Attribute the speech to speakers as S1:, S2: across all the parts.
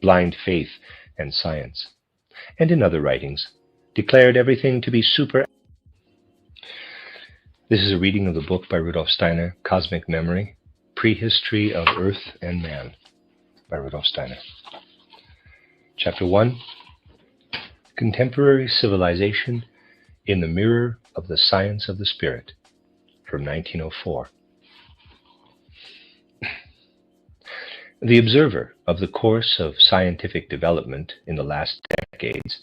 S1: blind faith and science, and in other writings, declared everything to be super. This is a reading of the book by Rudolf Steiner, Cosmic Memory, Prehistory of Earth and Man, by Rudolf Steiner. Chapter 1, Contemporary Civilization in the Mirror of the Science of the Spirit, from 1904. The observer of the course of scientific development in the last decades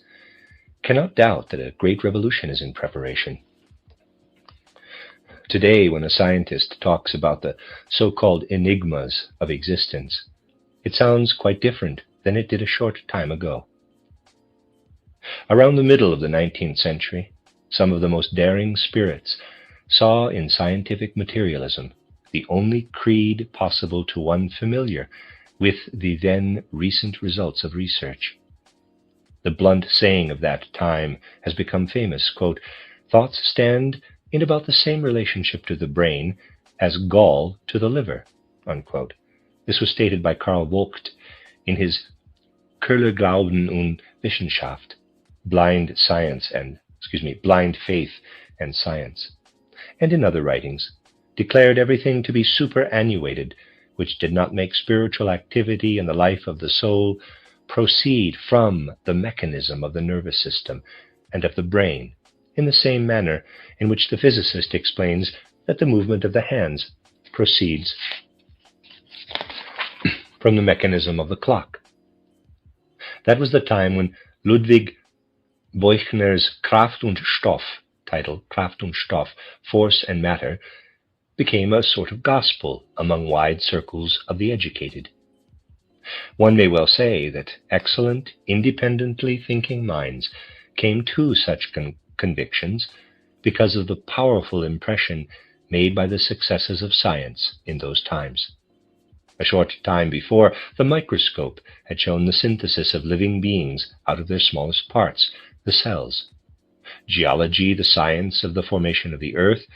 S1: cannot doubt that a great revolution is in preparation. Today, when a scientist talks about the so-called enigmas of existence, it sounds quite different than it did a short time ago. Around the middle of the 19th century, some of the most daring spirits saw in scientific materialism the only creed possible to one familiar with the then recent results of research. The blunt saying of that time has become famous, quote, "Thoughts stand in about the same relationship to the brain as gall to the liver," unquote. This was stated by Karl Vogt in his Köhler Glauben und Wissenschaft, Blind Faith and Science, and in other writings, declared everything to be superannuated, which did not make spiritual activity and the life of the soul proceed from the mechanism of the nervous system and of the brain, in the same manner in which the physicist explains that the movement of the hands proceeds from the mechanism of the clock. That was the time when Ludwig Beuchner's Kraft und Stoff, titled Kraft und Stoff, Force and Matter, became a sort of gospel among wide circles of the educated. One may well say that excellent, independently thinking minds came to such convictions because of the powerful impression made by the successes of science in those times. A short time before, the microscope had shown the synthesis of living beings out of their smallest parts, the cells. Geology, the science of the formation of the earth,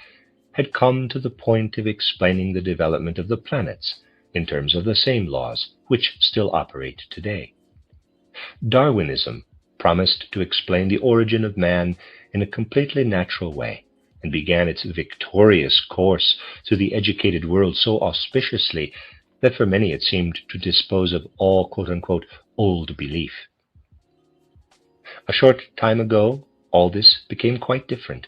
S1: had come to the point of explaining the development of the planets in terms of the same laws which still operate today. Darwinism promised to explain the origin of man in a completely natural way, and began its victorious course through the educated world so auspiciously that for many it seemed to dispose of all quote-unquote old belief. A short time ago, all this became quite different.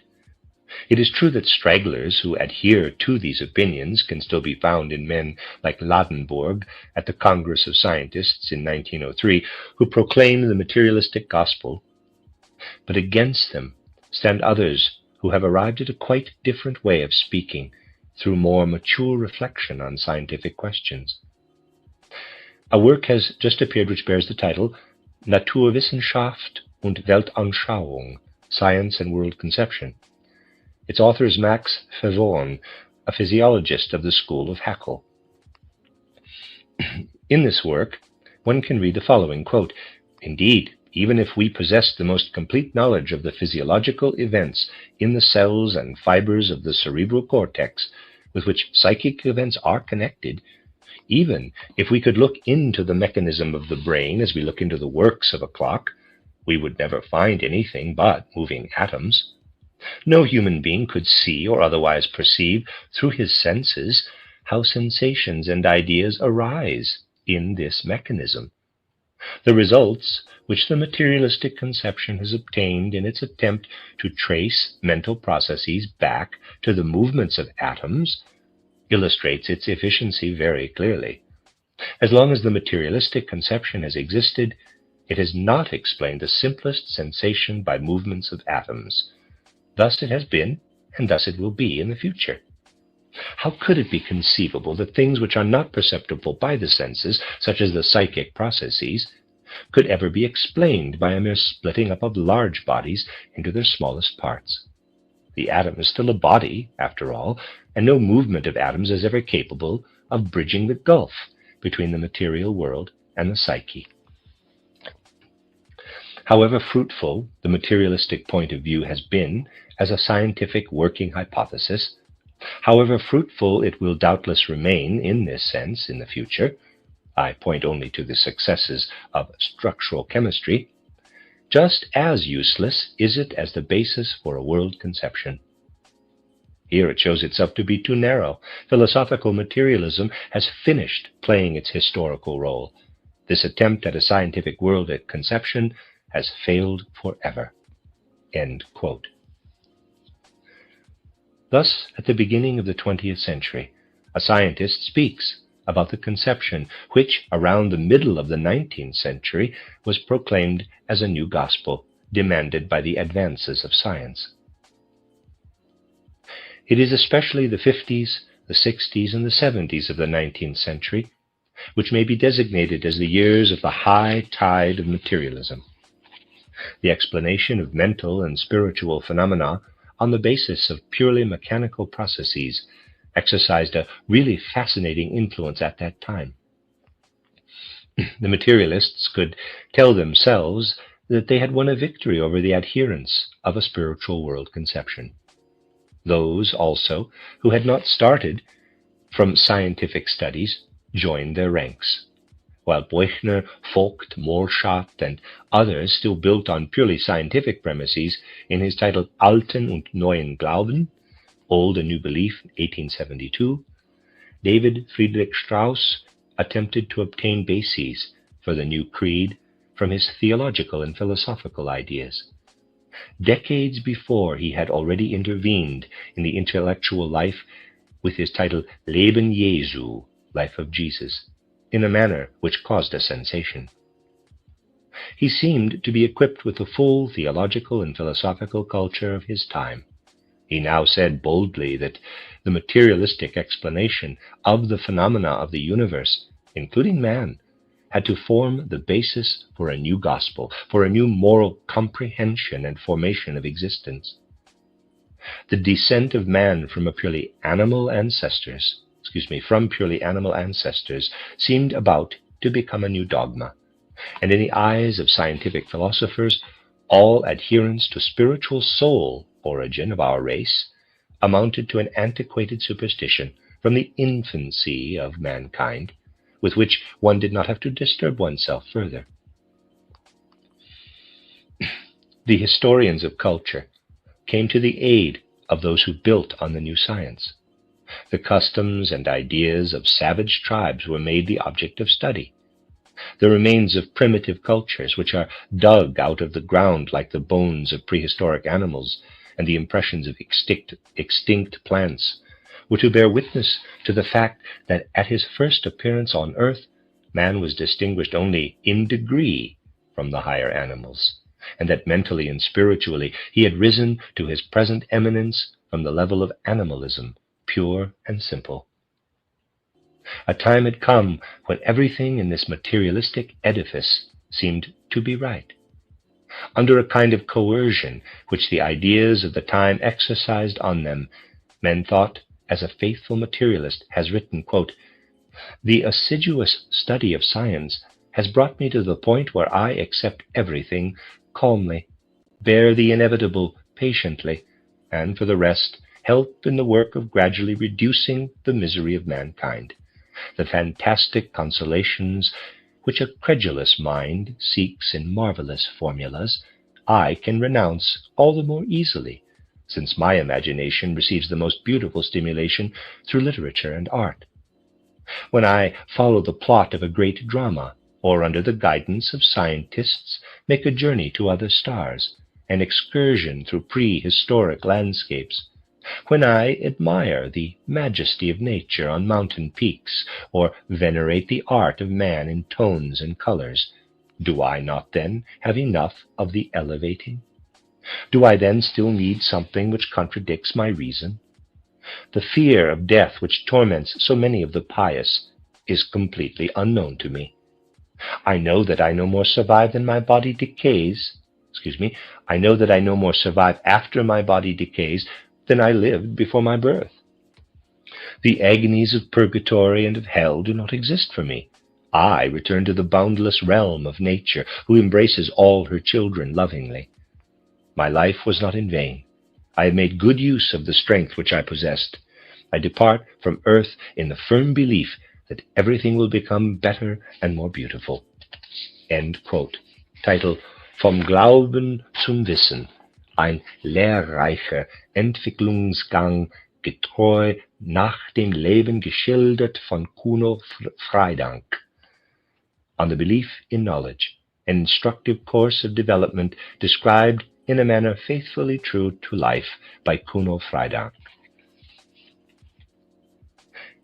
S1: It is true that stragglers who adhere to these opinions can still be found in men like Ladenburg at the Congress of Scientists in 1903, who proclaim the materialistic gospel, but against them stand others who have arrived at a quite different way of speaking through more mature reflection on scientific questions. A work has just appeared which bears the title Naturwissenschaft und Weltanschauung, Science and World Conception. Its author is Max Verworn, a physiologist of the school of Haeckel. In this work, one can read the following, quote, "Indeed, even if we possess the most complete knowledge of the physiological events in the cells and fibers of the cerebral cortex with which psychic events are connected, even if we could look into the mechanism of the brain as we look into the works of a clock, we would never find anything but moving atoms. No human being could see or otherwise perceive through his senses how sensations and ideas arise in this mechanism. The results which the materialistic conception has obtained in its attempt to trace mental processes back to the movements of atoms illustrates its efficiency very clearly. As long as the materialistic conception has existed, it has not explained the simplest sensation by movements of atoms. Thus it has been, and thus it will be in the future. How could it be conceivable that things which are not perceptible by the senses, such as the psychic processes, could ever be explained by a mere splitting up of large bodies into their smallest parts? The atom is still a body, after all, and no movement of atoms is ever capable of bridging the gulf between the material world and the psyche. However fruitful the materialistic point of view has been as a scientific working hypothesis, however fruitful it will doubtless remain in this sense in the future, I point only to the successes of structural chemistry, just as useless is it as the basis for a world conception. Here it shows itself to be too narrow. Philosophical materialism has finished playing its historical role. This attempt at a scientific world conception has failed forever. End quote. Thus, at the beginning of the 20th century, a scientist speaks about the conception which, around the middle of the 19th century, was proclaimed as a new gospel demanded by the advances of science. It is especially the 50s, the 60s, and the 70s of the 19th century which may be designated as the years of the high tide of materialism. The explanation of mental and spiritual phenomena on the basis of purely mechanical processes exercised a really fascinating influence at that time. The materialists could tell themselves that they had won a victory over the adherents of a spiritual world conception. Those also who had not started from scientific studies joined their ranks, while Beuchner, Vogt, Moorschat, and others still built on purely scientific premises in his title Alten und Neuen Glauben, Old and New Belief, 1872, David Friedrich Strauss attempted to obtain bases for the new creed from his theological and philosophical ideas. Decades before, he had already intervened in the intellectual life with his title Leben Jesu, Life of Jesus, in a manner which caused a sensation. He seemed to be equipped with the full theological and philosophical culture of his time. He now said boldly that the materialistic explanation of the phenomena of the universe, including man, had to form the basis for a new gospel, for a new moral comprehension and formation of existence. The descent of man from purely animal ancestors seemed about to become a new dogma, and in the eyes of scientific philosophers, all adherence to spiritual soul origin of our race amounted to an antiquated superstition from the infancy of mankind, with which one did not have to disturb oneself further. The historians of culture came to the aid of those who built on the new science. The customs and ideas of savage tribes were made the object of study. The remains of primitive cultures, which are dug out of the ground like the bones of prehistoric animals and the impressions of extinct plants, were to bear witness to the fact that at his first appearance on earth, man was distinguished only in degree from the higher animals, and that mentally and spiritually he had risen to his present eminence from the level of animalism, pure and simple. A time had come when everything in this materialistic edifice seemed to be right. Under a kind of coercion which the ideas of the time exercised on them, men thought, as a faithful materialist has written, quote, "The assiduous study of science has brought me to the point where I accept everything calmly, bear the inevitable patiently, and for the rest, help in the work of gradually reducing the misery of mankind. The fantastic consolations which a credulous mind seeks in marvelous formulas, I can renounce all the more easily, since my imagination receives the most beautiful stimulation through literature and art. When I follow the plot of a great drama, or under the guidance of scientists, make a journey to other stars, an excursion through prehistoric landscapes, when I admire the majesty of nature on mountain peaks, or venerate the art of man in tones and colors, do I not then have enough of the elevating? Do I then still need something which contradicts my reason? The fear of death which torments so many of the pious is completely unknown to me. I know that I no more survive than my body decays. I know that I no more survive after my body decays than I lived before my birth. The agonies of purgatory and of hell do not exist for me. I return to the boundless realm of nature, who embraces all her children lovingly. My life was not in vain. I have made good use of the strength which I possessed. I depart from earth in the firm belief that everything will become better and more beautiful. End quote. Title: Vom Glauben zum Wissen. Ein lehrreicher Entwicklungsgang, getreu nach dem Leben geschildert von Kuno Freidank. On the Belief in Knowledge, an instructive course of development described in a manner faithfully true to life by Kuno Freidank.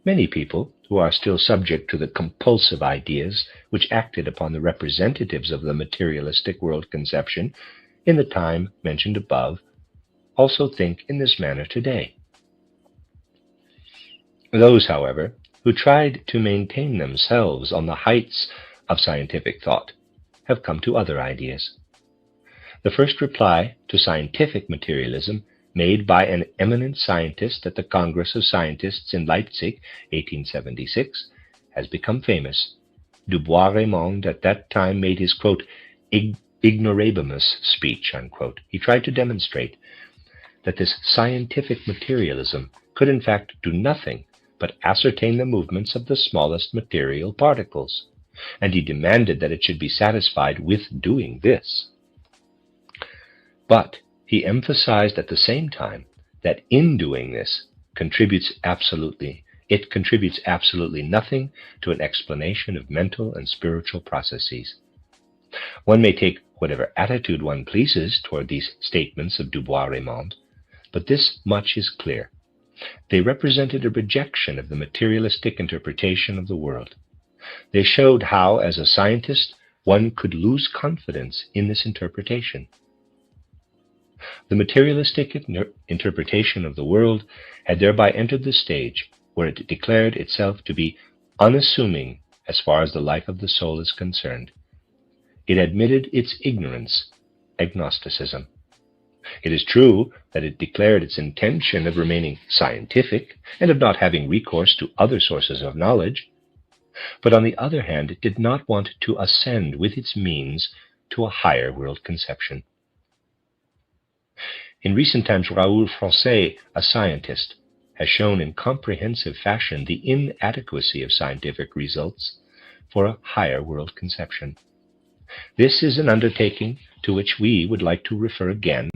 S1: Many people who are still subject to the compulsive ideas which acted upon the representatives of the materialistic world conception in the time mentioned above also think in this manner today. Those, however, who tried to maintain themselves on the heights of scientific thought have come to other ideas. The first reply to scientific materialism, made by an eminent scientist at the Congress of Scientists in Leipzig, 1876, has become famous. Du Bois-Reymond at that time made his, quote, ignorabimus speech, unquote. He tried to demonstrate that this scientific materialism could in fact do nothing but ascertain the movements of the smallest material particles, and he demanded that it should be satisfied with doing this. But he emphasized at the same time that in doing this it contributes absolutely nothing to an explanation of mental and spiritual processes. One may take whatever attitude one pleases toward these statements of Du Bois-Reymond, but this much is clear. They represented a rejection of the materialistic interpretation of the world. They showed how, as a scientist, one could lose confidence in this interpretation. The materialistic interpretation of the world had thereby entered the stage where it declared itself to be unassuming as far as the life of the soul is concerned. It admitted its ignorance, agnosticism. It is true that it declared its intention of remaining scientific and of not having recourse to other sources of knowledge, but on the other hand, it did not want to ascend with its means to a higher world conception. In recent times, Raoul Francais, a scientist, has shown in comprehensive fashion the inadequacy of scientific results for a higher world conception. This is an undertaking to which we would like to refer again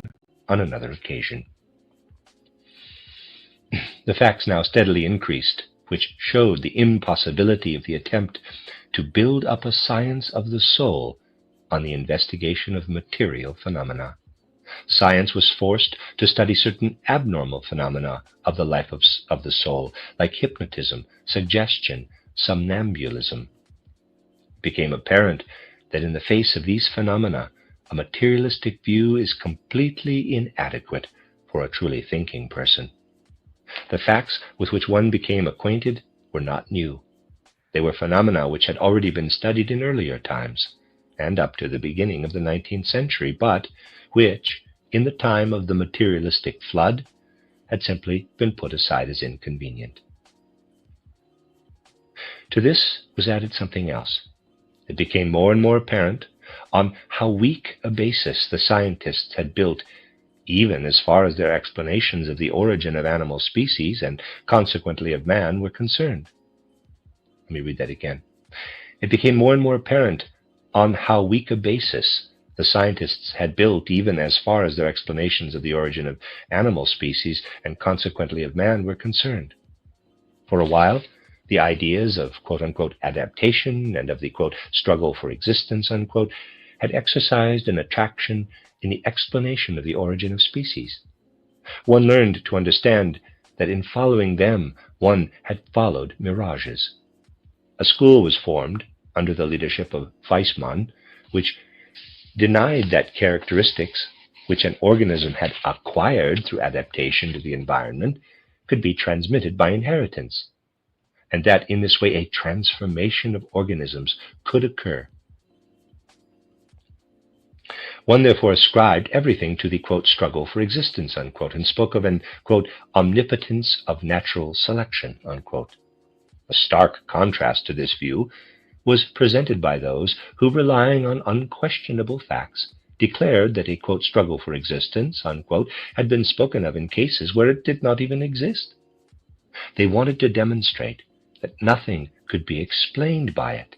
S1: on another occasion. The facts now steadily increased, which showed the impossibility of the attempt to build up a science of the soul on the investigation of material phenomena. Science was forced to study certain abnormal phenomena of the life of the soul, like hypnotism, suggestion, somnambulism. It became apparent that in the face of these phenomena, a materialistic view is completely inadequate for a truly thinking person. The facts with which one became acquainted were not new. They were phenomena which had already been studied in earlier times, and up to the beginning of the 19th century, but which, in the time of the materialistic flood, had simply been put aside as inconvenient. To this was added something else. It became more and more apparent on how weak a basis the scientists had built, even as far as their explanations of the origin of animal species and consequently of man were concerned. Let me read that again. It became more and more apparent on how weak a basis the scientists had built, even as far as their explanations of the origin of animal species and consequently of man were concerned. For a while, the ideas of quote-unquote adaptation and of the quote struggle for existence unquote had exercised an attraction in the explanation of the origin of species. One learned to understand that in following them, one had followed mirages. A school was formed under the leadership of Weismann, which denied that characteristics which an organism had acquired through adaptation to the environment could be transmitted by inheritance, and that in this way a transformation of organisms could occur. One therefore ascribed everything to the quote struggle for existence unquote and spoke of an quote omnipotence of natural selection unquote. A stark contrast to this view was presented by those who, relying on unquestionable facts, declared that a quote struggle for existence unquote had been spoken of in cases where it did not even exist. They wanted to demonstrate that nothing could be explained by it.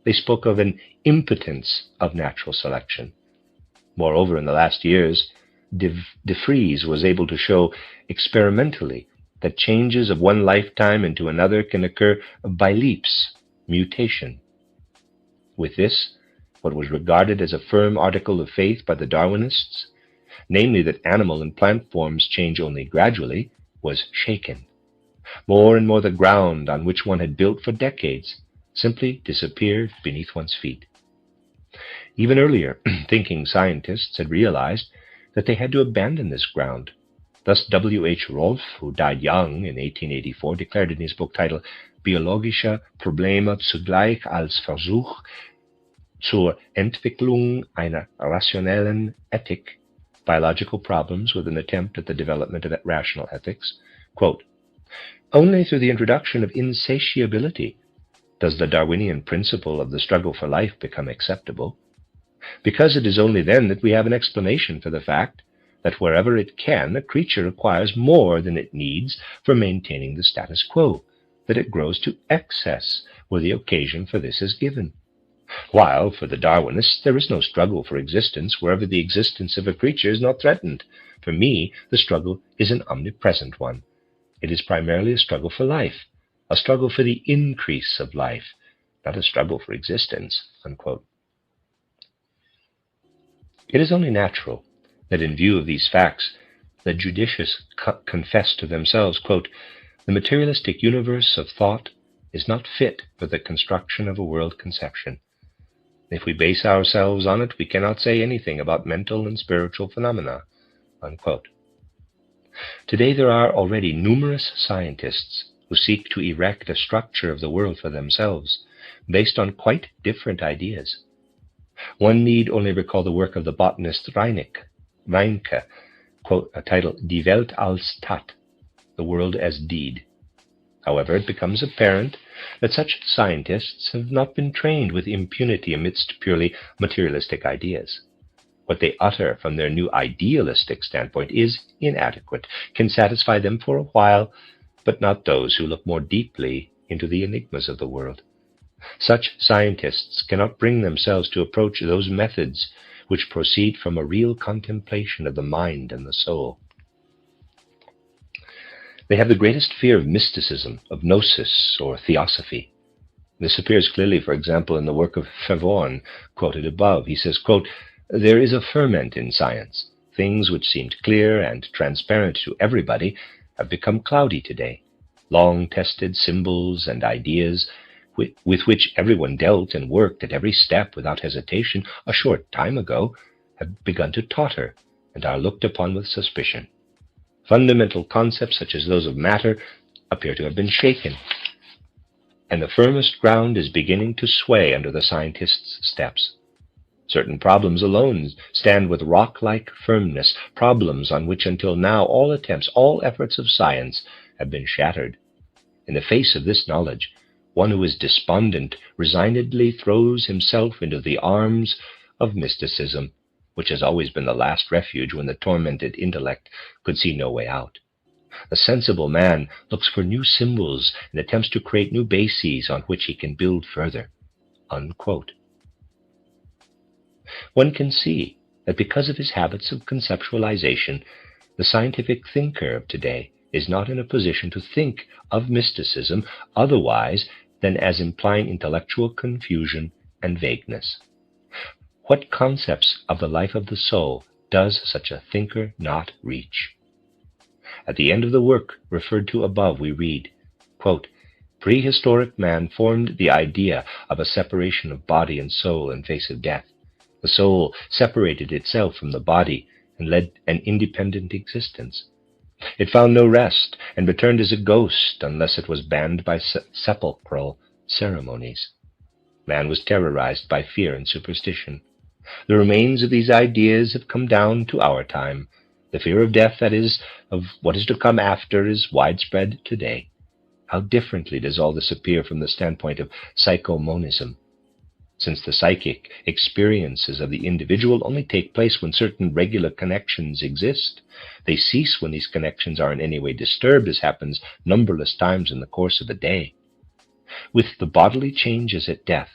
S1: They spoke of an impotence of natural selection. Moreover, in the last years, de Vries was able to show experimentally that changes of one lifetime into another can occur by leaps, mutation. With this, what was regarded as a firm article of faith by the Darwinists, namely that animal and plant forms change only gradually, was shaken. More and more the ground on which one had built for decades simply disappeared beneath one's feet. Even earlier, thinking scientists had realized that they had to abandon this ground. Thus, W.H. Rudolf, who died young in 1884, declared in his book titled Biologische Probleme zugleich als Versuch zur Entwicklung einer rationellen Ethik, Biological Problems with an Attempt at the Development of Rational Ethics, quote, "Only through the introduction of insatiability does the Darwinian principle of the struggle for life become acceptable, because it is only then that we have an explanation for the fact that wherever it can, a creature acquires more than it needs for maintaining the status quo, that it grows to excess where the occasion for this is given. While, for the Darwinists, there is no struggle for existence wherever the existence of a creature is not threatened. For me, the struggle is an omnipresent one. It is primarily a struggle for life, a struggle for the increase of life, not a struggle for existence," unquote. It is only natural that in view of these facts, the judicious confess to themselves, quote, "The materialistic universe of thought is not fit for the construction of a world conception. If we base ourselves on it, we cannot say anything about mental and spiritual phenomena," unquote. Today there are already numerous scientists who seek to erect a structure of the world for themselves, based on quite different ideas. One need only recall the work of the botanist Reinke, quote, titled Die Welt als Tat, the world as deed. However, it becomes apparent that such scientists have not been trained with impunity amidst purely materialistic ideas. What they utter from their new idealistic standpoint is inadequate, can satisfy them for a while, but not those who look more deeply into the enigmas of the world. Such scientists cannot bring themselves to approach those methods which proceed from a real contemplation of the mind and the soul. They have the greatest fear of mysticism, of gnosis or theosophy. This appears clearly, for example, in the work of Verworn, quoted above. He says, quote, "There is a ferment in science. Things which seemed clear and transparent to everybody have become cloudy today. Long-tested symbols and ideas with which everyone dealt and worked at every step without hesitation a short time ago have begun to totter and are looked upon with suspicion. Fundamental concepts such as those of matter appear to have been shaken, and the firmest ground is beginning to sway under the scientist's steps. Certain problems alone stand with rock-like firmness, problems on which until now all attempts, all efforts of science have been shattered. In the face of this knowledge, one who is despondent resignedly throws himself into the arms of mysticism, which has always been the last refuge when the tormented intellect could see no way out. A sensible man looks for new symbols and attempts to create new bases on which he can build further." Unquote. One can see that because of his habits of conceptualization, the scientific thinker of today is not in a position to think of mysticism otherwise than as implying intellectual confusion and vagueness. What concepts of the life of the soul does such a thinker not reach? At the end of the work referred to above, we read, quote, "Prehistoric man formed the idea of a separation of body and soul in face of death. The soul separated itself from the body and led an independent existence. It found no rest and returned as a ghost unless it was banned by sepulchral ceremonies. Man was terrorized by fear and superstition. The remains of these ideas have come down to our time. The fear of death, that is, of what is to come after, is widespread today. How differently does all this appear from the standpoint of psychomonism? Since the psychic experiences of the individual only take place when certain regular connections exist, they cease when these connections are in any way disturbed, as happens numberless times in the course of a day. With the bodily changes at death,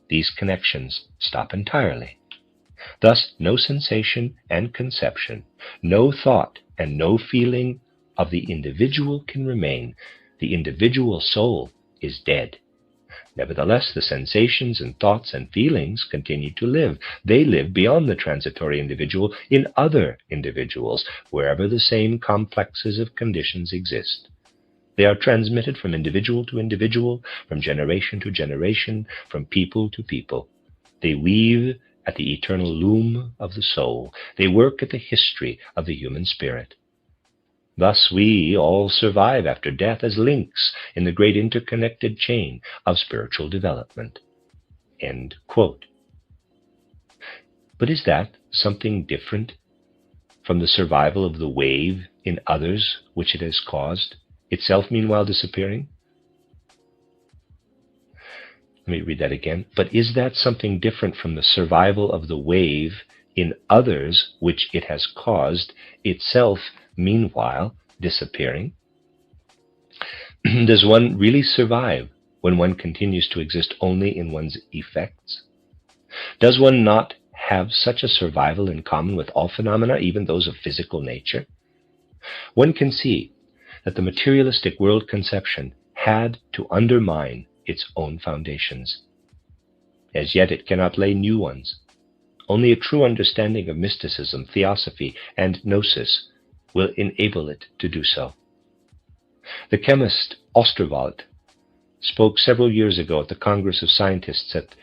S1: these connections stop entirely. Thus, no sensation and conception, no thought and no feeling of the individual can remain. The individual soul is dead. Nevertheless, the sensations and thoughts and feelings continue to live. They live beyond the transitory individual in other individuals, wherever the same complexes of conditions exist. They are transmitted from individual to individual, from generation to generation, from people to people. They weave at the eternal loom of the soul. They work at the history of the human spirit. Thus we all survive after death as links in the great interconnected chain of spiritual development. End quote. But is that something different from the survival of the wave in others which it has caused, itself meanwhile disappearing? Let me read that again. But is that something different from the survival of the wave in others which it has caused, itself meanwhile disappearing? Does one really survive when one continues to exist only in one's effects? Does one not have such a survival in common with all phenomena, even those of physical nature? One can see that the materialistic world conception had to undermine its own foundations. As yet it cannot lay new ones. Only a true understanding of mysticism, theosophy, and gnosis will enable it to do so. The chemist Osterwald spoke several years ago at the Congress of Scientists at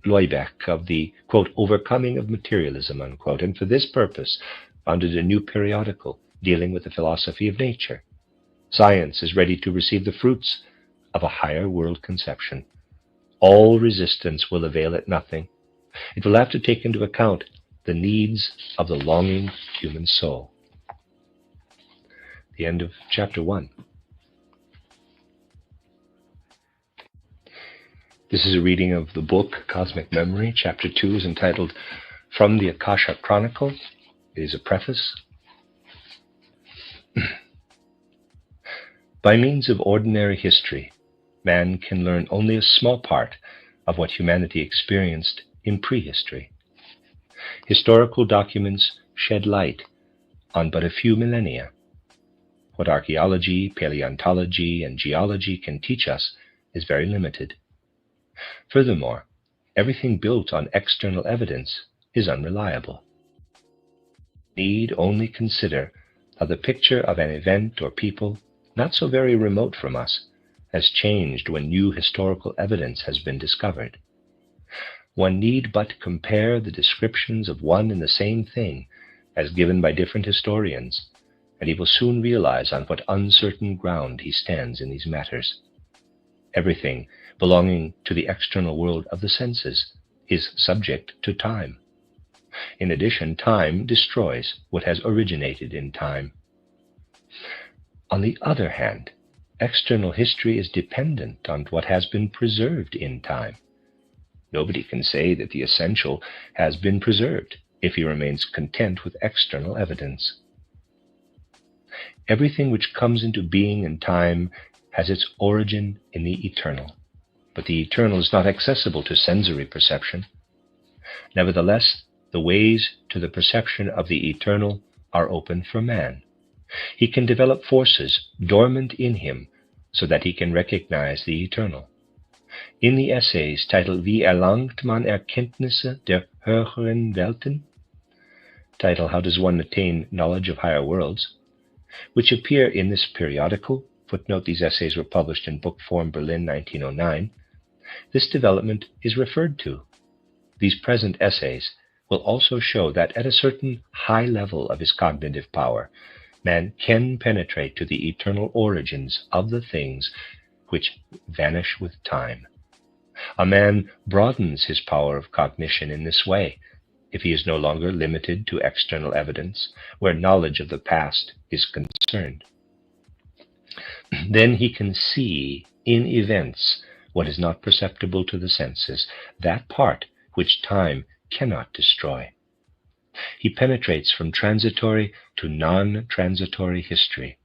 S1: Lübeck of the, quote, overcoming of materialism, unquote, and for this purpose founded a new periodical dealing with the philosophy of nature. Science is ready to receive the fruits of a higher world conception. All resistance will avail it nothing. It will have to take into account the needs of the longing human soul. The end of chapter 1. This is a reading of the book Cosmic Memory. Chapter 2 is entitled From the Akasha Chronicle. It is a preface. By means of ordinary history, man can learn only a small part of what humanity experienced in prehistory. Historical documents shed light on but a few millennia. What archaeology, paleontology, and geology can teach us is very limited. Furthermore, everything built on external evidence is unreliable. Need only consider how the picture of an event or people, not so very remote from us, has changed when new historical evidence has been discovered. One need but compare the descriptions of one and the same thing as given by different historians, and he will soon realize on what uncertain ground he stands in these matters. Everything belonging to the external world of the senses is subject to time. In addition, time destroys what has originated in time. On the other hand, external history is dependent on what has been preserved in time. Nobody can say that the essential has been preserved if he remains content with external evidence. Everything which comes into being in time has its origin in the eternal, but the eternal is not accessible to sensory perception. Nevertheless, the ways to the perception of the eternal are open for man. He can develop forces dormant in him so that he can recognize the eternal. In the essays titled Wie erlangt man Erkenntnisse der höheren Welten, title How Does One Attain Knowledge of Higher Worlds, which appear in this periodical, footnote these essays were published in book form Berlin 1909, this development is referred to. These present essays will also show that at a certain high level of his cognitive power, man can penetrate to the eternal origins of the things which vanish with time. A man broadens his power of cognition in this way, if he is no longer limited to external evidence, where knowledge of the past is concerned. Then he can see in events what is not perceptible to the senses, that part which time cannot destroy. He penetrates from transitory to non-transitory history.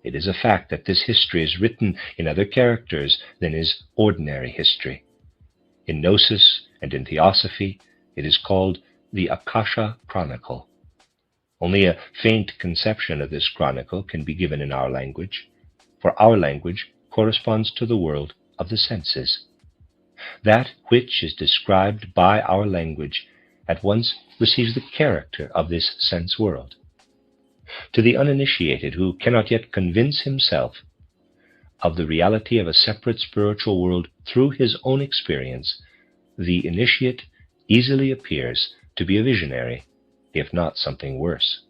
S1: It is a fact that this history is written in other characters than is ordinary history. In Gnosis and in Theosophy, it is called the Akasha Chronicle. Only a faint conception of this chronicle can be given in our language, for our language corresponds to the world of the senses. That which is described by our language at once receives the character of this sense world. To the uninitiated who cannot yet convince himself of the reality of a separate spiritual world through his own experience, the initiate easily appears to be a visionary, if not something worse.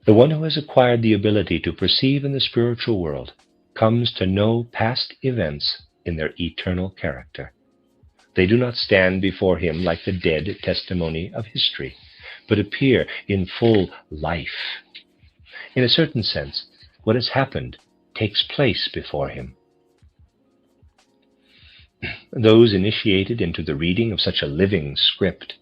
S1: The one who has acquired the ability to perceive in the spiritual world comes to know past events in their eternal character. They do not stand before him like the dead testimony of history, but appear in full life. In a certain sense, what has happened takes place before him. Those initiated into the reading of such a living script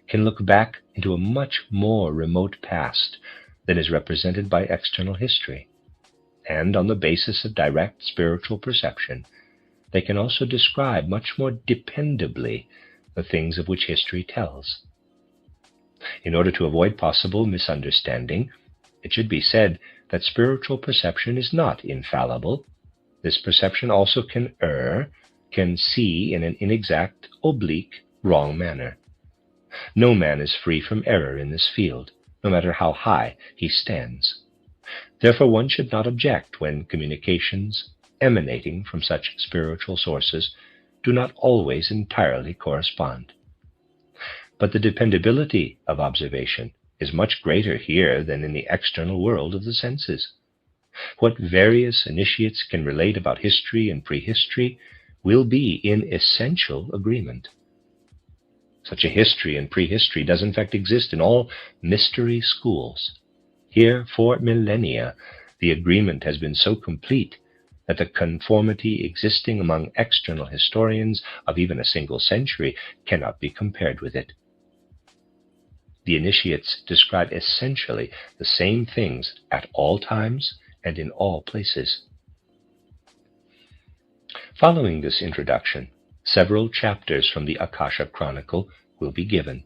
S1: can look back into a much more remote past than is represented by external history, and on the basis of direct spiritual perception, they can also describe much more dependably the things of which history tells. In order to avoid possible misunderstanding, it should be said that spiritual perception is not infallible. This perception also can err, can see in an inexact, oblique, wrong manner. No man is free from error in this field, no matter how high he stands. Therefore, one should not object when communications emanating from such spiritual sources do not always entirely correspond. But the dependability of observation is much greater here than in the external world of the senses. What various initiates can relate about history and prehistory will be in essential agreement. Such a history and prehistory does in fact exist in all mystery schools. Here, for millennia, the agreement has been so complete that the conformity existing among external historians of even a single century cannot be compared with it. The initiates describe essentially the same things at all times and in all places. Following this introduction, several chapters from the Akasha Chronicle will be given.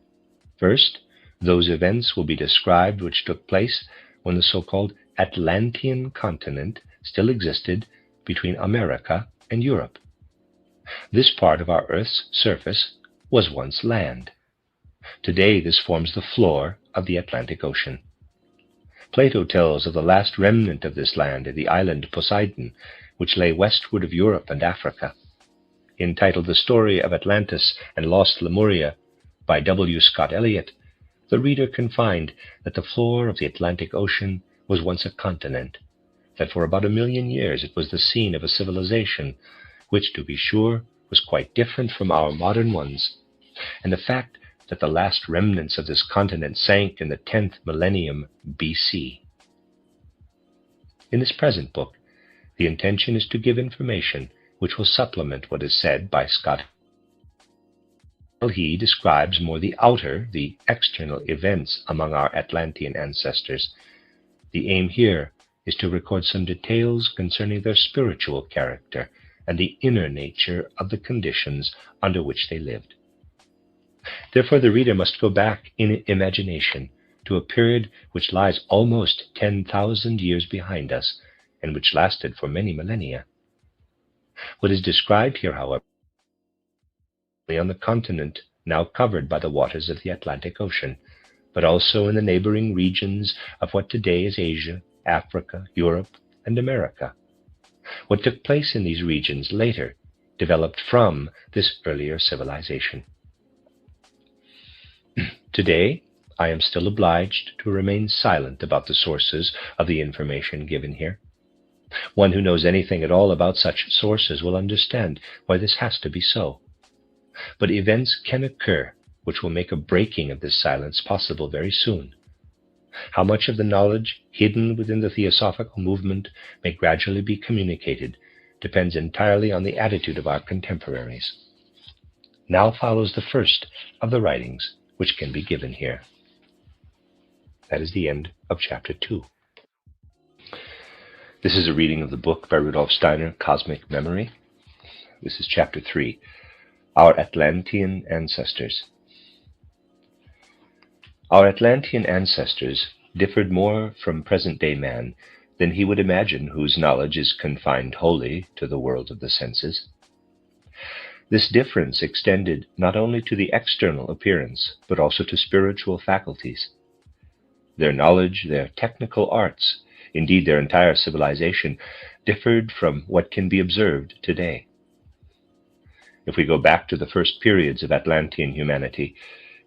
S1: First, those events will be described which took place when the so-called Atlantean continent still existed between America and Europe. This part of our Earth's surface was once land. Today this forms the floor of the Atlantic Ocean. Plato tells of the last remnant of this land, the island Poseidon, which lay westward of Europe and Africa. Entitled The Story of Atlantis and Lost Lemuria by W. Scott Elliott, the reader can find that the floor of the Atlantic Ocean was once a continent, that for about 1 million years it was the scene of a civilization, which, to be sure, was quite different from our modern ones, and the fact that the last remnants of this continent sank in the 10th millennium BC. In this present book, the intention is to give information which will supplement what is said by Scott. While he describes more the outer, the external events among our Atlantean ancestors, the aim here is to record some details concerning their spiritual character and the inner nature of the conditions under which they lived. Therefore, the reader must go back in imagination to a period which lies almost 10,000 years behind us and which lasted for many millennia. What is described here, however, is on the continent now covered by the waters of the Atlantic Ocean, but also in the neighboring regions of what today is Asia, Africa, Europe, and America. What took place in these regions later developed from this earlier civilization. Today, I am still obliged to remain silent about the sources of the information given here. One who knows anything at all about such sources will understand why this has to be so. But events can occur which will make a breaking of this silence possible very soon. How much of the knowledge hidden within the theosophical movement may gradually be communicated depends entirely on the attitude of our contemporaries. Now follows the first of the writings which can be given here. That is the end of chapter 2. This is a reading of the book by Rudolf Steiner, Cosmic Memory. This is Chapter 3, Our Atlantean Ancestors. Our Atlantean ancestors differed more from present-day man than he would imagine, whose knowledge is confined wholly to the world of the senses. This difference extended not only to the external appearance, but also to spiritual faculties. Their knowledge, their technical arts, indeed their entire civilization, differed from what can be observed today. If we go back to the first periods of Atlantean humanity,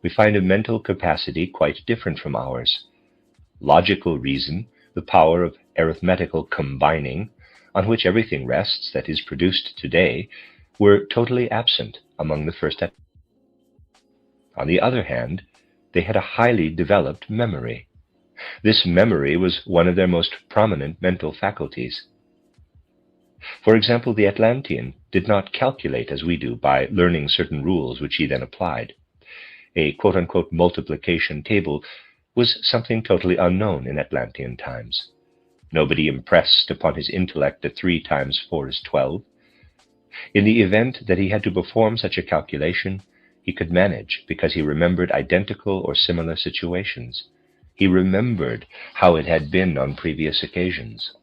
S1: we find a mental capacity quite different from ours. Logical reason, the power of arithmetical combining, on which everything rests that is produced today, were totally absent among the first. On the other hand, they had a highly developed memory. This memory was one of their most prominent mental faculties. For example, the Atlantean did not calculate as we do by learning certain rules which he then applied. A quote-unquote multiplication table was something totally unknown in Atlantean times. Nobody impressed upon his intellect that 3 times 4 is 12. In the event that he had to perform such a calculation, he could manage because he remembered identical or similar situations. He remembered how it had been on previous occasions.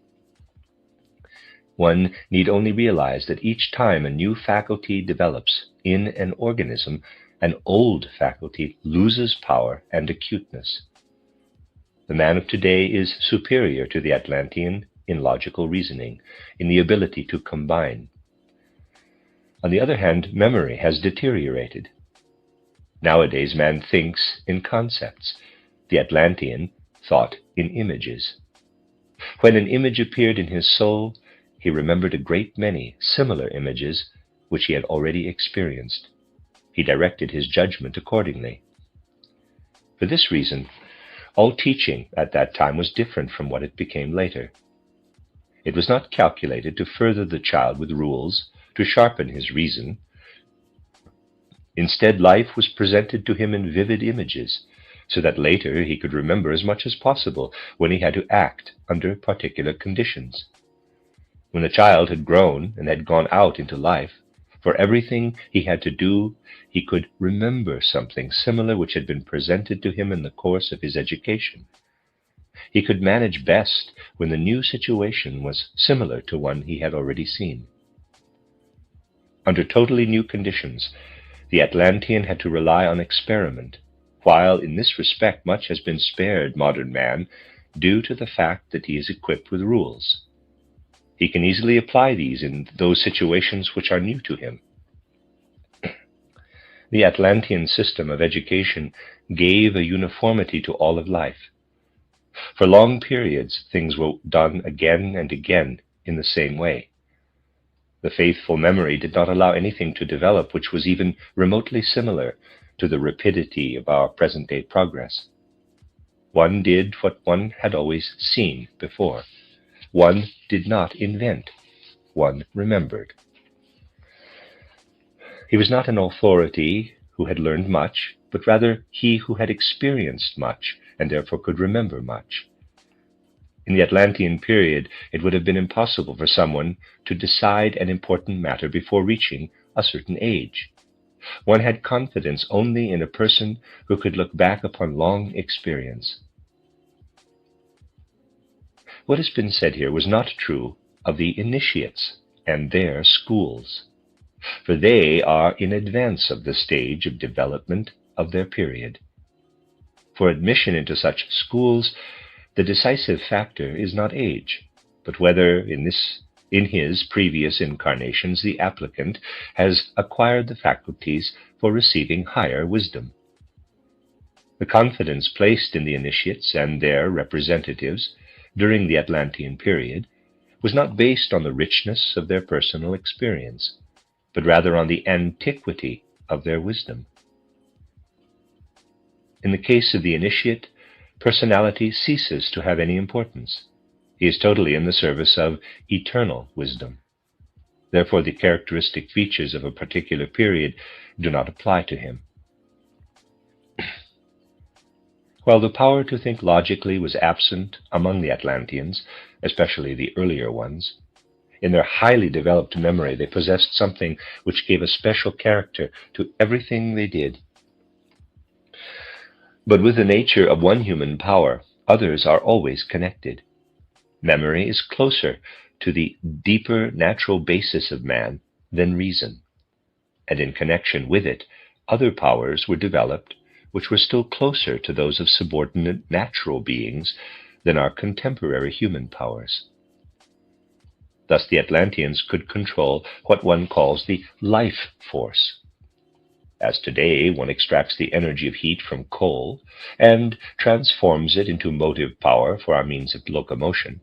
S1: One need only realize that each time a new faculty develops in an organism, an old faculty loses power and acuteness. The man of today is superior to the Atlantean in logical reasoning, in the ability to combine. On the other hand, memory has deteriorated. Nowadays, man thinks in concepts. The Atlantean thought in images. When an image appeared in his soul, he remembered a great many similar images which he had already experienced. He directed his judgment accordingly. For this reason, all teaching at that time was different from what it became later. It was not calculated to further the child with rules, to sharpen his reason. Instead, life was presented to him in vivid images, so that later he could remember as much as possible when he had to act under particular conditions. When the child had grown and had gone out into life, for everything he had to do, he could remember something similar which had been presented to him in the course of his education. He could manage best when the new situation was similar to one he had already seen. Under totally new conditions, the Atlantean had to rely on experiment, while in this respect much has been spared modern man due to the fact that he is equipped with rules. He can easily apply these in those situations which are new to him. The Atlantean system of education gave a uniformity to all of life. For long periods, things were done again and again in the same way. The faithful memory did not allow anything to develop which was even remotely similar to the rapidity of our present-day progress. One did what one had always seen before. One did not invent. One remembered. He was not an authority who had learned much, but rather he who had experienced much and therefore could remember much. In the Atlantean period, it would have been impossible for someone to decide an important matter before reaching a certain age. One had confidence only in a person who could look back upon long experience. What has been said here was not true of the initiates and their schools, for they are in advance of the stage of development of their period. For admission into such schools, the decisive factor is not age, but whether in his previous incarnations the applicant has acquired the faculties for receiving higher wisdom. The confidence placed in the initiates and their representatives during the Atlantean period was not based on the richness of their personal experience, but rather on the antiquity of their wisdom. In the case of the initiate, personality ceases to have any importance. He is totally in the service of eternal wisdom. Therefore, the characteristic features of a particular period do not apply to him. While the power to think logically was absent among the Atlanteans, especially the earlier ones. In their highly developed memory, they possessed something which gave a special character to everything they did. But with the nature of one human power, others are always connected. Memory is closer to the deeper natural basis of man than reason, and in connection with it, other powers were developed which were still closer to those of subordinate natural beings than our contemporary human powers. Thus the Atlanteans could control what one calls the life force. As today one extracts the energy of heat from coal and transforms it into motive power for our means of locomotion,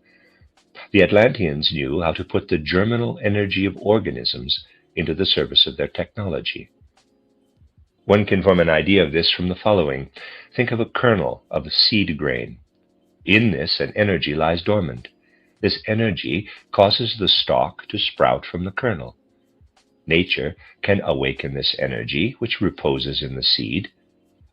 S1: the Atlanteans knew how to put the germinal energy of organisms into the service of their technology. One can form an idea of this from the following. Think of a kernel of a seed grain. In this, an energy lies dormant. This energy causes the stalk to sprout from the kernel. Nature can awaken this energy, which reposes in the seed.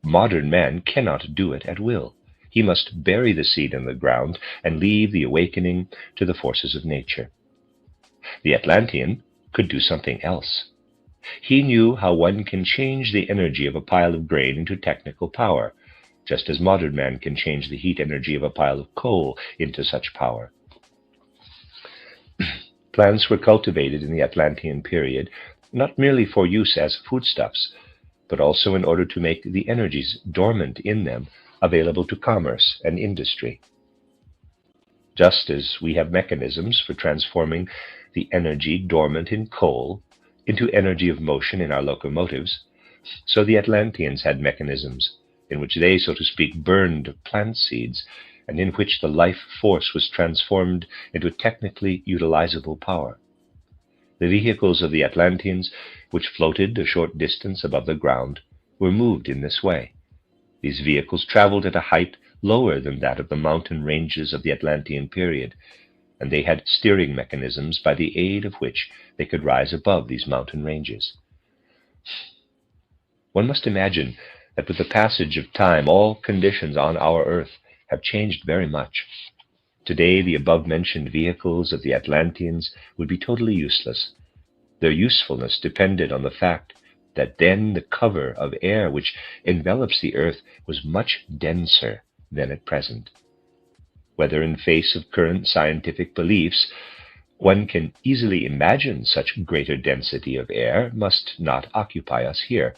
S1: Modern man cannot do it at will. He must bury the seed in the ground and leave the awakening to the forces of nature. The Atlantean could do something else. He knew how one can change the energy of a pile of grain into technical power, just as modern man can change the heat energy of a pile of coal into such power. Plants were cultivated in the Atlantean period, not merely for use as foodstuffs, but also in order to make the energies dormant in them available to commerce and industry. Just as we have mechanisms for transforming the energy dormant in coal into energy of motion in our locomotives, so the Atlanteans had mechanisms in which they, so to speak, burned plant seeds, and in which the life force was transformed into technically utilizable power. The vehicles of the Atlanteans, which floated a short distance above the ground, were moved in this way. These vehicles traveled at a height lower than that of the mountain ranges of the Atlantean period, and they had steering mechanisms by the aid of which they could rise above these mountain ranges. One must imagine that with the passage of time, all conditions on our earth have changed very much. Today, the above-mentioned vehicles of the Atlanteans would be totally useless. Their usefulness depended on the fact that then the cover of air which envelops the earth was much denser than at present. Whether in face of current scientific beliefs, one can easily imagine such greater density of air must not occupy us here.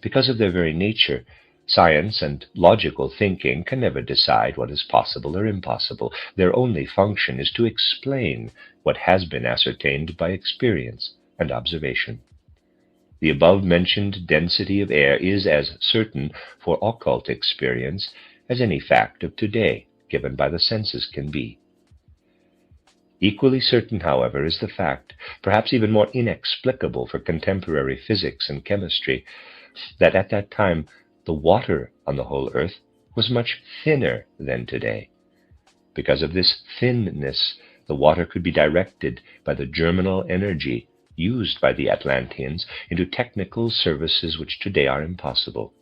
S1: Because of their very nature, science and logical thinking can never decide what is possible or impossible. Their only function is to explain what has been ascertained by experience and observation. The above-mentioned density of air is as certain for occult experience as any fact of today given by the senses can be. Equally certain, however, is the fact, perhaps even more inexplicable for contemporary physics and chemistry, that at that time the water on the whole earth was much thinner than today. Because of this thinness, the water could be directed by the germinal energy used by the Atlanteans into technical services which today are impossible.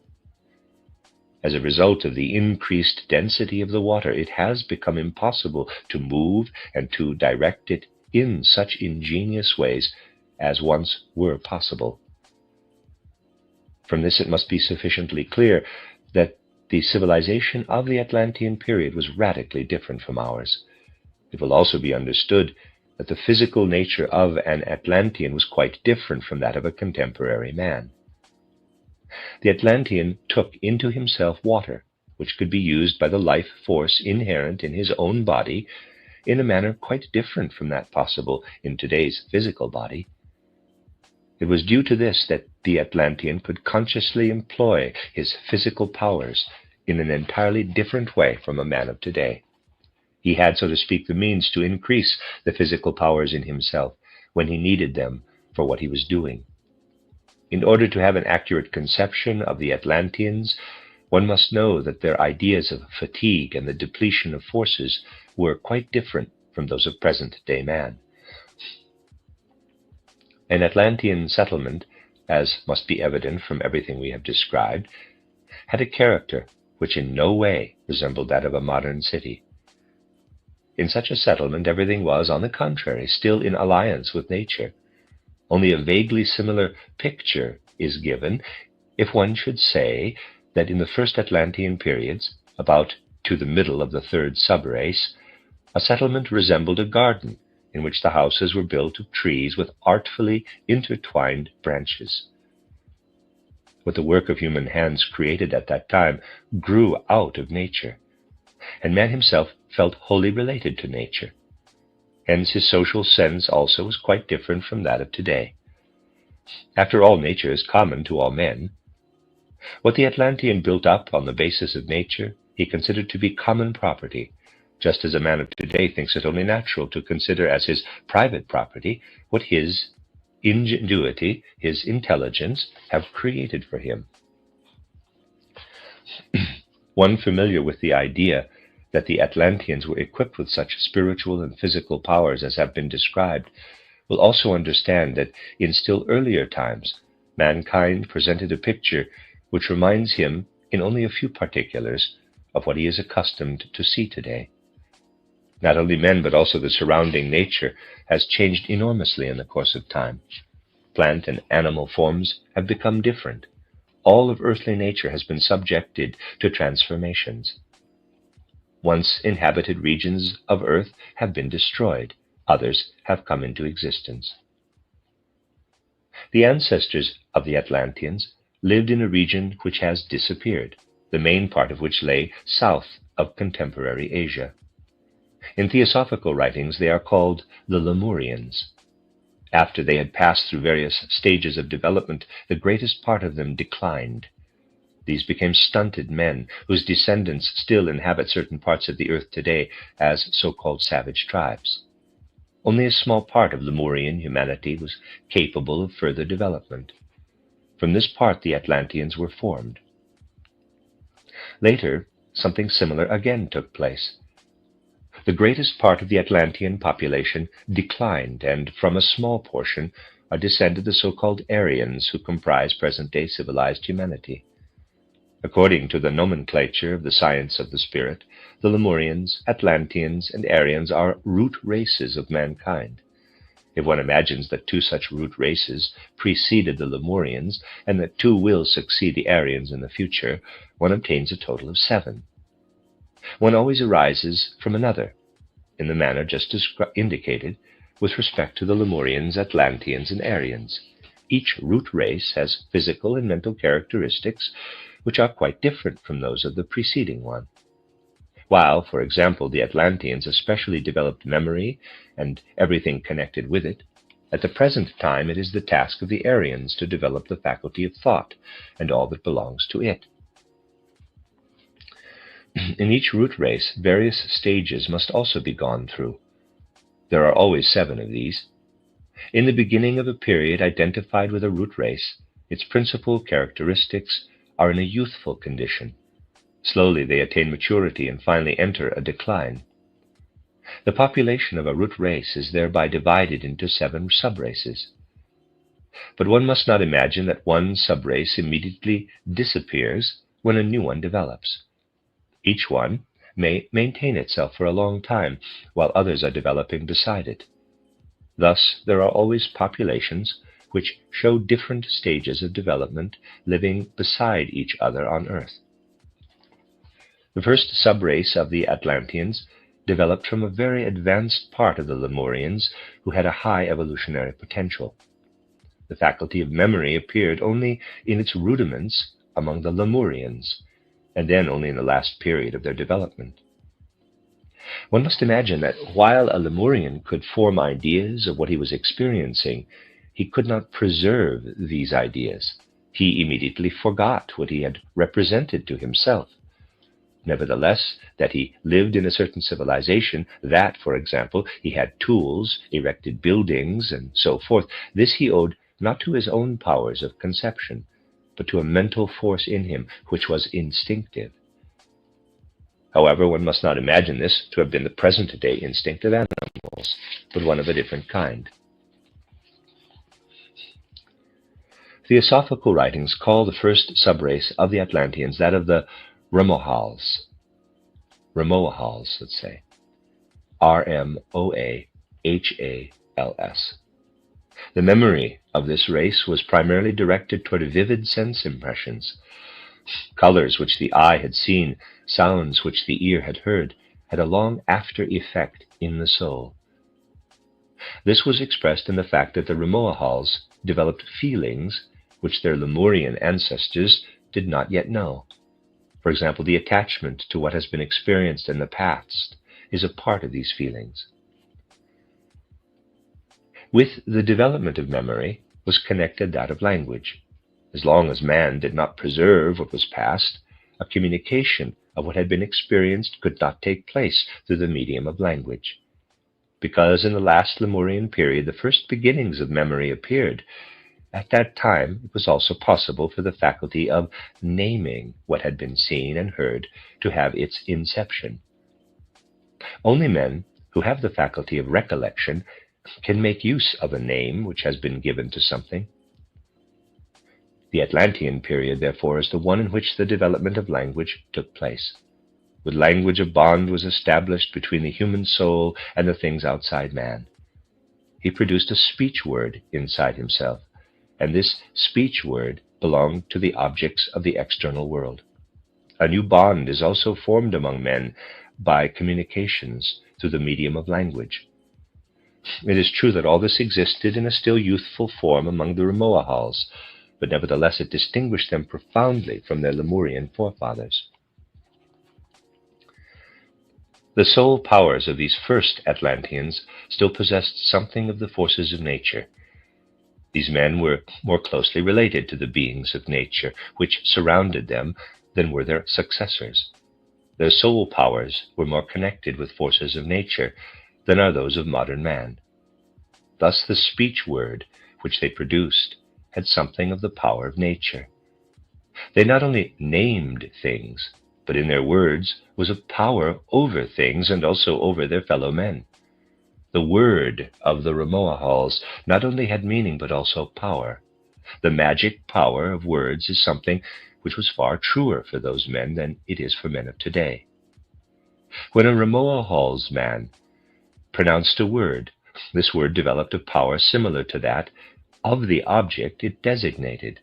S1: As a result of the increased density of the water, it has become impossible to move and to direct it in such ingenious ways as once were possible. From this it must be sufficiently clear that the civilization of the Atlantean period was radically different from ours. It will also be understood that the physical nature of an Atlantean was quite different from that of a contemporary man. The Atlantean took into himself water, which could be used by the life force inherent in his own body in a manner quite different from that possible in today's physical body. It was due to this that the Atlantean could consciously employ his physical powers in an entirely different way from a man of today. He had, so to speak, the means to increase the physical powers in himself when he needed them for what he was doing. In order to have an accurate conception of the Atlanteans, one must know that their ideas of fatigue and the depletion of forces were quite different from those of present-day man. An Atlantean settlement, as must be evident from everything we have described, had a character which in no way resembled that of a modern city. In such a settlement, everything was, on the contrary, still in alliance with nature. Only a vaguely similar picture is given if one should say that in the first Atlantean periods, about to the middle of the third subrace, a settlement resembled a garden in which the houses were built of trees with artfully intertwined branches. What the work of human hands created at that time grew out of nature, and man himself felt wholly related to nature. Hence his social sense also was quite different from that of today. After all, nature is common to all men. What the Atlantean built up on the basis of nature, he considered to be common property, just as a man of today thinks it only natural to consider as his private property what his ingenuity, his intelligence have created for him. One familiar with the idea that the Atlanteans were equipped with such spiritual and physical powers as have been described will also understand that in still earlier times, mankind presented a picture which reminds him, in only a few particulars, of what he is accustomed to see today. Not only men, but also the surrounding nature has changed enormously in the course of time. Plant and animal forms have become different. All of earthly nature has been subjected to transformations. Once inhabited regions of earth have been destroyed. Others have come into existence. The ancestors of the Atlanteans lived in a region which has disappeared, the main part of which lay south of contemporary Asia. In theosophical writings, they are called the Lemurians. After they had passed through various stages of development, the greatest part of them declined. These became stunted men, whose descendants still inhabit certain parts of the earth today as so-called savage tribes. Only a small part of Lemurian humanity was capable of further development. From this part the Atlanteans were formed. Later, something similar again took place. The greatest part of the Atlantean population declined, and from a small portion are descended the so-called Aryans, who comprise present-day civilized humanity. According to the nomenclature of the science of the spirit, the Lemurians, Atlanteans, and Aryans are root races of mankind. If one imagines that two such root races preceded the Lemurians, and that two will succeed the Aryans in the future, one obtains a total of 7. One always arises from another, in the manner just indicated, with respect to the Lemurians, Atlanteans, and Aryans. Each root race has physical and mental characteristics which are quite different from those of the preceding one. While, for example, the Atlanteans especially developed memory and everything connected with it, at the present time it is the task of the Aryans to develop the faculty of thought and all that belongs to it. In each root race, various stages must also be gone through. There are always 7 of these. In the beginning of a period identified with a root race, its principal characteristics are in a youthful condition. Slowly they attain maturity and finally enter a decline. The population of a root race is thereby divided into 7 subraces. But one must not imagine that one subrace immediately disappears when a new one develops. Each one may maintain itself for a long time, while others are developing beside it. Thus, there are always populations which show different stages of development living beside each other on Earth. The first subrace of the Atlanteans developed from a very advanced part of the Lemurians who had a high evolutionary potential. The faculty of memory appeared only in its rudiments among the Lemurians, and then only in the last period of their development. One must imagine that while a Lemurian could form ideas of what he was experiencing, he could not preserve these ideas. He immediately forgot what he had represented to himself. Nevertheless, that he lived in a certain civilization, that, for example, he had tools, erected buildings, and so forth, this he owed not to his own powers of conception, but to a mental force in him which was instinctive. However, one must not imagine this to have been the present-day instinct of animals, but one of a different kind. Theosophical writings call the first subrace of the Atlanteans that of the Remoahals, let's say. R-M-O-A-H-A-L-S. The memory of this race was primarily directed toward vivid sense impressions. Colors which the eye had seen, sounds which the ear had heard, had a long after effect in the soul. This was expressed in the fact that the Rimoahals developed feelings which their Lemurian ancestors did not yet know. For example, the attachment to what has been experienced in the past is a part of these feelings. With the development of memory was connected that of language. As long as man did not preserve what was past, a communication of what had been experienced could not take place through the medium of language. Because in the last Lemurian period the first beginnings of memory appeared, at that time it was also possible for the faculty of naming what had been seen and heard to have its inception. Only men who have the faculty of recollection can make use of a name which has been given to something. The Atlantean period, therefore, is the one in which the development of language took place. With language, a bond was established between the human soul and the things outside man. He produced a speech word inside himself, and this speech word belonged to the objects of the external world. A new bond is also formed among men by communications through the medium of language. It is true that all this existed in a still youthful form among the Rimoahals, but nevertheless it distinguished them profoundly from their Lemurian forefathers. The soul powers of these first Atlanteans still possessed something of the forces of nature. These men were more closely related to the beings of nature which surrounded them than were their successors. Their soul powers were more connected with forces of nature than are those of modern man. Thus the speech word which they produced had something of the power of nature. They not only named things, but in their words was a power over things and also over their fellow men. The word of the Rimoahals not only had meaning but also power. The magic power of words is something which was far truer for those men than it is for men of today. When a Rimoahals man pronounced a word, this word developed a power similar to that of the object it designated.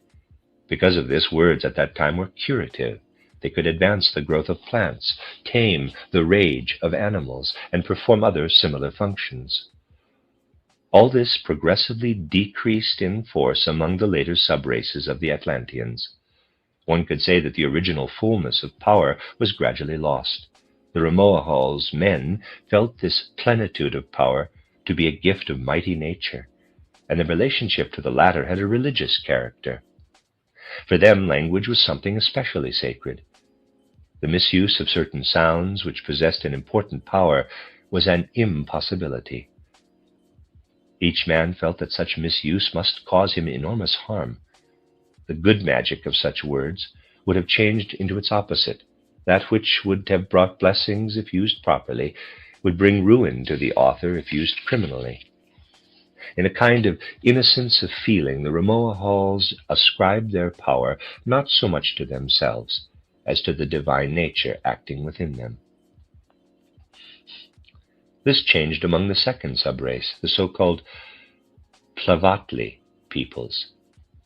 S1: Because of this, words at that time were curative. They could advance the growth of plants, tame the rage of animals, and perform other similar functions. All this progressively decreased in force among the later subraces of the Atlanteans. One could say that the original fullness of power was gradually lost. The Rimoahals men felt this plenitude of power to be a gift of mighty nature, and the relationship to the latter had a religious character. For them, language was something especially sacred. The misuse of certain sounds, which possessed an important power, was an impossibility. Each man felt that such misuse must cause him enormous harm. The good magic of such words would have changed into its opposite. That which would have brought blessings if used properly would bring ruin to the author if used criminally. In a kind of innocence of feeling, the Rimoahals ascribed their power not so much to themselves as to the divine nature acting within them. This changed among the second subrace, the so-called Tlavatli peoples,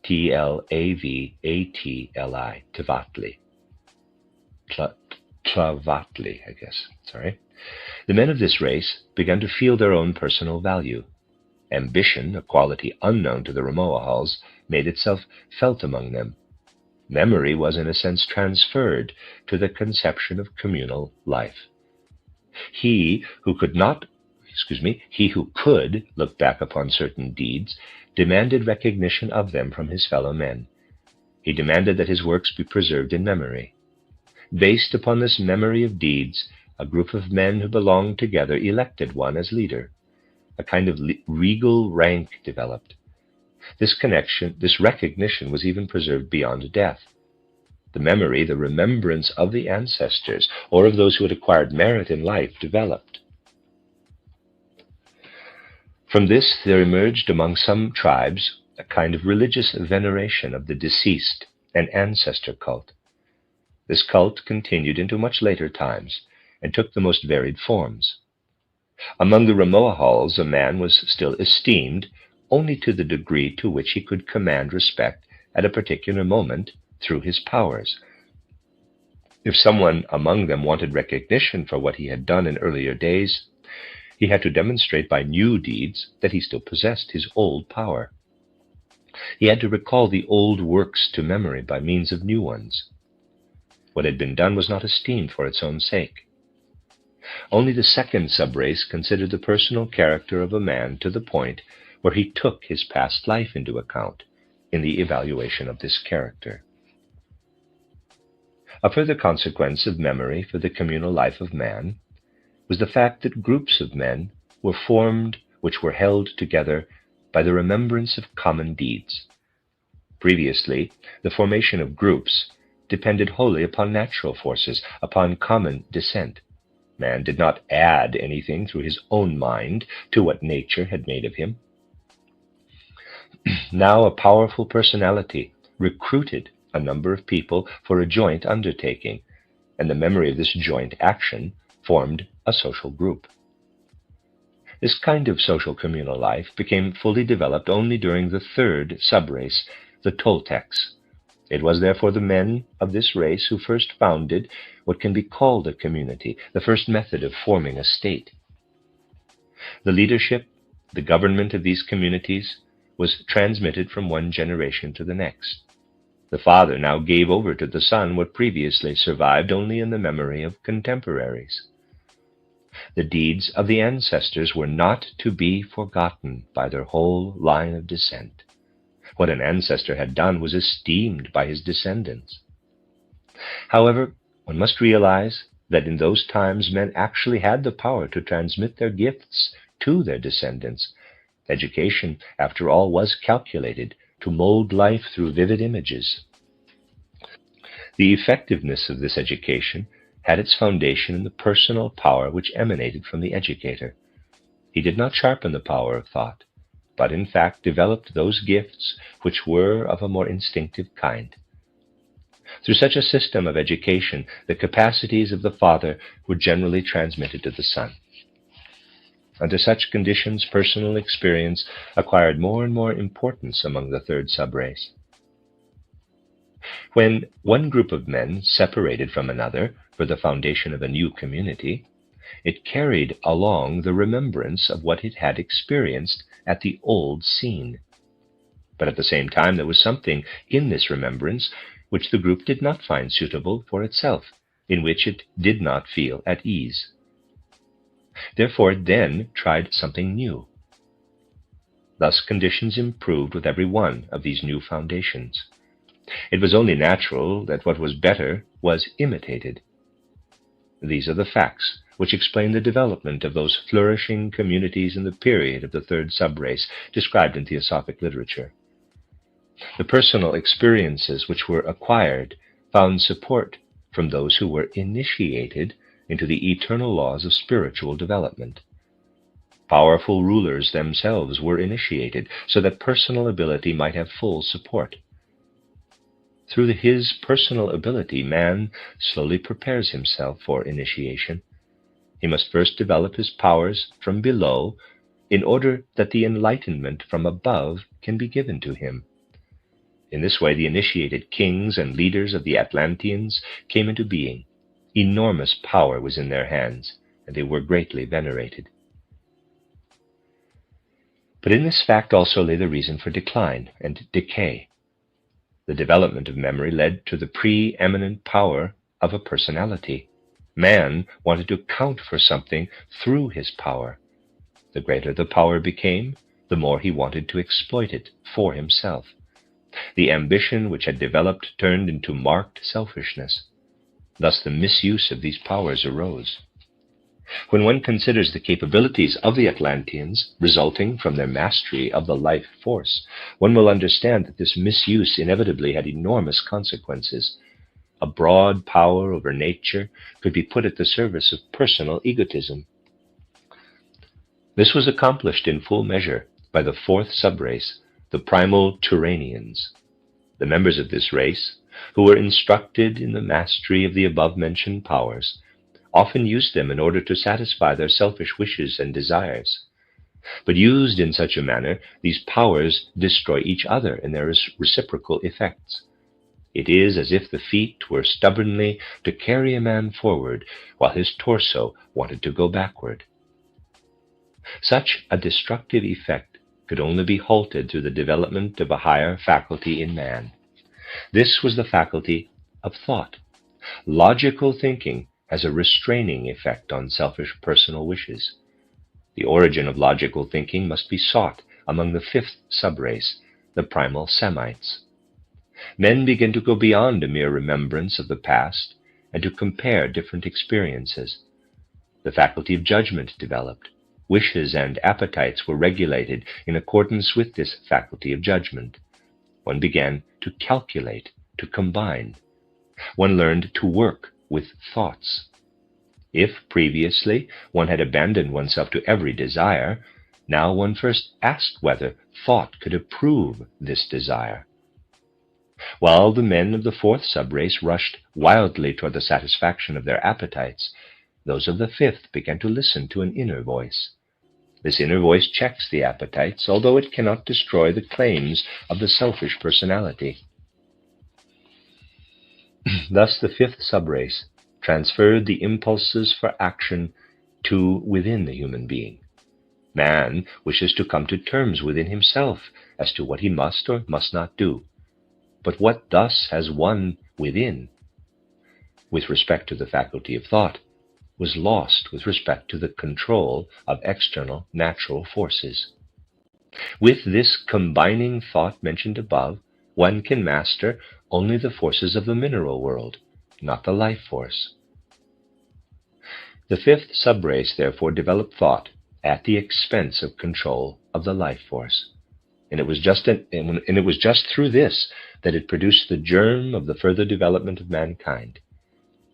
S1: Tlavatli, Tlavatli. Tlavatli, I guess. The men of this race began to feel their own personal value. Ambition, a quality unknown to the Rimoahals, made itself felt among them. Memory was in a sense transferred to the conception of communal life. He who could look back upon certain deeds demanded recognition of them from his fellow men. He demanded that his works be preserved in memory. Based upon this memory of deeds, a group of men who belonged together elected one as leader. A kind of regal rank developed. This recognition was even preserved beyond death. The memory, the remembrance of the ancestors, or of those who had acquired merit in life, developed. From this there emerged among some tribes a kind of religious veneration of the deceased, an ancestor cult. This cult continued into much later times and took the most varied forms. Among the Ramoahals, a man was still esteemed only to the degree to which he could command respect at a particular moment through his powers. If someone among them wanted recognition for what he had done in earlier days, he had to demonstrate by new deeds that he still possessed his old power. He had to recall the old works to memory by means of new ones. What had been done was not esteemed for its own sake. Only the second subrace considered the personal character of a man to the point where he took his past life into account in the evaluation of this character. A further consequence of memory for the communal life of man was the fact that groups of men were formed which were held together by the remembrance of common deeds. Previously, the formation of groups depended wholly upon natural forces, upon common descent. Man did not add anything through his own mind to what nature had made of him. Now a powerful personality recruited a number of people for a joint undertaking, and the memory of this joint action formed a social group. This kind of social communal life became fully developed only during the third subrace, the Toltecs. It was therefore the men of this race who first founded what can be called a community, the first method of forming a state. The leadership, the government of these communities was transmitted from one generation to the next. The father now gave over to the son what previously survived only in the memory of contemporaries. The deeds of the ancestors were not to be forgotten by their whole line of descent. What an ancestor had done was esteemed by his descendants. However, one must realize that in those times men actually had the power to transmit their gifts to their descendants. Education, after all, was calculated to mold life through vivid images. The effectiveness of this education had its foundation in the personal power which emanated from the educator. He did not sharpen the power of thought, but in fact developed those gifts which were of a more instinctive kind. Through such a system of education, the capacities of the father were generally transmitted to the son. Under such conditions, personal experience acquired more and more importance among the third subrace. When one group of men separated from another for the foundation of a new community, it carried along the remembrance of what it had experienced at the old scene. But at the same time, there was something in this remembrance which the group did not find suitable for itself, in which it did not feel at ease. Therefore, it then tried something new. Thus, conditions improved with every one of these new foundations. It was only natural that what was better was imitated. These are the facts which explain the development of those flourishing communities in the period of the third subrace described in Theosophic literature. The personal experiences which were acquired found support from those who were initiated into the eternal laws of spiritual development. Powerful rulers themselves were initiated so that personal ability might have full support. Through his personal ability, man slowly prepares himself for initiation. He must first develop his powers from below in order that the enlightenment from above can be given to him. In this way, the initiated kings and leaders of the Atlanteans came into being. Enormous power was in their hands, and they were greatly venerated. But in this fact also lay the reason for decline and decay. The development of memory led to the preeminent power of a personality. Man wanted to account for something through his power. The greater the power became, the more he wanted to exploit it for himself. The ambition which had developed turned into marked selfishness. Thus the misuse of these powers arose. When one considers the capabilities of the Atlanteans resulting from their mastery of the life force, one will understand that this misuse inevitably had enormous consequences. A broad power over nature could be put at the service of personal egotism. This was accomplished in full measure by the fourth subrace, the primal Turanians. The members of this race, who were instructed in the mastery of the above-mentioned powers, often used them in order to satisfy their selfish wishes and desires. But used in such a manner, these powers destroy each other in their reciprocal effects. It is as if the feet were stubbornly to carry a man forward, while his torso wanted to go backward. Such a destructive effect could only be halted through the development of a higher faculty in man. This was the faculty of thought. Logical thinking has a restraining effect on selfish personal wishes. The origin of logical thinking must be sought among the fifth subrace, the primal Semites. Men begin to go beyond a mere remembrance of the past and to compare different experiences. The faculty of judgment developed. Wishes and appetites were regulated in accordance with this faculty of judgment. One began to calculate, to combine. One learned to work with thoughts. If previously one had abandoned oneself to every desire, now one first asked whether thought could approve this desire. While the men of the fourth subrace rushed wildly toward the satisfaction of their appetites, those of the fifth began to listen to an inner voice. This inner voice checks the appetites, although it cannot destroy the claims of the selfish personality. Thus the fifth subrace transferred the impulses for action to within the human being. Man wishes to come to terms within himself as to what he must or must not do. But what thus has won within, with respect to the faculty of thought, was lost with respect to the control of external natural forces. With this combining thought mentioned above, one can master only the forces of the mineral world, not the life force. The fifth subrace therefore developed thought at the expense of control of the life force. And it was just through this that it produced the germ of the further development of mankind.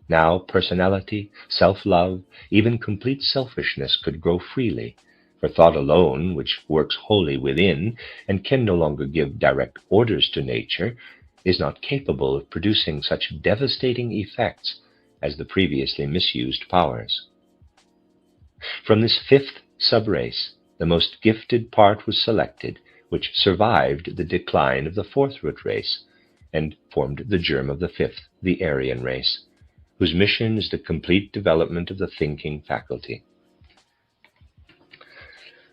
S1: Now personality, self-love, even complete selfishness could grow freely, for thought alone, which works wholly within and can no longer give direct orders to nature, is not capable of producing such devastating effects as the previously misused powers. From this fifth subrace, the most gifted part was selected, which survived the decline of the fourth root race and formed the germ of the fifth, the Aryan race, whose mission is the complete development of the thinking faculty.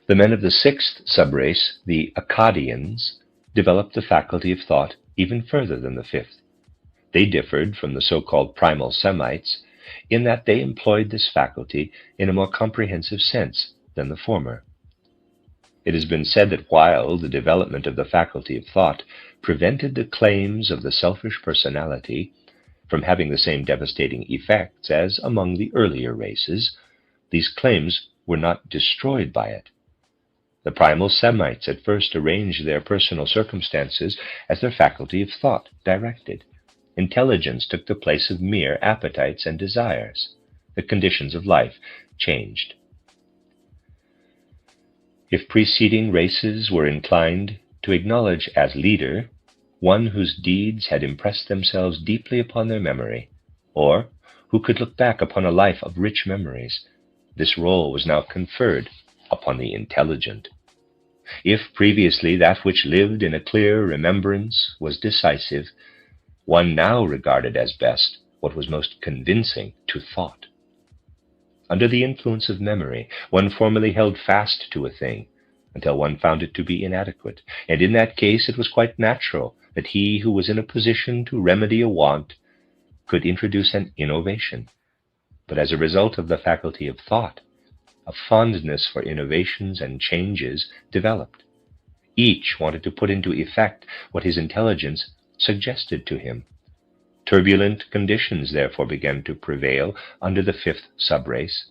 S1: The men of the sixth subrace, the Akkadians, developed the faculty of thought even further than the fifth. They differed from the so-called primal Semites in that they employed this faculty in a more comprehensive sense than the former. It has been said that while the development of the faculty of thought prevented the claims of the selfish personality from having the same devastating effects as among the earlier races, these claims were not destroyed by it. The primal Semites at first arranged their personal circumstances as their faculty of thought directed. Intelligence took the place of mere appetites and desires. The conditions of life changed. If preceding races were inclined to acknowledge as leader one whose deeds had impressed themselves deeply upon their memory, or who could look back upon a life of rich memories, this role was now conferred upon the intelligent. If previously that which lived in a clear remembrance was decisive, one now regarded as best what was most convincing to thought. Under the influence of memory, one formerly held fast to a thing until one found it to be inadequate, and in that case it was quite natural that he who was in a position to remedy a want could introduce an innovation. But as a result of the faculty of thought, a fondness for innovations and changes developed. Each wanted to put into effect what his intelligence suggested to him. Turbulent conditions therefore began to prevail under the fifth subrace,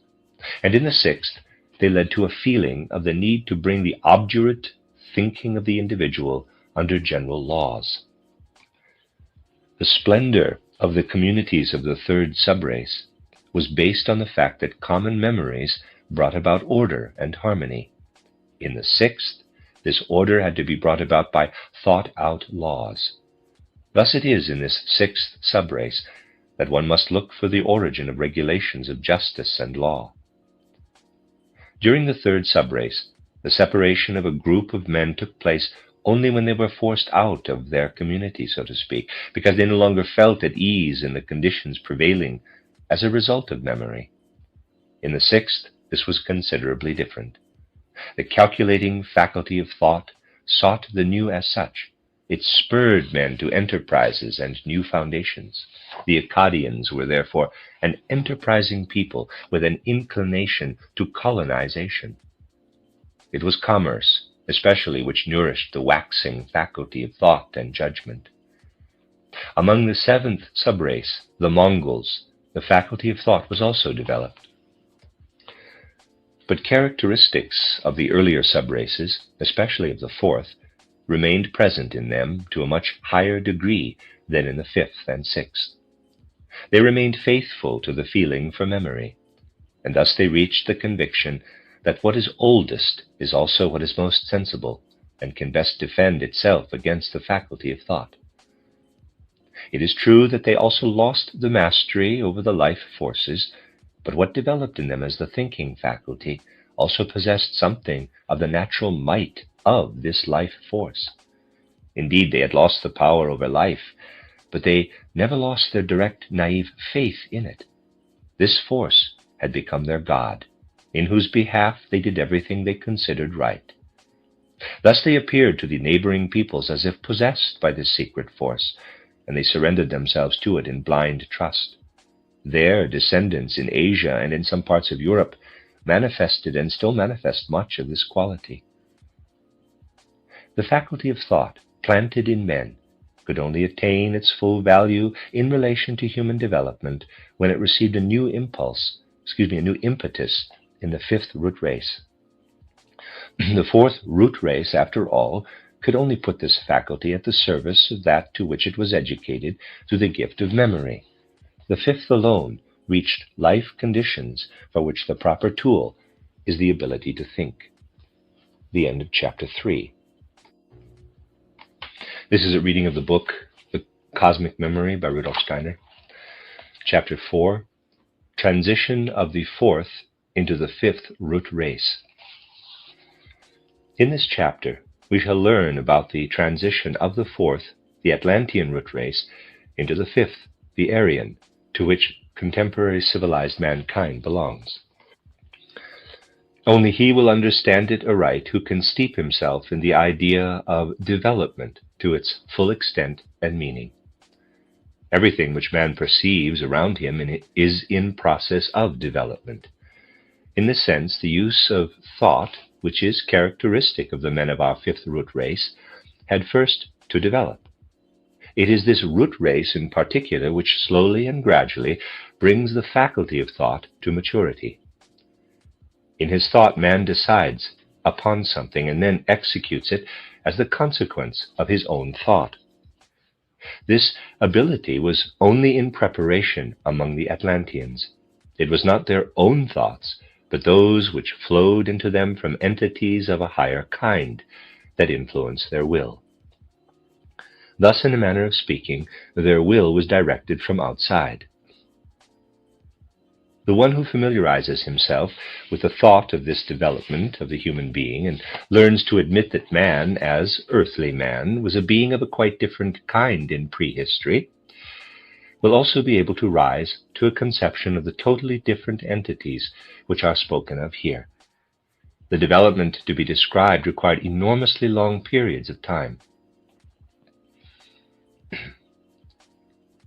S1: and in the sixth they led to a feeling of the need to bring the obdurate thinking of the individual under general laws. The splendor of the communities of the third subrace was based on the fact that common memories brought about order and harmony. In the sixth, this order had to be brought about by thought-out laws. Thus it is in this sixth subrace that one must look for the origin of regulations of justice and law. During the third subrace, the separation of a group of men took place only when they were forced out of their community, so to speak, because they no longer felt at ease in the conditions prevailing as a result of memory. In the sixth, this was considerably different. The calculating faculty of thought sought the new as such. It spurred men to enterprises and new foundations. The Akkadians were therefore an enterprising people with an inclination to colonization. It was commerce, especially, which nourished the waxing faculty of thought and judgment. Among the seventh subrace, the Mongols, the faculty of thought was also developed. But characteristics of the earlier subraces, especially of the fourth, remained present in them to a much higher degree than in the fifth and sixth. They remained faithful to the feeling for memory, and thus they reached the conviction that what is oldest is also what is most sensible and can best defend itself against the faculty of thought. It is true that they also lost the mastery over the life forces, but what developed in them as the thinking faculty also possessed something of the natural might of this life force. Indeed, they had lost the power over life, but they never lost their direct, naive faith in it. This force had become their God, in whose behalf they did everything they considered right. Thus they appeared to the neighboring peoples as if possessed by this secret force, and they surrendered themselves to it in blind trust. Their descendants in Asia and in some parts of Europe manifested and still manifest much of this quality. The faculty of thought, planted in men, could only attain its full value in relation to human development when it received a new impetus in the fifth root race. The fourth root race, after all, could only put this faculty at the service of that to which it was educated through the gift of memory. The fifth alone reached life conditions for which the proper tool is the ability to think. The end of chapter 3. This is a reading of the book, The Cosmic Memory by Rudolf Steiner. Chapter 4, Transition of the Fourth into the Fifth Root Race. In this chapter, we shall learn about the transition of the fourth, the Atlantean root race, into the fifth, the Aryan, to which contemporary civilized mankind belongs. Only he will understand it aright who can steep himself in the idea of development to its full extent and meaning. Everything which man perceives around him is in process of development. In this sense, the use of thought, which is characteristic of the men of our fifth root race, had first to develop. It is this root race in particular which slowly and gradually brings the faculty of thought to maturity. In his thought, man decides upon something and then executes it as the consequence of his own thought. This ability was only in preparation among the Atlanteans. It was not their own thoughts, but those which flowed into them from entities of a higher kind that influenced their will. Thus, in a manner of speaking, their will was directed from outside. The one who familiarizes himself with the thought of this development of the human being and learns to admit that man, as earthly man, was a being of a quite different kind in prehistory, will also be able to rise to a conception of the totally different entities which are spoken of here. The development to be described required enormously long periods of time.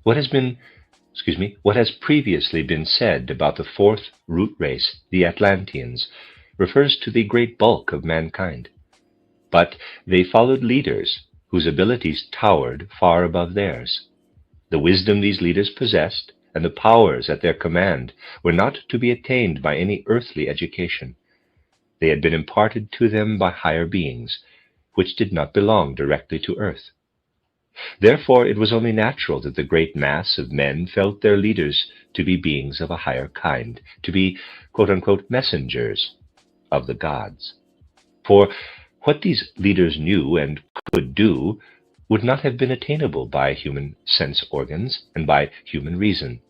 S1: What has previously been said about the fourth root race, the Atlanteans, refers to the great bulk of mankind. But they followed leaders whose abilities towered far above theirs. The wisdom these leaders possessed and the powers at their command were not to be attained by any earthly education. They had been imparted to them by higher beings, which did not belong directly to earth. Therefore, it was only natural that the great mass of men felt their leaders to be beings of a higher kind, to be, quote-unquote, messengers of the gods. For what these leaders knew and could do would not have been attainable by human sense organs and by human reason.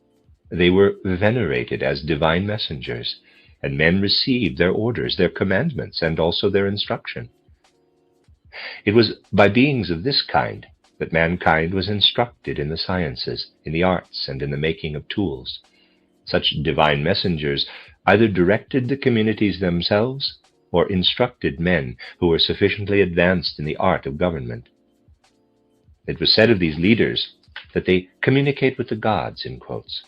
S1: They were venerated as divine messengers, and men received their orders, their commandments, and also their instruction. It was by beings of this kind that mankind was instructed in the sciences, in the arts, and in the making of tools. Such divine messengers either directed the communities themselves or instructed men who were sufficiently advanced in the art of government. It was said of these leaders that they communicate with the gods, in quotes,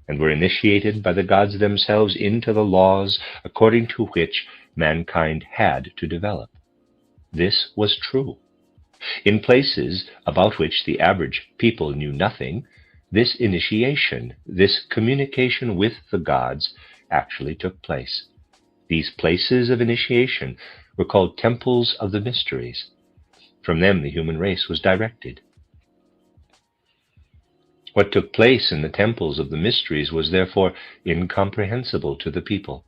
S1: and were initiated by the gods themselves into the laws according to which mankind had to develop. This was true. In places about which the average people knew nothing, this initiation, this communication with the gods actually took place. These places of initiation were called temples of the mysteries. From them the human race was directed. What took place in the temples of the mysteries was therefore incomprehensible to the people.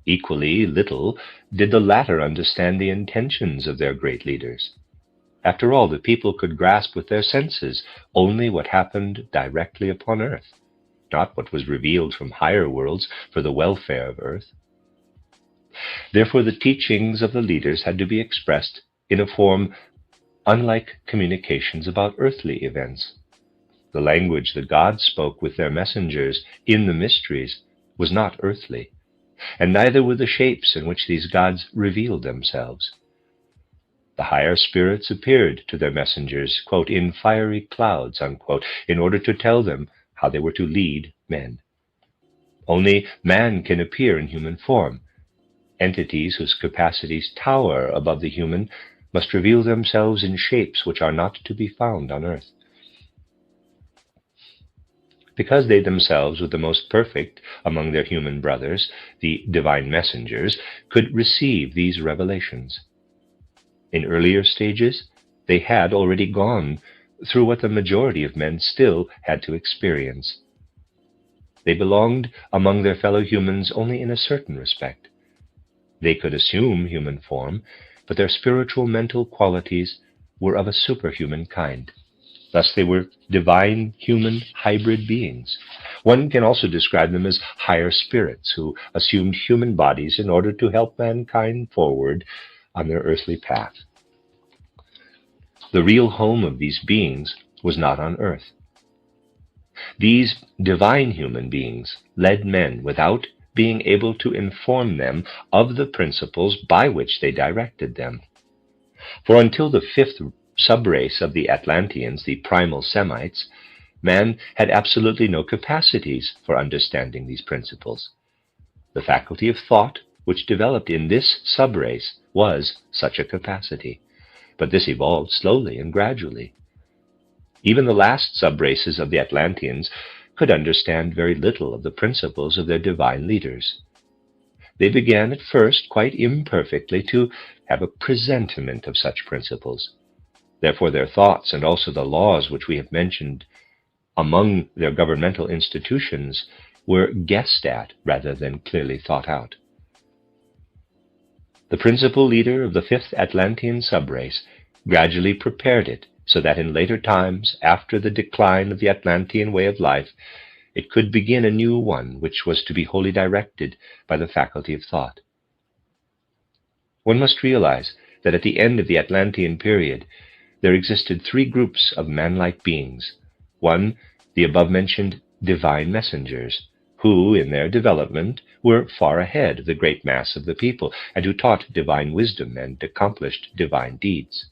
S1: Equally little did the latter understand the intentions of their great leaders. After all, the people could grasp with their senses only what happened directly upon earth, not what was revealed from higher worlds for the welfare of earth. Therefore, the teachings of the leaders had to be expressed in a form unlike communications about earthly events. The language that God spoke with their messengers in the mysteries was not earthly, and neither were the shapes in which these gods revealed themselves. The higher spirits appeared to their messengers, quote, in fiery clouds, unquote, in order to tell them how they were to lead men. Only man can appear in human form. Entities whose capacities tower above the human must reveal themselves in shapes which are not to be found on earth. Because they themselves were the most perfect among their human brothers, the divine messengers could receive these revelations. In earlier stages, they had already gone through what the majority of men still had to experience. They belonged among their fellow humans only in a certain respect. They could assume human form, but their spiritual mental qualities were of a superhuman kind. Thus they were divine human hybrid beings. One can also describe them as higher spirits who assumed human bodies in order to help mankind forward on their earthly path. The real home of these beings was not on earth. These divine human beings led men without being able to inform them of the principles by which they directed them. For until the fifth subrace of the Atlanteans, the primal Semites, man had absolutely no capacities for understanding these principles. The faculty of thought, which developed in this subrace, was such a capacity, but this evolved slowly and gradually. Even the last subraces of the Atlanteans could understand very little of the principles of their divine leaders. They began at first quite imperfectly to have a presentiment of such principles. Therefore, their thoughts and also the laws which we have mentioned among their governmental institutions were guessed at rather than clearly thought out. The principal leader of the fifth Atlantean subrace gradually prepared it so that in later times, after the decline of the Atlantean way of life, it could begin a new one which was to be wholly directed by the faculty of thought. One must realize that at the end of the Atlantean period, there existed three groups of man-like beings. One, the above-mentioned divine messengers, who, in their development, were far ahead of the great mass of the people, and who taught divine wisdom and accomplished divine deeds.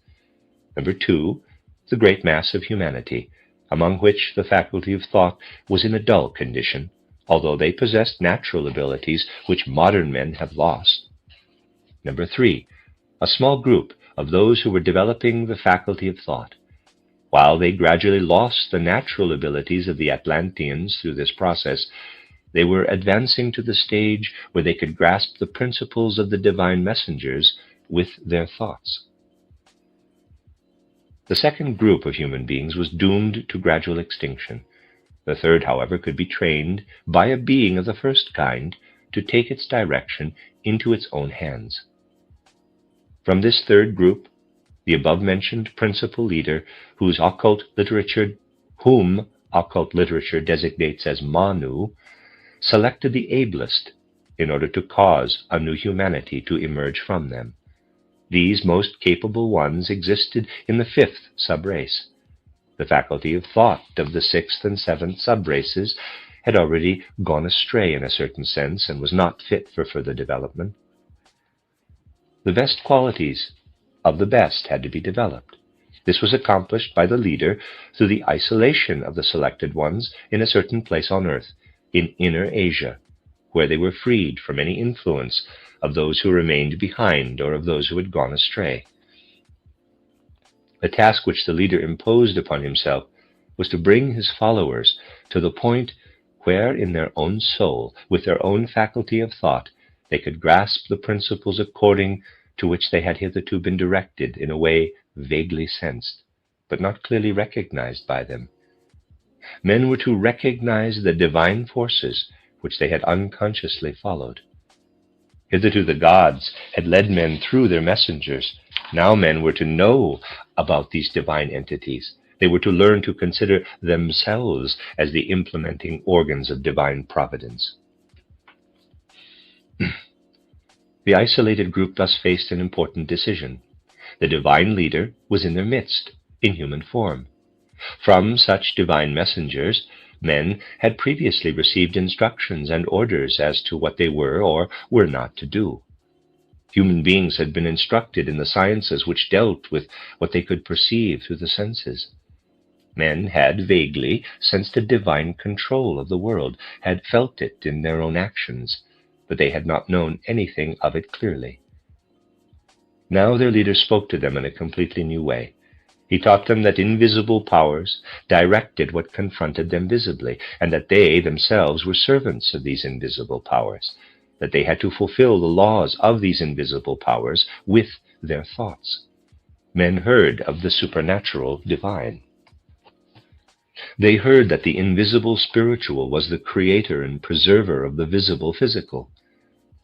S1: Number two, the great mass of humanity, among which the faculty of thought was in a dull condition, although they possessed natural abilities which modern men have lost. Number three, a small group of those who were developing the faculty of thought. While they gradually lost the natural abilities of the Atlanteans through this process, they were advancing to the stage where they could grasp the principles of the divine messengers with their thoughts. The second group of human beings was doomed to gradual extinction. The third, however, could be trained by a being of the first kind to take its direction into its own hands. From this third group, The above-mentioned principal leader, whom occult literature designates as Manu, selected the ablest in order to cause a new humanity to emerge from them. These most capable ones existed in the fifth subrace. The faculty of thought of the sixth and seventh subraces had already gone astray in a certain sense and was not fit for further development. The best qualities of the best had to be developed. This was accomplished by the leader through the isolation of the selected ones in a certain place on earth, in Inner Asia, where they were freed from any influence of those who remained behind or of those who had gone astray. The task which the leader imposed upon himself was to bring his followers to the point where in their own soul, with their own faculty of thought, they could grasp the principles according to which they had hitherto been directed in a way vaguely sensed, but not clearly recognized by them. Men were to recognize the divine forces which they had unconsciously followed. Hitherto the gods had led men through their messengers. Now men were to know about these divine entities. They were to learn to consider themselves as the implementing organs of divine providence. The isolated group thus faced an important decision. The divine leader was in their midst, in human form. From such divine messengers, men had previously received instructions and orders as to what they were or were not to do. Human beings had been instructed in the sciences which dealt with what they could perceive through the senses. Men had vaguely sensed a divine control of the world, had felt it in their own actions, but they had not known anything of it clearly. Now their leader spoke to them in a completely new way. He taught them that invisible powers directed what confronted them visibly, and that they themselves were servants of these invisible powers, that they had to fulfill the laws of these invisible powers with their thoughts. Men heard of the supernatural divine. They heard that the invisible spiritual was the creator and preserver of the visible physical.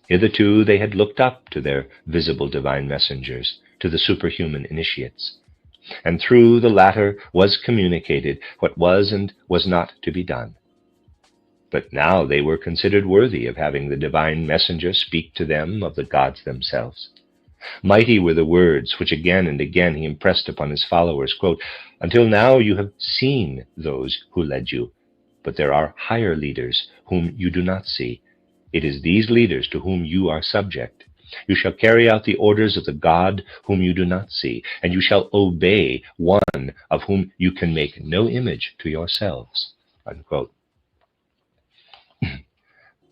S1: Hitherto they had looked up to their visible divine messengers, to the superhuman initiates, and through the latter was communicated what was and was not to be done. But now they were considered worthy of having the divine messenger speak to them of the gods themselves. Mighty were the words which again and again he impressed upon his followers, quote, "Until now you have seen those who led you, but there are higher leaders whom you do not see. It is these leaders to whom you are subject. You shall carry out the orders of the God whom you do not see, and you shall obey one of whom you can make no image to yourselves." Unquote.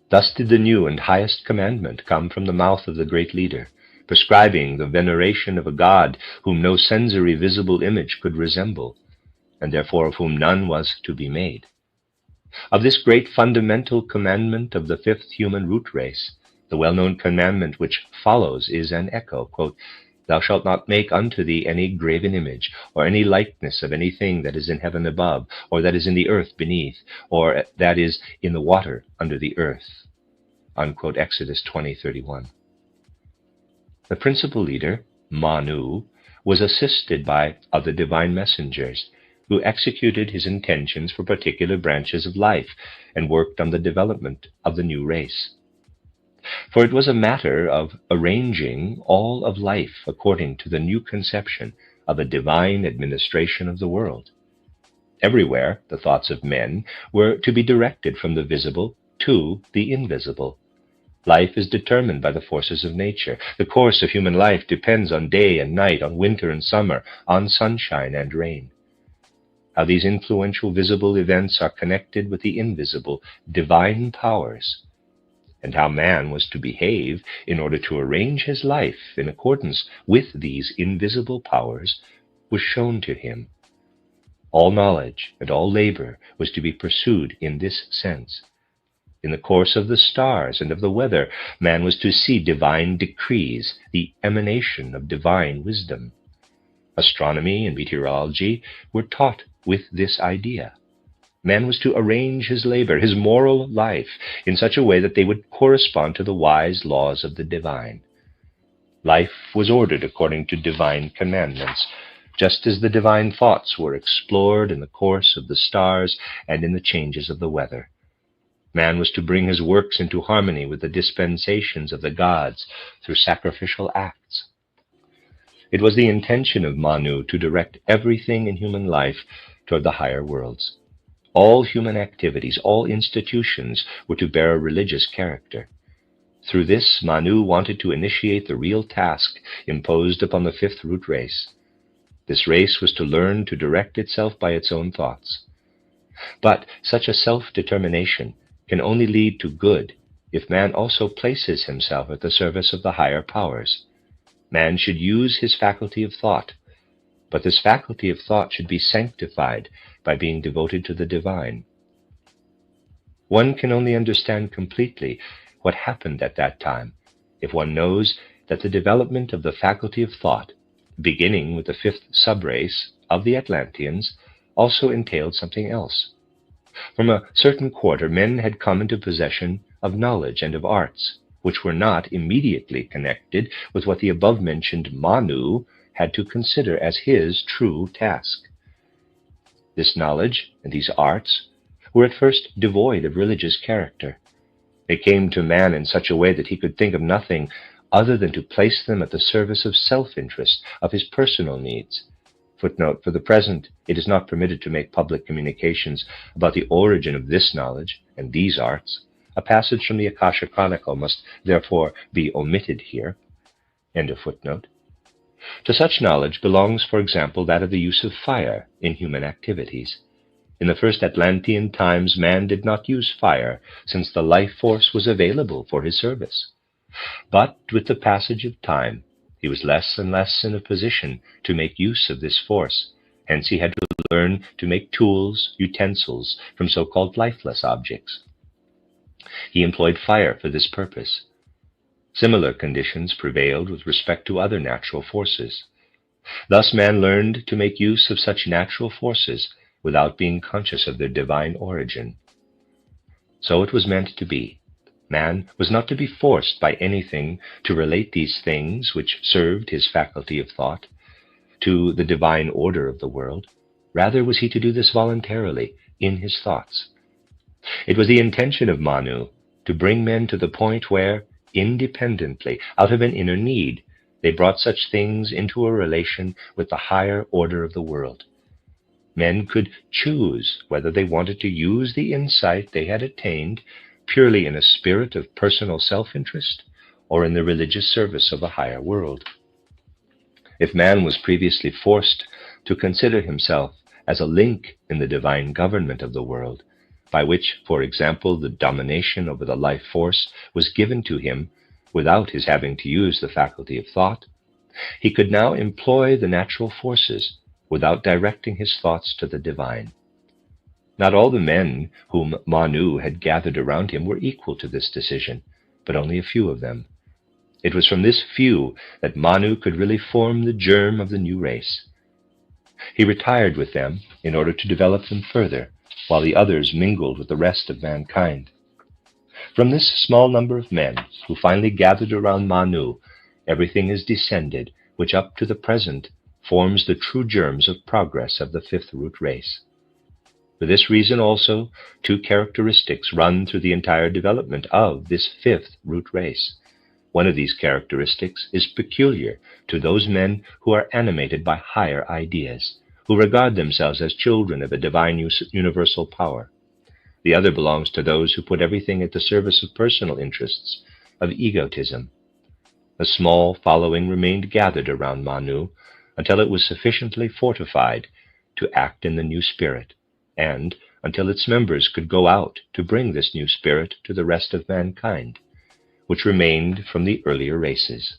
S1: Thus did the new and highest commandment come from the mouth of the great leader, prescribing the veneration of a God whom no sensory visible image could resemble, and therefore of whom none was to be made. Of this great fundamental commandment of the fifth human root race, the well-known commandment which follows is an echo, quote, "Thou shalt not make unto thee any graven image, or any likeness of anything that is in heaven above, or that is in the earth beneath, or that is in the water under the earth." Unquote, Exodus 20:31. The principal leader, Manu, was assisted by other divine messengers who executed his intentions for particular branches of life and worked on the development of the new race. For it was a matter of arranging all of life according to the new conception of a divine administration of the world. Everywhere the thoughts of men were to be directed from the visible to the invisible. Life is determined by the forces of nature. The course of human life depends on day and night, on winter and summer, on sunshine and rain. How these influential visible events are connected with the invisible divine powers, and how man was to behave in order to arrange his life in accordance with these invisible powers, was shown to him. All knowledge and all labor was to be pursued in this sense. In the course of the stars and of the weather, man was to see divine decrees, the emanation of divine wisdom. Astronomy and meteorology were taught with this idea. Man was to arrange his labor, his moral life, in such a way that they would correspond to the wise laws of the divine. Life was ordered according to divine commandments, just as the divine thoughts were explored in the course of the stars and in the changes of the weather. Man was to bring his works into harmony with the dispensations of the gods through sacrificial acts. It was the intention of Manu to direct everything in human life toward the higher worlds. All human activities, all institutions were to bear a religious character. Through this, Manu wanted to initiate the real task imposed upon the fifth root race. This race was to learn to direct itself by its own thoughts. But such a self-determination can only lead to good if man also places himself at the service of the higher powers. Man should use his faculty of thought, but this faculty of thought should be sanctified by being devoted to the divine. One can only understand completely what happened at that time if one knows that the development of the faculty of thought, beginning with the fifth subrace of the Atlanteans, also entailed something else. From a certain quarter, men had come into possession of knowledge and of arts, which were not immediately connected with what the above-mentioned Manu had to consider as his true task. This knowledge and these arts were at first devoid of religious character. They came to man in such a way that he could think of nothing other than to place them at the service of self-interest, of his personal needs. Footnote: for the present, it is not permitted to make public communications about the origin of this knowledge and these arts. A passage from the Akasha Chronicle must therefore be omitted here. End of footnote. To such knowledge belongs, for example, that of the use of fire in human activities. In the first Atlantean times, man did not use fire, since the life force was available for his service. But with the passage of time, he was less and less in a position to make use of this force. Hence he had to learn to make tools, utensils, from so-called lifeless objects. He employed fire for this purpose. Similar conditions prevailed with respect to other natural forces. Thus man learned to make use of such natural forces without being conscious of their divine origin. So it was meant to be. Man was not to be forced by anything to relate these things which served his faculty of thought to the divine order of the world. Rather was he to do this voluntarily in his thoughts. It was the intention of Manu to bring men to the point where, independently, out of an inner need, they brought such things into a relation with the higher order of the world. Men could choose whether they wanted to use the insight they had attained purely in a spirit of personal self-interest or in the religious service of a higher world. If man was previously forced to consider himself as a link in the divine government of the world, by which, for example, the domination over the life force was given to him without his having to use the faculty of thought, he could now employ the natural forces without directing his thoughts to the divine. Not all the men whom Manu had gathered around him were equal to this decision, but only a few of them. It was from this few that Manu could really form the germ of the new race. He retired with them in order to develop them further, while the others mingled with the rest of mankind. From this small number of men who finally gathered around Manu, everything is descended which up to the present forms the true germs of progress of the fifth root race. For this reason also, two characteristics run through the entire development of this fifth root race. One of these characteristics is peculiar to those men who are animated by higher ideas, who regard themselves as children of a divine universal power. The other belongs to those who put everything at the service of personal interests, of egotism. A small following remained gathered around Manu until it was sufficiently fortified to act in the new spirit, and until its members could go out to bring this new spirit to the rest of mankind, which remained from the earlier races.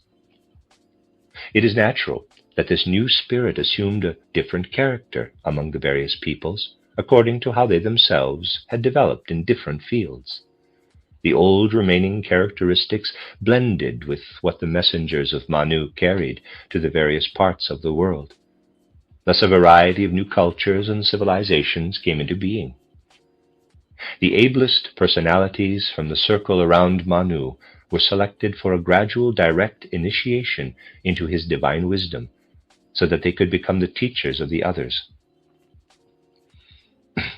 S1: It is natural that this new spirit assumed a different character among the various peoples, according to how they themselves had developed in different fields. The old remaining characteristics blended with what the messengers of Manu carried to the various parts of the world. Thus a variety of new cultures and civilizations came into being. The ablest personalities from the circle around Manu were selected for a gradual direct initiation into his divine wisdom, so that they could become the teachers of the others.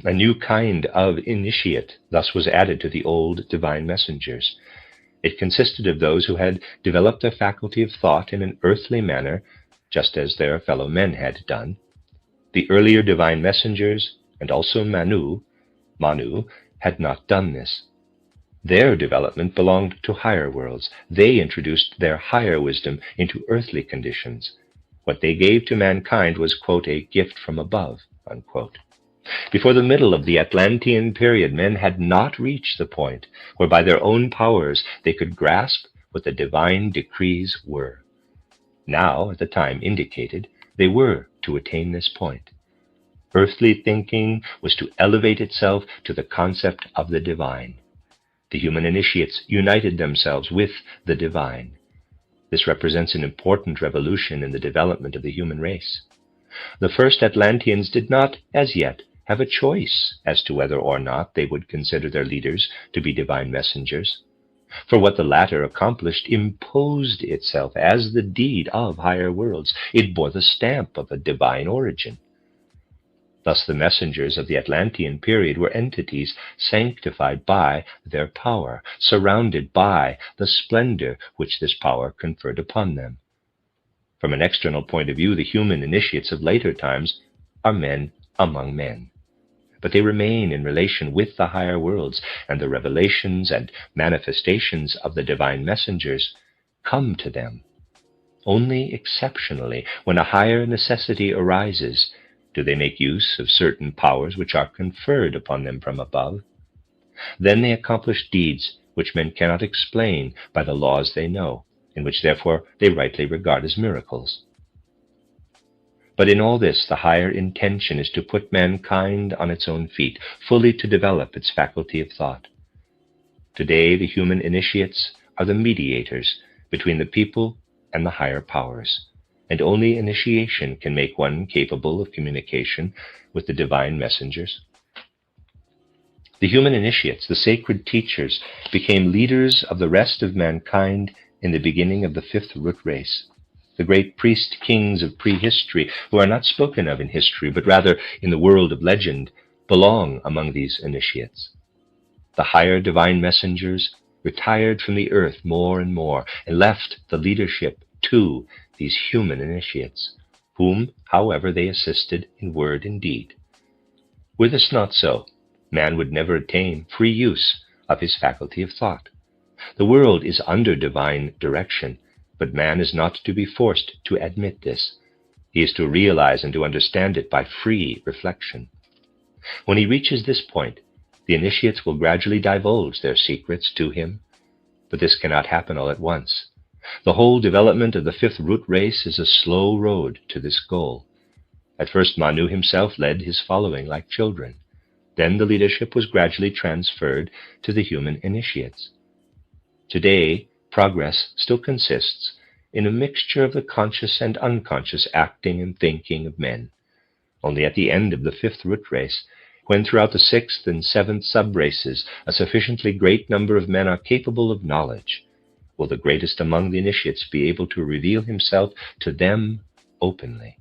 S1: A new kind of initiate thus was added to the old divine messengers. It consisted of those who had developed their faculty of thought in an earthly manner, just as their fellow men had done. The earlier divine messengers, and also Manu, had not done this. Their development belonged to higher worlds. They introduced their higher wisdom into earthly conditions. What they gave to mankind was, quote, a gift from above, unquote. Before the middle of the Atlantean period, men had not reached the point where by their own powers they could grasp what the divine decrees were. Now, at the time indicated, they were to attain this point. Earthly thinking was to elevate itself to the concept of the divine. The human initiates united themselves with the divine. This represents an important revolution in the development of the human race. The first Atlanteans did not, as yet, have a choice as to whether or not they would consider their leaders to be divine messengers. For what the latter accomplished imposed itself as the deed of higher worlds. It bore the stamp of a divine origin. Thus the messengers of the Atlantean period were entities sanctified by their power, surrounded by the splendor which this power conferred upon them. From an external point of view, the human initiates of later times are men among men. But they remain in relation with the higher worlds, and the revelations and manifestations of the divine messengers come to them. Only exceptionally, when a higher necessity arises, do they make use of certain powers which are conferred upon them from above. Then they accomplish deeds which men cannot explain by the laws they know, and which therefore they rightly regard as miracles. But in all this, the higher intention is to put mankind on its own feet, fully to develop its faculty of thought. Today, the human initiates are the mediators between the people and the higher powers, and only initiation can make one capable of communication with the divine messengers. The human initiates, the sacred teachers, became leaders of the rest of mankind in the beginning of the fifth root race. The great priest-kings of prehistory, who are not spoken of in history, but rather in the world of legend, belong among these initiates. The higher divine messengers retired from the earth more and more, and left the leadership to these human initiates, whom, however, they assisted in word and deed. Were this not so, man would never attain free use of his faculty of thought. The world is under divine direction, but man is not to be forced to admit this. He is to realize and to understand it by free reflection. When he reaches this point, the initiates will gradually divulge their secrets to him, but this cannot happen all at once. The whole development of the fifth root race is a slow road to this goal. At first, Manu himself led his following like children. Then the leadership was gradually transferred to the human initiates. Today, progress still consists in a mixture of the conscious and unconscious acting and thinking of men. Only at the end of the fifth root race, when throughout the sixth and seventh sub-races a sufficiently great number of men are capable of knowledge, will the greatest among the initiates be able to reveal himself to them openly.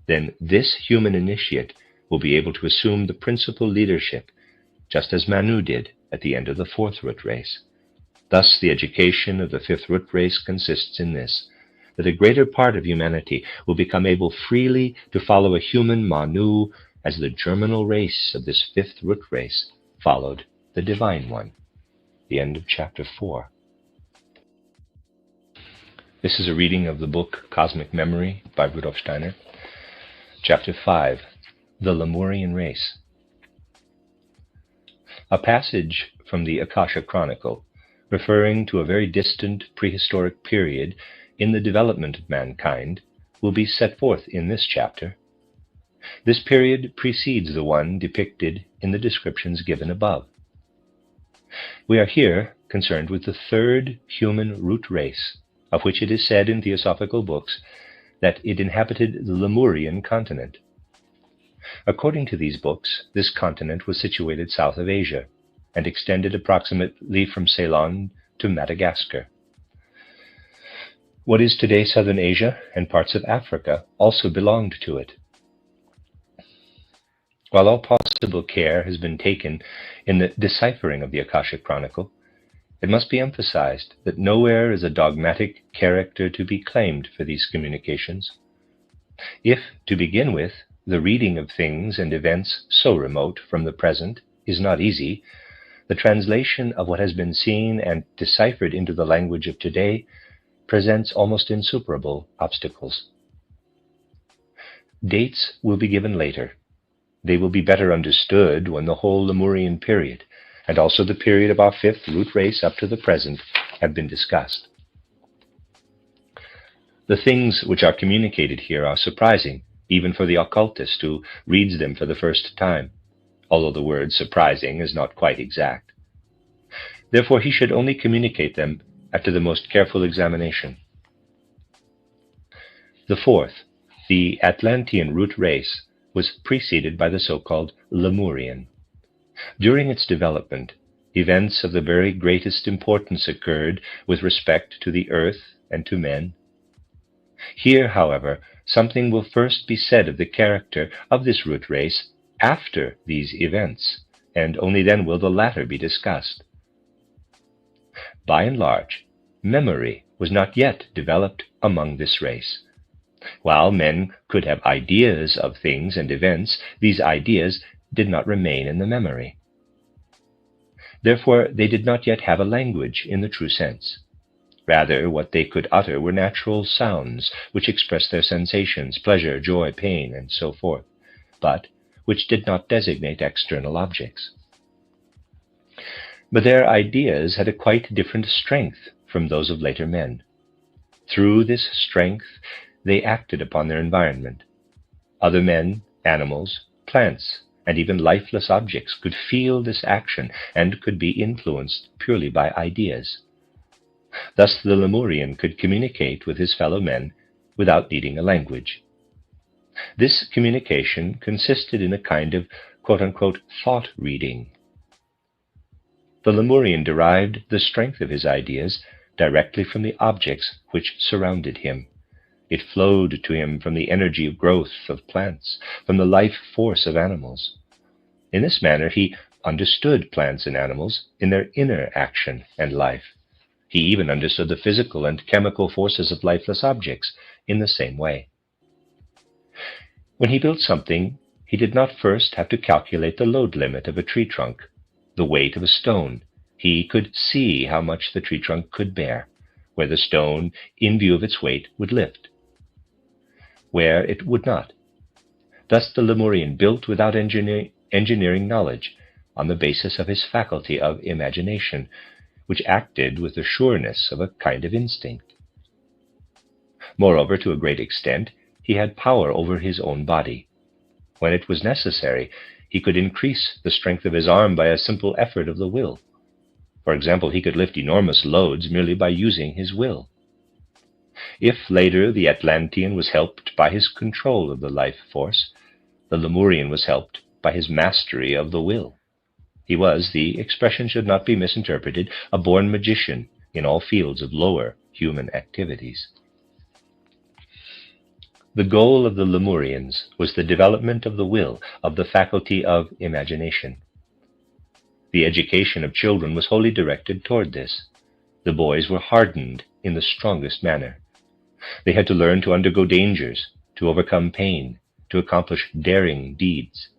S1: Then this human initiate will be able to assume the principal leadership, just as Manu did at the end of the fourth root race. Thus the education of the fifth root race consists in this, that a greater part of humanity will become able freely to follow a human Manu as the germinal race of this fifth root race followed the divine one. The end of chapter 4. This is a reading of the book Cosmic Memory by Rudolf Steiner. Chapter 5, The Lemurian Race. A passage from the Akasha Chronicle, referring to a very distant prehistoric period in the development of mankind, will be set forth in this chapter. This period precedes the one depicted in the descriptions given above. We are here concerned with the third human root race, of which it is said in theosophical books that it inhabited the Lemurian continent. According to these books, this continent was situated south of Asia, and extended approximately from Ceylon to Madagascar. What is today Southern Asia and parts of Africa also belonged to it. While all possible care has been taken in the deciphering of the Akashic Chronicle, it must be emphasized that nowhere is a dogmatic character to be claimed for these communications. If, to begin with, the reading of things and events so remote from the present is not easy, the translation of what has been seen and deciphered into the language of today presents almost insuperable obstacles. Dates will be given later. They will be better understood when the whole Lemurian period, and also the period of our fifth root race up to the present, have been discussed. The things which are communicated here are surprising, even for the occultist who reads them for the first time, although the word surprising is not quite exact. Therefore, he should only communicate them after the most careful examination. The fourth, the Atlantean root race, was preceded by the so-called Lemurian. During its development, events of the very greatest importance occurred with respect to the earth and to men. Here, however, something will first be said of the character of this root race after these events, and only then will the latter be discussed. By and large, memory was not yet developed among this race. While men could have ideas of things and events, these ideas did not remain in the memory. Therefore, they did not yet have a language in the true sense. Rather, what they could utter were natural sounds which expressed their sensations, pleasure, joy, pain, and so forth, but which did not designate external objects. But their ideas had a quite different strength from those of later men. Through this strength, they acted upon their environment. Other men, animals, plants, and even lifeless objects could feel this action and could be influenced purely by ideas. Thus the Lemurian could communicate with his fellow men without needing a language. This communication consisted in a kind of quote-unquote thought reading. The Lemurian derived the strength of his ideas directly from the objects which surrounded him. It flowed to him from the energy of growth of plants, from the life force of animals. In this manner, he understood plants and animals in their inner action and life. He even understood the physical and chemical forces of lifeless objects in the same way. When he built something, he did not first have to calculate the load limit of a tree trunk, the weight of a stone. He could see how much the tree trunk could bear, where the stone, in view of its weight, would lift, where it would not. Thus the Lemurian built without engineering knowledge, on the basis of his faculty of imagination, which acted with the sureness of a kind of instinct. Moreover, to a great extent, he had power over his own body. When it was necessary, he could increase the strength of his arm by a simple effort of the will. For example, he could lift enormous loads merely by using his will. If later the Atlantean was helped by his control of the life force, the Lemurian was helped by his mastery of the will. He was, the expression should not be misinterpreted, a born magician in all fields of lower human activities. The goal of the Lemurians was the development of the will, of the faculty of imagination. The education of children was wholly directed toward this. The boys were hardened in the strongest manner. They had to learn to undergo dangers, to overcome pain, to accomplish daring deeds.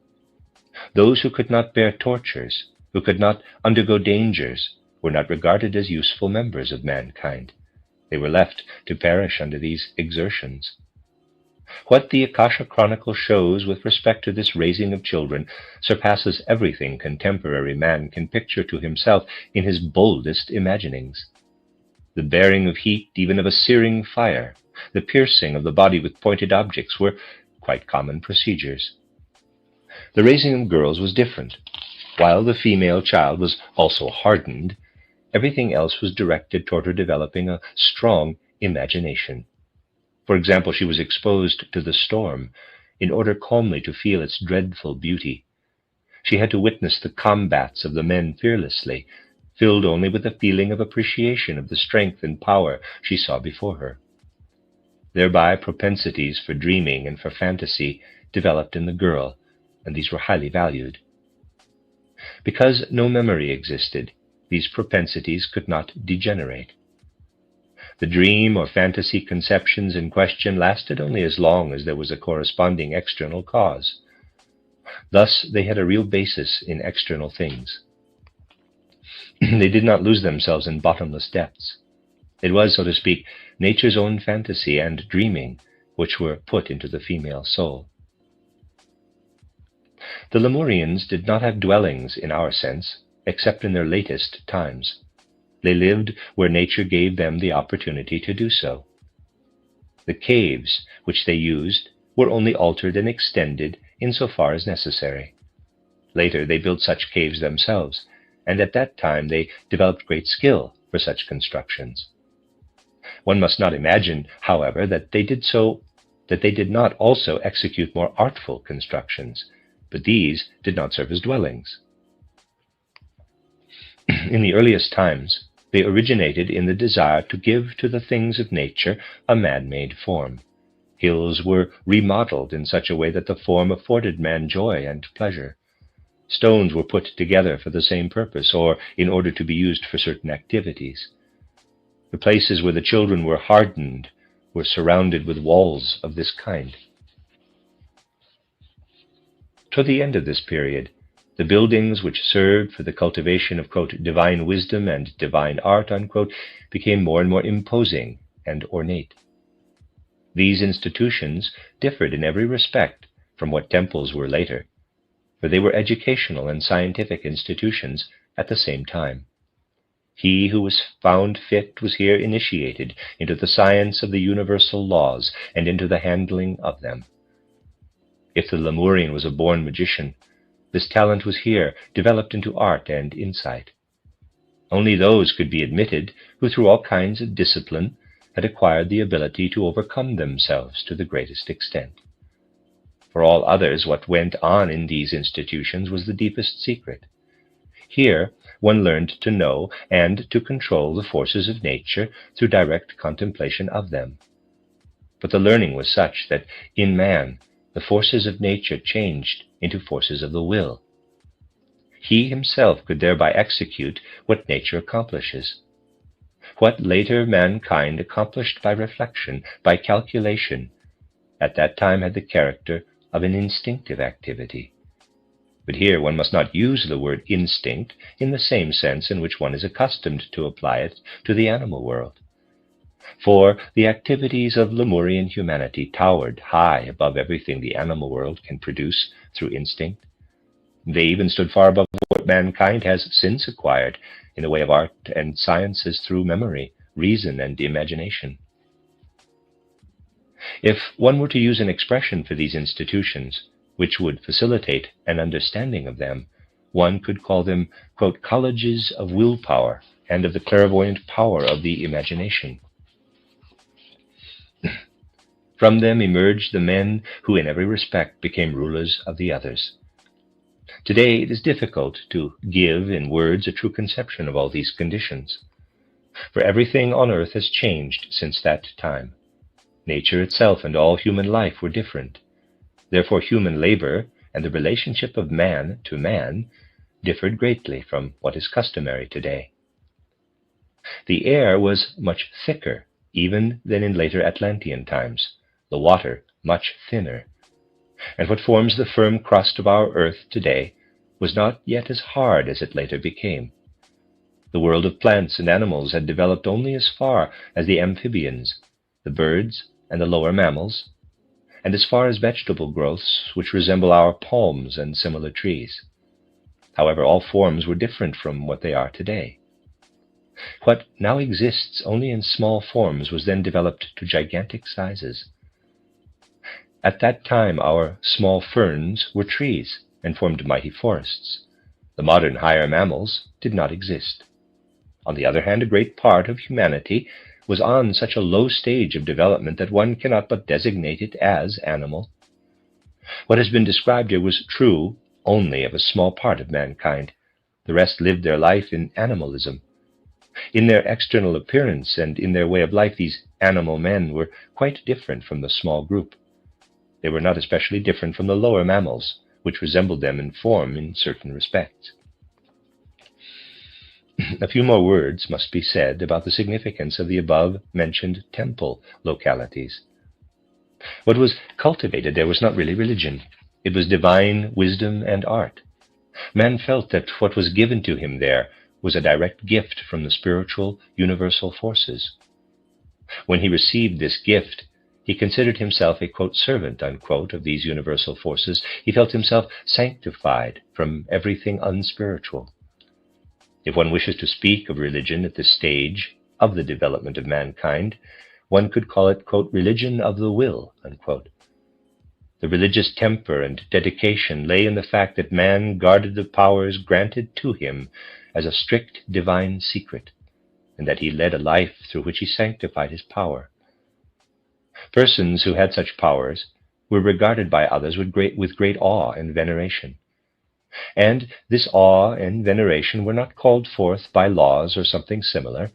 S1: Those who could not bear tortures, who could not undergo dangers, were not regarded as useful members of mankind. They were left to perish under these exertions. What the Akasha Chronicle shows with respect to this raising of children surpasses everything contemporary man can picture to himself in his boldest imaginings. The bearing of heat, even of a searing fire, the piercing of the body with pointed objects were quite common procedures. The raising of girls was different. While the female child was also hardened, everything else was directed toward her developing a strong imagination. For example, she was exposed to the storm in order calmly to feel its dreadful beauty. She had to witness the combats of the men fearlessly, filled only with a feeling of appreciation of the strength and power she saw before her. Thereby propensities for dreaming and for fantasy developed in the girl, and these were highly valued. Because no memory existed, these propensities could not degenerate. The dream or fantasy conceptions in question lasted only as long as there was a corresponding external cause. Thus, they had a real basis in external things. They did not lose themselves in bottomless depths. It was, so to speak, nature's own fantasy and dreaming which were put into the female soul. The Lemurians did not have dwellings in our sense, except in their latest times. They lived where nature gave them the opportunity to do so. The caves which they used were only altered and extended insofar as necessary. Later they built such caves themselves, and at that time they developed great skill for such constructions. One must not imagine, however, that they did not also execute more artful constructions, but these did not serve as dwellings. In the earliest times, they originated in the desire to give to the things of nature a man-made form. Hills were remodeled in such a way that the form afforded man joy and pleasure. Stones were put together for the same purpose, or in order to be used for certain activities. The places where the children were hardened were surrounded with walls of this kind. Toward the end of this period, the buildings which served for the cultivation of, quote, divine wisdom and divine art, unquote, became more and more imposing and ornate. These institutions differed in every respect from what temples were later, for they were educational and scientific institutions at the same time. He who was found fit was here initiated into the science of the universal laws and into the handling of them. If the Lemurian was a born magician, this talent was here developed into art and insight. Only those could be admitted who, through all kinds of discipline, had acquired the ability to overcome themselves to the greatest extent. For all others, what went on in these institutions was the deepest secret. Here, one learned to know and to control the forces of nature through direct contemplation of them. But the learning was such that, in man, the forces of nature changed into forces of the will. He himself could thereby execute what nature accomplishes. What later mankind accomplished by reflection, by calculation, at that time had the character of an instinctive activity. But here one must not use the word instinct in the same sense in which one is accustomed to apply it to the animal world. For the activities of Lemurian humanity towered high above everything the animal world can produce through instinct. They even stood far above what mankind has since acquired in the way of art and sciences through memory, reason, and imagination. If one were to use an expression for these institutions, which would facilitate an understanding of them, one could call them, quote, colleges of willpower and of the clairvoyant power of the imagination. From them emerged the men who in every respect became rulers of the others. Today it is difficult to give in words a true conception of all these conditions, for everything on earth has changed since that time. Nature itself and all human life were different. Therefore human labor and the relationship of man to man differed greatly from what is customary today. The air was much thicker even than in later Atlantean times, the water much thinner, and what forms the firm crust of our earth today was not yet as hard as it later became. The world of plants and animals had developed only as far as the amphibians, the birds, and the lower mammals, and as far as vegetable growths which resemble our palms and similar trees. However, all forms were different from what they are today. What now exists only in small forms was then developed to gigantic sizes. At that time our small ferns were trees and formed mighty forests. The modern higher mammals did not exist. On the other hand, a great part of humanity was on such a low stage of development that one cannot but designate it as animal. What has been described here was true only of a small part of mankind, The rest lived their life in animalism. In their external appearance and in their way of life, these animal men were quite different from the small group. They were not especially different from the lower mammals, which resembled them in form in certain respects. A few more words must be said about the significance of the above-mentioned temple localities. What was cultivated there was not really religion. It was divine wisdom and art. Man felt that what was given to him there was a direct gift from the spiritual, universal forces. When he received this gift, he considered himself a, quote, servant, unquote, of these universal forces. He felt himself sanctified from everything unspiritual. If one wishes to speak of religion at this stage of the development of mankind, one could call it, quote, religion of the will, unquote. The religious temper and dedication lay in the fact that man guarded the powers granted to him as a strict divine secret, and that he led a life through which he sanctified his power. Persons who had such powers were regarded by others with great awe and veneration. And this awe and veneration were not called forth by laws or something similar,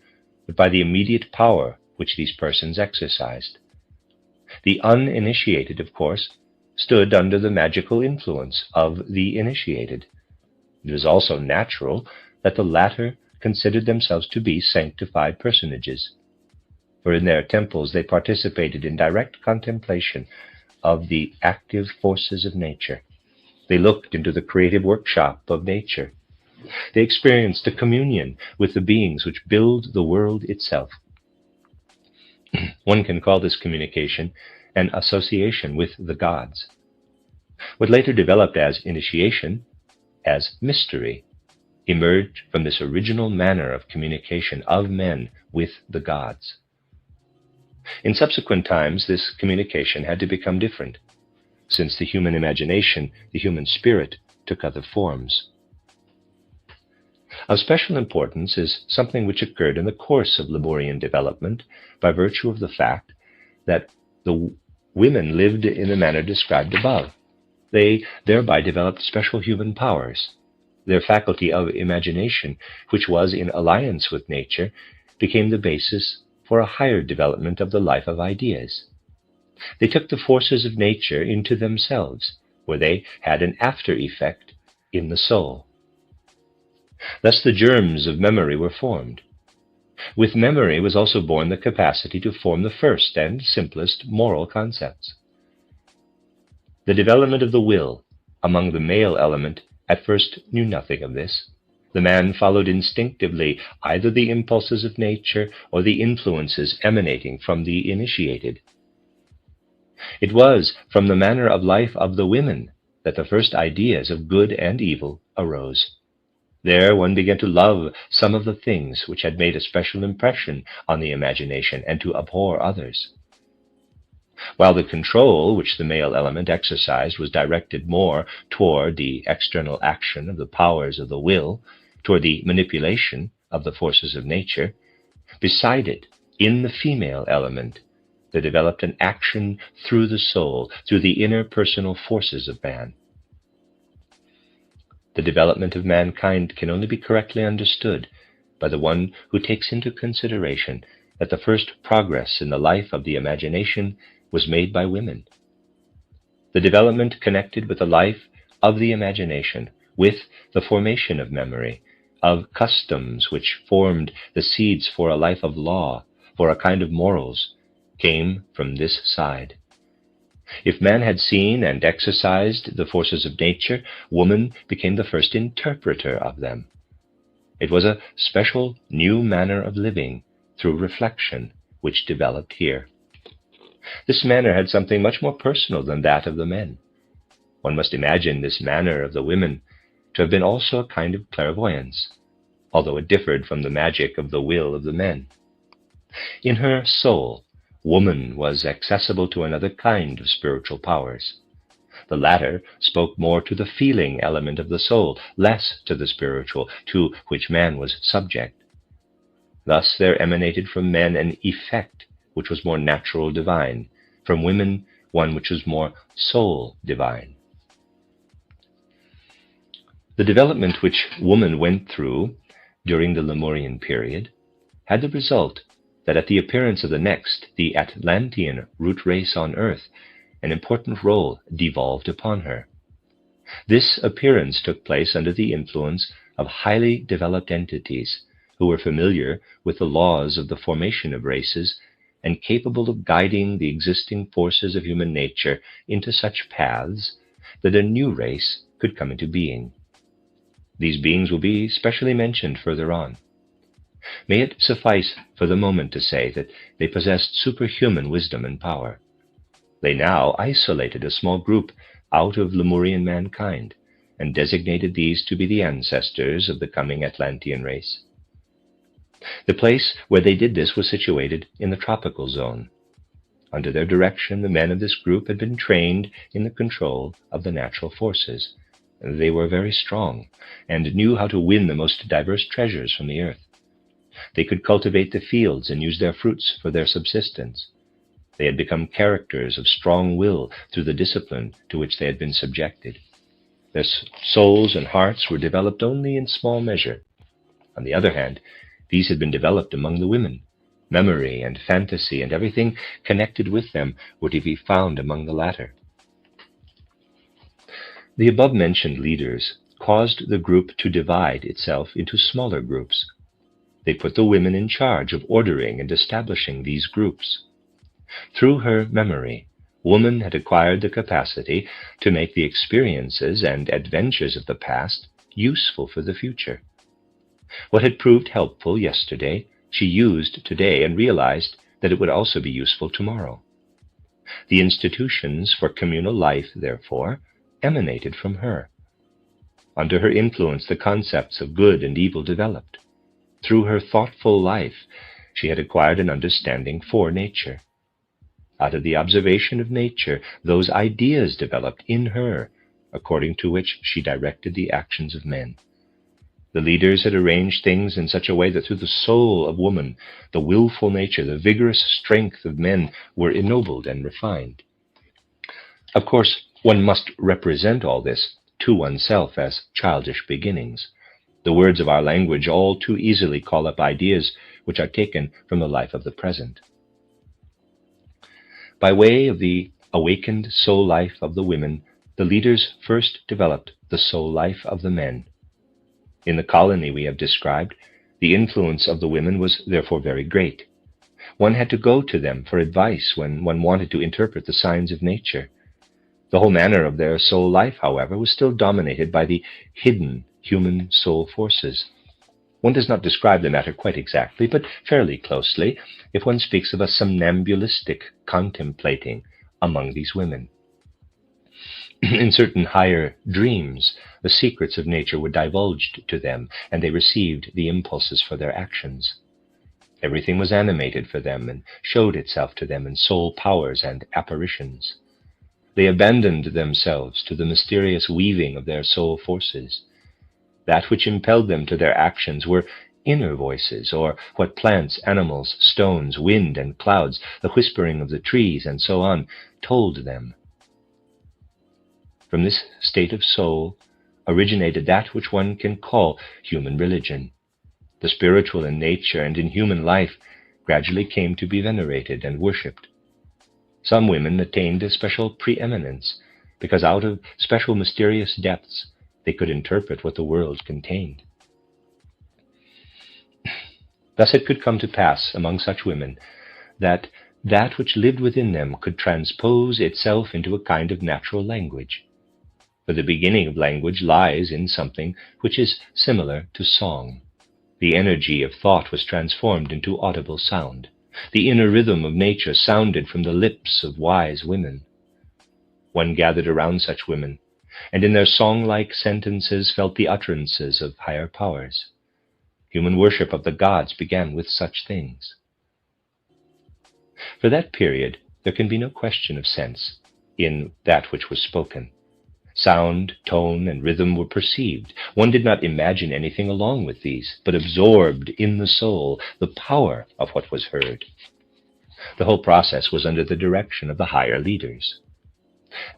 S1: but by the immediate power which these persons exercised. The uninitiated, of course, stood under the magical influence of the initiated. It was also natural that the latter considered themselves to be sanctified personages, for in their temples they participated in direct contemplation of the active forces of nature. They looked into the creative workshop of nature. They experienced a communion with the beings which build the world itself. One can call this communication an association with the gods. What later developed as initiation, as mystery, emerged from this original manner of communication of men with the gods. In subsequent times, this communication had to become different, since the human imagination, the human spirit, took other forms. Of special importance is something which occurred in the course of Lemurian development by virtue of the fact that the women lived in the manner described above. They thereby developed special human powers. Their faculty of imagination, which was in alliance with nature, became the basis for a higher development of the life of ideas. They took the forces of nature into themselves, where they had an after effect in the soul. Thus the germs of memory were formed. With memory was also born the capacity to form the first and simplest moral concepts. The development of the will among the male element at first knew nothing of this. The man followed instinctively either the impulses of nature or the influences emanating from the initiated. It was from the manner of life of the women that the first ideas of good and evil arose. There one began to love some of the things which had made a special impression on the imagination and to abhor others. While the control which the male element exercised was directed more toward the external action of the powers of the will, toward the manipulation of the forces of nature, beside it, in the female element, there developed an action through the soul, through the inner personal forces of man. The development of mankind can only be correctly understood by the one who takes into consideration that the first progress in the life of the imagination was made by women. The development connected with the life of the imagination, with the formation of memory, of customs which formed the seeds for a life of law, for a kind of morals, came from this side. If man had seen and exercised the forces of nature, woman became the first interpreter of them. It was a special new manner of living through reflection which developed here. This manner had something much more personal than that of the men. One must imagine this manner of the women to have been also a kind of clairvoyance, although it differed from the magic of the will of the men. In her soul, woman was accessible to another kind of spiritual powers. The latter spoke more to the feeling element of the soul, less to the spiritual, to which man was subject. Thus there emanated from men an effect which was more natural divine, from women one which was more soul divine. The development which woman went through during the Lemurian period had the result that at the appearance of the next, the Atlantean root race on Earth, an important role devolved upon her. This appearance took place under the influence of highly developed entities who were familiar with the laws of the formation of races and capable of guiding the existing forces of human nature into such paths that a new race could come into being. These beings will be specially mentioned further on. May it suffice for the moment to say that they possessed superhuman wisdom and power. They now isolated a small group out of Lemurian mankind and designated these to be the ancestors of the coming Atlantean race. The place where they did this was situated in the tropical zone. Under their direction, the men of this group had been trained in the control of the natural forces. They were very strong and knew how to win the most diverse treasures from the earth. They could cultivate the fields and use their fruits for their subsistence. They had become characters of strong will through the discipline to which they had been subjected. Their souls and hearts were developed only in small measure. On the other hand, these had been developed among the women. Memory and fantasy and everything connected with them were to be found among the latter. The above-mentioned leaders caused the group to divide itself into smaller groups. They put the women in charge of ordering and establishing these groups. Through her memory, woman had acquired the capacity to make the experiences and adventures of the past useful for the future. What had proved helpful yesterday, she used today and realized that it would also be useful tomorrow. The institutions for communal life, therefore, emanated from her. Under her influence, the concepts of good and evil developed. Through her thoughtful life, she had acquired an understanding for nature. Out of the observation of nature, those ideas developed in her, according to which she directed the actions of men. The leaders had arranged things in such a way that through the soul of woman, the willful nature, the vigorous strength of men were ennobled and refined. Of course, one must represent all this to oneself as childish beginnings. The words of our language all too easily call up ideas which are taken from the life of the present. By way of the awakened soul life of the women, the leaders first developed the soul life of the men. In the colony we have described, the influence of the women was therefore very great. One had to go to them for advice when one wanted to interpret the signs of nature. The whole manner of their soul life, however, was still dominated by the hidden human soul forces. One does not describe the matter quite exactly, but fairly closely, if one speaks of a somnambulistic contemplating among these women. In certain higher dreams, the secrets of nature were divulged to them, and they received the impulses for their actions. Everything was animated for them and showed itself to them in soul powers and apparitions. They abandoned themselves to the mysterious weaving of their soul forces. That which impelled them to their actions were inner voices, or what plants, animals, stones, wind, and clouds, the whispering of the trees, and so on, told them. From this state of soul originated that which one can call human religion. The spiritual in nature and in human life gradually came to be venerated and worshipped. Some women attained a special preeminence, because out of special mysterious depths they could interpret what the world contained. Thus it could come to pass among such women that that which lived within them could transpose itself into a kind of natural language. For the beginning of language lies in something which is similar to song. The energy of thought was transformed into audible sound. The inner rhythm of nature sounded from the lips of wise women. One gathered around such women, and in their song-like sentences felt the utterances of higher powers. Human worship of the gods began with such things. For that period, there can be no question of sense in that which was spoken. Sound, tone, and rhythm were perceived. One did not imagine anything along with these, but absorbed in the soul the power of what was heard. The whole process was under the direction of the higher leaders.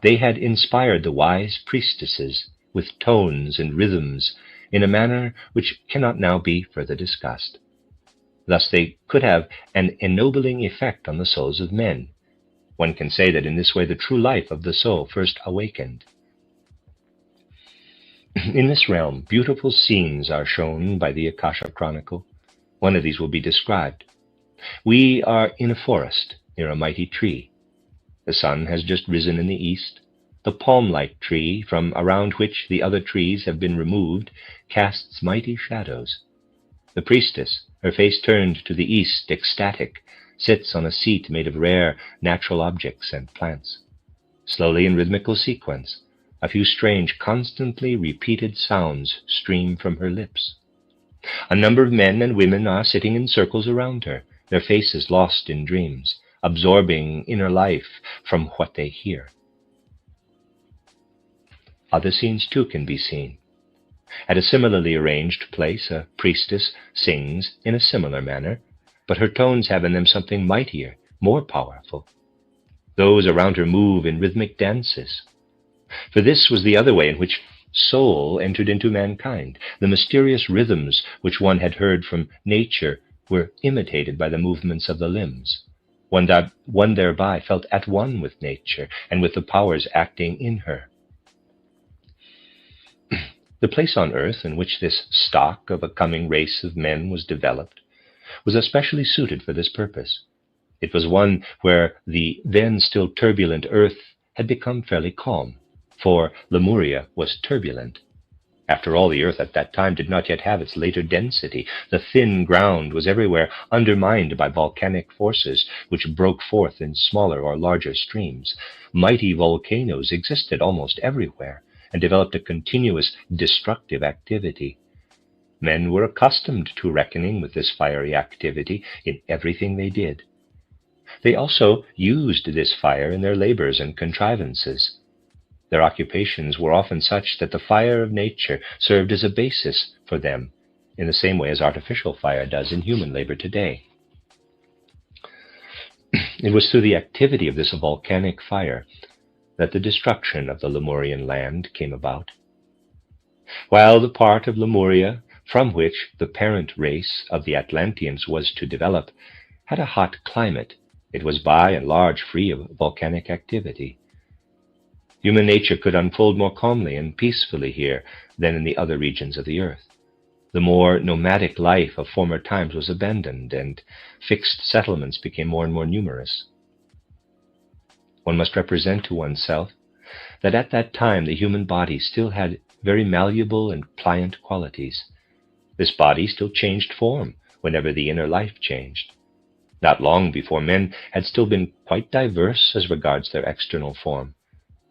S1: They had inspired the wise priestesses with tones and rhythms in a manner which cannot now be further discussed. Thus they could have an ennobling effect on the souls of men. One can say that in this way the true life of the soul first awakened. In this realm, beautiful scenes are shown by the Akasha Chronicle. One of these will be described. We are in a forest near a mighty tree. The sun has just risen in the east. The palm-like tree, from around which the other trees have been removed, casts mighty shadows. The priestess, her face turned to the east, ecstatic, sits on a seat made of rare natural objects and plants. Slowly, in rhythmical sequence, a few strange, constantly repeated sounds stream from her lips. A number of men and women are sitting in circles around her, their faces lost in dreams, absorbing inner life from what they hear. Other scenes too can be seen. At a similarly arranged place, a priestess sings in a similar manner, but her tones have in them something mightier, more powerful. Those around her move in rhythmic dances. For this was the other way in which soul entered into mankind. The mysterious rhythms which one had heard from nature were imitated by the movements of the limbs. One thereby felt at one with nature and with the powers acting in her. The place on earth in which this stock of a coming race of men was developed was especially suited for this purpose. It was one where the then still turbulent earth had become fairly calm, for Lemuria was turbulent. After all, the earth at that time did not yet have its later density. The thin ground was everywhere undermined by volcanic forces which broke forth in smaller or larger streams. Mighty volcanoes existed almost everywhere and developed a continuous destructive activity. Men were accustomed to reckoning with this fiery activity in everything they did. They also used this fire in their labors and contrivances. Their occupations were often such that the fire of nature served as a basis for them, in the same way as artificial fire does in human labor today. It was through the activity of this volcanic fire that the destruction of the Lemurian land came about. While the part of Lemuria from which the parent race of the Atlanteans was to develop had a hot climate, it was by and large free of volcanic activity. Human nature could unfold more calmly and peacefully here than in the other regions of the earth. The more nomadic life of former times was abandoned, and fixed settlements became more and more numerous. One must represent to oneself that at that time the human body still had very malleable and pliant qualities. This body still changed form whenever the inner life changed. Not long before, men had still been quite diverse as regards their external form.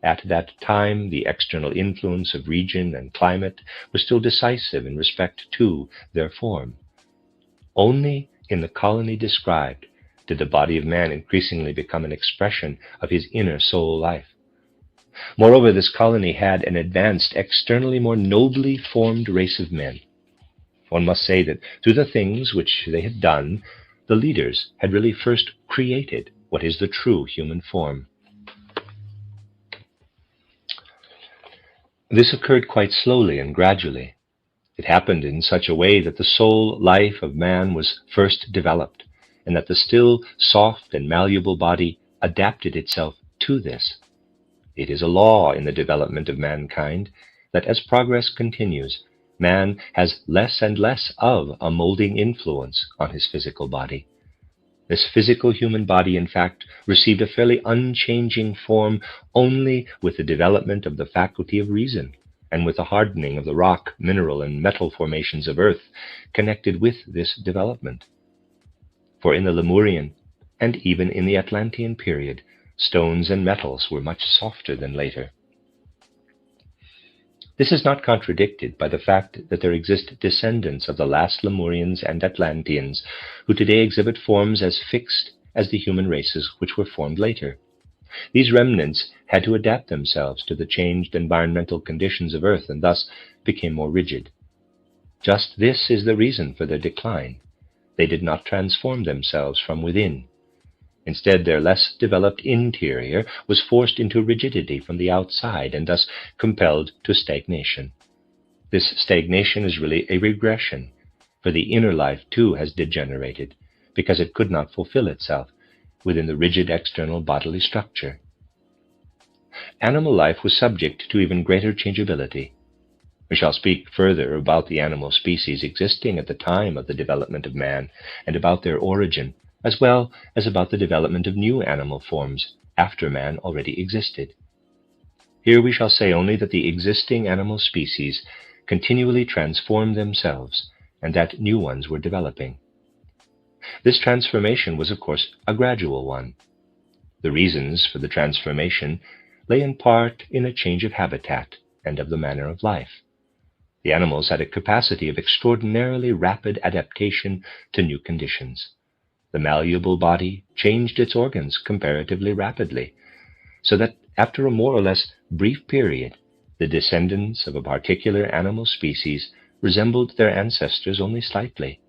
S1: At that time, the external influence of region and climate was still decisive in respect to their form. Only in the colony described did the body of man increasingly become an expression of his inner soul life. Moreover, this colony had an advanced, externally more nobly formed race of men. One must say that through the things which they had done, the leaders had really first created what is the true human form. This occurred quite slowly and gradually. It happened in such a way that the soul life of man was first developed, and that the still soft and malleable body adapted itself to this. It is a law in the development of mankind that as progress continues, man has less and less of a molding influence on his physical body. This physical human body, in fact, received a fairly unchanging form only with the development of the faculty of reason and with the hardening of the rock, mineral, and metal formations of earth connected with this development. For in the Lemurian, and even in the Atlantean period, stones and metals were much softer than later. This is not contradicted by the fact that there exist descendants of the last Lemurians and Atlanteans who today exhibit forms as fixed as the human races which were formed later. These remnants had to adapt themselves to the changed environmental conditions of Earth and thus became more rigid. Just this is the reason for their decline. They did not transform themselves from within. Instead, their less developed interior was forced into rigidity from the outside and thus compelled to stagnation. This stagnation is really a regression, for the inner life too has degenerated because it could not fulfill itself within the rigid external bodily structure. Animal life was subject to even greater changeability. We shall speak further about the animal species existing at the time of the development of man and about their origin, as well as about the development of new animal forms after man already existed. Here we shall say only that the existing animal species continually transformed themselves and that new ones were developing. This transformation was, of course, a gradual one. The reasons for the transformation lay in part in a change of habitat and of the manner of life. The animals had a capacity of extraordinarily rapid adaptation to new conditions. The malleable body changed its organs comparatively rapidly, so that after a more or less brief period, the descendants of a particular animal species resembled their ancestors only slightly.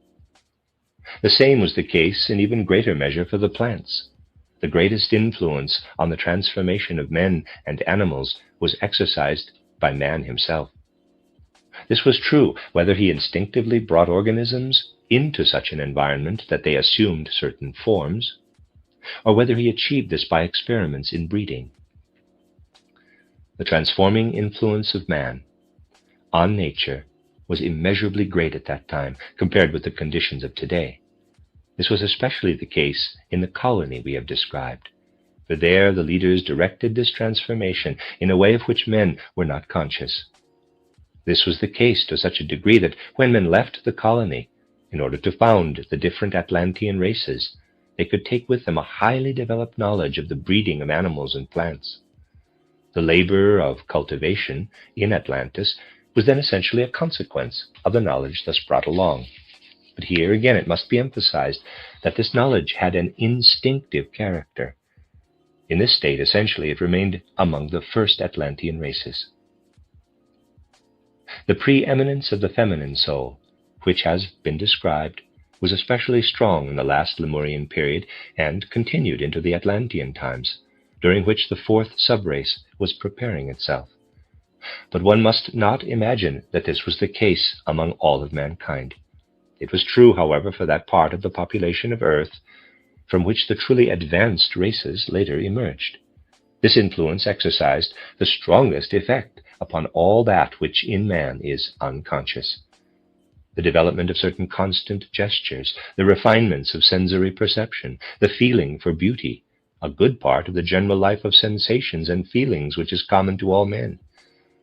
S1: The same was the case in even greater measure for the plants. The greatest influence on the transformation of men and animals was exercised by man himself. This was true whether he instinctively brought organisms into such an environment that they assumed certain forms, or whether he achieved this by experiments in breeding. The transforming influence of man on nature was immeasurably great at that time compared with the conditions of today. This was especially the case in the colony we have described, for there the leaders directed this transformation in a way of which men were not conscious. This was the case to such a degree that when men left the colony in order to found the different Atlantean races, they could take with them a highly developed knowledge of the breeding of animals and plants. The labor of cultivation in Atlantis was then essentially a consequence of the knowledge thus brought along. But here again it must be emphasized that this knowledge had an instinctive character. In this state, essentially, it remained among the first Atlantean races. The preeminence of the feminine soul, which has been described, was especially strong in the last Lemurian period and continued into the Atlantean times, during which the fourth subrace was preparing itself. But one must not imagine that this was the case among all of mankind. It was true, however, for that part of the population of Earth from which the truly advanced races later emerged. This influence exercised the strongest effect upon all that which in man is unconscious. The development of certain constant gestures, the refinements of sensory perception, the feeling for beauty, a good part of the general life of sensations and feelings which is common to all men.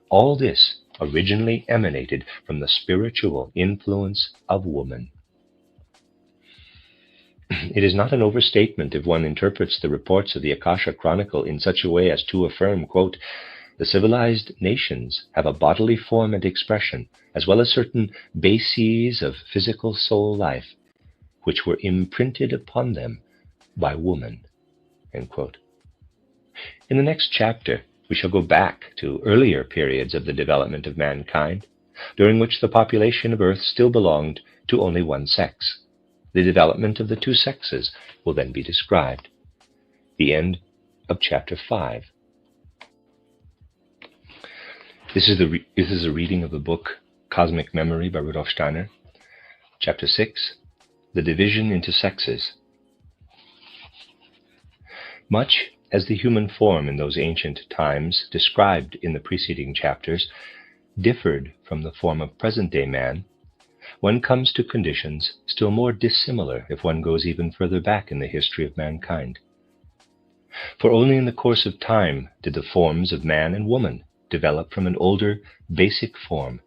S1: All this originally emanated from the spiritual influence of woman. It is not an overstatement if one interprets the reports of the Akasha Chronicle in such a way as to affirm, quote, "The civilized nations have a bodily form and expression, as well as certain bases of physical soul life, which were imprinted upon them by woman." End quote. In the next chapter, we shall go back to earlier periods of the development of mankind, during which the population of Earth still belonged to only one sex. The development of the two sexes will then be described. The end of chapter 5. This is a reading of the book Cosmic Memory by Rudolf Steiner. Chapter 6, The Division into Sexes. Much as the human form in those ancient times described in the preceding chapters differed from the form of present-day man, one comes to conditions still more dissimilar if one goes even further back in the history of mankind. For only in the course of time did the forms of man and woman develop from an older, basic form,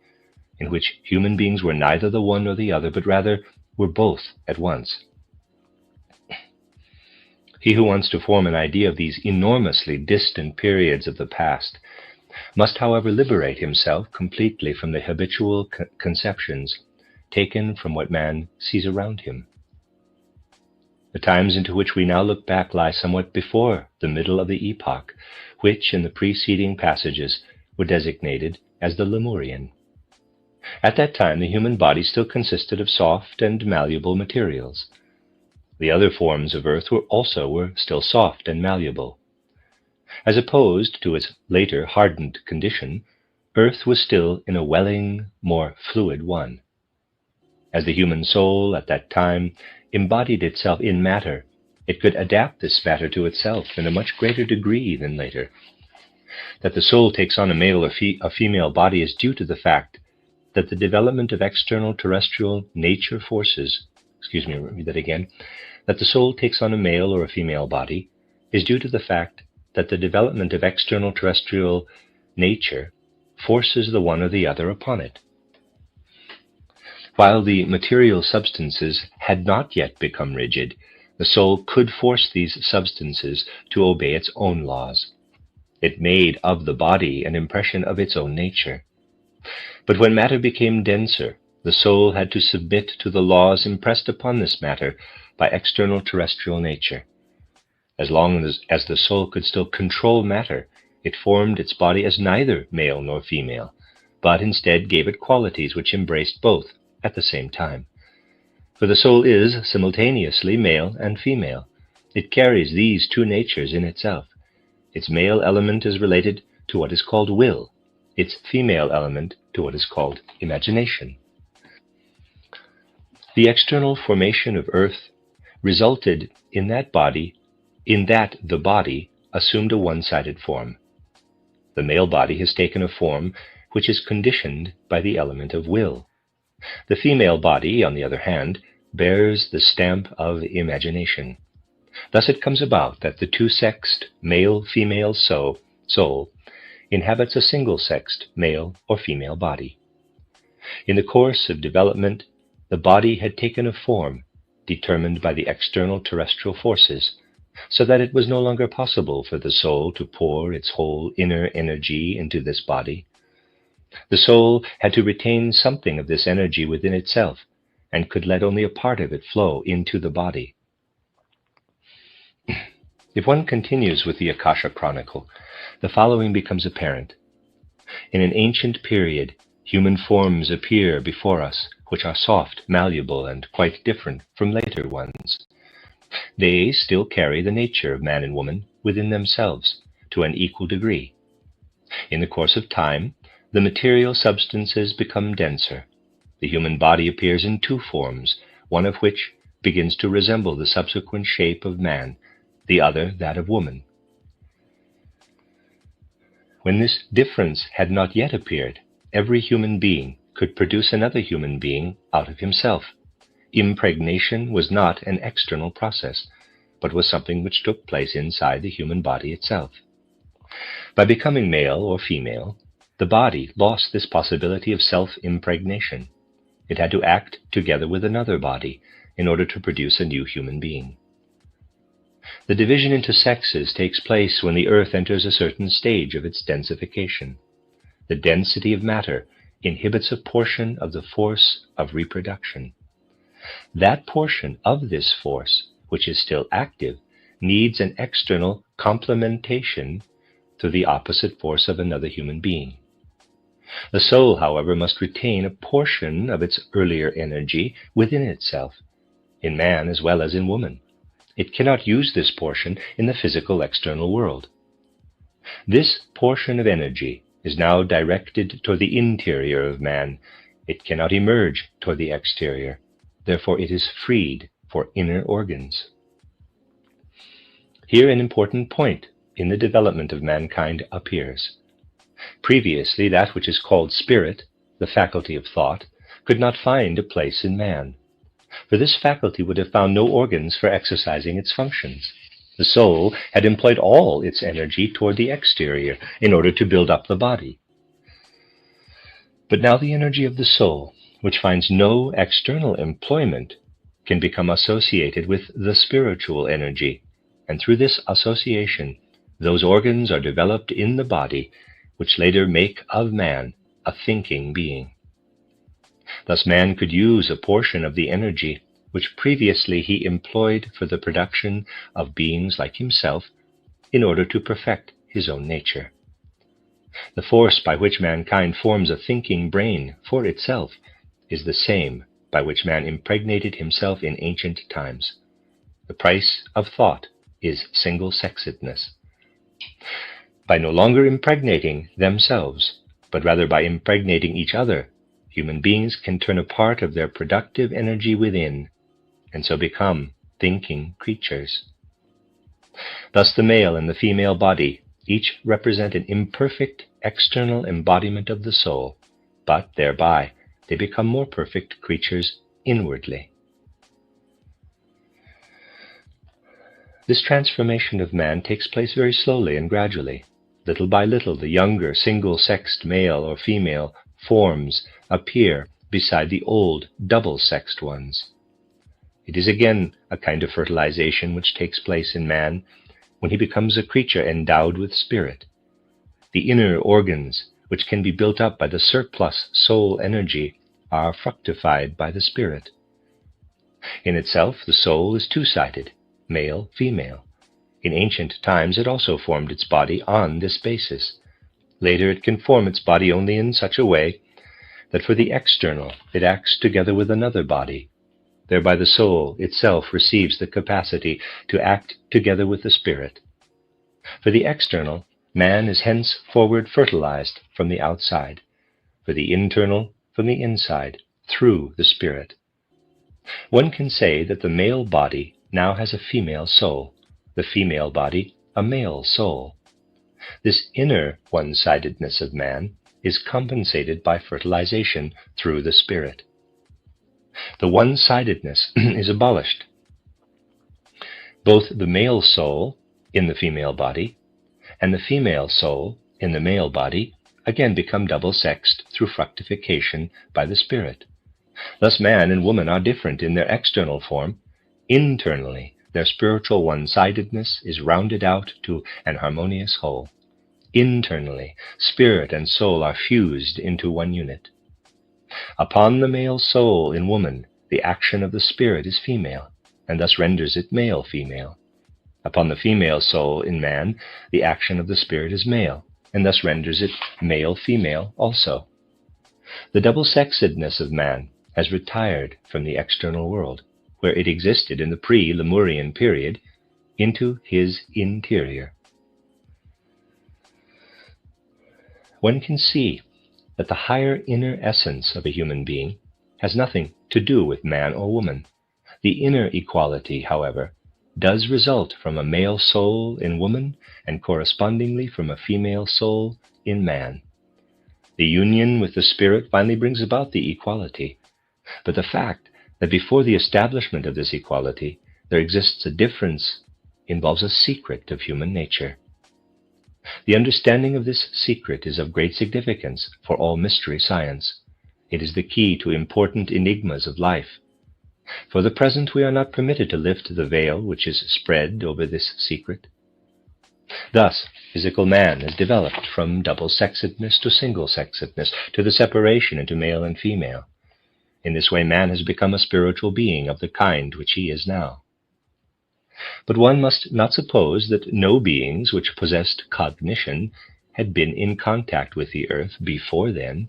S1: in which human beings were neither the one nor the other, but rather were both at once. He who wants to form an idea of these enormously distant periods of the past must, however, liberate himself completely from the habitual conceptions taken from what man sees around him. The times into which we now look back lie somewhat before the middle of the epoch, which in the preceding passages were designated as the Lemurian. At that time, the human body still consisted of soft and malleable materials. The other forms of earth were still soft and malleable. As opposed to its later hardened condition, earth was still in a welling, more fluid one. As the human soul at that time embodied itself in matter, it could adapt this matter to itself in a much greater degree than later. That the soul takes on a male or a female body is due to the fact that the development of external terrestrial nature forces, that the soul takes on a male or a female body is due to the fact that the development of external terrestrial nature forces the one or the other upon it. While the material substances had not yet become rigid, the soul could force these substances to obey its own laws. It made of the body an impression of its own nature. But when matter became denser, the soul had to submit to the laws impressed upon this matter by external terrestrial nature. As long as the soul could still control matter, it formed its body as neither male nor female, but instead gave it qualities which embraced both at the same time. For the soul is simultaneously male and female. It carries these two natures in itself. Its male element is related to what is called will, its female element to what is called imagination. The external formation of earth resulted in that the body assumed a one-sided form. The male body has taken a form which is conditioned by the element of will. The female body, on the other hand, bears the stamp of imagination. Thus it comes about that the two-sexed male-female soul inhabits a single-sexed male or female body. In the course of development, the body had taken a form determined by the external terrestrial forces, so that it was no longer possible for the soul to pour its whole inner energy into this body. The soul had to retain something of this energy within itself, and could let only a part of it flow into the body. If one continues with the Akasha Chronicle, the following becomes apparent. In an ancient period, human forms appear before us, which are soft, malleable, and quite different from later ones. They still carry the nature of man and woman within themselves to an equal degree. In the course of time, the material substances become denser. The human body appears in two forms, one of which begins to resemble the subsequent shape of man, the other that of woman. When this difference had not yet appeared, every human being could produce another human being out of himself. Impregnation was not an external process, but was something which took place inside the human body itself. By becoming male or female, the body lost this possibility of self-impregnation. It had to act together with another body in order to produce a new human being. The division into sexes takes place when the earth enters a certain stage of its densification. The density of matter inhibits a portion of the force of reproduction. That portion of this force, which is still active, needs an external complementation to the opposite force of another human being. The soul, however, must retain a portion of its earlier energy within itself, in man as well as in woman. It cannot use this portion in the physical external world. This portion of energy is now directed toward the interior of man. It cannot emerge toward the exterior. Therefore, it is freed for inner organs. Here an important point in the development of mankind appears. Previously, that which is called spirit, the faculty of thought, could not find a place in man. For this faculty would have found no organs for exercising its functions. The soul had employed all its energy toward the exterior in order to build up the body. But now the energy of the soul, which finds no external employment, can become associated with the spiritual energy, and through this association, those organs are developed in the body, which later make of man a thinking being. Thus man could use a portion of the energy which previously he employed for the production of beings like himself in order to perfect his own nature. The force by which mankind forms a thinking brain for itself is the same by which man impregnated himself in ancient times. The price of thought is single-sexedness. By no longer impregnating themselves, but rather by impregnating each other, human beings can turn a part of their productive energy within, and so become thinking creatures. Thus the male and the female body each represent an imperfect external embodiment of the soul, but thereby they become more perfect creatures inwardly. This transformation of man takes place very slowly and gradually. Little by little, the younger single-sexed male or female forms appear beside the old double-sexed ones. It is again a kind of fertilization which takes place in man when he becomes a creature endowed with spirit. The inner organs, which can be built up by the surplus soul energy, are fructified by the spirit. In itself, the soul is two-sided, male, female. In ancient times, it also formed its body on this basis. Later, it can form its body only in such a way that for the external, it acts together with another body. Thereby the soul itself receives the capacity to act together with the spirit. For the external, man is henceforward fertilized from the outside. For the internal, from the inside, through the spirit. One can say that the male body now has a female soul, the female body a male soul. This inner one-sidedness of man is compensated by fertilization through the spirit. The one-sidedness is abolished. Both the male soul in the female body and the female soul in the male body again become double-sexed through fructification by the spirit. Thus man and woman are different in their external form. Internally, their spiritual one-sidedness is rounded out to an harmonious whole. Internally, spirit and soul are fused into one unit. Upon the male soul in woman, the action of the spirit is female, and thus renders it male-female. Upon the female soul in man, the action of the spirit is male, and thus renders it male-female also. The double-sexedness of man has retired from the external world, where it existed in the pre-Lemurian period, into his interior. One can see that the higher inner essence of a human being has nothing to do with man or woman. The inner equality, however, does result from a male soul in woman and correspondingly from a female soul in man. The union with the spirit finally brings about the equality. But the fact that before the establishment of this equality there exists a difference involves a secret of human nature. The understanding of this secret is of great significance for all mystery science. It is the key to important enigmas of life. For the present, we are not permitted to lift the veil which is spread over this secret. Thus, physical man is developed from double-sexedness to single-sexedness, to the separation into male and female. In this way, man has become a spiritual being of the kind which he is now. But one must not suppose that no beings which possessed cognition had been in contact with the earth before then.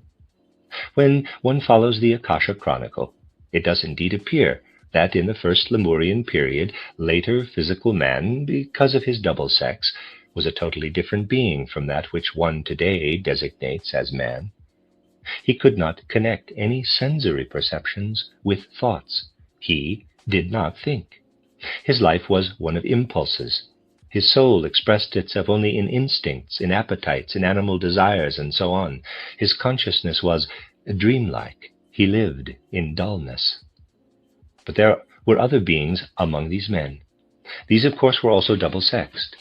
S1: When one follows the Akasha Chronicle, it does indeed appear that in the first Lemurian period, later physical man, because of his double sex, was a totally different being from that which one today designates as man. He could not connect any sensory perceptions with thoughts. He did not think. His life was one of impulses. His soul expressed itself only in instincts, in appetites, in animal desires, and so on. His consciousness was dreamlike. He lived in dullness. But there were other beings among these men. These, of course, were also double-sexed.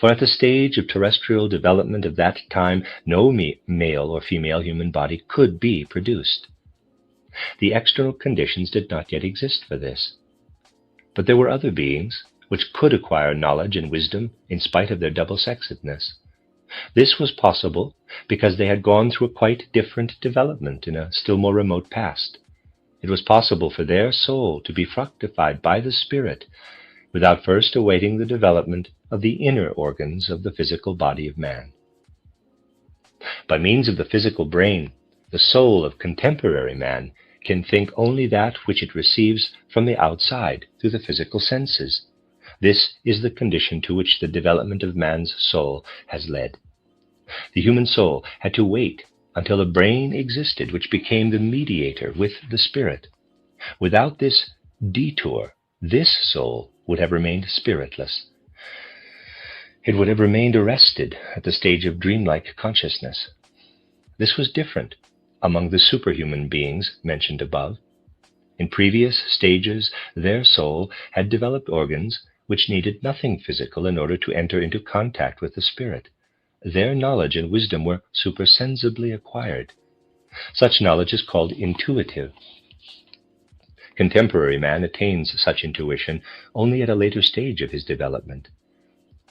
S1: For at the stage of terrestrial development of that time, no male or female human body could be produced. The external conditions did not yet exist for this. But there were other beings which could acquire knowledge and wisdom in spite of their double-sexedness. This was possible because they had gone through a quite different development in a still more remote past. It was possible for their soul to be fructified by the spirit without first awaiting the development of the inner organs of the physical body of man. By means of the physical brain, the soul of contemporary man can think only that which it receives from the outside through the physical senses. This is the condition to which the development of man's soul has led. The human soul had to wait until a brain existed which became the mediator with the spirit. Without this detour, this soul would have remained spiritless. It would have remained arrested at the stage of dreamlike consciousness. This was different among the superhuman beings mentioned above. In previous stages, their soul had developed organs which needed nothing physical in order to enter into contact with the spirit. Their knowledge and wisdom were supersensibly acquired. Such knowledge is called intuitive. Contemporary man attains such intuition only at a later stage of his development.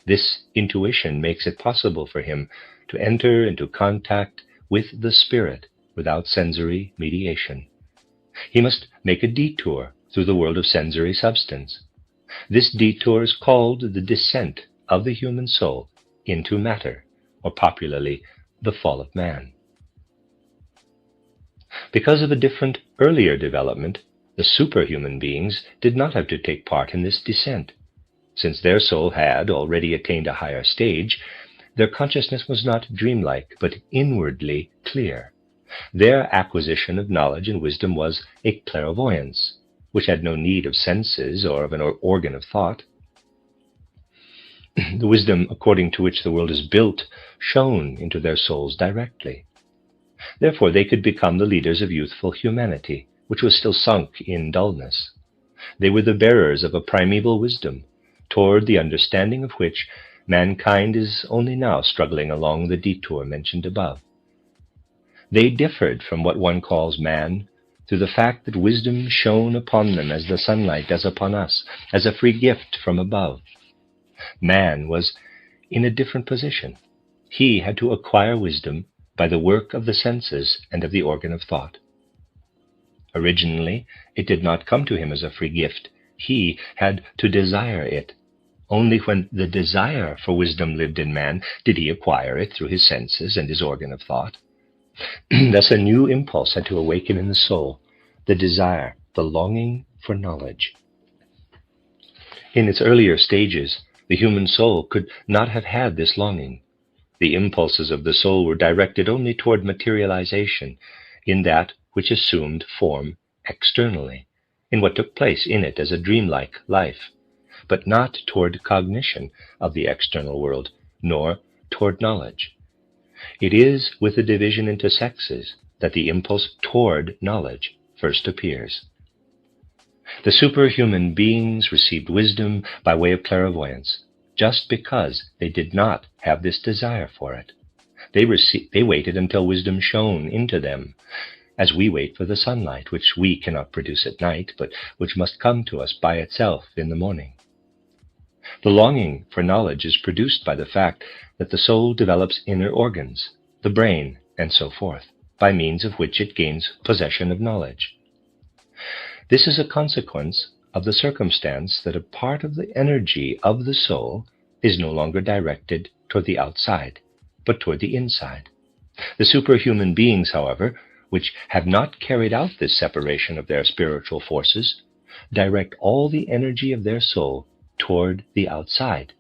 S1: This intuition makes it possible for him to enter into contact with the spirit without sensory mediation. He must make a detour through the world of sensory substance. This detour is called the descent of the human soul into matter, or popularly, the fall of man. Because of a different earlier development, the superhuman beings did not have to take part in this descent. Since their soul had already attained a higher stage, their consciousness was not dreamlike, but inwardly clear. Their acquisition of knowledge and wisdom was a clairvoyance, which had no need of senses or of an organ of thought. The wisdom according to which the world is built shone into their souls directly. Therefore they could become the leaders of youthful humanity, which was still sunk in dullness. They were the bearers of a primeval wisdom, toward the understanding of which mankind is only now struggling along the detour mentioned above. They differed from what one calls man through the fact that wisdom shone upon them as the sunlight does upon us, as a free gift from above. Man was in a different position. He had to acquire wisdom by the work of the senses and of the organ of thought. Originally, it did not come to him as a free gift. He had to desire it. Only when the desire for wisdom lived in man did he acquire it through his senses and his organ of thought. Thus a new impulse had to awaken in the soul, the desire, the longing for knowledge. In its earlier stages, the human soul could not have had this longing. The impulses of the soul were directed only toward materialization, in that which assumed form externally, in what took place in it as a dreamlike life, but not toward cognition of the external world, nor toward knowledge. It is with the division into sexes that the impulse toward knowledge first appears. The superhuman beings received wisdom by way of clairvoyance, just because they did not have this desire for it. They waited until wisdom shone into them, as we wait for the sunlight, which we cannot produce at night, but which must come to us by itself in the morning. The longing for knowledge is produced by the fact that the soul develops inner organs, the brain, and so forth, by means of which it gains possession of knowledge. This is a consequence of the circumstance that a part of the energy of the soul is no longer directed toward the outside, but toward the inside. The superhuman beings, however, which have not carried out this separation of their spiritual forces, direct all the energy of their soul toward the outside.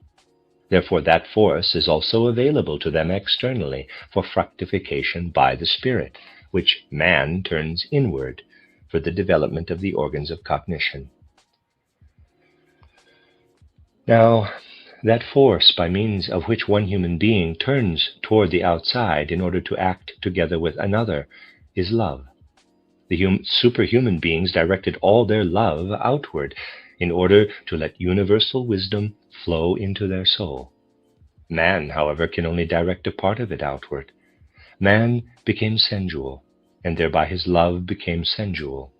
S1: Therefore, that force is also available to them externally for fructification by the spirit, which man turns inward for the development of the organs of cognition. Now, that force by means of which one human being turns toward the outside in order to act together with another is love. The superhuman beings directed all their love outward in order to let universal wisdom flow into their soul. Man, however, can only direct a part of it outward. Man became sensual, and thereby his love became sensual.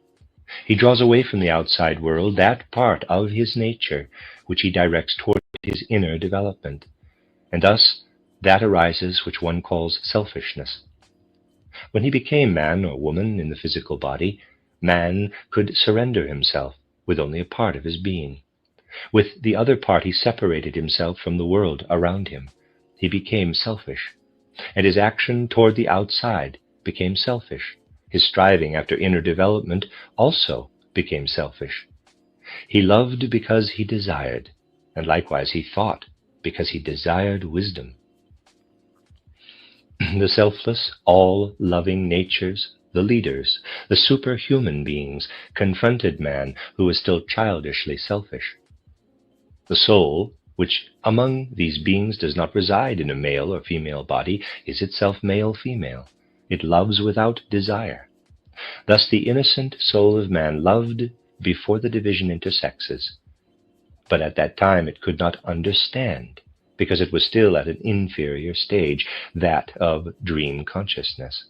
S1: He draws away from the outside world that part of his nature which he directs toward his inner development, and thus that arises which one calls selfishness. When he became man or woman in the physical body, man could surrender himself with only a part of his being. With the other part he separated himself from the world around him. He became selfish, and his action toward the outside became selfish. His striving after inner development also became selfish. He loved because he desired, and likewise he thought, because he desired wisdom. The selfless, all-loving natures, the leaders, the superhuman beings, confronted man who was still childishly selfish. The soul, which among these beings does not reside in a male or female body, is itself male-female. It loves without desire. Thus the innocent soul of man loved before the division into sexes, but at that time it could not understand, because it was still at an inferior stage, that of dream consciousness.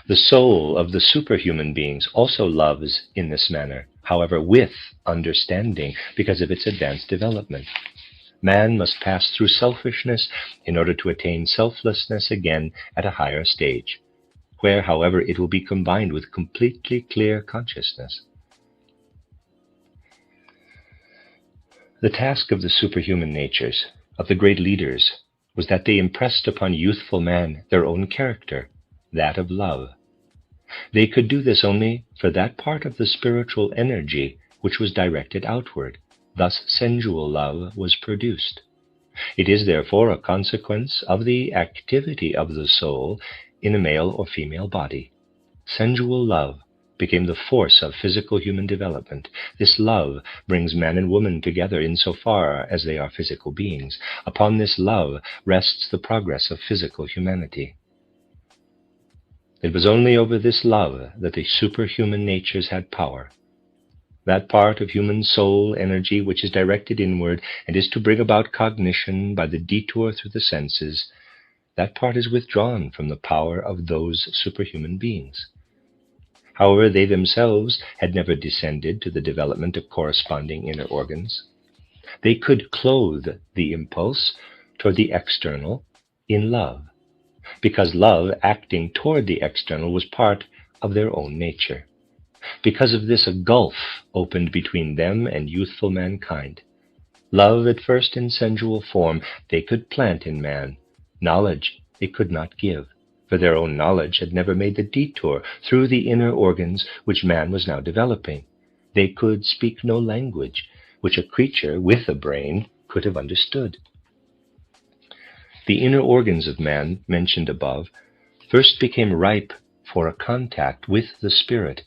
S1: The soul of the superhuman beings also loves in this manner, however with understanding, because of its advanced development. Man must pass through selfishness in order to attain selflessness again at a higher stage, where, however, it will be combined with completely clear consciousness. The task of the superhuman natures, of the great leaders, was that they impressed upon youthful man their own character, that of love. They could do this only for that part of the spiritual energy which was directed outward. Thus sensual love was produced. It is therefore a consequence of the activity of the soul in a male or female body. Sensual love became the force of physical human development. This love brings man and woman together insofar as they are physical beings. Upon this love rests the progress of physical humanity. It was only over this love that the superhuman natures had power. That part of human soul energy which is directed inward and is to bring about cognition by the detour through the senses, that part is withdrawn from the power of those superhuman beings. However, they themselves had never descended to the development of corresponding inner organs. They could clothe the impulse toward the external in love, because love acting toward the external was part of their own nature. Because of this, a gulf opened between them and youthful mankind. Love, at first in sensual form, they could plant in man. Knowledge they could not give, for their own knowledge had never made the detour through the inner organs which man was now developing. They could speak no language which a creature with a brain could have understood. The inner organs of man, mentioned above, first became ripe for a contact with the spirit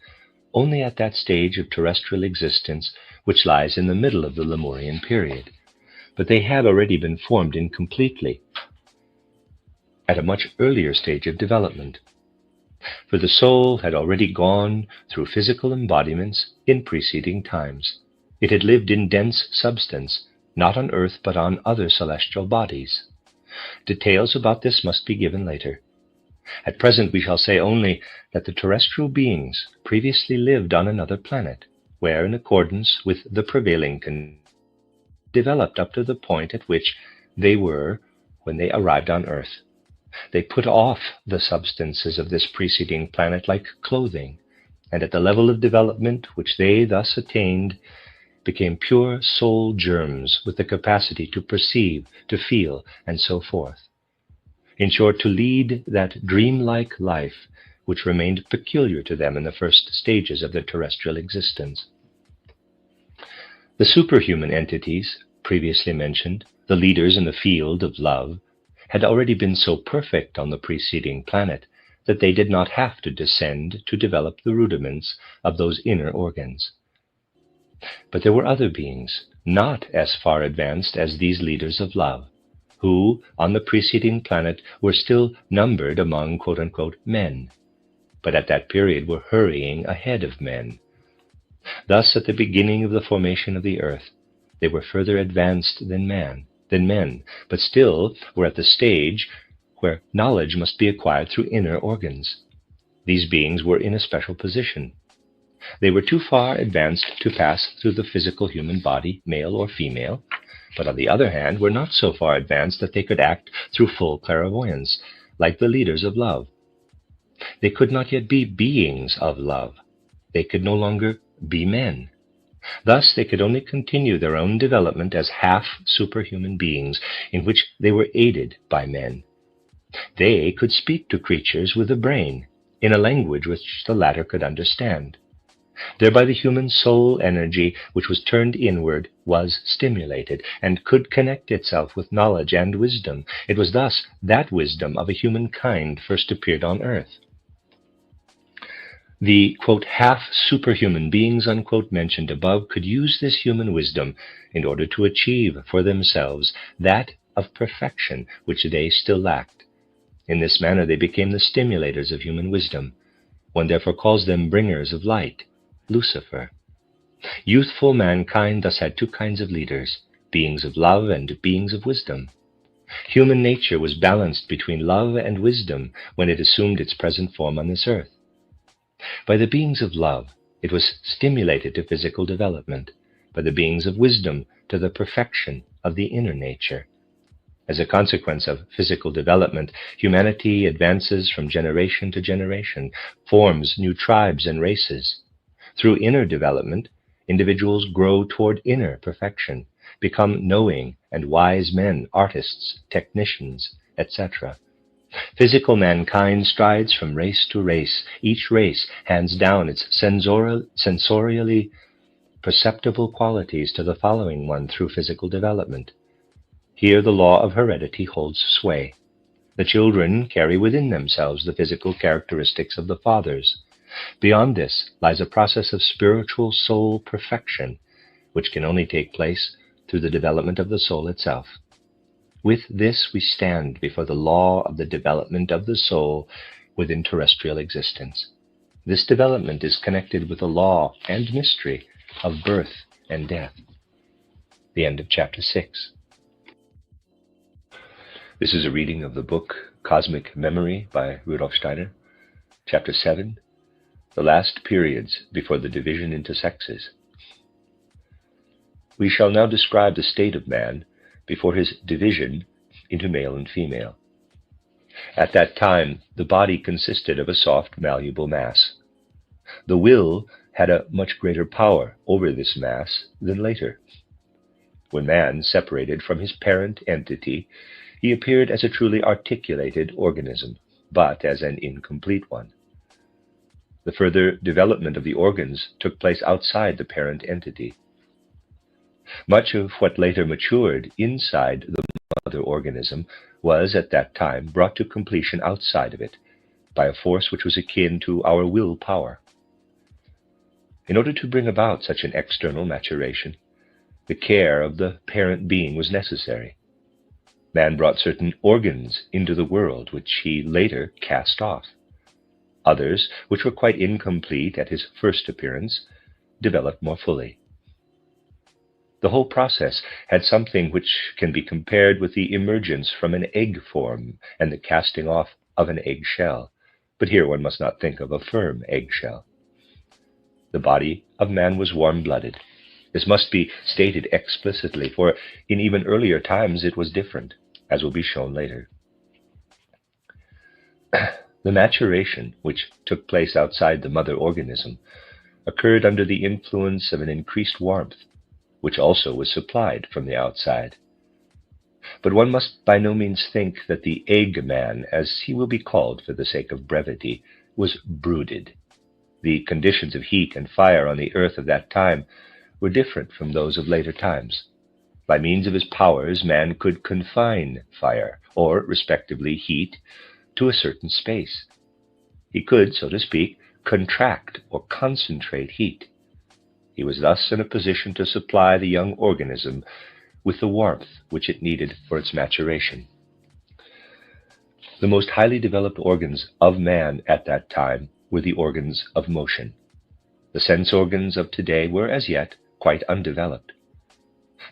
S1: only at that stage of terrestrial existence which lies in the middle of the Lemurian period. But they had already been formed incompletely at a much earlier stage of development. For the soul had already gone through physical embodiments in preceding times. It had lived in dense substance, not on earth but on other celestial bodies. Details about this must be given later. At present we shall say only that the terrestrial beings previously lived on another planet, where, in accordance with the prevailing conditions, developed up to the point at which they were when they arrived on Earth. They put off the substances of this preceding planet like clothing, and at the level of development which they thus attained, became pure soul germs with the capacity to perceive, to feel, and so forth. In short, to lead that dreamlike life which remained peculiar to them in the first stages of their terrestrial existence. The superhuman entities, previously mentioned, the leaders in the field of love, had already been so perfect on the preceding planet that they did not have to descend to develop the rudiments of those inner organs. But there were other beings, not as far advanced as these leaders of love, who, on the preceding planet, were still numbered among quote-unquote men, but at that period were hurrying ahead of men. Thus, at the beginning of the formation of the earth, they were further advanced than men, but still were at the stage where knowledge must be acquired through inner organs. These beings were in a special position. They were too far advanced to pass through the physical human body, male or female, but on the other hand were not so far advanced that they could act through full clairvoyance, like the leaders of love. They could not yet be beings of love. They could no longer be men. Thus they could only continue their own development as half-superhuman beings, in which they were aided by men. They could speak to creatures with a brain, in a language which the latter could understand. Thereby the human soul energy, which was turned inward, was stimulated, and could connect itself with knowledge and wisdom. It was thus that wisdom of a human kind first appeared on earth. The, quote, half-superhuman beings, unquote, mentioned above could use this human wisdom in order to achieve for themselves that of perfection which they still lacked. In this manner they became the stimulators of human wisdom. One therefore calls them bringers of light, Lucifer. Youthful mankind thus had two kinds of leaders, beings of love and beings of wisdom. Human nature was balanced between love and wisdom when it assumed its present form on this earth. By the beings of love, it was stimulated to physical development, by the beings of wisdom to the perfection of the inner nature. As a consequence of physical development, humanity advances from generation to generation, forms new tribes and races. Through inner development, individuals grow toward inner perfection, become knowing and wise men, artists, technicians, etc. Physical mankind strides from race to race. Each race hands down its sensorially perceptible qualities to the following one through physical development. Here the law of heredity holds sway. The children carry within themselves the physical characteristics of the fathers. Beyond this lies a process of spiritual soul perfection, which can only take place through the development of the soul itself. With this we stand before the law of the development of the soul within terrestrial existence. This development is connected with the law and mystery of birth and death. The end of chapter 6. This is a reading of the book Cosmic Memory by Rudolf Steiner, chapter 7, the last periods before the division into sexes. We shall now describe the state of man before his division into male and female. At that time, the body consisted of a soft, malleable mass. The will had a much greater power over this mass than later. When man separated from his parent entity, he appeared as a truly articulated organism, but as an incomplete one. The further development of the organs took place outside the parent entity. Much of what later matured inside the mother organism was at that time brought to completion outside of it by a force which was akin to our will power. In order to bring about such an external maturation, the care of the parent being was necessary. Man brought certain organs into the world which he later cast off. Others, which were quite incomplete at his first appearance, developed more fully. The whole process had something which can be compared with the emergence from an egg form and the casting off of an egg shell, but here one must not think of a firm egg shell. The body of man was warm-blooded. This must be stated explicitly, for in even earlier times it was different, as will be shown later. The maturation, which took place outside the mother organism, occurred under the influence of an increased warmth, which also was supplied from the outside. But one must by no means think that the egg man, as he will be called for the sake of brevity, was brooded. The conditions of heat and fire on the earth of that time were different from those of later times. By means of his powers, man could confine fire, or, respectively, heat, to a certain space. He could, so to speak, contract or concentrate heat. He was thus in a position to supply the young organism with the warmth which it needed for its maturation. The most highly developed organs of man at that time were the organs of motion. The sense organs of today were as yet quite undeveloped.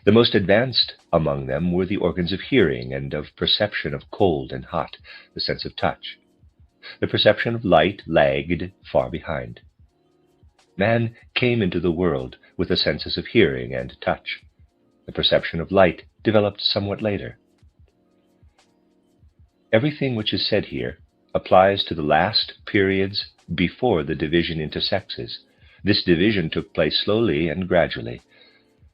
S1: The most advanced among them were the organs of hearing and of perception of cold and hot, the sense of touch. The perception of light lagged far behind. Man came into the world with the senses of hearing and touch. The perception of light developed somewhat later. Everything which is said here applies to the last periods before the division into sexes. This division took place slowly and gradually.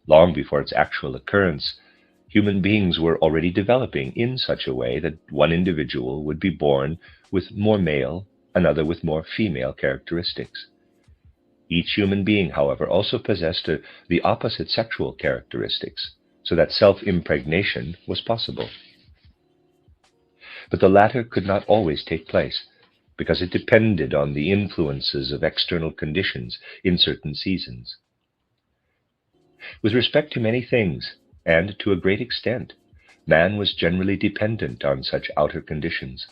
S1: Long before its actual occurrence, human beings were already developing in such a way that one individual would be born with more male, another with more female characteristics. Each human being, however, also possessed the opposite sexual characteristics, so that self-impregnation was possible. But the latter could not always take place, because it depended on the influences of external conditions in certain seasons. With respect to many things, and to a great extent, man was generally dependent on such outer conditions.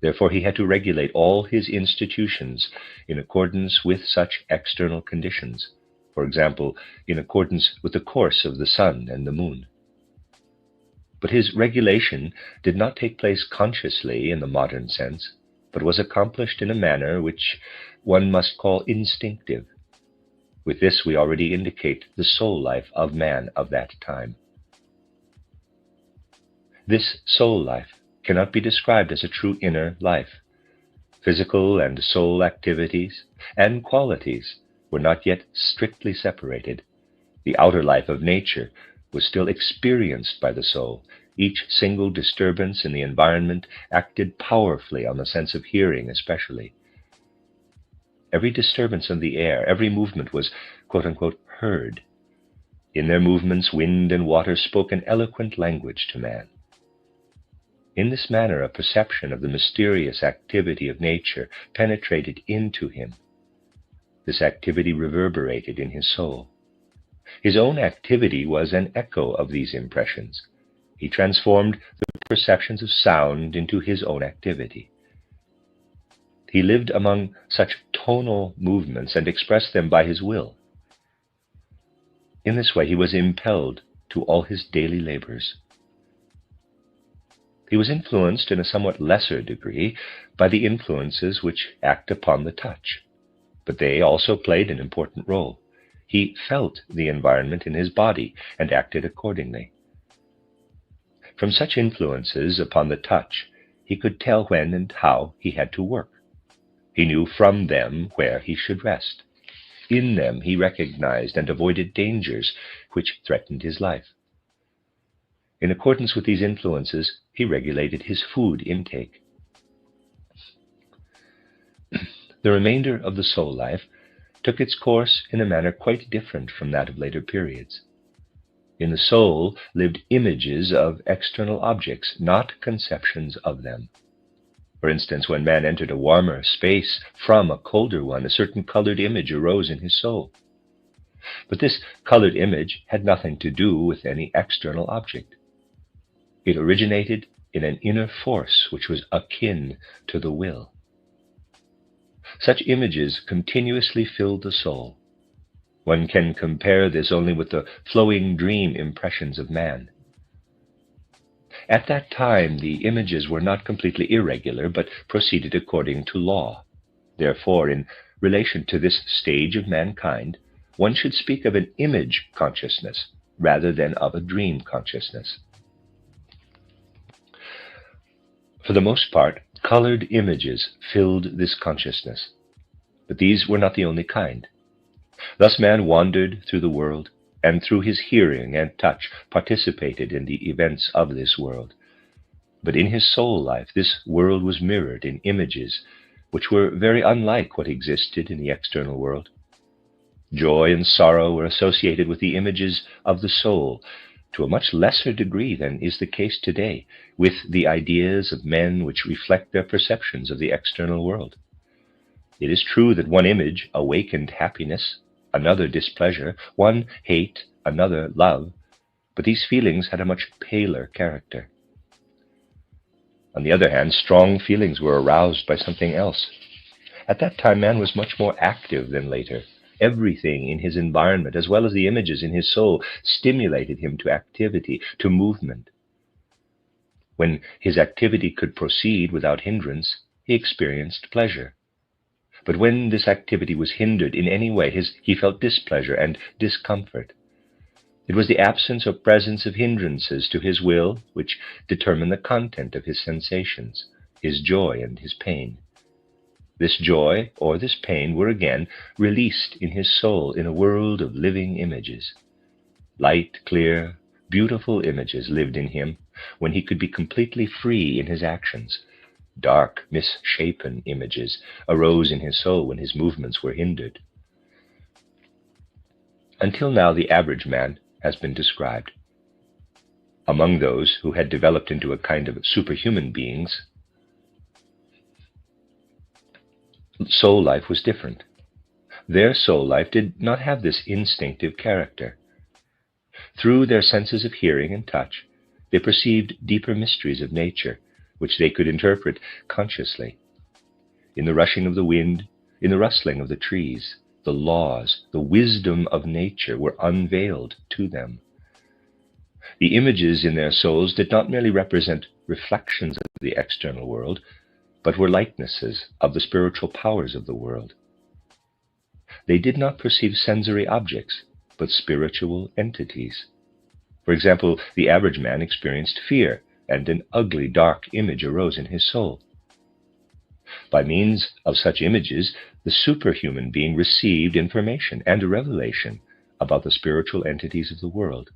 S1: Therefore he had to regulate all his institutions in accordance with such external conditions, for example, in accordance with the course of the sun and the moon. But his regulation did not take place consciously in the modern sense, but was accomplished in a manner which one must call instinctive. With this we already indicate the soul life of man of that time. This soul life cannot be described as a true inner life. Physical and soul activities and qualities were not yet strictly separated. The outer life of nature was still experienced by the soul. Each single disturbance in the environment acted powerfully on the sense of hearing especially. Every disturbance of the air, every movement was, quote-unquote, heard. In their movements, wind and water spoke an eloquent language to man. In this manner, a perception of the mysterious activity of nature penetrated into him. This activity reverberated in his soul. His own activity was an echo of these impressions. He transformed the perceptions of sound into his own activity. He lived among such tonal movements and expressed them by his will. In this way he was impelled to all his daily labors. He was influenced in a somewhat lesser degree by the influences which act upon the touch, but they also played an important role. He felt the environment in his body and acted accordingly. From such influences upon the touch, he could tell when and how he had to work. He knew from them where he should rest. In them he recognized and avoided dangers which threatened his life. In accordance with these influences, he regulated his food intake. The remainder of the soul life took its course in a manner quite different from that of later periods. In the soul lived images of external objects, not conceptions of them. For instance, when man entered a warmer space from a colder one, a certain colored image arose in his soul. But this colored image had nothing to do with any external object. It originated in an inner force which was akin to the will. Such images continuously filled the soul. One can compare this only with the flowing dream impressions of man. At that time, the images were not completely irregular, but proceeded according to law. Therefore, in relation to this stage of mankind, one should speak of an image consciousness rather than of a dream consciousness. For the most part, colored images filled this consciousness, but these were not the only kind. Thus man wandered through the world, and through his hearing and touch participated in the events of this world. But in his soul life, this world was mirrored in images which were very unlike what existed in the external world. Joy and sorrow were associated with the images of the soul, to a much lesser degree than is the case today, with the ideas of men which reflect their perceptions of the external world. It is true that one image awakened happiness, another displeasure, one hate, another love, but these feelings had a much paler character. On the other hand, strong feelings were aroused by something else. At that time, man was much more active than later. Everything in his environment, as well as the images in his soul, stimulated him to activity, to movement. When his activity could proceed without hindrance, he experienced pleasure. But when this activity was hindered in any way, he felt displeasure and discomfort. It was the absence or presence of hindrances to his will which determined the content of his sensations, his joy and his pain. This joy or this pain were again released in his soul in a world of living images. Light, clear, beautiful images lived in him when he could be completely free in his actions. Dark, misshapen images arose in his soul when his movements were hindered. Until now, the average man has been described. Among those who had developed into a kind of superhuman beings, soul life was different. Their soul life did not have this instinctive character. Through their senses of hearing and touch, they perceived deeper mysteries of nature, which they could interpret consciously. In the rushing of the wind, in the rustling of the trees, the laws, the wisdom of nature were unveiled to them. The images in their souls did not merely represent reflections of the external world, but were likenesses of the spiritual powers of the world. They did not perceive sensory objects, but spiritual entities. For example, the average man experienced fear, and an ugly, dark image arose in his soul. By means of such images, the superhuman being received information and a revelation about the spiritual entities of the world.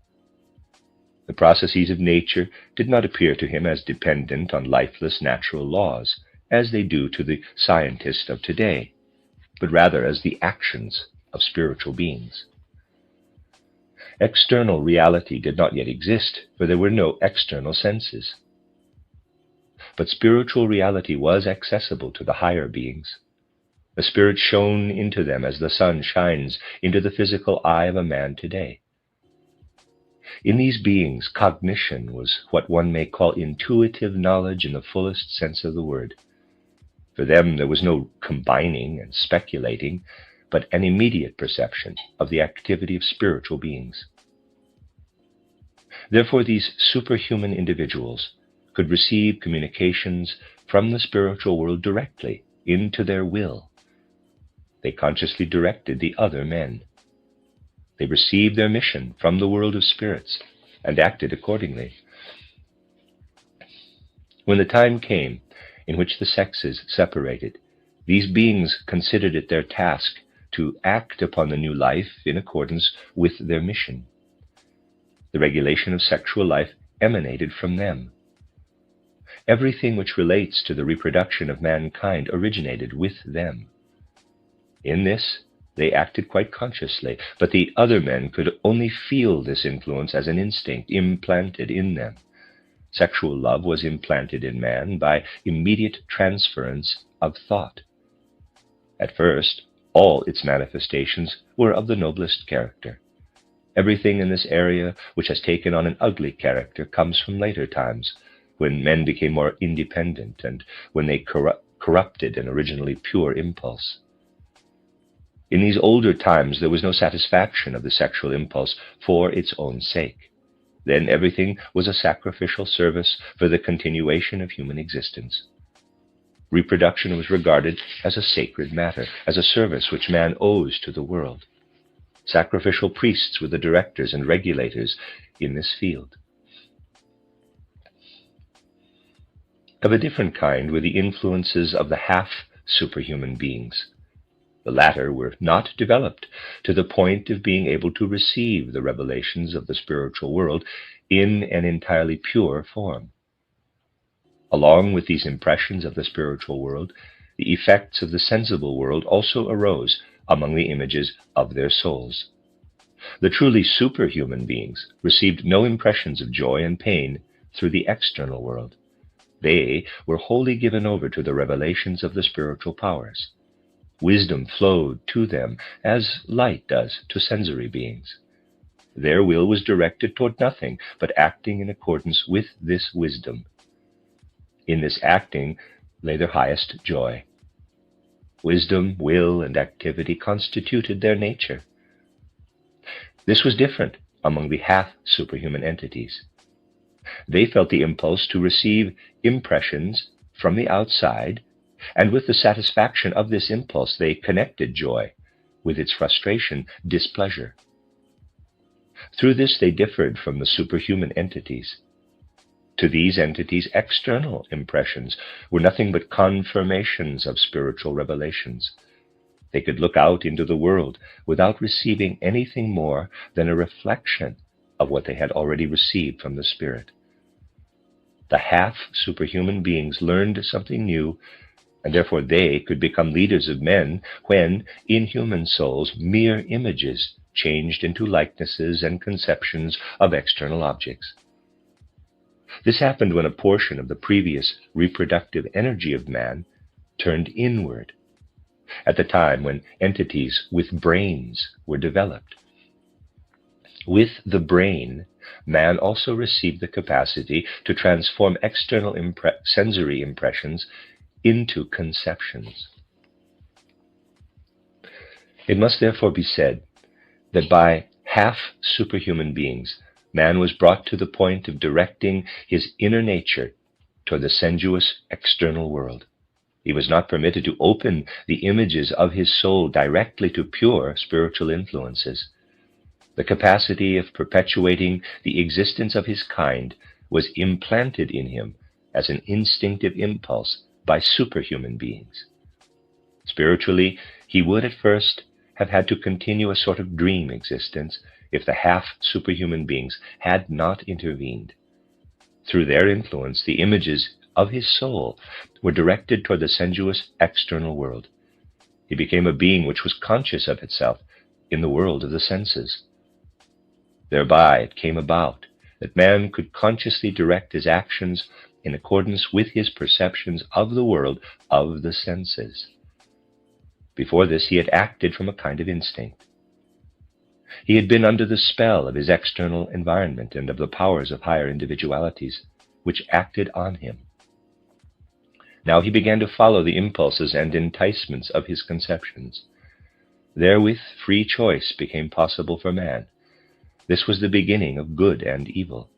S1: The processes of nature did not appear to him as dependent on lifeless natural laws, as they do to the scientist of today, but rather as the actions of spiritual beings. External reality did not yet exist, for there were no external senses. But spiritual reality was accessible to the higher beings. The Spirit shone into them as the sun shines into the physical eye of a man today. In these beings, cognition was what one may call intuitive knowledge in the fullest sense of the word. For them, there was no combining and speculating, but an immediate perception of the activity of spiritual beings. Therefore, these superhuman individuals could receive communications from the spiritual world directly into their will. They consciously directed the other men. They received their mission from the world of spirits and acted accordingly. When the time came in which the sexes separated, these beings considered it their task to act upon the new life in accordance with their mission. The regulation of sexual life emanated from them. Everything which relates to the reproduction of mankind originated with them. In this, they acted quite consciously, but the other men could only feel this influence as an instinct implanted in them. Sexual love was implanted in man by immediate transference of thought. At first, all its manifestations were of the noblest character. Everything in this area which has taken on an ugly character comes from later times, when men became more independent and when they corrupted an originally pure impulse. In these older times, there was no satisfaction of the sexual impulse for its own sake. Then everything was a sacrificial service for the continuation of human existence. Reproduction was regarded as a sacred matter, as a service which man owes to the world. Sacrificial priests were the directors and regulators in this field. Of a different kind were the influences of the half-superhuman beings. The latter were not developed to the point of being able to receive the revelations of the spiritual world in an entirely pure form. Along with these impressions of the spiritual world, the effects of the sensible world also arose among the images of their souls. The truly superhuman beings received no impressions of joy and pain through the external world. They were wholly given over to the revelations of the spiritual powers. Wisdom flowed to them as light does to sensory beings. Their will was directed toward nothing but acting in accordance with this wisdom. In this acting lay their highest joy. Wisdom, will, and activity constituted their nature. This was different among the half-superhuman entities. They felt the impulse to receive impressions from the outside, and with the satisfaction of this impulse, they connected joy with its frustration, displeasure. Through this, they differed from the superhuman entities. To these entities, external impressions were nothing but confirmations of spiritual revelations. They could look out into the world without receiving anything more than a reflection of what they had already received from the Spirit. The half-superhuman beings learned something new, and therefore they could become leaders of men when, in human souls, mere images changed into likenesses and conceptions of external objects. This happened when a portion of the previous reproductive energy of man turned inward, at the time when entities with brains were developed. With the brain, man also received the capacity to transform external sensory impressions into conceptions. It must therefore be said that by half superhuman beings, man was brought to the point of directing his inner nature toward the sensuous external world. He was not permitted to open the images of his soul directly to pure spiritual influences. The capacity of perpetuating the existence of his kind was implanted in him as an instinctive impulse by superhuman beings. Spiritually, he would at first have had to continue a sort of dream existence if the half-superhuman beings had not intervened. Through their influence, the images of his soul were directed toward the sensuous external world. He became a being which was conscious of itself in the world of the senses. Thereby it came about that man could consciously direct his actions in accordance with his perceptions of the world of the senses. Before this, he had acted from a kind of instinct. He had been under the spell of his external environment and of the powers of higher individualities, which acted on him. Now he began to follow the impulses and enticements of his conceptions. Therewith, free choice became possible for man. This was the beginning of good and evil.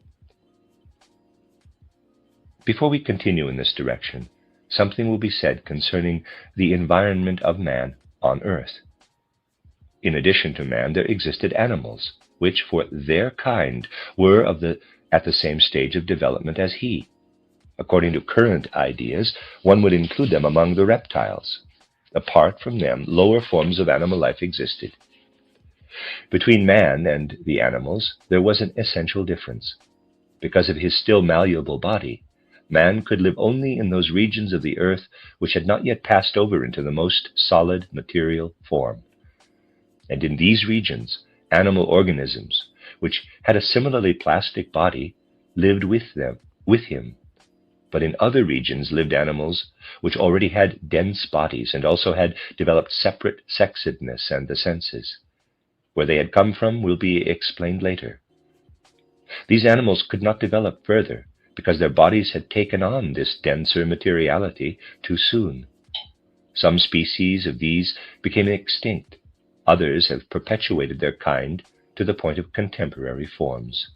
S1: Before we continue in this direction, something will be said concerning the environment of man on earth. In addition to man, there existed animals, which for their kind were at the same stage of development as he. According to current ideas, one would include them among the reptiles. Apart from them, lower forms of animal life existed. Between man and the animals, there was an essential difference. Because of his still malleable body, man could live only in those regions of the earth which had not yet passed over into the most solid material form. And in these regions, animal organisms, which had a similarly plastic body, lived with him. But in other regions lived animals which already had dense bodies and also had developed separate sexedness and the senses. Where they had come from will be explained later. These animals could not develop further because their bodies had taken on this denser materiality too soon. Some species of these became extinct. Others have perpetuated their kind to the point of contemporary forms.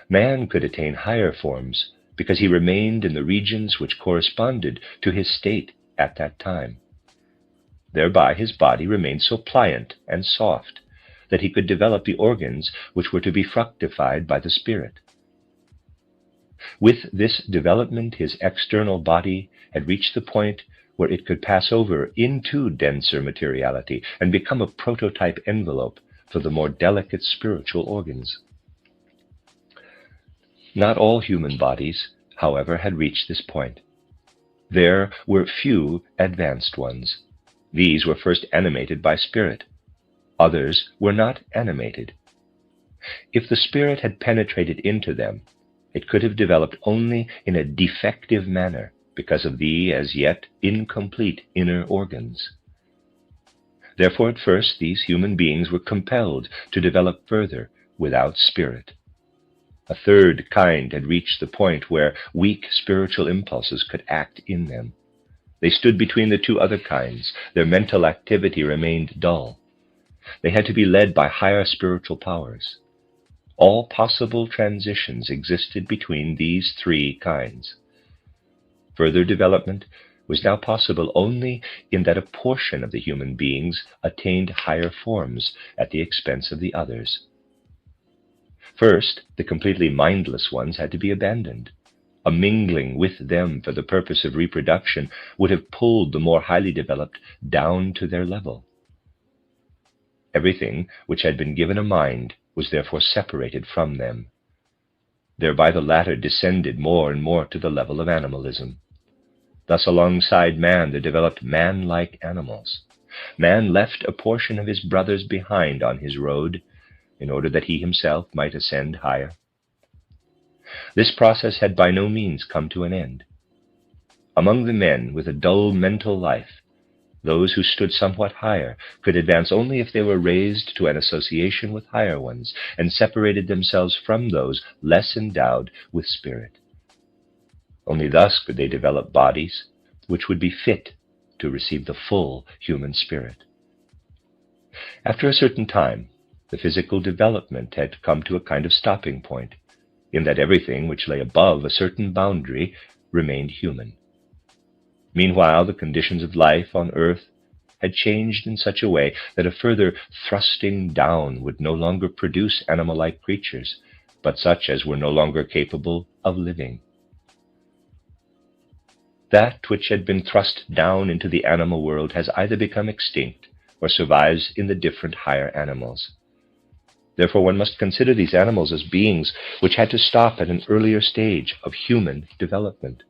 S1: Man could attain higher forms because he remained in the regions which corresponded to his state at that time. Thereby his body remained so pliant and soft that he could develop the organs which were to be fructified by the spirit. With this development, his external body had reached the point where it could pass over into denser materiality and become a prototype envelope for the more delicate spiritual organs. Not all human bodies, however, had reached this point. There were few advanced ones. These were first animated by spirit. Others were not animated. If the spirit had penetrated into them, it could have developed only in a defective manner because of the as yet incomplete inner organs. Therefore, at first, these human beings were compelled to develop further without spirit. A third kind had reached the point where weak spiritual impulses could act in them. They stood between the two other kinds. Their mental activity remained dull. They had to be led by higher spiritual powers. All possible transitions existed between these three kinds. Further development was now possible only in that a portion of the human beings attained higher forms at the expense of the others. First, the completely mindless ones had to be abandoned. A mingling with them for the purpose of reproduction would have pulled the more highly developed down to their level. Everything which had been given a mind was therefore separated from them. Thereby the latter descended more and more to the level of animalism. Thus alongside man there developed man-like animals. Man left a portion of his brothers behind on his road in order that he himself might ascend higher. This process had by no means come to an end. Among the men with a dull mental life, those who stood somewhat higher could advance only if they were raised to an association with higher ones and separated themselves from those less endowed with spirit. Only thus could they develop bodies which would be fit to receive the full human spirit. After a certain time, the physical development had come to a kind of stopping point, in that everything which lay above a certain boundary remained human. Meanwhile, the conditions of life on earth had changed in such a way that a further thrusting down would no longer produce animal-like creatures, but such as were no longer capable of living. That which had been thrust down into the animal world has either become extinct or survives in the different higher animals. Therefore, one must consider these animals as beings which had to stop at an earlier stage of human development.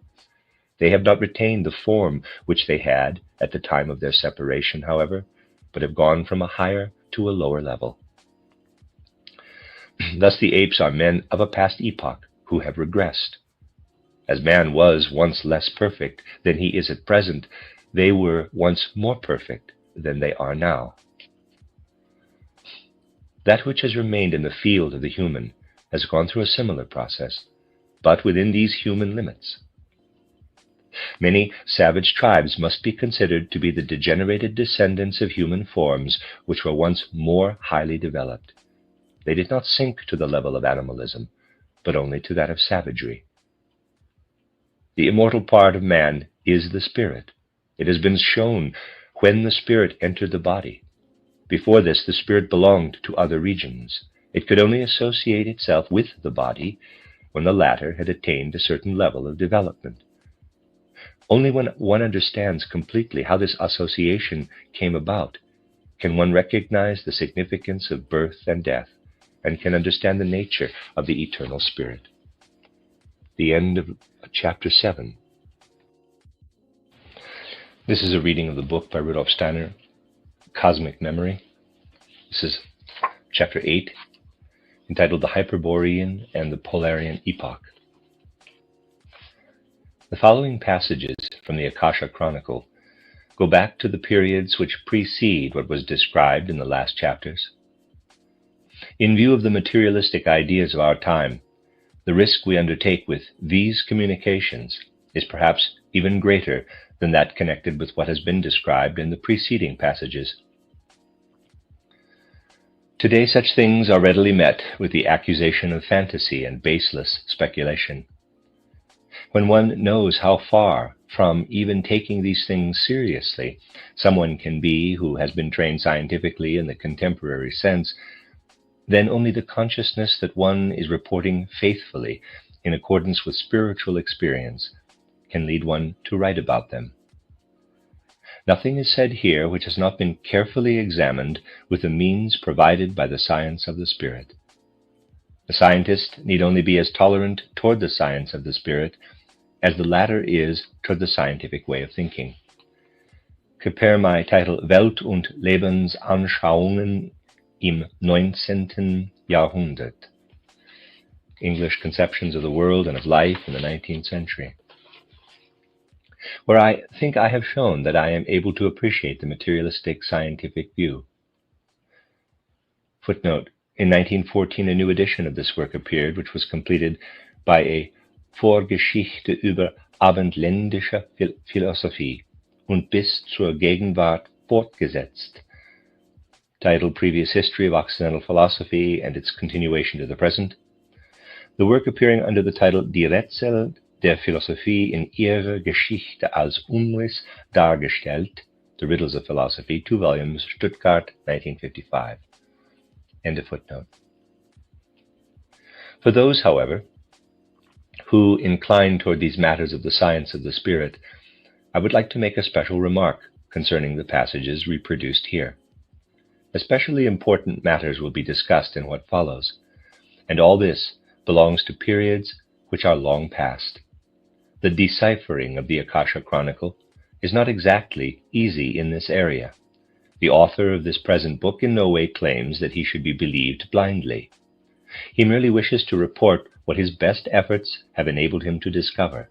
S1: They have not retained the form which they had at the time of their separation, however, but have gone from a higher to a lower level. Thus the apes are men of a past epoch who have regressed. As man was once less perfect than he is at present, they were once more perfect than they are now. That which has remained in the field of the human has gone through a similar process, but within these human limits. Many savage tribes must be considered to be the degenerated descendants of human forms which were once more highly developed. They did not sink to the level of animalism, but only to that of savagery. The immortal part of man is the spirit. It has been shown when the spirit entered the body. Before this, the spirit belonged to other regions. It could only associate itself with the body when the latter had attained a certain level of development. Only when one understands completely how this association came about can one recognize the significance of birth and death, and can understand the nature of the eternal spirit. The end of chapter 7. This is a reading of the book by Rudolf Steiner, Cosmic Memory. This is chapter 8, entitled The Hyperborean and the Polarian Epoch. The following passages from the Akasha Chronicle go back to the periods which precede what was described in the last chapters. In view of the materialistic ideas of our time, the risk we undertake with these communications is perhaps even greater than that connected with what has been described in the preceding passages. Today, such things are readily met with the accusation of fantasy and baseless speculation. When one knows how far from even taking these things seriously someone can be who has been trained scientifically in the contemporary sense, then only the consciousness that one is reporting faithfully in accordance with spiritual experience can lead one to write about them. Nothing is said here which has not been carefully examined with the means provided by the science of the spirit. The scientist need only be as tolerant toward the science of the spirit as the latter is toward the scientific way of thinking. Compare my title Welt- und Lebensanschauungen im 19. Jahrhundert, English Conceptions of the World and of Life in the 19th Century, where I think I have shown that I am able to appreciate the materialistic scientific view. Footnote: in 1914 a new edition of this work appeared, which was completed by a Vorgeschichte über abendländische Philosophie und bis zur Gegenwart fortgesetzt, titled Previous History of Occidental Philosophy and its Continuation to the Present. The work appearing under the title Die Rätsel der Philosophie in ihrer Geschichte als Umriss dargestellt, The Riddles of Philosophy, 2 volumes, Stuttgart, 1955. End of footnote. For those, however, who incline toward these matters of the science of the spirit, I would like to make a special remark concerning the passages reproduced here. Especially important matters will be discussed in what follows, and all this belongs to periods which are long past. The deciphering of the Akasha Chronicle is not exactly easy in this area, The author of this present book in no way claims that he should be believed blindly. He merely wishes to report what his best efforts have enabled him to discover.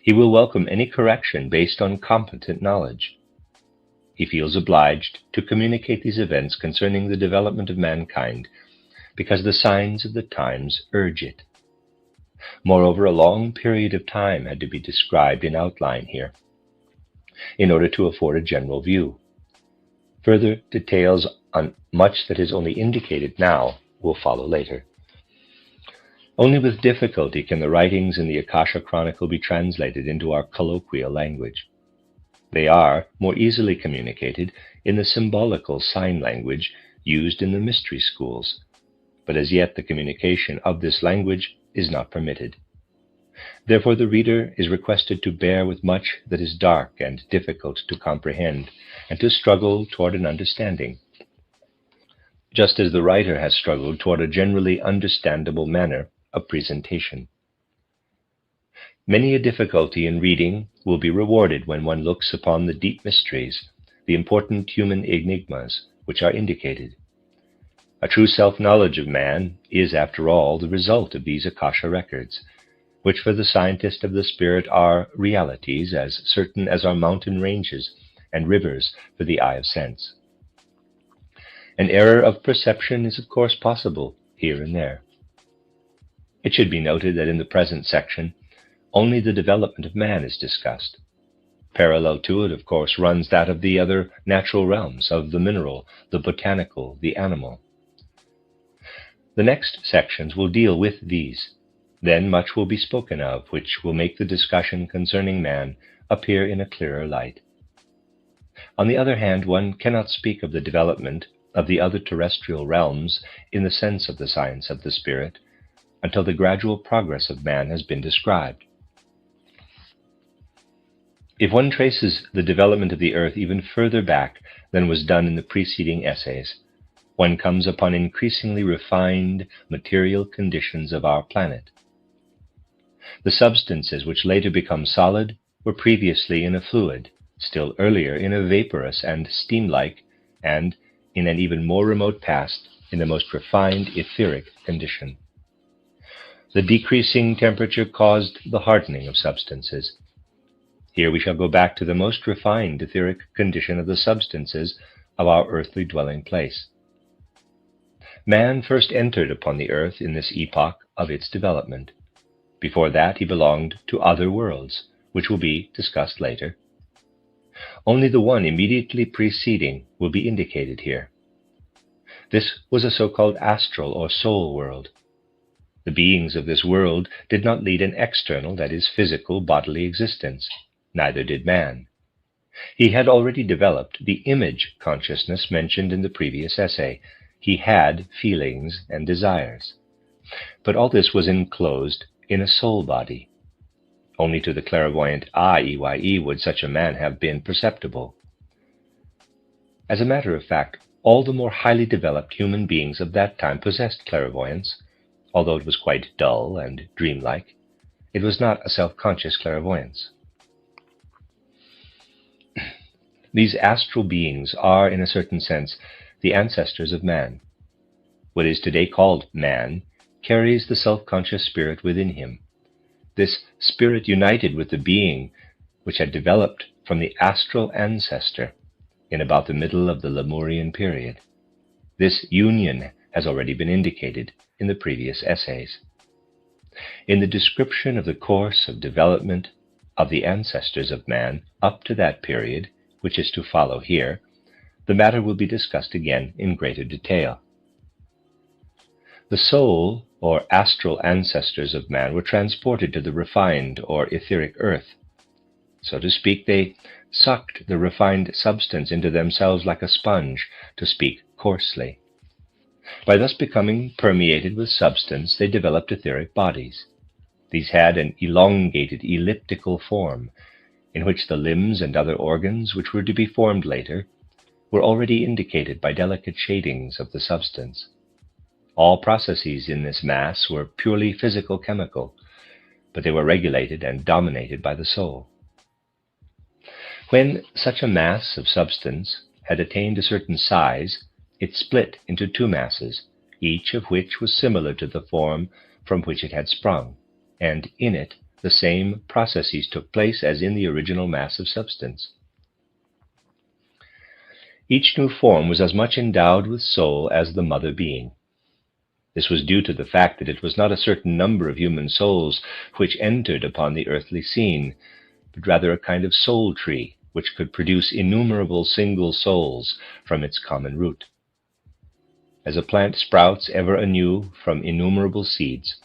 S1: He will welcome any correction based on competent knowledge. He feels obliged to communicate these events concerning the development of mankind because the signs of the times urge it. Moreover, a long period of time had to be described in outline here in order to afford a general view. Further details on much that is only indicated now will follow later. Only with difficulty can the writings in the Akasha Chronicle be translated into our colloquial language. They are more easily communicated in the symbolical sign language used in the mystery schools, but as yet the communication of this language is not permitted. Therefore the reader is requested to bear with much that is dark and difficult to comprehend, and to struggle toward an understanding, just as the writer has struggled toward a generally understandable manner of presentation. Many a difficulty in reading will be rewarded when one looks upon the deep mysteries, the important human enigmas which are indicated. A true self-knowledge of man is, after all, the result of these Akasha records, which for the scientist of the spirit are realities as certain as are mountain ranges and rivers for the eye of sense. An error of perception is of course possible here and there. It should be noted that in the present section, only the development of man is discussed. Parallel to it, of course, runs that of the other natural realms, of the mineral, the botanical, the animal. The next sections will deal with these. Then much will be spoken of, which will make the discussion concerning man appear in a clearer light. On the other hand, one cannot speak of the development of the other terrestrial realms in the sense of the science of the spirit until the gradual progress of man has been described. If one traces the development of the earth even further back than was done in the preceding essays, one comes upon increasingly refined material conditions of our planet. The substances which later become solid were previously in a fluid, still earlier in a vaporous and steam-like, and, in an even more remote past, in the most refined etheric condition. The decreasing temperature caused the hardening of substances. Here we shall go back to the most refined etheric condition of the substances of our earthly dwelling place. Man first entered upon the earth in this epoch of its development. Before that he belonged to other worlds, which will be discussed later. Only the one immediately preceding will be indicated here. This was a so-called astral or soul world. The beings of this world did not lead an external, that is, physical, bodily existence. Neither did man. He had already developed the image consciousness mentioned in the previous essay. He had feelings and desires. But all this was enclosed in a soul body. Only to the clairvoyant eye would such a man have been perceptible. As a matter of fact, all the more highly developed human beings of that time possessed clairvoyance, although it was quite dull and dreamlike. It was not a self-conscious clairvoyance. These astral beings are, in a certain sense, the ancestors of man. What is today called man carries the self-conscious spirit within him. This spirit united with the being which had developed from the astral ancestor in about the middle of the Lemurian period. This union has already been indicated in the previous essays. In the description of the course of development of the ancestors of man up to that period, which is to follow here, the matter will be discussed again in greater detail. The soul or astral ancestors of man were transported to the refined or etheric earth. So to speak, they sucked the refined substance into themselves like a sponge, to speak coarsely. By thus becoming permeated with substance, they developed etheric bodies. These had an elongated elliptical form, in which the limbs and other organs which were to be formed later were already indicated by delicate shadings of the substance. All processes in this mass were purely physical-chemical, but they were regulated and dominated by the soul. When such a mass of substance had attained a certain size, it split into two masses, each of which was similar to the form from which it had sprung, and in it the same processes took place as in the original mass of substance. Each new form was as much endowed with soul as the mother being. This was due to the fact that it was not a certain number of human souls which entered upon the earthly scene, but rather a kind of soul tree which could produce innumerable single souls from its common root. As a plant sprouts ever anew from innumerable seeds,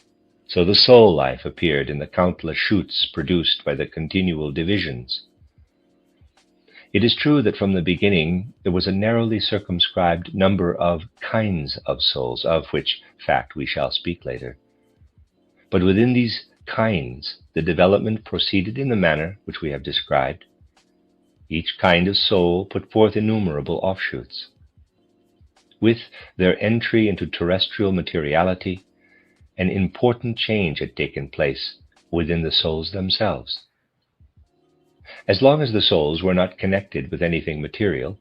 S1: so the soul life appeared in the countless shoots produced by the continual divisions. It is true that from the beginning there was a narrowly circumscribed number of kinds of souls, of which fact we shall speak later. But within these kinds, the development proceeded in the manner which we have described. Each kind of soul put forth innumerable offshoots. With their entry into terrestrial materiality, an important change had taken place within the souls themselves. As long as the souls were not connected with anything material,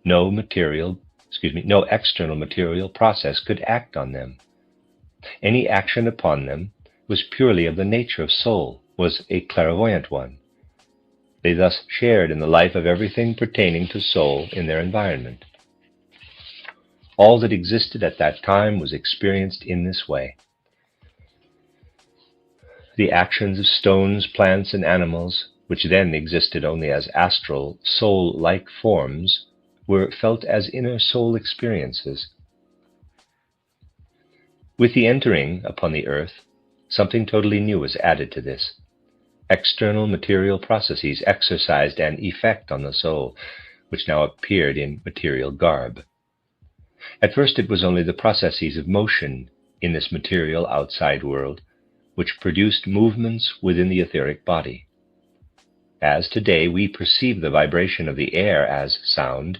S1: no external material process could act on them. Any action upon them was purely of the nature of soul, was a clairvoyant one. They thus shared in the life of everything pertaining to soul in their environment. All that existed at that time was experienced in this way. The actions of stones, plants, and animals, which then existed only as astral, soul-like forms, were felt as inner soul experiences. With the entering upon the earth, something totally new was added to this. External material processes exercised an effect on the soul, which now appeared in material garb. At first it was only the processes of motion in this material outside world which produced movements within the etheric body. As today we perceive the vibration of the air as sound,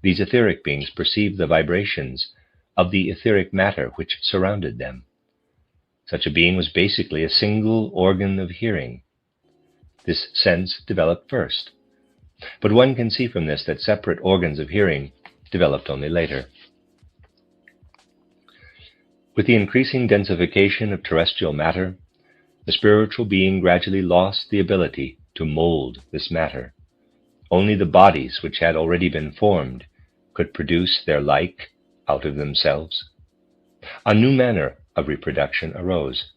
S1: these etheric beings perceived the vibrations of the etheric matter which surrounded them. Such a being was basically a single organ of hearing. This sense developed first, but one can see from this that separate organs of hearing developed only later. With the increasing densification of terrestrial matter, the spiritual being gradually lost the ability to mold this matter. Only the bodies which had already been formed could produce their like out of themselves. A new manner of reproduction arose.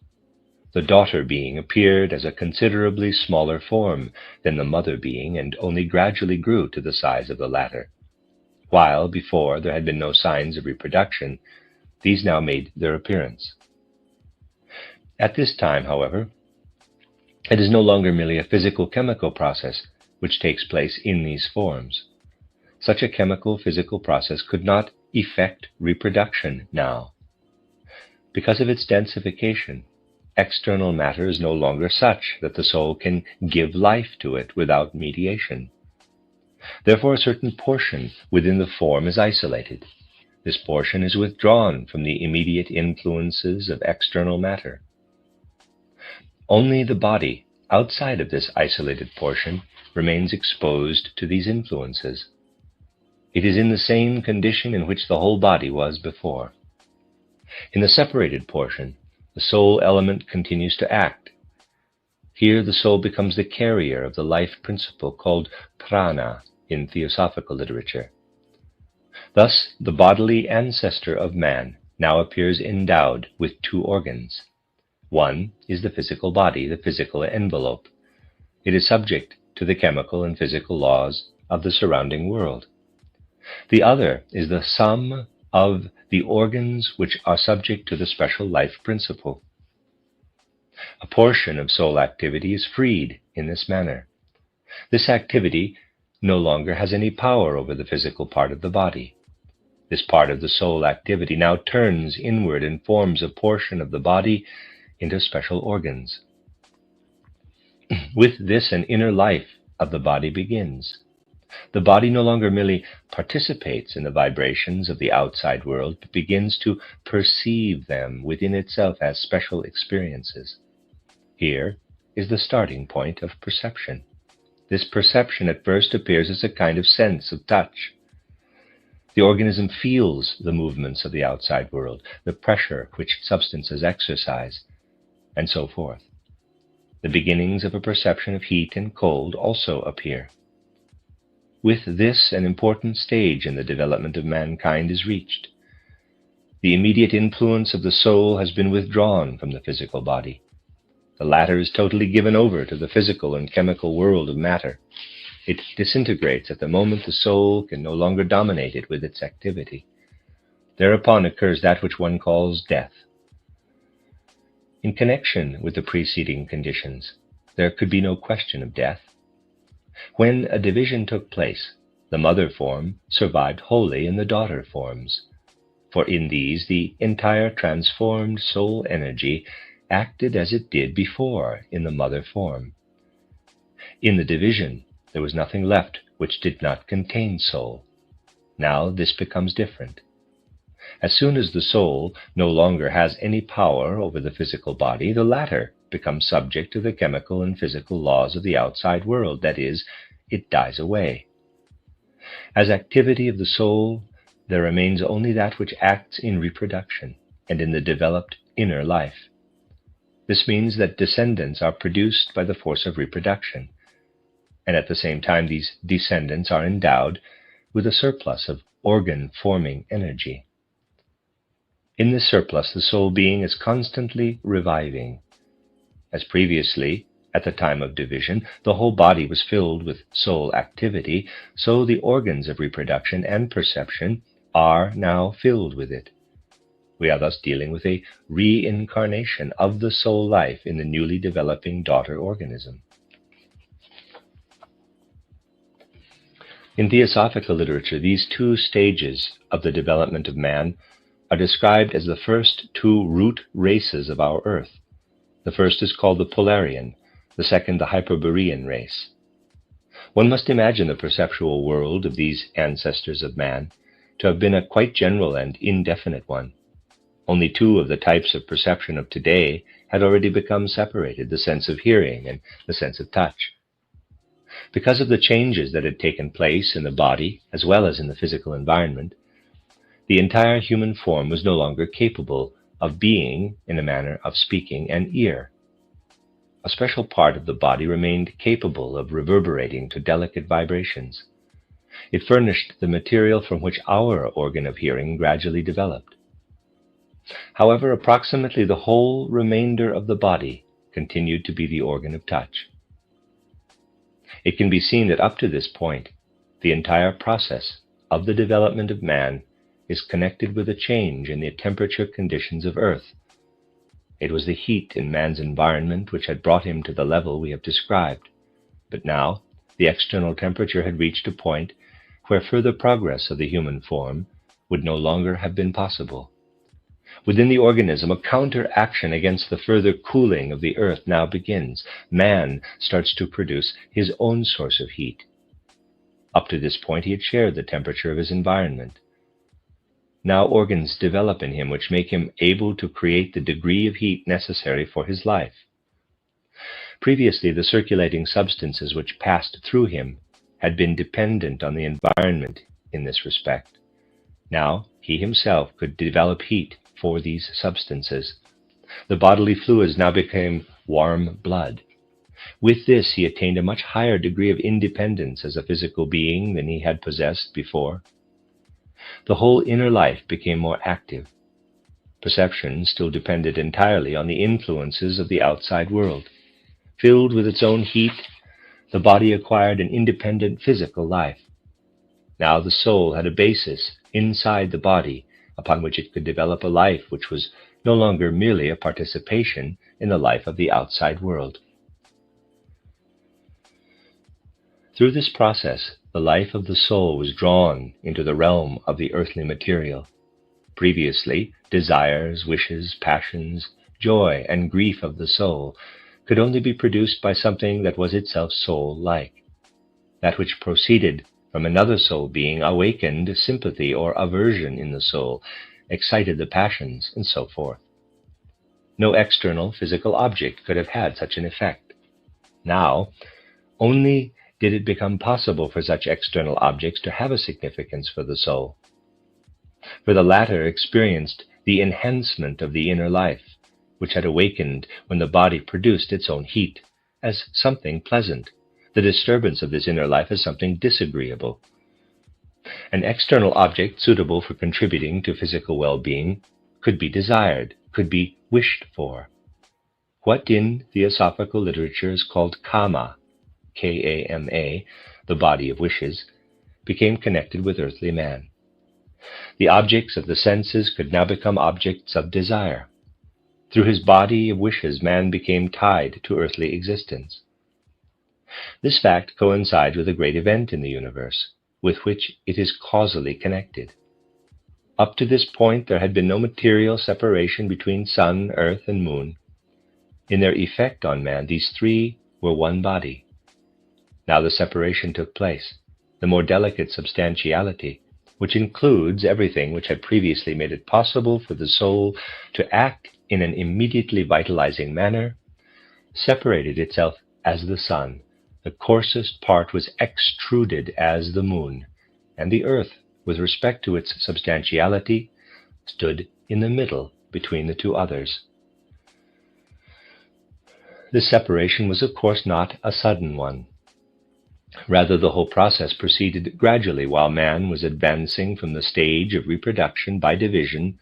S1: The daughter being appeared as a considerably smaller form than the mother being, and only gradually grew to the size of the latter. While before there had been no signs of reproduction, these now made their appearance. At this time, however, it is no longer merely a physical-chemical process which takes place in these forms. Such a chemical-physical process could not effect reproduction now. Because of its densification, external matter is no longer such that the soul can give life to it without mediation. Therefore, a certain portion within the form is isolated. This portion is withdrawn from the immediate influences of external matter. Only the body, outside of this isolated portion, remains exposed to these influences. It is in the same condition in which the whole body was before. In the separated portion, the soul element continues to act. Here the soul becomes the carrier of the life principle called prana in theosophical literature. Thus, the bodily ancestor of man now appears endowed with two organs. One is the physical body, the physical envelope. It is subject to the chemical and physical laws of the surrounding world. The other is the sum of the organs which are subject to the special life principle. A portion of soul activity is freed in this manner. This activity no longer has any power over the physical part of the body. This part of the soul activity now turns inward and forms a portion of the body into special organs. With this, an inner life of the body begins. The body no longer merely participates in the vibrations of the outside world, but begins to perceive them within itself as special experiences. Here is the starting point of perception. This perception at first appears as a kind of sense of touch. The organism feels the movements of the outside world, the pressure which substances exercise, and so forth. The beginnings of a perception of heat and cold also appear. With this, an important stage in the development of mankind is reached. The immediate influence of the soul has been withdrawn from the physical body. The latter is totally given over to the physical and chemical world of matter. It disintegrates at the moment the soul can no longer dominate it with its activity. Thereupon occurs that which one calls death. In connection with the preceding conditions, there could be no question of death. When a division took place, the mother form survived wholly in the daughter forms, for in these the entire transformed soul energy acted as it did before in the mother form. In the division, there was nothing left which did not contain soul. Now this becomes different. As soon as the soul no longer has any power over the physical body, the latter becomes subject to the chemical and physical laws of the outside world. That is, it dies away. As activity of the soul, there remains only that which acts in reproduction and in the developed inner life. This means that descendants are produced by the force of reproduction, and at the same time these descendants are endowed with a surplus of organ-forming energy. In this surplus, the soul being is constantly reviving. As previously, at the time of division, the whole body was filled with soul activity, so the organs of reproduction and perception are now filled with it. We are thus dealing with a reincarnation of the soul life in the newly developing daughter organism. In theosophical literature, these two stages of the development of man are described as the first two root races of our earth. The first is called the Polarian, the second the Hyperborean race. One must imagine the perceptual world of these ancestors of man to have been a quite general and indefinite one. Only two of the types of perception of today had already become separated, the sense of hearing and the sense of touch. Because of the changes that had taken place in the body as well as in the physical environment, the entire human form was no longer capable of being in a manner of speaking an ear. A special part of the body remained capable of reverberating to delicate vibrations. It furnished the material from which our organ of hearing gradually developed. However, approximately the whole remainder of the body continued to be the organ of touch. It can be seen that up to this point, the entire process of the development of man is connected with a change in the temperature conditions of Earth. It was the heat in man's environment which had brought him to the level we have described. But now, the external temperature had reached a point where further progress of the human form would no longer have been possible. Within the organism, a counteraction against the further cooling of the earth now begins. Man starts to produce his own source of heat. Up to this point, he had shared the temperature of his environment. Now organs develop in him which make him able to create the degree of heat necessary for his life. Previously, the circulating substances which passed through him had been dependent on the environment in this respect. Now, he himself could develop heat for these substances. The bodily fluids now became warm blood. With this, he attained a much higher degree of independence as a physical being than he had possessed before. The whole inner life became more active. Perception still depended entirely on the influences of the outside world. Filled with its own heat, the body acquired an independent physical life. Now the soul had a basis inside the body upon which it could develop a life which was no longer merely a participation in the life of the outside world. Through this process, the life of the soul was drawn into the realm of the earthly material. Previously, desires, wishes, passions, joy, and grief of the soul could only be produced by something that was itself soul-like. That which proceeded from another soul being awakened sympathy or aversion in the soul, excited the passions, and so forth. No external physical object could have had such an effect. Now, only did it become possible for such external objects to have a significance for the soul. for the latter experienced the enhancement of the inner life, which had awakened when the body produced its own heat, as something pleasant, the disturbance of this inner life as something disagreeable. An external object suitable for contributing to physical well-being could be desired, could be wished for. What in theosophical literature is called kama, K-A-M-A, the body of wishes, became connected with earthly man. The objects of the senses could now become objects of desire. Through his body of wishes, man became tied to earthly existence. This fact coincides with a great event in the universe, with which it is causally connected. Up to this point, there had been no material separation between sun, earth, and moon. In their effect on man, these three were one body. Now the separation took place. The more delicate substantiality, which includes everything which had previously made it possible for the soul to act in an immediately vitalizing manner, separated itself as the sun. The coarsest part was extruded as the moon, and the earth, with respect to its substantiality, stood in the middle between the two others. This separation was, of course, not a sudden one. Rather, the whole process proceeded gradually while man was advancing from the stage of reproduction by division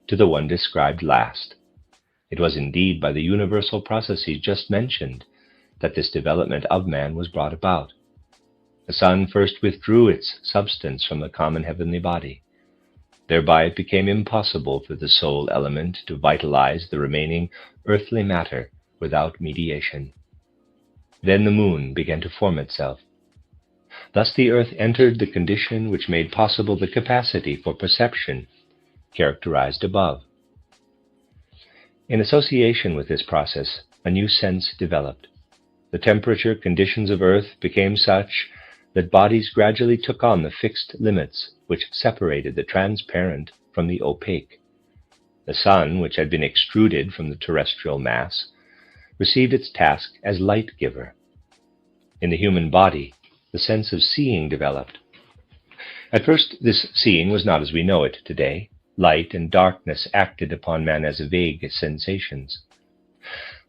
S1: to the one described last. It was indeed by the universal processes just mentioned that this development of man was brought about. The sun first withdrew its substance from the common heavenly body. Thereby it became impossible for the soul element to vitalize the remaining earthly matter without mediation. Then the moon began to form itself. Thus the earth entered the condition which made possible the capacity for perception, characterized above. In association with this process, a new sense developed. The temperature conditions of earth became such that bodies gradually took on the fixed limits which separated the transparent from the opaque. The sun, which had been extruded from the terrestrial mass, received its task as light giver. In the human body, the sense of seeing developed. At first, this seeing was not as we know it today. Light and darkness acted upon man as vague sensations.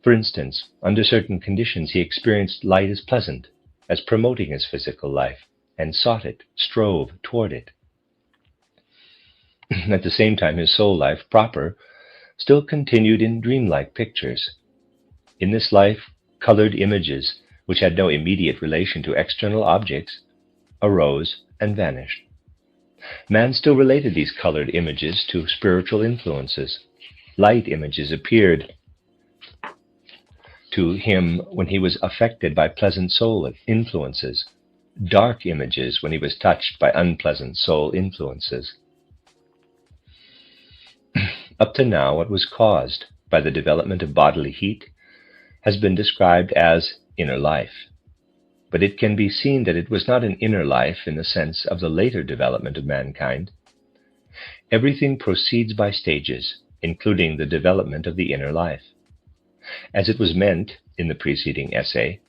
S1: For instance, under certain conditions, he experienced light as pleasant, as promoting his physical life, and sought it, strove toward it. At the same time, his soul life proper still continued in dreamlike pictures. In this life, colored images, which had no immediate relation to external objects, arose and vanished. Man still related these colored images to spiritual influences. Light images appeared to him when he was affected by pleasant soul influences, dark images when he was touched by unpleasant soul influences. Up to now, what was caused by the development of bodily heat has been described as inner life. But it can be seen that it was not an inner life in the sense of the later development of mankind. Everything proceeds by stages, including the development of the inner life. As it was meant in the preceding essay,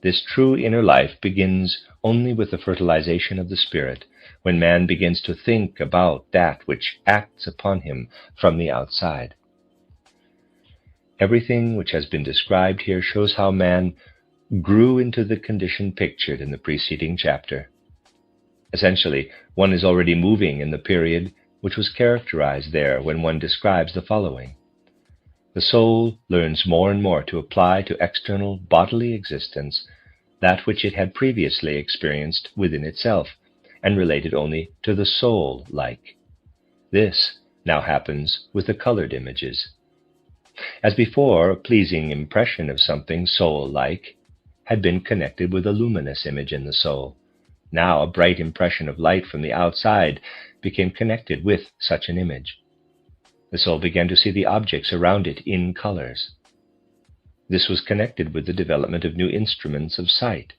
S1: this true inner life begins only with the fertilization of the spirit, when man begins to think about that which acts upon him from the outside. Everything which has been described here shows how man grew into the condition pictured in the preceding chapter. Essentially, one is already moving in the period which was characterized there when one describes the following. The soul learns more and more to apply to external bodily existence that which it had previously experienced within itself and related only to the soul-like. This now happens with the colored images. As before, a pleasing impression of something soul-like had been connected with a luminous image in the soul. Now a bright impression of light from the outside became connected with such an image. The soul began to see the objects around it in colors. This was connected with the development of new instruments of sight.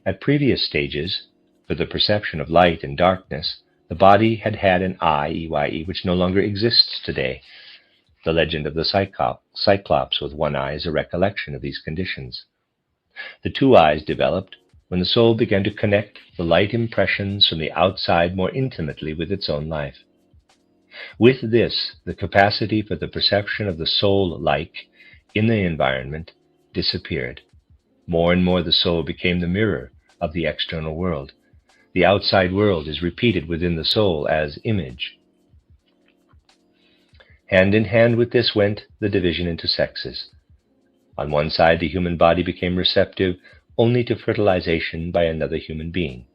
S1: At previous stages, for the perception of light and darkness, the body had had an eye, EYE, which no longer exists today. The legend of the Cyclops with one eye is a recollection of these conditions. The two eyes developed when the soul began to connect the light impressions from the outside more intimately with its own life. With this, the capacity for the perception of the soul-like in the environment disappeared. More and more the soul became the mirror of the external world. The outside world is repeated within the soul as image. Hand in hand with this went the division into sexes. On one side, the human body became receptive only to fertilization by another human being.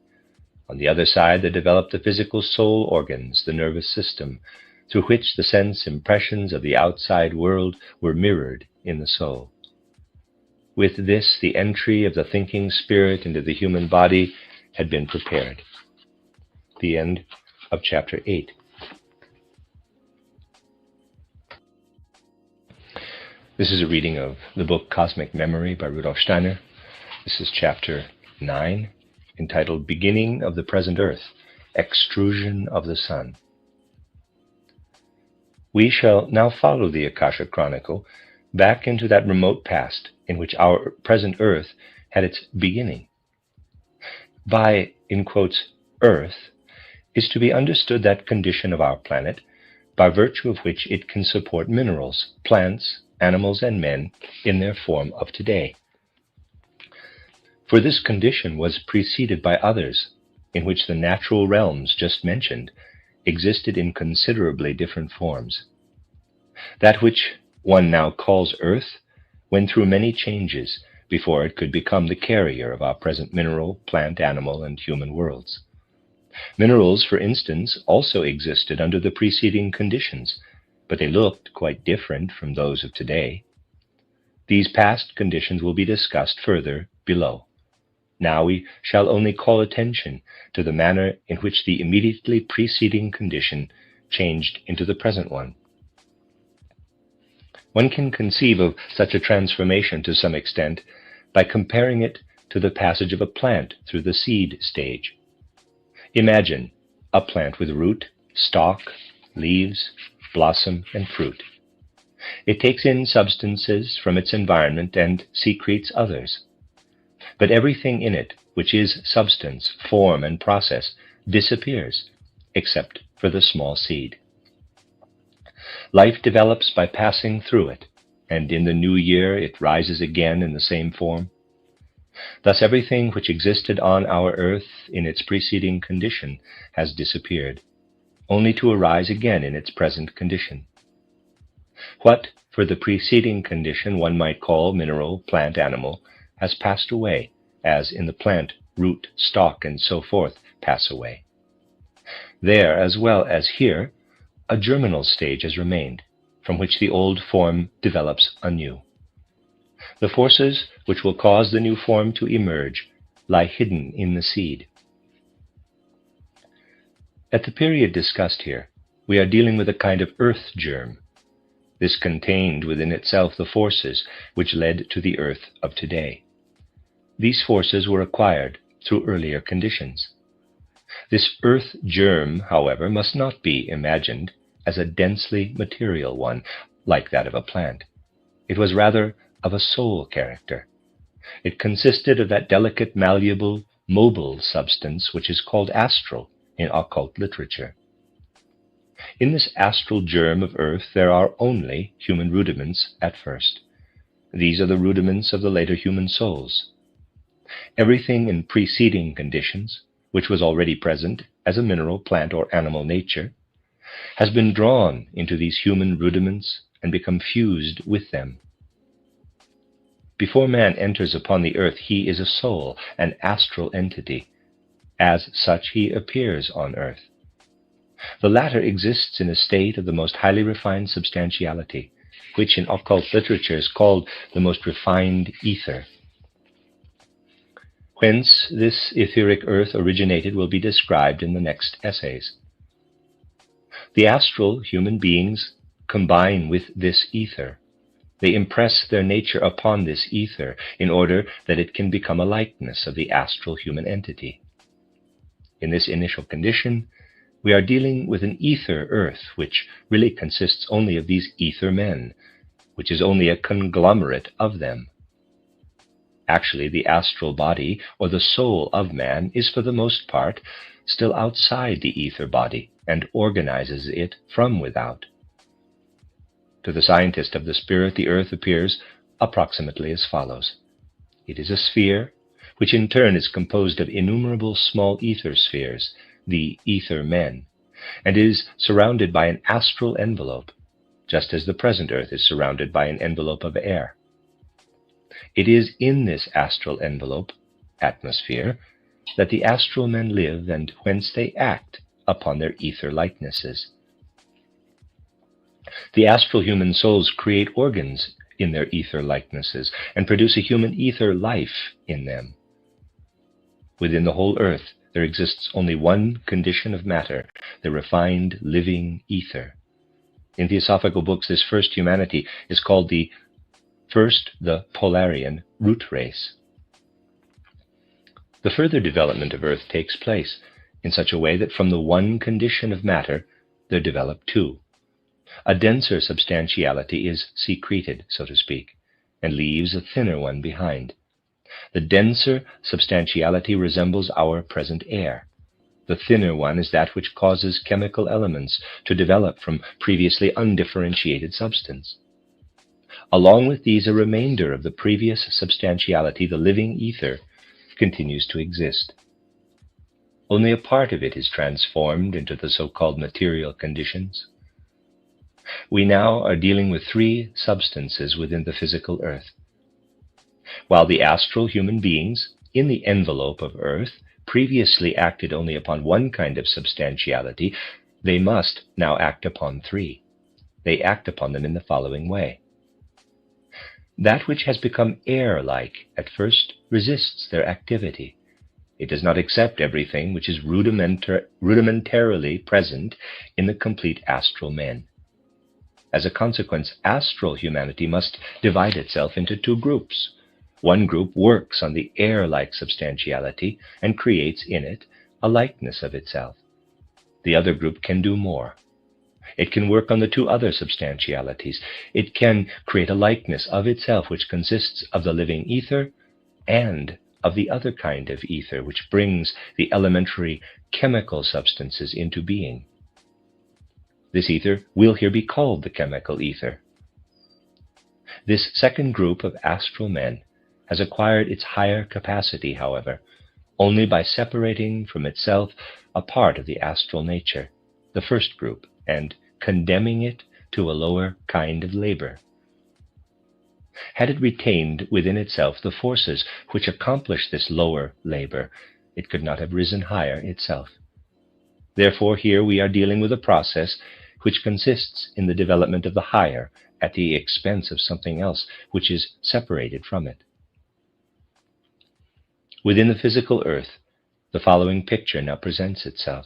S1: On the other side, there developed the physical soul organs, the nervous system, through which the sense impressions of the outside world were mirrored in the soul. With this, the entry of the thinking spirit into the human body had been prepared. The end of chapter 8. This is a reading of the book Cosmic Memory by Rudolf Steiner. This is chapter 9, entitled Beginning of the Present Earth, Extrusion of the Sun. We shall now follow the Akasha Chronicle back into that remote past in which our present Earth had its beginning. By, in quotes, Earth, is to be understood that condition of our planet by virtue of which it can support minerals, plants, animals, and men in their form of today. For this condition was preceded by others, in which the natural realms just mentioned existed in considerably different forms. That which one now calls Earth went through many changes before it could become the carrier of our present mineral, plant, animal, and human worlds. Minerals, for instance, also existed under the preceding conditions, but they looked quite different from those of today. These past conditions will be discussed further below. Now we shall only call attention to the manner in which the immediately preceding condition changed into the present one. One can conceive of such a transformation to some extent by comparing it to the passage of a plant through the seed stage. Imagine a plant with root, stalk, leaves, blossom, and fruit. It takes in substances from its environment and secretes others. But everything in it, which is substance, form, and process, disappears, except for the small seed. Life develops by passing through it, and in the new year it rises again in the same form. Thus everything which existed on our earth in its preceding condition has disappeared, only to arise again in its present condition. What, for the preceding condition, one might call mineral, plant, animal, has passed away, as in the plant, root, stalk, and so forth pass away. There, as well as here, a germinal stage has remained, from which the old form develops anew. The forces which will cause the new form to emerge lie hidden in the seed. At the period discussed here, we are dealing with a kind of earth germ. This contained within itself the forces which led to the earth of today. These forces were acquired through earlier conditions. This earth germ, however, must not be imagined as a densely material one, like that of a plant. It was rather of a soul character. It consisted of that delicate, malleable, mobile substance which is called astral in occult literature. In this astral germ of earth there are only human rudiments at first. These are the rudiments of the later human souls. Everything in preceding conditions, which was already present as a mineral, plant, or animal nature, has been drawn into these human rudiments and become fused with them. Before man enters upon the earth, he is a soul, an astral entity. As such, he appears on earth. The latter exists in a state of the most highly refined substantiality, which in occult literature is called the most refined ether. Whence this etheric earth originated will be described in the next essays. The astral human beings combine with this ether. They impress their nature upon this ether in order that it can become a likeness of the astral human entity. In this initial condition, we are dealing with an ether earth, which really consists only of these ether men, which is only a conglomerate of them. Actually, the astral body, or the soul of man, is for the most part still outside the ether body and organizes it from without. To the scientist of the spirit, the earth appears approximately as follows. It is a sphere, which in turn is composed of innumerable small ether spheres, the ether men, and is surrounded by an astral envelope, just as the present earth is surrounded by an envelope of air. It is in this astral envelope, atmosphere, that the astral men live and whence they act upon their ether likenesses. The astral human souls create organs in their ether likenesses and produce a human ether life in them. Within the whole earth, there exists only one condition of matter, the refined, living ether. In Theosophical books, this first humanity is called the Polarian root race. The further development of earth takes place in such a way that from the one condition of matter, there develop two. A denser substantiality is secreted, so to speak, and leaves a thinner one behind. The denser substantiality resembles our present air. The thinner one is that which causes chemical elements to develop from previously undifferentiated substance. Along with these, a remainder of the previous substantiality, the living ether, continues to exist. Only a part of it is transformed into the so-called material conditions. We now are dealing with three substances within the physical earth. While the astral human beings, in the envelope of earth, previously acted only upon one kind of substantiality, they must now act upon three. They act upon them in the following way. That which has become air-like at first resists their activity. It does not accept everything which is rudimentarily present in the complete astral men. As a consequence, astral humanity must divide itself into two groups. One group works on the air-like substantiality and creates in it a likeness of itself. The other group can do more. It can work on the two other substantialities. It can create a likeness of itself which consists of the living ether and of the other kind of ether which brings the elementary chemical substances into being. This ether will here be called the chemical ether. This second group of astral men has acquired its higher capacity, however, only by separating from itself a part of the astral nature, the first group, and condemning it to a lower kind of labor. Had it retained within itself the forces which accomplish this lower labor, it could not have risen higher itself. Therefore, here we are dealing with a process which consists in the development of the higher at the expense of something else which is separated from it. Within the physical earth, the following picture now presents itself.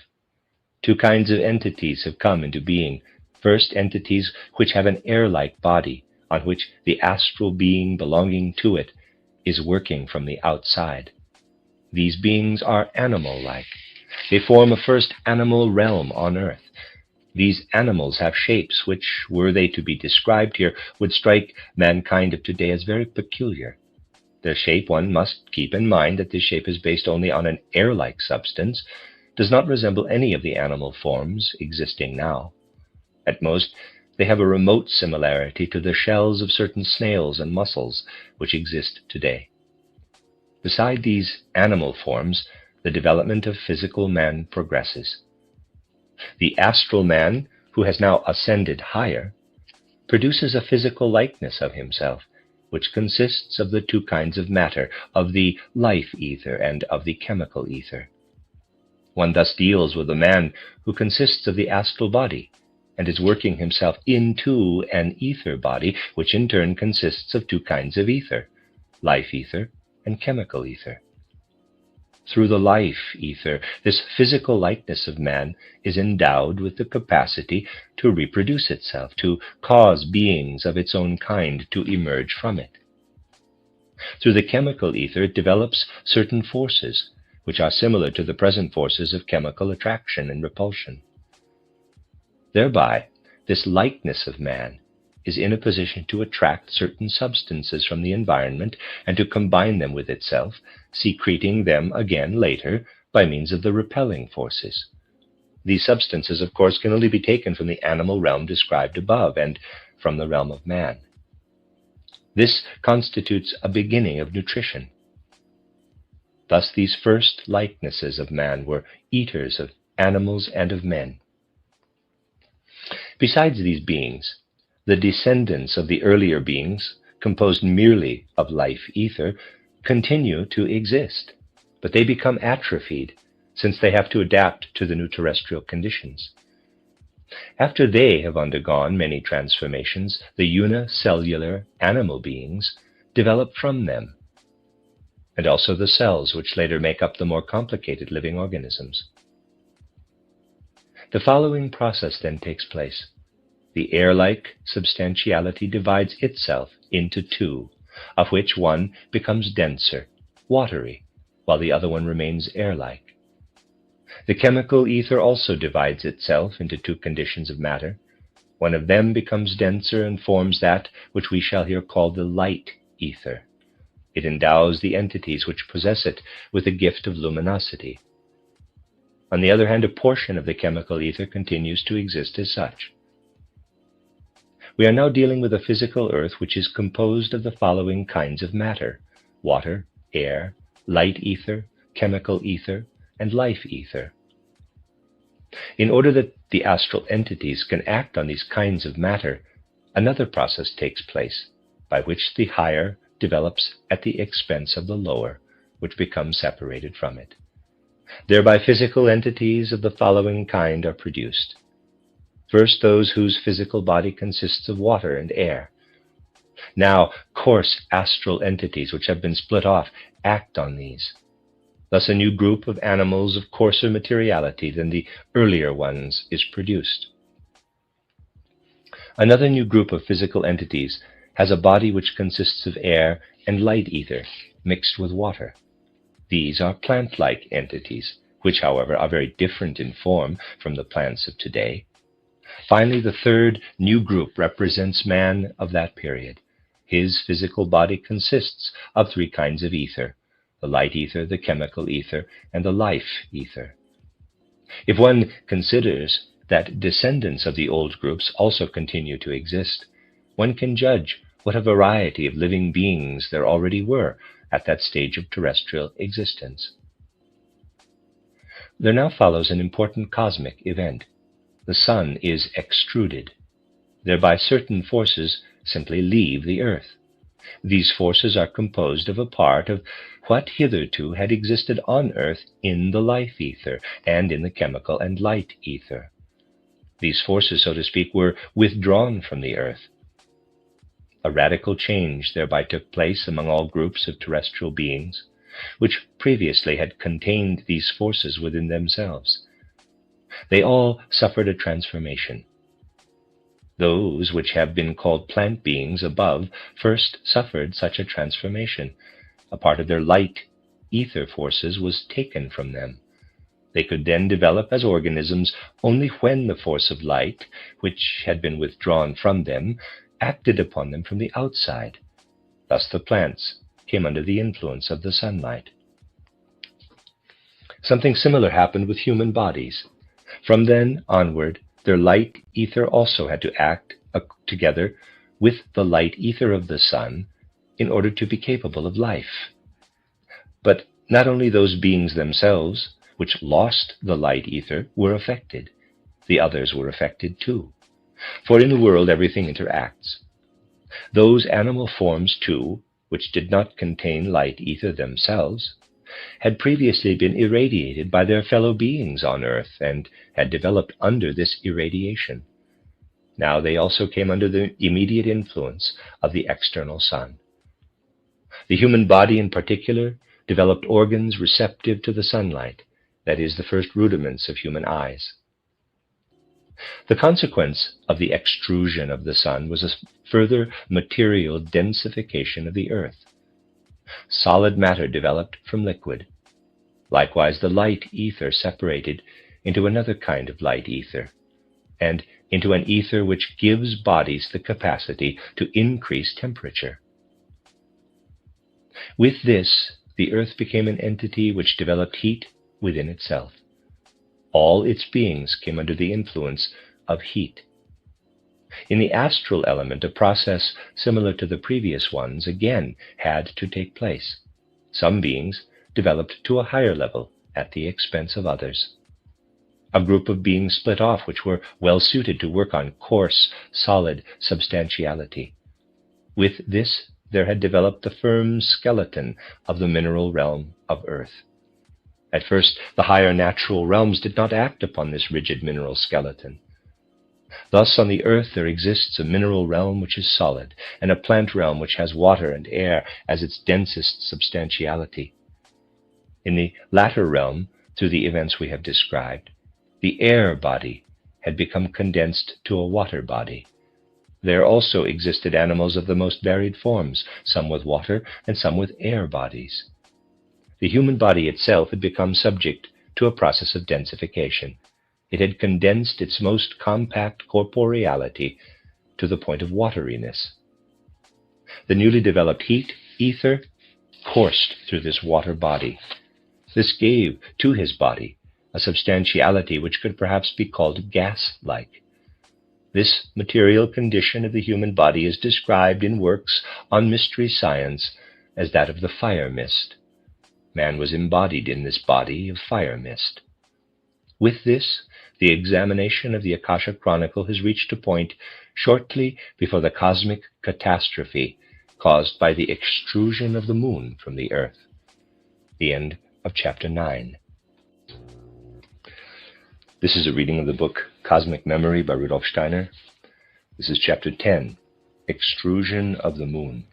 S1: Two kinds of entities have come into being. First, entities which have an air-like body, on which the astral being belonging to it is working from the outside. These beings are animal-like. They form a first animal realm on earth. These animals have shapes which, were they to be described here, would strike mankind of today as very peculiar. Their shape, one must keep in mind that this shape is based only on an air-like substance, does not resemble any of the animal forms existing now. At most, they have a remote similarity to the shells of certain snails and mussels which exist today. Beside these animal forms, the development of physical man progresses. The astral man, who has now ascended higher, produces a physical likeness of himself, which consists of the two kinds of matter, of the life ether and of the chemical ether. One thus deals with a man who consists of the astral body, and is working himself into an ether body, which in turn consists of two kinds of ether, life ether and chemical ether. Through the life ether, this physical likeness of man is endowed with the capacity to reproduce itself, to cause beings of its own kind to emerge from it. Through the chemical ether, it develops certain forces, which are similar to the present forces of chemical attraction and repulsion. Thereby, this likeness of man is in a position to attract certain substances from the environment and to combine them with itself, secreting them again later by means of the repelling forces. These substances, of course, can only be taken from the animal realm described above and from the realm of man. This constitutes a beginning of nutrition. Thus, these first likenesses of man were eaters of animals and of men. Besides these beings, the descendants of the earlier beings, composed merely of life ether, continue to exist, but they become atrophied since they have to adapt to the new terrestrial conditions. After they have undergone many transformations, the unicellular animal beings develop from them, and also the cells which later make up the more complicated living organisms. The following process then takes place. The air-like substantiality divides itself into two, of which one becomes denser, watery, while the other one remains air-like. The chemical ether also divides itself into two conditions of matter. One of them becomes denser and forms that which we shall here call the light ether. It endows the entities which possess it with the gift of luminosity. On the other hand, a portion of the chemical ether continues to exist as such. We are now dealing with a physical earth which is composed of the following kinds of matter: water, air, light ether, chemical ether, and life ether. In order that the astral entities can act on these kinds of matter, another process takes place, by which the higher develops at the expense of the lower, which becomes separated from it. Thereby physical entities of the following kind are produced. First, those whose physical body consists of water and air. Now, coarse astral entities which have been split off act on these. Thus a new group of animals of coarser materiality than the earlier ones is produced. Another new group of physical entities has a body which consists of air and light ether mixed with water. These are plant-like entities, which, however, are very different in form from the plants of today. Finally, the third new group represents man of that period. His physical body consists of three kinds of ether: the light ether, the chemical ether, and the life ether. If one considers that descendants of the old groups also continue to exist, one can judge what a variety of living beings there already were at that stage of terrestrial existence. There now follows an important cosmic event. The sun is extruded. Thereby certain forces simply leave the earth. These forces are composed of a part of what hitherto had existed on earth in the life ether and in the chemical and light ether. These forces, so to speak, were withdrawn from the earth. A radical change thereby took place among all groups of terrestrial beings, which previously had contained these forces within themselves. They all suffered a transformation. Those which have been called plant beings above first suffered such a transformation. A part of their light ether forces was taken from them. They could then develop as organisms only when the force of light, which had been withdrawn from them, acted upon them from the outside. Thus the plants came under the influence of the sunlight. Something similar happened with human bodies. From then onward, their light ether also had to act together with the light ether of the sun in order to be capable of life. But not only those beings themselves, which lost the light ether, were affected. The others were affected too. For in the world everything interacts. Those animal forms too, which did not contain light ether themselves, had previously been irradiated by their fellow beings on earth and had developed under this irradiation. Now they also came under the immediate influence of the external sun. The human body in particular developed organs receptive to the sunlight, that is, the first rudiments of human eyes. The consequence of the extrusion of the sun was a further material densification of the earth. Solid matter developed from liquid. Likewise, the light ether separated into another kind of light ether, and into an ether which gives bodies the capacity to increase temperature. With this, the earth became an entity which developed heat within itself. All its beings came under the influence of heat. In the astral element, a process similar to the previous ones again had to take place. Some beings developed to a higher level at the expense of others. A group of beings split off which were well suited to work on coarse, solid substantiality. With this, there had developed the firm skeleton of the mineral realm of earth. At first, the higher natural realms did not act upon this rigid mineral skeleton. Thus, on the earth there exists a mineral realm which is solid, and a plant realm which has water and air as its densest substantiality. In the latter realm, through the events we have described, the air body had become condensed to a water body. There also existed animals of the most varied forms, some with water and some with air bodies. The human body itself had become subject to a process of densification. It had condensed its most compact corporeality to the point of wateriness. The newly developed heat, ether, coursed through this water body. This gave to his body a substantiality which could perhaps be called gas-like. This material condition of the human body is described in works on mystery science as that of the fire mist. Man was embodied in this body of fire mist. With this, the examination of the Akasha Chronicle has reached a point shortly before the cosmic catastrophe caused by the extrusion of the moon from the earth. The end of chapter 9. This is a reading of the book Cosmic Memory by Rudolf Steiner. This is chapter 10, Extrusion of the Moon.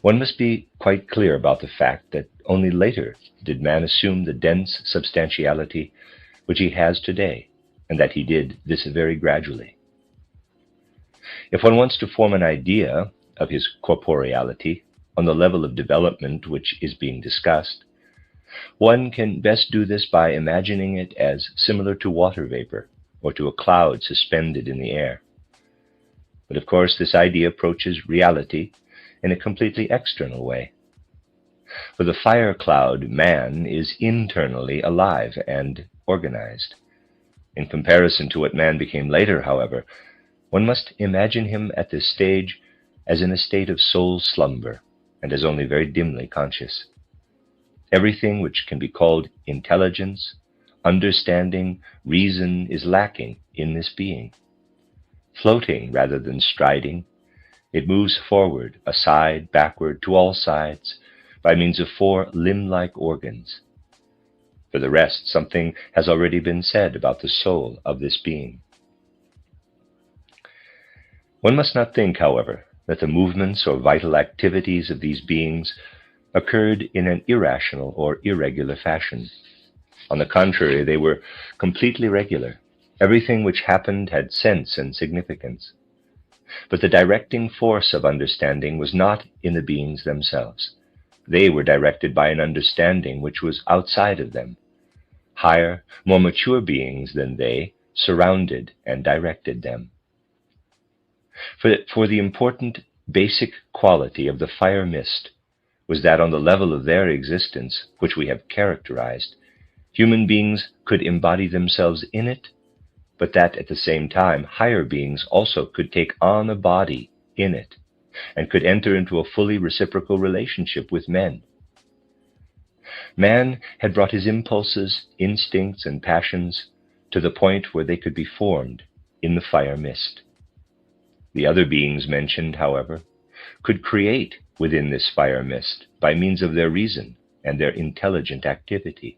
S1: One must be quite clear about the fact that only later did man assume the dense substantiality which he has today, and that he did this very gradually. If one wants to form an idea of his corporeality on the level of development which is being discussed, one can best do this by imagining it as similar to water vapor or to a cloud suspended in the air. But of course, this idea approaches reality in a completely external way. For the fire cloud, man is internally alive and organized. In comparison to what man became later, however, one must imagine him at this stage as in a state of soul slumber and as only very dimly conscious. Everything which can be called intelligence, understanding, reason is lacking in this being. Floating rather than striding, it moves forward, aside, backward, to all sides, by means of 4 limb-like organs. For the rest, something has already been said about the soul of this being. One must not think, however, that the movements or vital activities of these beings occurred in an irrational or irregular fashion. On the contrary, they were completely regular. Everything which happened had sense and significance. But the directing force of understanding was not in the beings themselves. They were directed by an understanding which was outside of them. Higher, more mature beings than they surrounded and directed them. For the important basic quality of the fire mist was that on the level of their existence, which we have characterized, human beings could embody themselves in it, but that at the same time higher beings also could take on a body in it, and could enter into a fully reciprocal relationship with men. Man had brought his impulses, instincts, and passions to the point where they could be formed in the fire mist. The other beings mentioned, however, could create within this fire mist by means of their reason and their intelligent activity.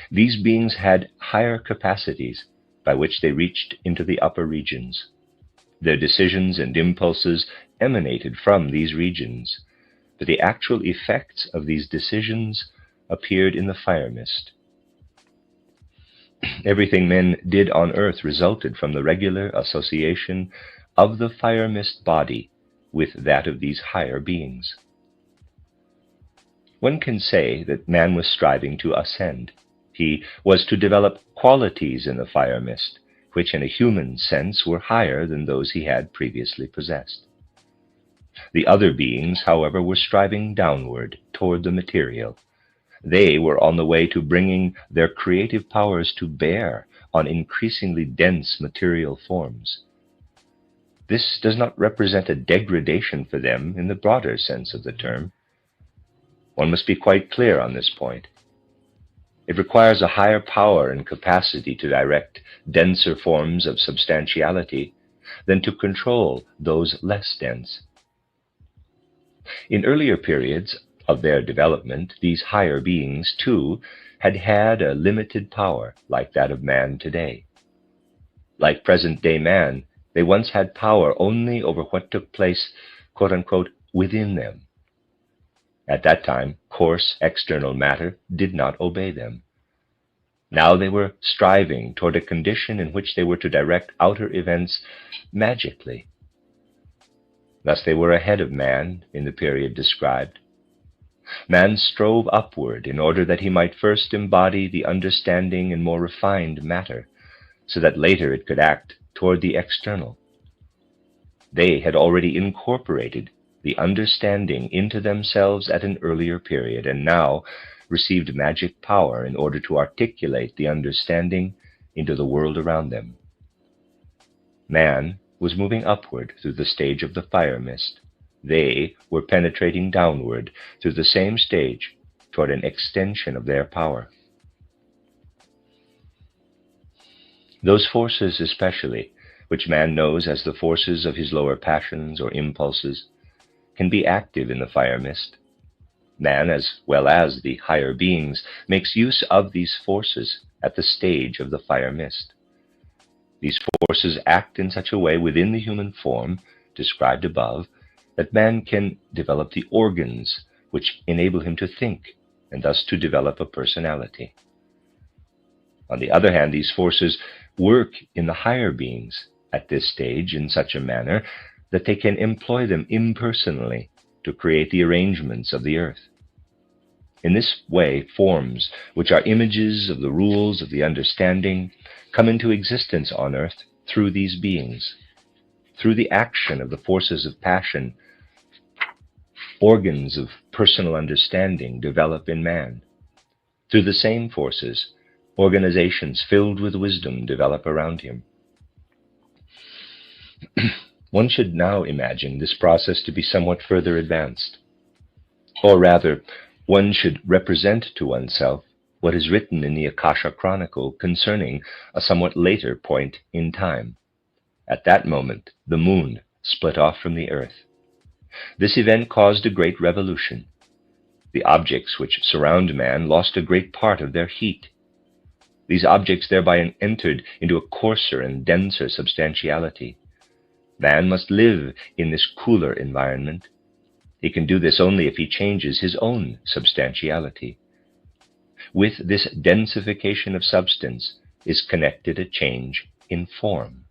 S1: These beings had higher capacities by which they reached into the upper regions. Their decisions and impulses emanated from these regions, but the actual effects of these decisions appeared in the fire mist. Everything men did on earth resulted from the regular association of the fire mist body with that of these higher beings. One can say that man was striving to ascend. he was to develop qualities in the fire mist, which in a human sense were higher than those he had previously possessed. The other beings, however, were striving downward toward the material. They were on the way to bringing their creative powers to bear on increasingly dense material forms. This does not represent a degradation for them in the broader sense of the term. One must be quite clear on this point. It requires a higher power and capacity to direct denser forms of substantiality than to control those less dense. In earlier periods of their development, these higher beings, too, had had a limited power like that of man today. Like present-day man, they once had power only over what took place, quote-unquote, within them. At that time, coarse external matter did not obey them. Now they were striving toward a condition in which they were to direct outer events magically. Thus they were ahead of man in the period described. Man strove upward in order that he might first embody the understanding in more refined matter, so that later it could act toward the external. They had already incorporated the understanding into themselves at an earlier period, and now received magic power in order to articulate the understanding into the world around them. Man was moving upward through the stage of the fire mist. They were penetrating downward through the same stage toward an extension of their power. Those forces especially, which man knows as the forces of his lower passions or impulses, can be active in the fire mist. Man, as well as the higher beings, makes use of these forces at the stage of the fire mist. These forces act in such a way within the human form, described above, that man can develop the organs which enable him to think, and thus to develop a personality. On the other hand, these forces work in the higher beings at this stage in such a manner that they can employ them impersonally to create the arrangements of the earth. In this way, forms, which are images of the rules of the understanding, come into existence on earth through these beings. Through the action of the forces of passion, organs of personal understanding develop in man. Through the same forces, organizations filled with wisdom develop around him. One should now imagine this process to be somewhat further advanced. Or rather, one should represent to oneself what is written in the Akasha Chronicle concerning a somewhat later point in time. At that moment, the moon split off from the earth. This event caused a great revolution. The objects which surround man lost a great part of their heat. These objects thereby entered into a coarser and denser substantiality. Man must live in this cooler environment. He can do this only if he changes his own substantiality. With this densification of substance is connected a change in form.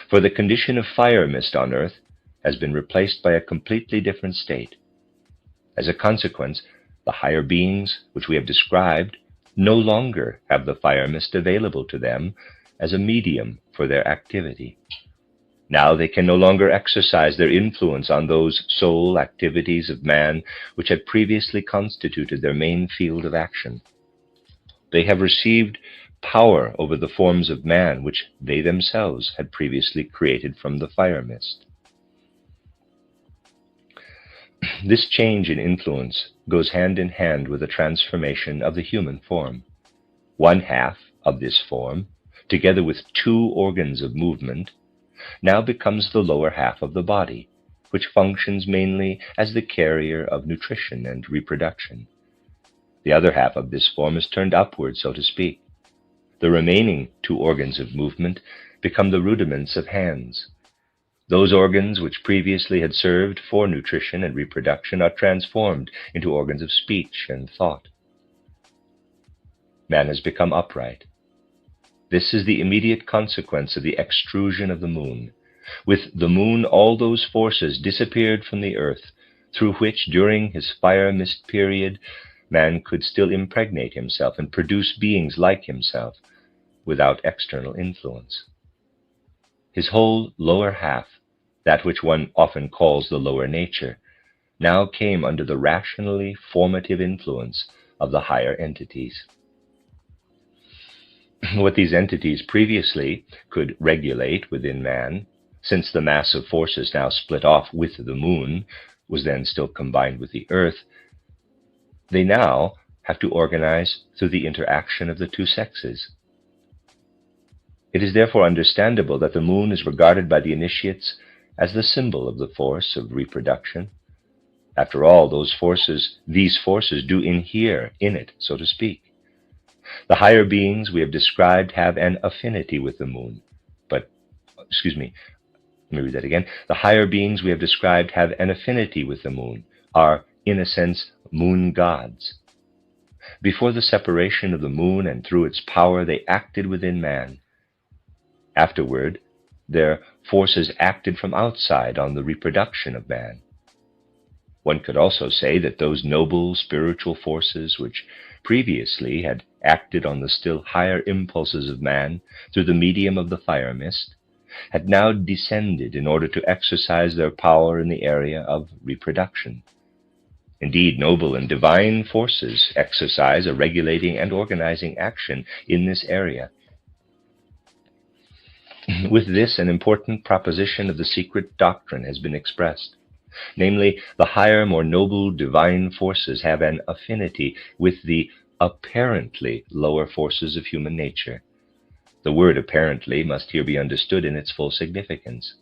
S1: For the condition of fire mist on earth has been replaced by a completely different state. As a consequence, the higher beings which we have described no longer have the fire mist available to them as a medium for their activity. Now they can no longer exercise their influence on those soul activities of man which had previously constituted their main field of action. They have received power over the forms of man which they themselves had previously created from the fire mist. This change in influence goes hand in hand with the transformation of the human form. One half of this form, together with two organs of movement, now becomes the lower half of the body, which functions mainly as the carrier of nutrition and reproduction. The other half of this form is turned upward, so to speak. The remaining two organs of movement become the rudiments of hands. Those organs which previously had served for nutrition and reproduction are transformed into organs of speech and thought. Man has become upright. This is the immediate consequence of the extrusion of the moon. With the moon, all those forces disappeared from the earth, through which, during his fire mist period, man could still impregnate himself and produce beings like himself without external influence. His whole lower half, that which one often calls the lower nature, now came under the rationally formative influence of the higher entities. What these entities previously could regulate within man, since the mass of forces now split off with the moon was then still combined with the earth, they now have to organize through the interaction of the two sexes. It is therefore understandable that the moon is regarded by the initiates as the symbol of the force of reproduction. After all, these forces do inhere in it, so to speak. The higher beings we have described have an affinity with the moon, let me read that again. The higher beings we have described have an affinity with the moon, are, in a sense, moon gods. Before the separation of the moon and through its power, they acted within man. Afterward, their forces acted from outside on the reproduction of man. One could also say that those noble spiritual forces which previously had acted on the still higher impulses of man through the medium of the fire mist had now descended in order to exercise their power in the area of reproduction. Indeed, noble and divine forces exercise a regulating and organizing action in this area. With this, an important proposition of the secret doctrine has been expressed. Namely, the higher, more noble divine forces have an affinity with the apparently lower forces of human nature. The word apparently must here be understood in its full significance.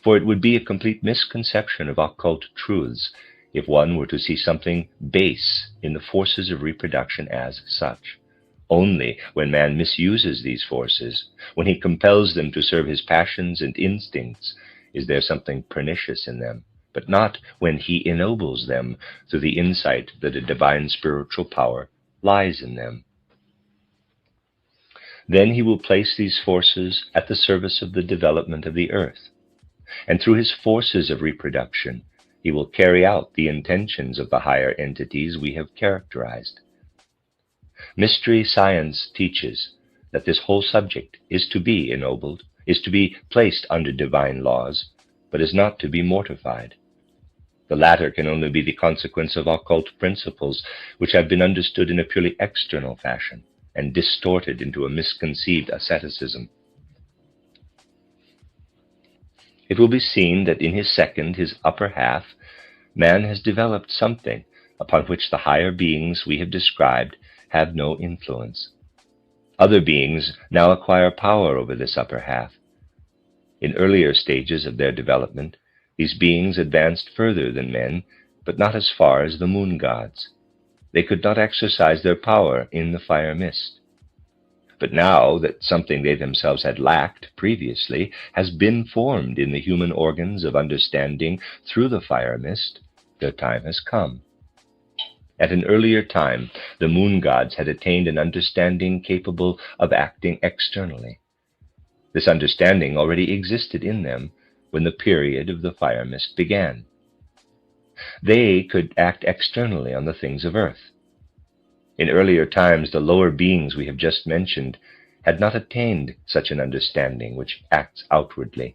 S1: For it would be a complete misconception of occult truths if one were to see something base in the forces of reproduction as such. Only when man misuses these forces, when he compels them to serve his passions and instincts, is there something pernicious in them, but not when he ennobles them through the insight that a divine spiritual power lies in them. Then he will place these forces at the service of the development of the earth, and through his forces of reproduction, he will carry out the intentions of the higher entities we have characterized. Mystery science teaches that this whole subject is to be ennobled, is to be placed under divine laws, but is not to be mortified. The latter can only be the consequence of occult principles which have been understood in a purely external fashion and distorted into a misconceived asceticism. It will be seen that in his upper half, man has developed something upon which the higher beings we have described have no influence. Other beings now acquire power over this upper half. In earlier stages of their development, these beings advanced further than men, but not as far as the moon gods. They could not exercise their power in the fire mist. But now that something they themselves had lacked previously has been formed in the human organs of understanding through the fire mist, their time has come. At an earlier time, the moon gods had attained an understanding capable of acting externally. This understanding already existed in them when the period of the fire mist began. They could act externally on the things of earth. In earlier times, the lower beings we have just mentioned had not attained such an understanding which acts outwardly.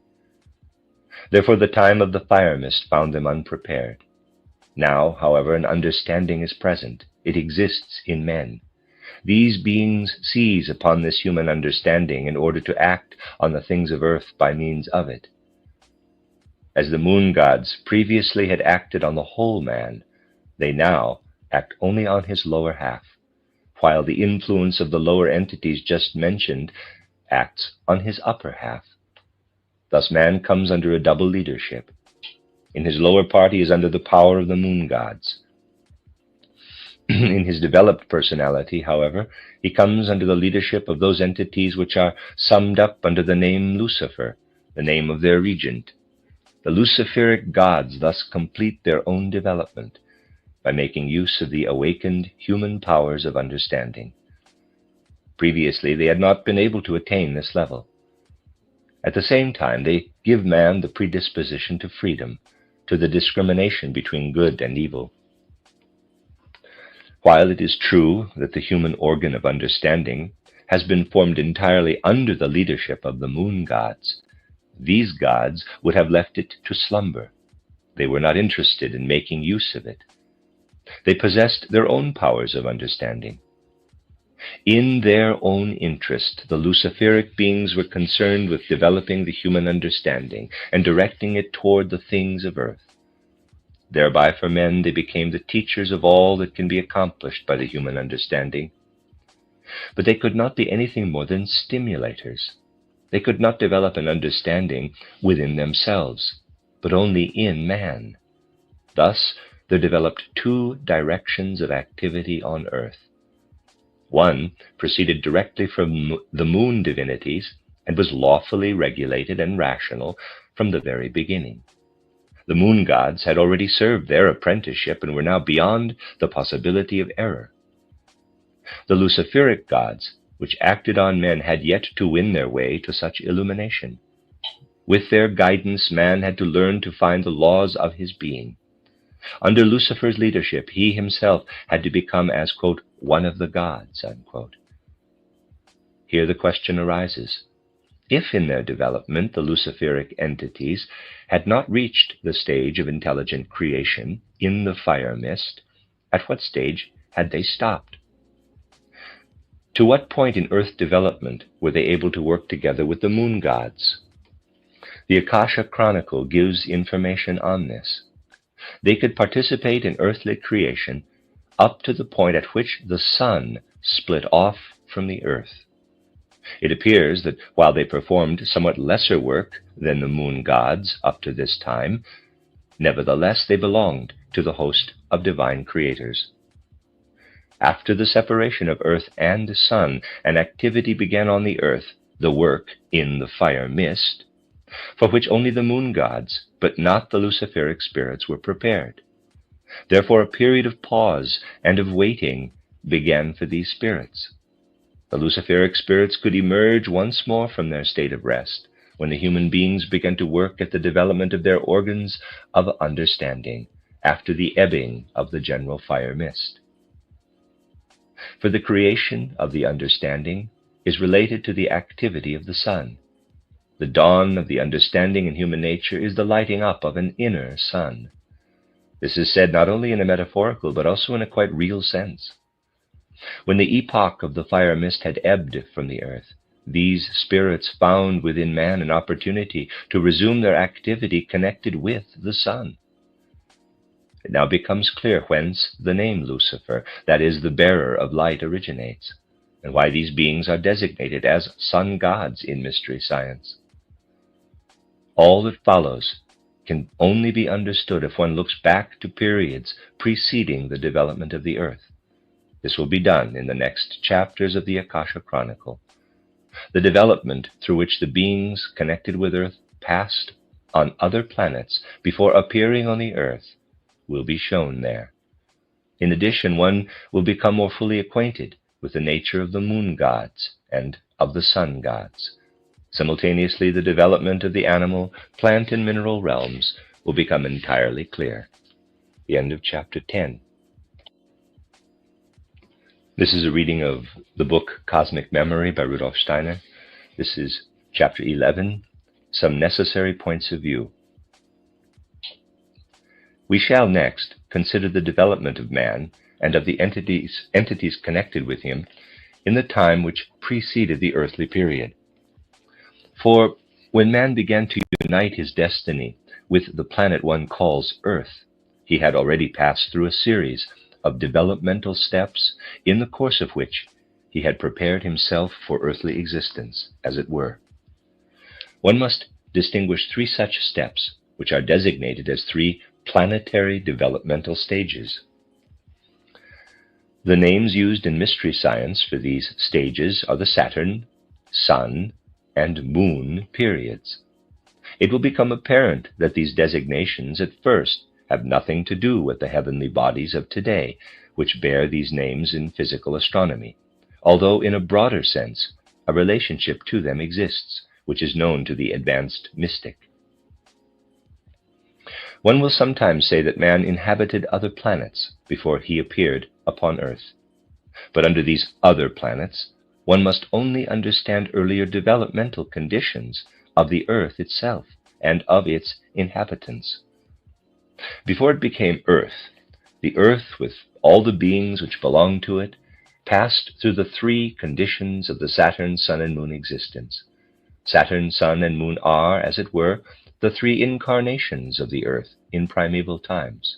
S1: Therefore, the time of the fire mist found them unprepared. Now, however, an understanding is present. It exists in men. These beings seize upon this human understanding in order to act on the things of earth by means of it. As the moon gods previously had acted on the whole man, they now act only on his lower half, while the influence of the lower entities just mentioned acts on his upper half. Thus man comes under a double leadership. In his lower part, he is under the power of the moon gods. In his developed personality, however, he comes under the leadership of those entities which are summed up under the name Lucifer, the name of their regent. The Luciferic gods thus complete their own development by making use of the awakened human powers of understanding. Previously, they had not been able to attain this level. At the same time, they give man the predisposition to freedom, to the discrimination between good and evil. While it is true that the human organ of understanding has been formed entirely under the leadership of the moon gods, these gods would have left it to slumber. They were not interested in making use of it. They possessed their own powers of understanding. In their own interest, the Luciferic beings were concerned with developing the human understanding and directing it toward the things of earth. Thereby, for men, they became the teachers of all that can be accomplished by the human understanding. But they could not be anything more than stimulators. They could not develop an understanding within themselves, but only in man. Thus, there developed two directions of activity on earth. One proceeded directly from the moon divinities and was lawfully regulated and rational from the very beginning. The moon gods had already served their apprenticeship and were now beyond the possibility of error. The Luciferic gods, which acted on men, had yet to win their way to such illumination. With their guidance, man had to learn to find the laws of his being. Under Lucifer's leadership, he himself had to become as, quote, one of the gods, unquote. Here the question arises. If in their development the Luciferic entities had not reached the stage of intelligent creation in the fire mist, at what stage had they stopped? To what point in earth development were they able to work together with the moon gods? The Akasha Chronicle gives information on this. They could participate in earthly creation up to the point at which the sun split off from the earth. It appears that while they performed somewhat lesser work than the moon gods up to this time, nevertheless they belonged to the host of divine creators. After the separation of earth and sun, an activity began on the earth, the work in the fire mist, for which only the moon gods, but not the Luciferic spirits, were prepared. Therefore a period of pause and of waiting began for these spirits. The Luciferic spirits could emerge once more from their state of rest, when the human beings began to work at the development of their organs of understanding, after the ebbing of the general fire mist. For the creation of the understanding is related to the activity of the sun. The dawn of the understanding in human nature is the lighting up of an inner sun. This is said not only in a metaphorical, but also in a quite real sense. When the epoch of the fire mist had ebbed from the earth, these spirits found within man an opportunity to resume their activity connected with the sun. It now becomes clear whence the name Lucifer, that is, the bearer of light, originates, and why these beings are designated as sun gods in mystery science. All that follows can only be understood if one looks back to periods preceding the development of the earth. This will be done in the next chapters of the Akasha Chronicle. The development through which the beings connected with earth passed on other planets before appearing on the earth will be shown there. In addition, one will become more fully acquainted with the nature of the moon gods and of the sun gods. Simultaneously, the development of the animal, plant, and mineral realms will become entirely clear. The end of chapter 10. This is a reading of the book Cosmic Memory by Rudolf Steiner. This is chapter 11, Some Necessary Points of View. We shall next consider the development of man and of the entities connected with him in the time which preceded the earthly period. For when man began to unite his destiny with the planet one calls Earth, he had already passed through a series of developmental steps, in the course of which he had prepared himself for earthly existence, as it were. One must distinguish three such steps, which are designated as three planetary developmental stages. The names used in mystery science for these stages are the Saturn, Sun, and Moon periods. It will become apparent that these designations at first have nothing to do with the heavenly bodies of today, which bear these names in physical astronomy, although in a broader sense a relationship to them exists, which is known to the advanced mystic. One will sometimes say that man inhabited other planets before he appeared upon Earth. But under these other planets, one must only understand earlier developmental conditions of the Earth itself and of its inhabitants. Before it became Earth, the Earth, with all the beings which belonged to it, passed through the three conditions of the Saturn, Sun, and Moon existence. Saturn, Sun, and Moon are, as it were, the three incarnations of the Earth in primeval times.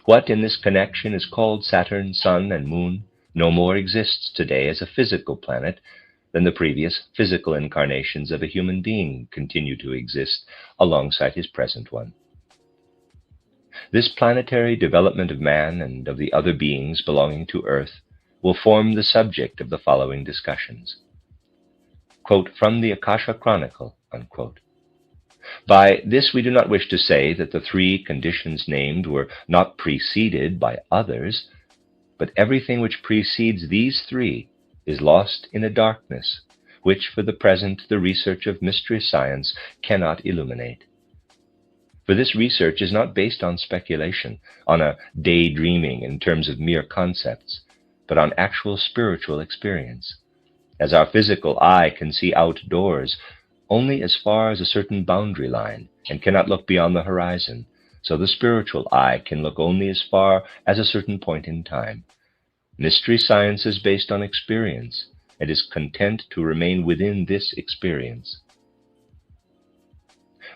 S1: What in this connection is called Saturn, Sun, and Moon no more exists today as a physical planet than the previous physical incarnations of a human being continue to exist alongside his present one. This planetary development of man and of the other beings belonging to Earth will form the subject of the following discussions. Quote from the Akasha Chronicle, unquote. By this we do not wish to say that the three conditions named were not preceded by others, but everything which precedes these three is lost in a darkness which for the present the research of mystery science cannot illuminate. For this research is not based on speculation, on a daydreaming in terms of mere concepts, but on actual spiritual experience. As our physical eye can see outdoors only as far as a certain boundary line and cannot look beyond the horizon, so the spiritual eye can look only as far as a certain point in time. Mystery science is based on experience and is content to remain within this experience.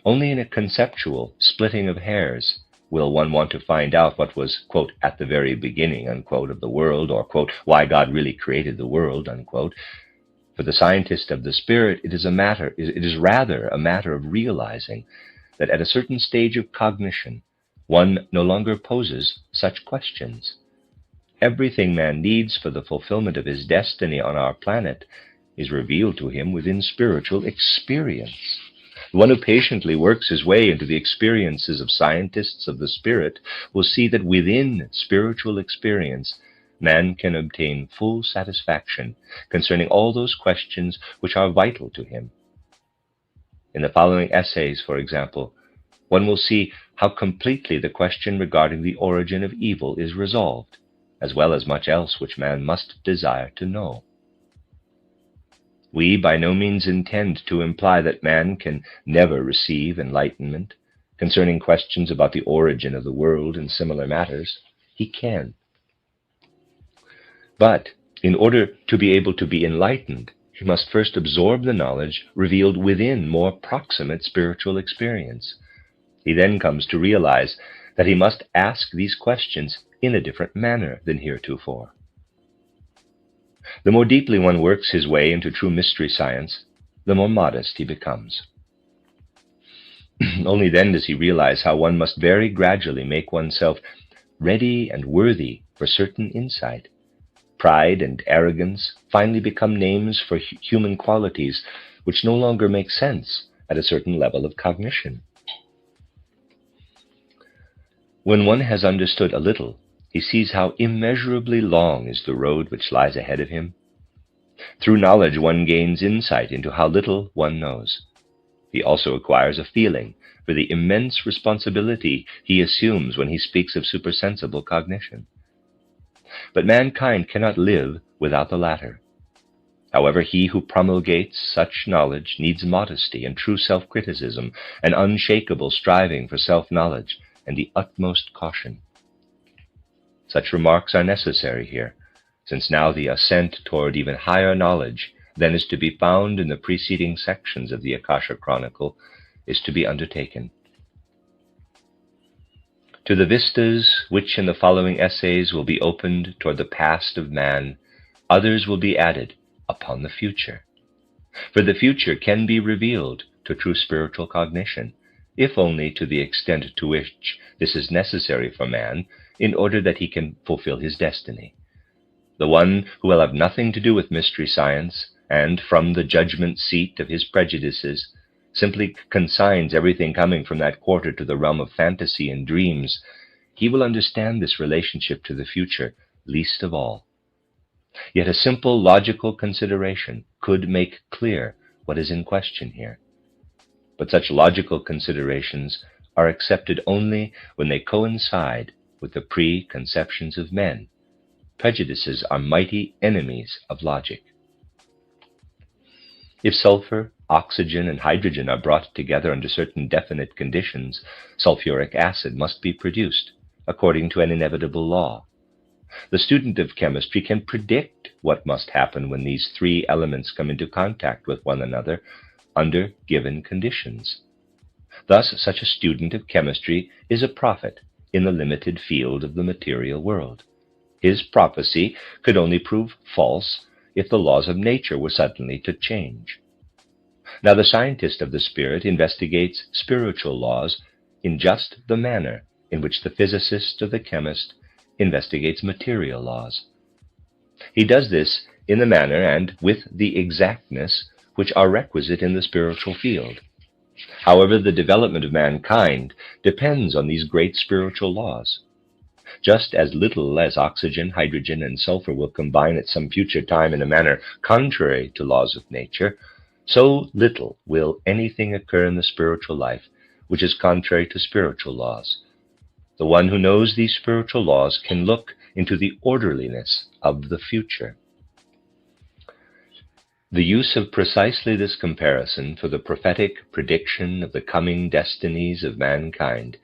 S1: Only in a conceptual splitting of hairs will one want to find out what was, quote, at the very beginning, unquote, of the world, or, quote, why God really created the world, unquote. For the scientist of the spirit, it is rather a matter of realizing that at a certain stage of cognition, one no longer poses such questions. Everything man needs for the fulfillment of his destiny on our planet is revealed to him within spiritual experience. The one who patiently works his way into the experiences of scientists of the spirit will see that within spiritual experience, man can obtain full satisfaction concerning all those questions which are vital to him. In the following essays, for example, one will see how completely the question regarding the origin of evil is resolved, as well as much else which man must desire to know. We by no means intend to imply that man can never receive enlightenment concerning questions about the origin of the world and similar matters. He can. But in order to be able to be enlightened, he must first absorb the knowledge revealed within more proximate spiritual experience. He then comes to realize that he must ask these questions in a different manner than heretofore. The more deeply one works his way into true mystery science, the more modest he becomes. Only then does he realize how one must very gradually make oneself ready and worthy for certain insight. Pride and arrogance finally become names for human qualities which no longer make sense at a certain level of cognition. When one has understood a little, he sees how immeasurably long is the road which lies ahead of him. Through knowledge, one gains insight into how little one knows. He also acquires a feeling for the immense responsibility he assumes when he speaks of supersensible cognition. But mankind cannot live without the latter. However, he who promulgates such knowledge needs modesty and true self-criticism, an unshakable striving for self-knowledge, and the utmost caution. Such remarks are necessary here, since now the ascent toward even higher knowledge than is to be found in the preceding sections of the Akasha Chronicle is to be undertaken. To the vistas which in the following essays will be opened toward the past of man, others will be added upon the future. For the future can be revealed to true spiritual cognition, if only to the extent to which this is necessary for man in order that he can fulfill his destiny. The one who will have nothing to do with mystery science, and from the judgment seat of his prejudices, simply consigns everything coming from that quarter to the realm of fantasy and dreams, he will understand this relationship to the future least of all. Yet a simple logical consideration could make clear what is in question here. But such logical considerations are accepted only when they coincide with the preconceptions of men. Prejudices are mighty enemies of logic. If sulfur, oxygen, and hydrogen are brought together under certain definite conditions, sulfuric acid must be produced, according to an inevitable law. The student of chemistry can predict what must happen when these three elements come into contact with one another under given conditions. Thus, such a student of chemistry is a prophet in the limited field of the material world. His prophecy could only prove false if the laws of nature were suddenly to change. Now, the scientist of the spirit investigates spiritual laws in just the manner in which the physicist or the chemist investigates material laws. He does this in the manner and with the exactness which are requisite in the spiritual field. However, the development of mankind depends on these great spiritual laws. Just as little as oxygen, hydrogen, and sulfur will combine at some future time in a manner contrary to laws of nature, so little will anything occur in the spiritual life which is contrary to spiritual laws. The one who knows these spiritual laws can look into the orderliness of the future. The use of precisely this comparison for the prophetic prediction of the coming destinies of mankind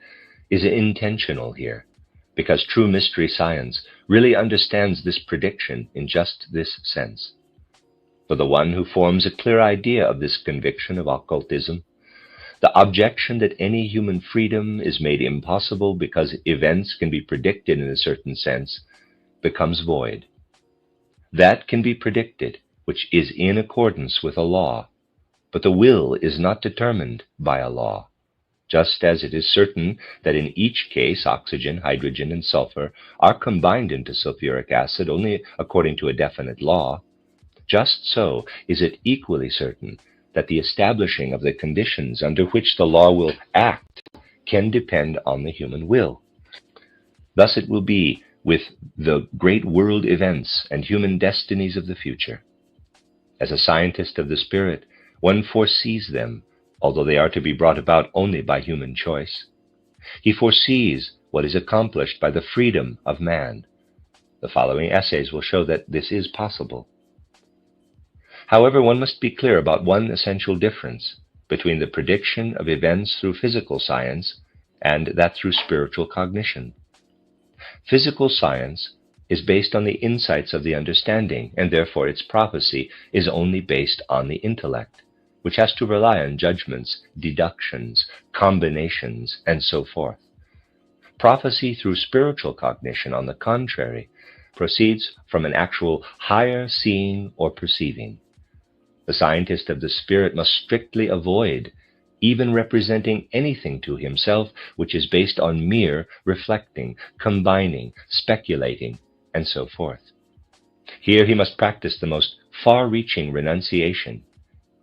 S1: is intentional here, because true mystery science really understands this prediction in just this sense. For the one who forms a clear idea of this conviction of occultism, the objection that any human freedom is made impossible because events can be predicted in a certain sense becomes void. That can be predicted which is in accordance with a law, but the will is not determined by a law. Just as it is certain that in each case oxygen, hydrogen, and sulfur are combined into sulfuric acid only according to a definite law, just so is it equally certain that the establishing of the conditions under which the law will act can depend on the human will. Thus it will be with the great world events and human destinies of the future. As a scientist of the spirit, one foresees them, although they are to be brought about only by human choice. He foresees what is accomplished by the freedom of man. The following essays will show that this is possible. However, one must be clear about one essential difference between the prediction of events through physical science and that through spiritual cognition. Physical science is based on the insights of the understanding, and therefore its prophecy is only based on the intellect, which has to rely on judgments, deductions, combinations, and so forth. Prophecy through spiritual cognition, on the contrary, proceeds from an actual higher seeing or perceiving. The scientist of the spirit must strictly avoid even representing anything to himself which is based on mere reflecting, combining, speculating, and so forth. Here he must practice the most far-reaching renunciation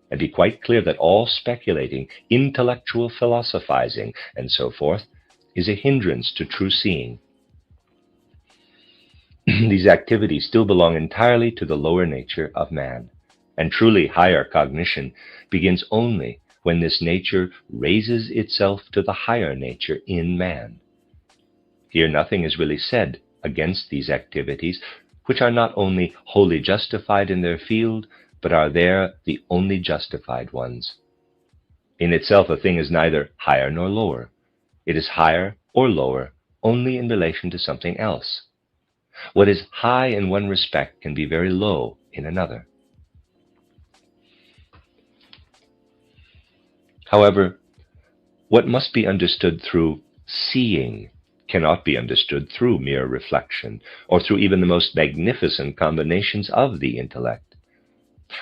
S1: and be quite clear that all speculating, intellectual philosophizing, and so forth is a hindrance to true seeing. These activities still belong entirely to the lower nature of man, and truly higher cognition begins only when this nature raises itself to the higher nature in man. Here nothing is really said against these activities, which are not only wholly justified in their field, but are there the only justified ones. In itself, a thing is neither higher nor lower. It is higher or lower only in relation to something else. What is high in one respect can be very low in another. However, what must be understood through seeing cannot be understood through mere reflection, or through even the most magnificent combinations of the intellect.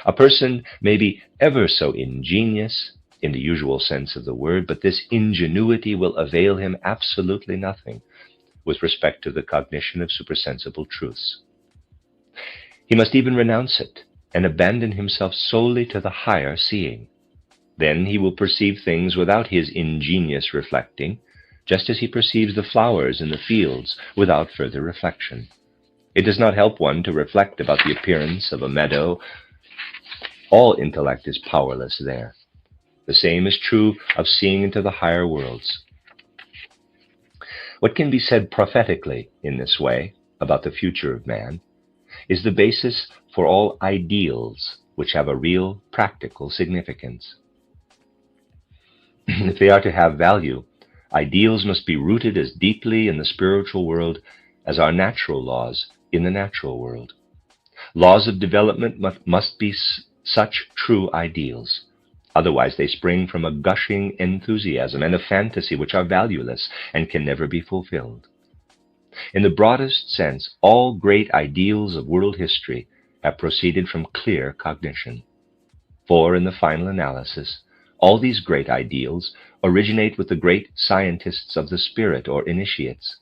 S1: A person may be ever so ingenious, in the usual sense of the word, but this ingenuity will avail him absolutely nothing with respect to the cognition of supersensible truths. He must even renounce it and abandon himself solely to the higher seeing. Then he will perceive things without his ingenious reflecting, just as he perceives the flowers in the fields without further reflection. It does not help one to reflect about the appearance of a meadow. All intellect is powerless there. The same is true of seeing into the higher worlds. What can be said prophetically in this way about the future of man is the basis for all ideals which have a real practical significance. If they are to have value, ideals must be rooted as deeply in the spiritual world as our natural laws in the natural world. Laws of development must be such true ideals. Otherwise, they spring from a gushing enthusiasm and a fantasy which are valueless and can never be fulfilled. In the broadest sense, all great ideals of world history have proceeded from clear cognition. For, in the final analysis, all these great ideals originate with the great scientists of the spirit or initiates,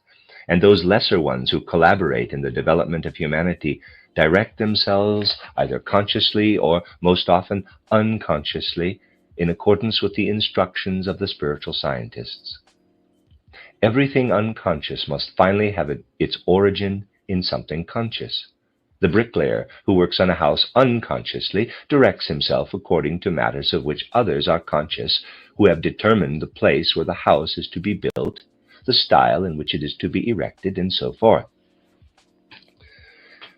S1: and those lesser ones who collaborate in the development of humanity direct themselves either consciously or most often unconsciously in accordance with the instructions of the spiritual scientists. Everything unconscious must finally have its origin in something conscious. The bricklayer who works on a house unconsciously directs himself according to matters of which others are conscious, who have determined the place where the house is to be built, the style in which it is to be erected, and so forth.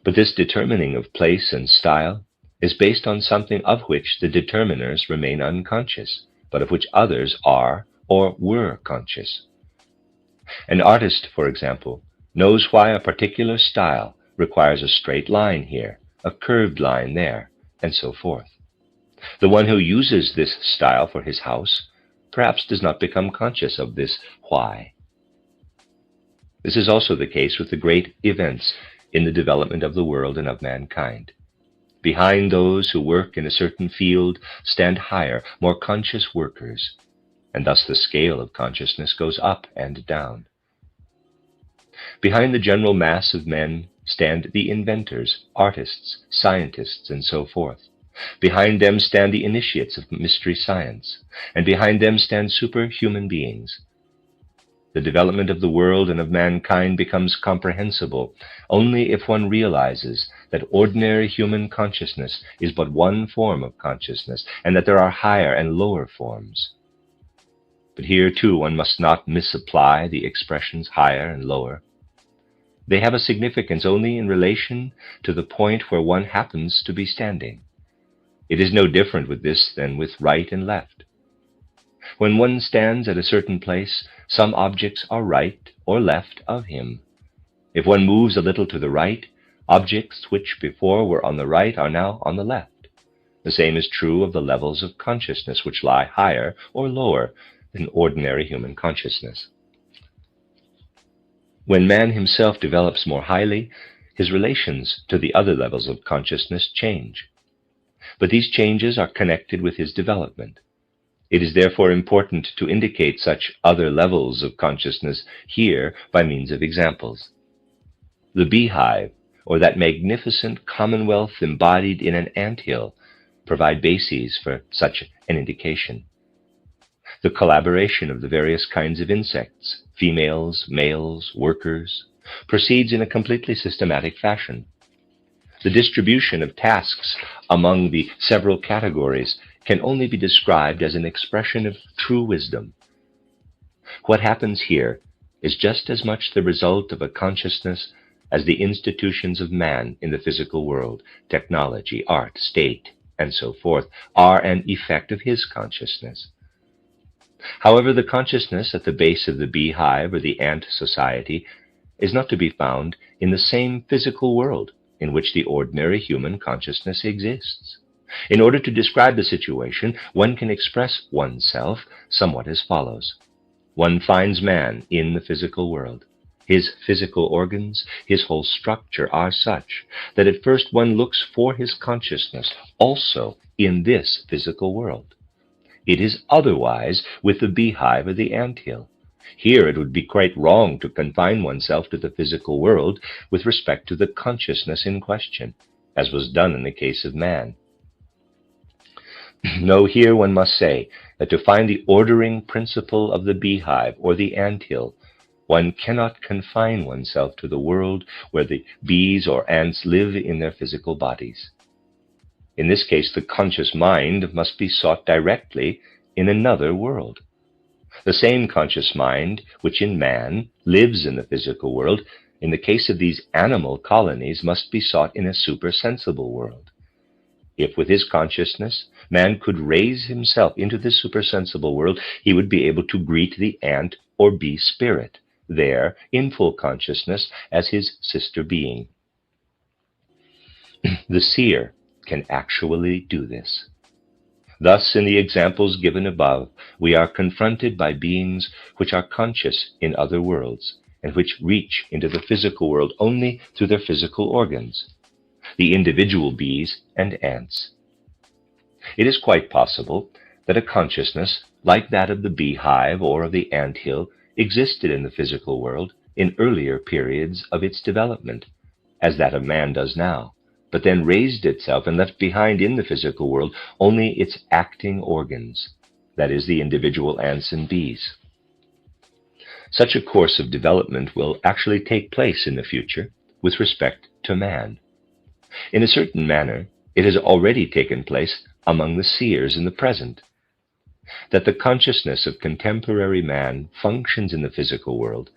S1: But this determining of place and style is based on something of which the determiners remain unconscious, but of which others are or were conscious. An artist, for example, knows why a particular style requires a straight line here, a curved line there, and so forth. The one who uses this style for his house perhaps does not become conscious of this why. This is also the case with the great events in the development of the world and of mankind. Behind those who work in a certain field stand higher, more conscious workers, and thus the scale of consciousness goes up and down. Behind the general mass of men stand the inventors, artists, scientists, and so forth. Behind them stand the initiates of mystery science, and behind them stand superhuman beings. The development of the world and of mankind becomes comprehensible only if one realizes that ordinary human consciousness is but one form of consciousness, and that there are higher and lower forms. But here, too, one must not misapply the expressions higher and lower. They have a significance only in relation to the point where one happens to be standing. It is no different with this than with right and left. When one stands at a certain place, some objects are right or left of him. If one moves a little to the right, objects which before were on the right are now on the left. The same is true of the levels of consciousness which lie higher or lower than ordinary human consciousness. When man himself develops more highly, his relations to the other levels of consciousness change. But these changes are connected with his development. It is therefore important to indicate such other levels of consciousness here by means of examples. The beehive, or that magnificent commonwealth embodied in an anthill, provide bases for such an indication. The collaboration of the various kinds of insects, females, males, workers, proceeds in a completely systematic fashion. The distribution of tasks among the several categories can only be described as an expression of true wisdom. What happens here is just as much the result of a consciousness as the institutions of man in the physical world, technology, art, state, and so forth, are an effect of his consciousness. However, the consciousness at the base of the beehive or the ant society is not to be found in the same physical world in which the ordinary human consciousness exists. In order to describe the situation, one can express oneself somewhat as follows. One finds man in the physical world. His physical organs, his whole structure are such that at first one looks for his consciousness also in this physical world. It is otherwise with the beehive or the anthill. Here it would be quite wrong to confine oneself to the physical world with respect to the consciousness in question, as was done in the case of man. No, here one must say that to find the ordering principle of the beehive or the anthill, one cannot confine oneself to the world where the bees or ants live in their physical bodies. In this case, the conscious mind must be sought directly in another world. The same conscious mind which in man lives in the physical world, in the case of these animal colonies, must be sought in a supersensible world. If with his consciousness man could raise himself into this supersensible world, he would be able to greet the ant or bee spirit there in full consciousness as his sister being. The seer can actually do this. Thus, in the examples given above, we are confronted by beings which are conscious in other worlds, and which reach into the physical world only through their physical organs, the individual bees and ants. It is quite possible that a consciousness like that of the beehive or of the anthill existed in the physical world in earlier periods of its development, as that of man does now, but then raised itself and left behind in the physical world only its acting organs, that is, the individual ants and bees. Such a course of development will actually take place in the future with respect to man. In a certain manner, it has already taken place among the seers in the present. That the consciousness of contemporary man functions in the physical world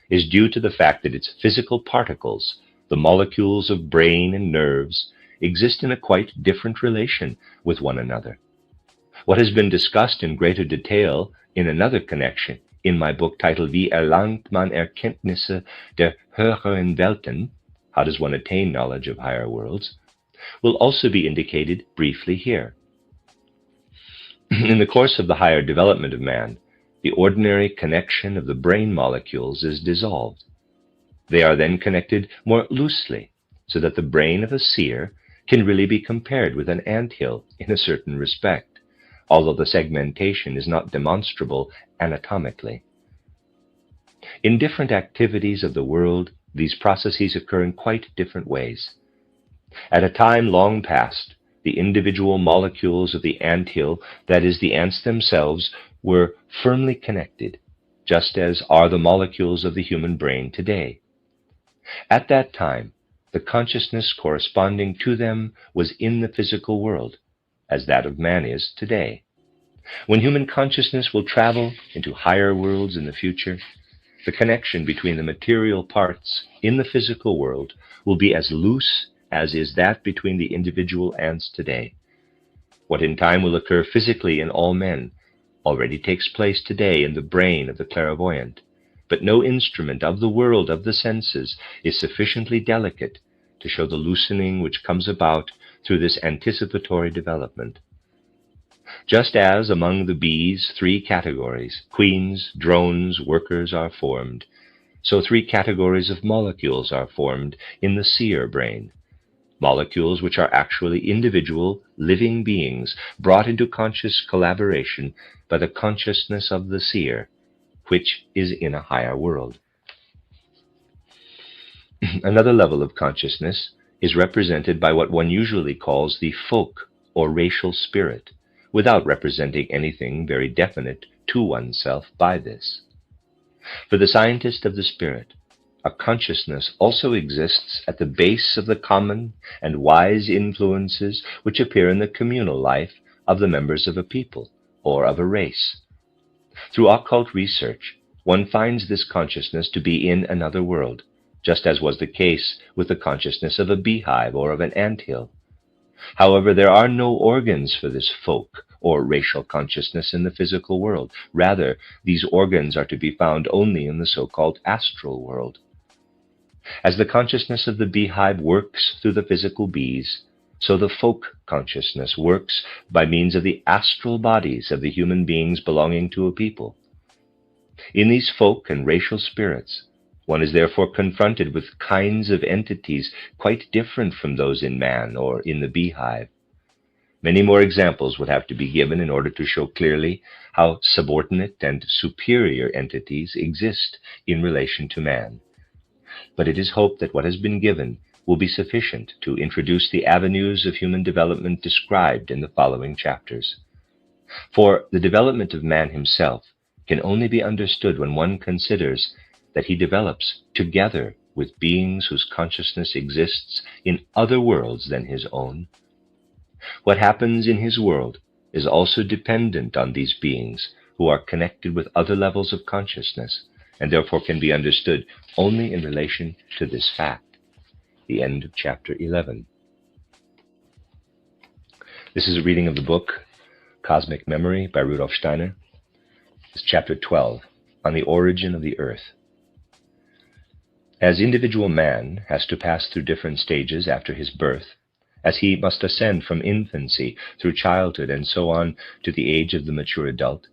S1: is due to the fact that its physical particles, the molecules of brain and nerves, exist in a quite different relation with one another. What has been discussed in greater detail in another connection in my book titled Wie erlangt man Erkenntnisse der höheren Welten, How Does One Attain Knowledge of Higher Worlds, will also be indicated briefly here. In the course of the higher development of man, the ordinary connection of the brain molecules is dissolved. They are then connected more loosely, so that the brain of a seer can really be compared with an anthill in a certain respect, although the segmentation is not demonstrable anatomically. In different activities of the world, these processes occur in quite different ways. At a time long past, the individual molecules of the anthill, that is, the ants themselves, were firmly connected, just as are the molecules of the human brain today. At that time, the consciousness corresponding to them was in the physical world, as that of man is today. When human consciousness will travel into higher worlds in the future, the connection between the material parts in the physical world will be as loose as is that between the individual ants today. What in time will occur physically in all men already takes place today in the brain of the clairvoyant, but no instrument of the world of the senses is sufficiently delicate to show the loosening which comes about through this anticipatory development. Just as among the bees 3 categories, queens, drones, workers, are formed, so 3 categories of molecules are formed in the seer brain. Molecules which are actually individual, living beings brought into conscious collaboration by the consciousness of the seer, which is in a higher world. Another level of consciousness is represented by what one usually calls the folk or racial spirit, without representing anything very definite to oneself by this. For the scientist of the spirit, a consciousness also exists at the base of the common and wise influences which appear in the communal life of the members of a people or of a race. Through occult research, one finds this consciousness to be in another world, just as was the case with the consciousness of a beehive or of an anthill. However, there are no organs for this folk or racial consciousness in the physical world. Rather, these organs are to be found only in the so-called astral world. As the consciousness of the beehive works through the physical bees, so the folk consciousness works by means of the astral bodies of the human beings belonging to a people. In these folk and racial spirits, one is therefore confronted with kinds of entities quite different from those in man or in the beehive. Many more examples would have to be given in order to show clearly how subordinate and superior entities exist in relation to man. But it is hoped that what has been given will be sufficient to introduce the avenues of human development described in the following chapters. For the development of man himself can only be understood when one considers that he develops together with beings whose consciousness exists in other worlds than his own. What happens in his world is also dependent on these beings, who are connected with other levels of consciousness, and therefore can be understood only in relation to this fact. The end of chapter 11. This is a reading of the book Cosmic Memory by Rudolf Steiner. It's chapter 12, on the origin of the earth. As individual man has to pass through different stages after his birth, as he must ascend from infancy through childhood and so on to the age of the mature adult,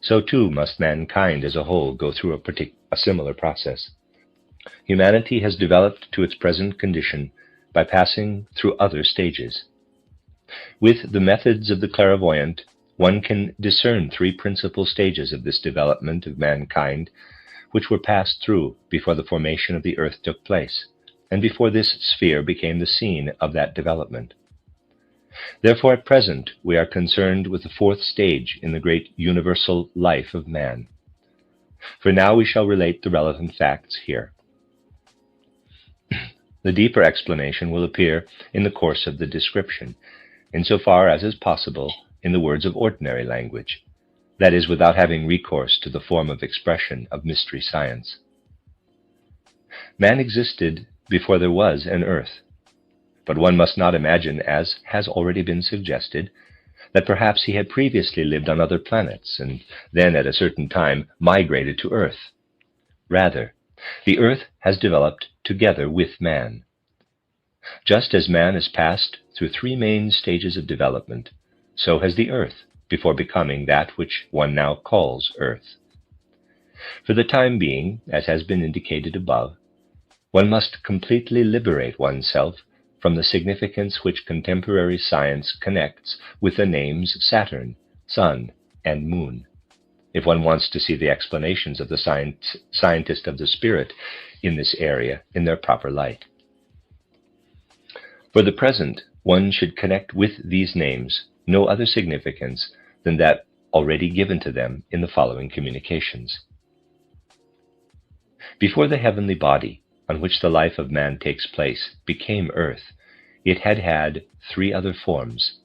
S1: so too must mankind as a whole go through a similar process. Humanity has developed to its present condition by passing through other stages. With the methods of the clairvoyant, one can discern three principal stages of this development of mankind, which were passed through before the formation of the earth took place, and before this sphere became the scene of that development. Therefore, at present, we are concerned with the fourth stage in the great universal life of man. For now we shall relate the relevant facts here. The deeper explanation will appear in the course of the description, insofar as is possible in the words of ordinary language, that is, without having recourse to the form of expression of mystery science. Man existed before there was an earth, but one must not imagine, as has already been suggested, that perhaps he had previously lived on other planets and then at a certain time migrated to Earth. Rather, the earth has developed together with man. Just as man has passed through three main stages of development, so has the earth before becoming that which one now calls earth. For the time being, as has been indicated above, one must completely liberate oneself from the significance which contemporary science connects with the names Saturn, Sun, and Moon, if one wants to see the explanations of the scientist of the spirit in this area in their proper light. For the present, one should connect with these names no other significance than that already given to them in the following communications. Before the heavenly body, on which the life of man takes place, became earth, it had had three other forms,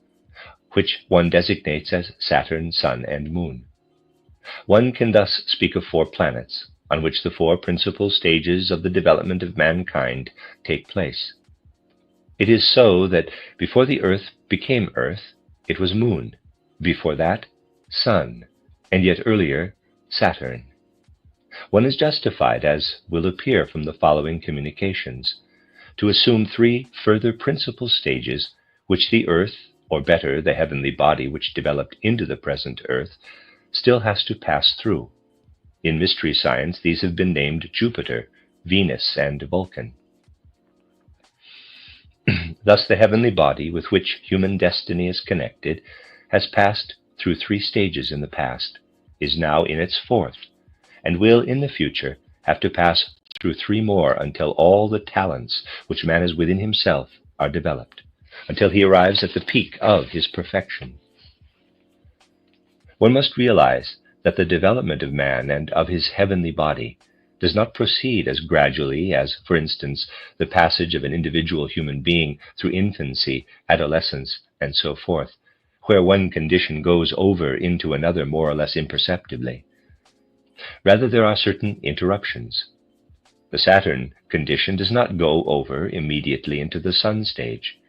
S1: which one designates as Saturn, Sun, and Moon. One can thus speak of four planets, on which the four principal stages of the development of mankind take place. It is so that before the earth became earth, it was Moon, before that, Sun, and yet earlier, Saturn. One is justified, as will appear from the following communications, to assume three further principal stages which the earth, or better, the heavenly body which developed into the present earth, still has to pass through. In mystery science, these have been named Jupiter, Venus, and Vulcan. Thus the heavenly body with which human destiny is connected has passed through three stages in the past, is now in its fourth, and will in the future have to pass through three more until all the talents which man has within himself are developed, until he arrives at the peak of his perfection. One must realize that the development of man and of his heavenly body does not proceed as gradually as, for instance, the passage of an individual human being through infancy, adolescence, and so forth, where one condition goes over into another more or less imperceptibly. Rather, there are certain interruptions. The Saturn condition does not go over immediately into the Sun stage.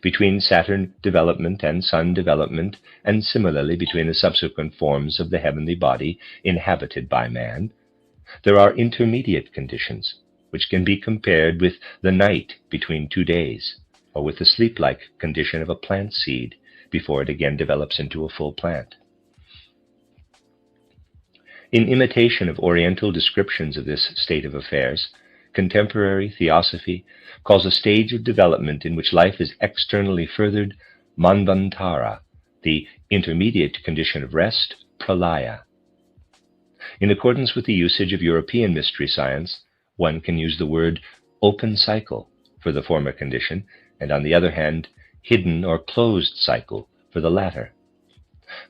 S1: Between Saturn development and Sun development, and similarly between the subsequent forms of the heavenly body inhabited by man, there are intermediate conditions, which can be compared with the night between 2 days, or with the sleep-like condition of a plant seed before it again develops into a full plant. In imitation of Oriental descriptions of this state of affairs, contemporary theosophy calls a stage of development in which life is externally furthered Manvantara, the intermediate condition of rest, Pralaya. In accordance with the usage of European mystery science, one can use the word open cycle for the former condition, and on the other hand, hidden or closed cycle for the latter.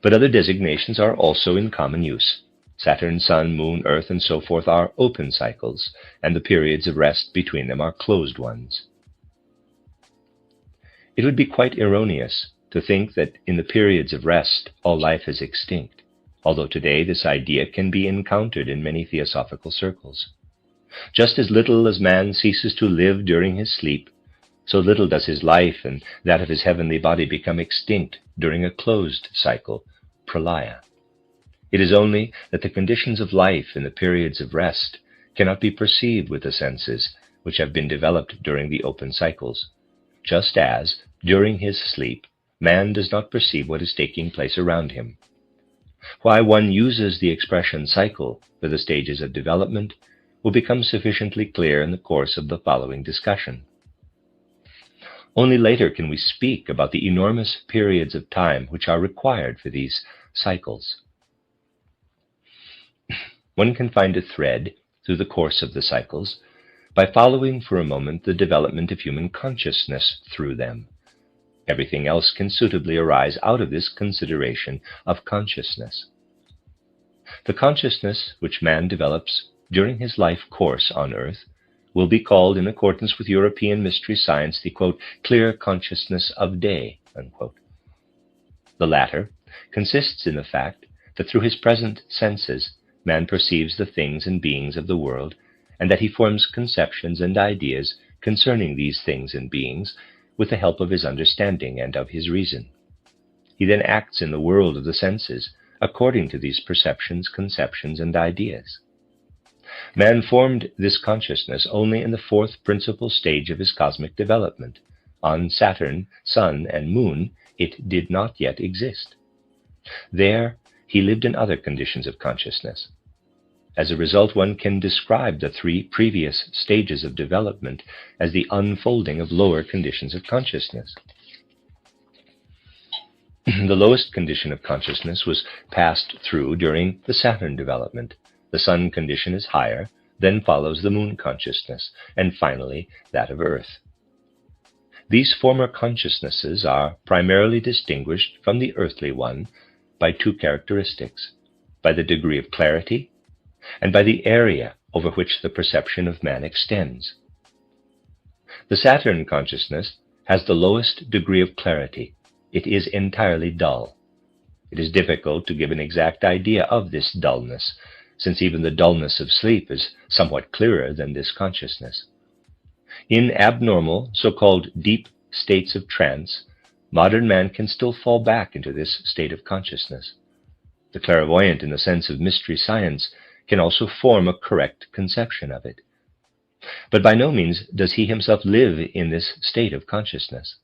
S1: But other designations are also in common use. Saturn, Sun, Moon, Earth, and so forth are open cycles, and the periods of rest between them are closed ones. It would be quite erroneous to think that in the periods of rest all life is extinct. although today this idea can be encountered in many theosophical circles. Just as little as man ceases to live during his sleep, so little does his life and that of his heavenly body become extinct during a closed cycle, pralaya. It is only that the conditions of life in the periods of rest cannot be perceived with the senses which have been developed during the open cycles, just as, during his sleep, man does not perceive what is taking place around him. Why one uses the expression cycle for the stages of development will become sufficiently clear in the course of the following discussion. Only later can we speak about the enormous periods of time which are required for these cycles. One can find a thread through the course of the cycles by following for a moment the development of human consciousness through them. Everything else can suitably arise out of this consideration of consciousness. The consciousness which man develops during his life course on earth will be called, in accordance with European mystery science, the, quote, clear consciousness of day, unquote. The latter consists in the fact that through his present senses, man perceives the things and beings of the world, and that he forms conceptions and ideas concerning these things and beings with the help of his understanding and of his reason. He then acts in the world of the senses according to these perceptions, conceptions, and ideas. Man formed this consciousness only in the fourth principal stage of his cosmic development. On Saturn, Sun, and Moon, it did not yet exist. There, he lived in other conditions of consciousness. As a result, one can describe the three previous stages of development as the unfolding of lower conditions of consciousness. The lowest condition of consciousness was passed through during the Saturn development. The Sun condition is higher, then follows the Moon consciousness, and finally that of Earth. These former consciousnesses are primarily distinguished from the earthly one by two characteristics: by the degree of clarity and by the area over which the perception of man extends. The Saturn consciousness has the lowest degree of clarity. It is entirely dull. It is difficult to give an exact idea of this dullness, since even the dullness of sleep is somewhat clearer than this consciousness. In abnormal, so-called deep states of trance, modern man can still fall back into this state of consciousness. The clairvoyant, in the sense of mystery science, can also form a correct conception of it. But by no means does he himself live in this state of consciousness.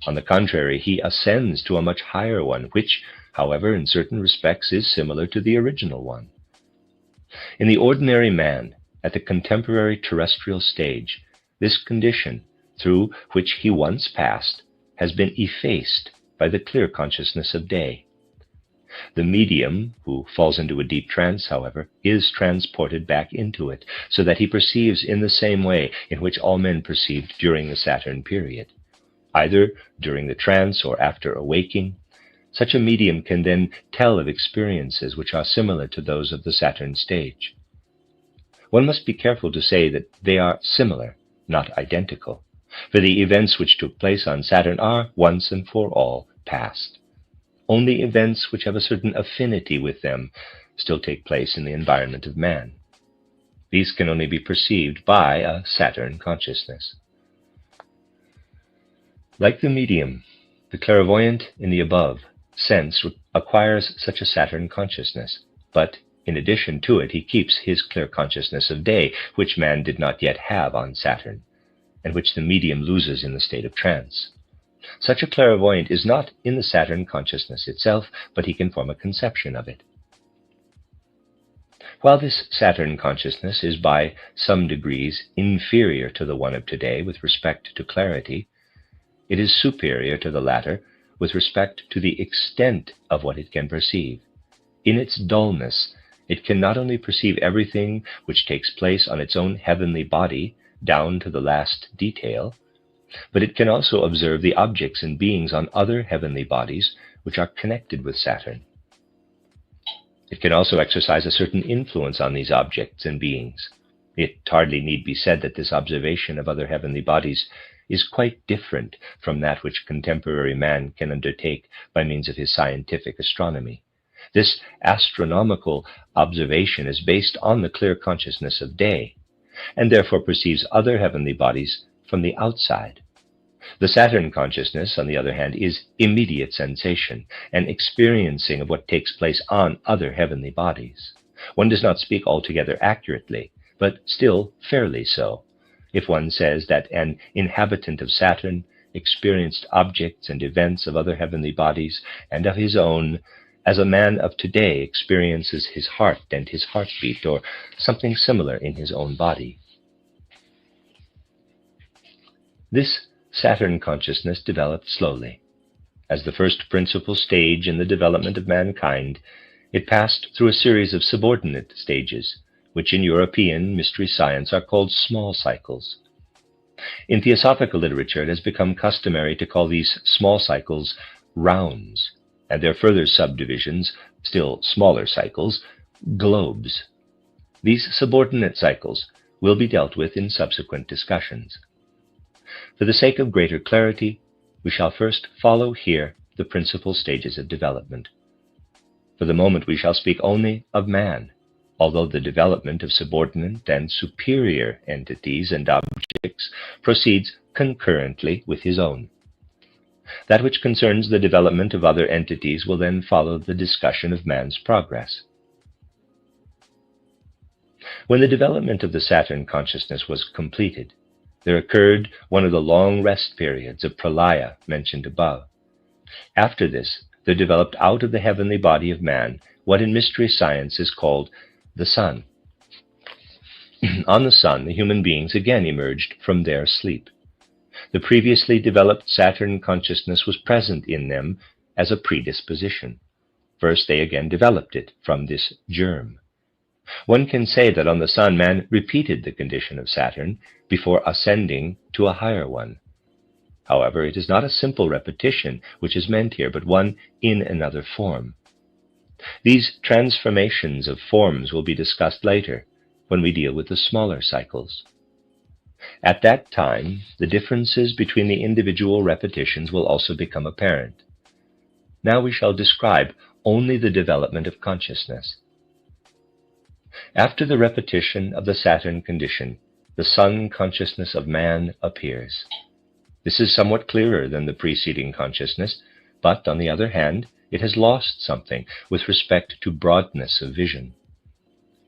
S1: On the contrary, he ascends to a much higher one, which, however, in certain respects is similar to the original one. In the ordinary man, at the contemporary terrestrial stage, this condition, through which he once passed, has been effaced by the clear consciousness of day. The medium, who falls into a deep trance, however, is transported back into it, so that he perceives in the same way in which all men perceived during the Saturn period. Either during the trance or after awaking, such a medium can then tell of experiences which are similar to those of the Saturn stage. One must be careful to say that they are similar, not identical, for the events which took place on Saturn are, once and for all, past. Only events which have a certain affinity with them still take place in the environment of man. These can only be perceived by a Saturn consciousness. Like the medium, the clairvoyant in the above sense acquires such a Saturn consciousness, but in addition to it he keeps his clear consciousness of day, which man did not yet have on Saturn, and which the medium loses in the state of trance. Such a clairvoyant is not in the Saturn consciousness itself, but he can form a conception of it. While this Saturn consciousness is by some degrees inferior to the one of today with respect to clarity, it is superior to the latter with respect to the extent of what it can perceive. In its dullness, it can not only perceive everything which takes place on its own heavenly body, down to the last detail, but it can also observe the objects and beings on other heavenly bodies which are connected with Saturn. It can also exercise a certain influence on these objects and beings. It hardly need be said that this observation of other heavenly bodies is quite different from that which contemporary man can undertake by means of his scientific astronomy. This astronomical observation is based on the clear consciousness of day, and therefore perceives other heavenly bodies from the outside. The Saturn consciousness, on the other hand, is immediate sensation, an experiencing of what takes place on other heavenly bodies. One does not speak altogether accurately, but still fairly so, if one says that an inhabitant of Saturn experienced objects and events of other heavenly bodies and of his own, as a man of today experiences his heart and his heartbeat, or something similar in his own body. This Saturn consciousness developed slowly. As the first principal stage in the development of mankind, it passed through a series of subordinate stages, which in European mystery science are called small cycles. In theosophical literature, it has become customary to call these small cycles rounds, and their further subdivisions, still smaller cycles, globes. These subordinate cycles will be dealt with in subsequent discussions. For the sake of greater clarity, we shall first follow here the principal stages of development. For the moment we shall speak only of man, although the development of subordinate and superior entities and objects proceeds concurrently with his own. That which concerns the development of other entities will then follow the discussion of man's progress. When the development of the Saturn consciousness was completed, there occurred one of the long rest periods of pralaya mentioned above. After this, there developed out of the heavenly body of man what in mystery science is called the sun. On the sun, the human beings again emerged from their sleep. The previously developed Saturn consciousness was present in them as a predisposition. First, they again developed it from this germ. One can say that on the sun, man repeated the condition of Saturn before ascending to a higher one. However, it is not a simple repetition which is meant here, but one in another form. These transformations of forms will be discussed later when we deal with the smaller cycles. At that time, the differences between the individual repetitions will also become apparent. Now we shall describe only the development of consciousness. After the repetition of the Saturn condition, the sun consciousness of man appears. This is somewhat clearer than the preceding consciousness, but on the other hand, it has lost something with respect to broadness of vision.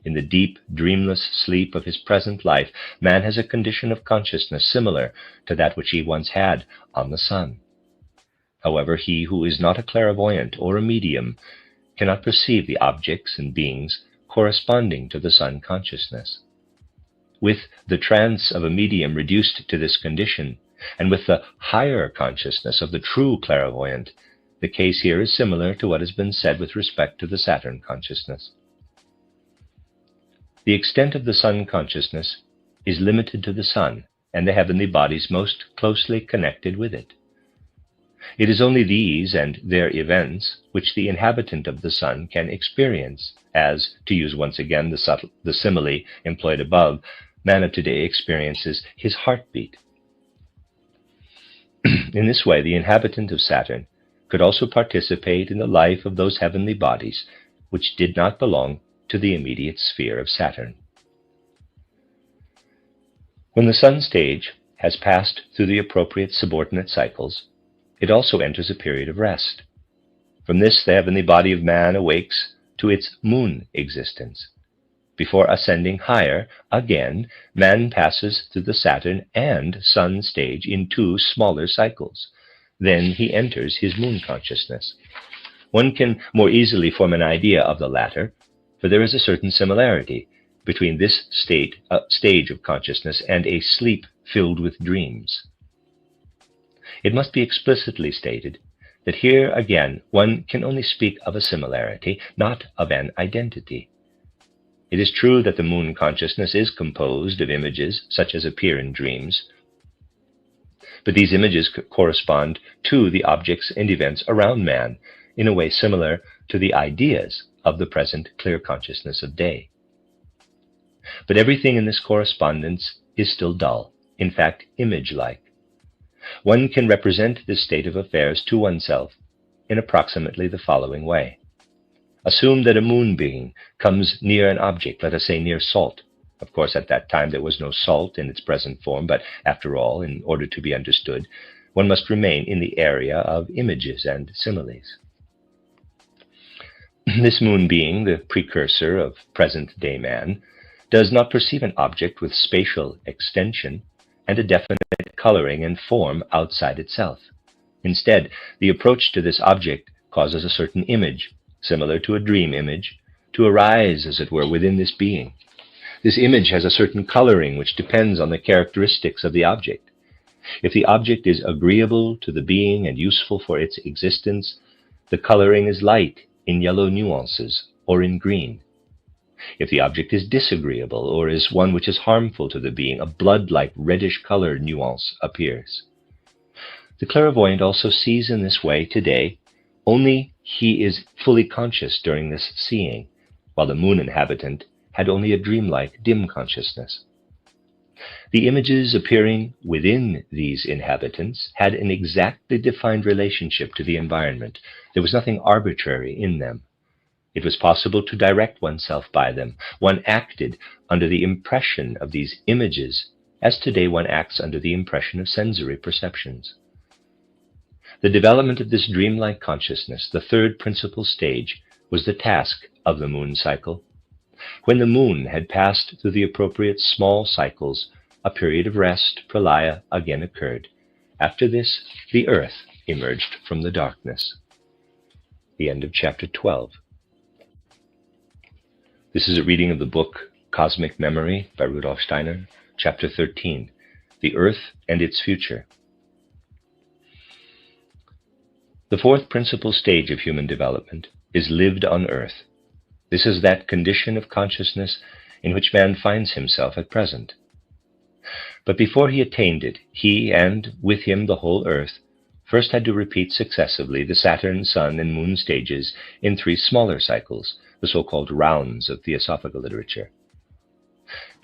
S1: In the deep, dreamless sleep of his present life, man has a condition of consciousness similar to that which he once had on the sun. However, he who is not a clairvoyant or a medium cannot perceive the objects and beings corresponding to the sun consciousness. With the trance of a medium reduced to this condition, and with the higher consciousness of the true clairvoyant, the case here is similar to what has been said with respect to the Saturn consciousness. The extent of the sun consciousness is limited to the sun and the heavenly bodies most closely connected with it. It is only these and their events which the inhabitant of the sun can experience, as, to use once again the simile employed above, man of today experiences his heartbeat. In this way, the inhabitant of Saturn could also participate in the life of those heavenly bodies which did not belong to the immediate sphere of Saturn. When the sun stage has passed through the appropriate subordinate cycles, it also enters a period of rest. From this, the heavenly body of man awakes to its moon existence. Before ascending higher, again, man passes through the Saturn and sun stage in two smaller cycles. Then he enters his moon consciousness. One can more easily form an idea of the latter, for there is a certain similarity between this stage of consciousness and a sleep filled with dreams. It must be explicitly stated that here again one can only speak of a similarity, not of an identity. It is true that the moon consciousness is composed of images such as appear in dreams, but these images correspond to the objects and events around man in a way similar to the ideas of the present clear consciousness of day. But everything in this correspondence is still dull, in fact, image-like. One can represent this state of affairs to oneself in approximately the following way. Assume that a moon being comes near an object, let us say near salt. Of course, at that time there was no salt in its present form, but after all, in order to be understood, one must remain in the area of images and similes. This moon being, the precursor of present-day man, does not perceive an object with spatial extension and a definite coloring and form outside itself. Instead, the approach to this object causes a certain image, similar to a dream image, to arise, as it were, within this being. This image has a certain coloring which depends on the characteristics of the object. If the object is agreeable to the being and useful for its existence, the coloring is light in yellow nuances or in green. If the object is disagreeable or is one which is harmful to the being, a blood-like reddish-colored nuance appears. The clairvoyant also sees in this way today, only he is fully conscious during this seeing, while the moon inhabitant had only a dreamlike, dim consciousness. The images appearing within these inhabitants had an exactly defined relationship to the environment. There was nothing arbitrary in them. It was possible to direct oneself by them. One acted under the impression of these images, as today one acts under the impression of sensory perceptions. The development of this dreamlike consciousness, the third principal stage, was the task of the moon cycle. When the moon had passed through the appropriate small cycles, a period of rest, pralaya, again occurred. After this, the earth emerged from the darkness. The end of chapter 12. This is a reading of the book Cosmic Memory by Rudolf Steiner, chapter 13, The Earth and Its Future. The fourth principal stage of human development is lived on earth. This is that condition of consciousness in which man finds himself at present. But before he attained it, he, and with him the whole earth, first had to repeat successively the Saturn, Sun, and Moon stages in 3 smaller cycles, the so-called rounds of theosophical literature.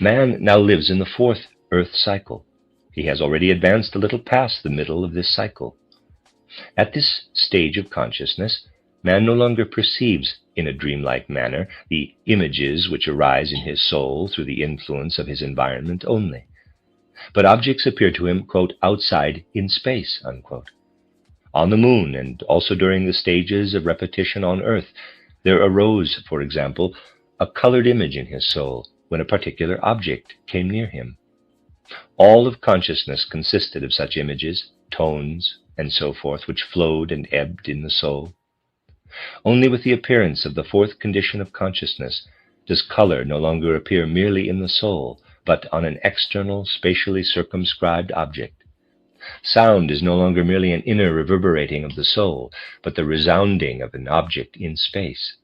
S1: Man now lives in the 4th earth cycle. He has already advanced a little past the middle of this cycle. At this stage of consciousness, man no longer perceives in a dreamlike manner the images which arise in his soul through the influence of his environment only. But objects appear to him, quote, outside in space, unquote. On the moon, and also during the stages of repetition on earth, there arose, for example, a colored image in his soul when a particular object came near him. All of consciousness consisted of such images, tones, and so forth, which flowed and ebbed in the soul. Only with the appearance of the 4th condition of consciousness does color no longer appear merely in the soul, but on an external, spatially circumscribed object. Sound is no longer merely an inner reverberating of the soul, but the resounding of an object in space.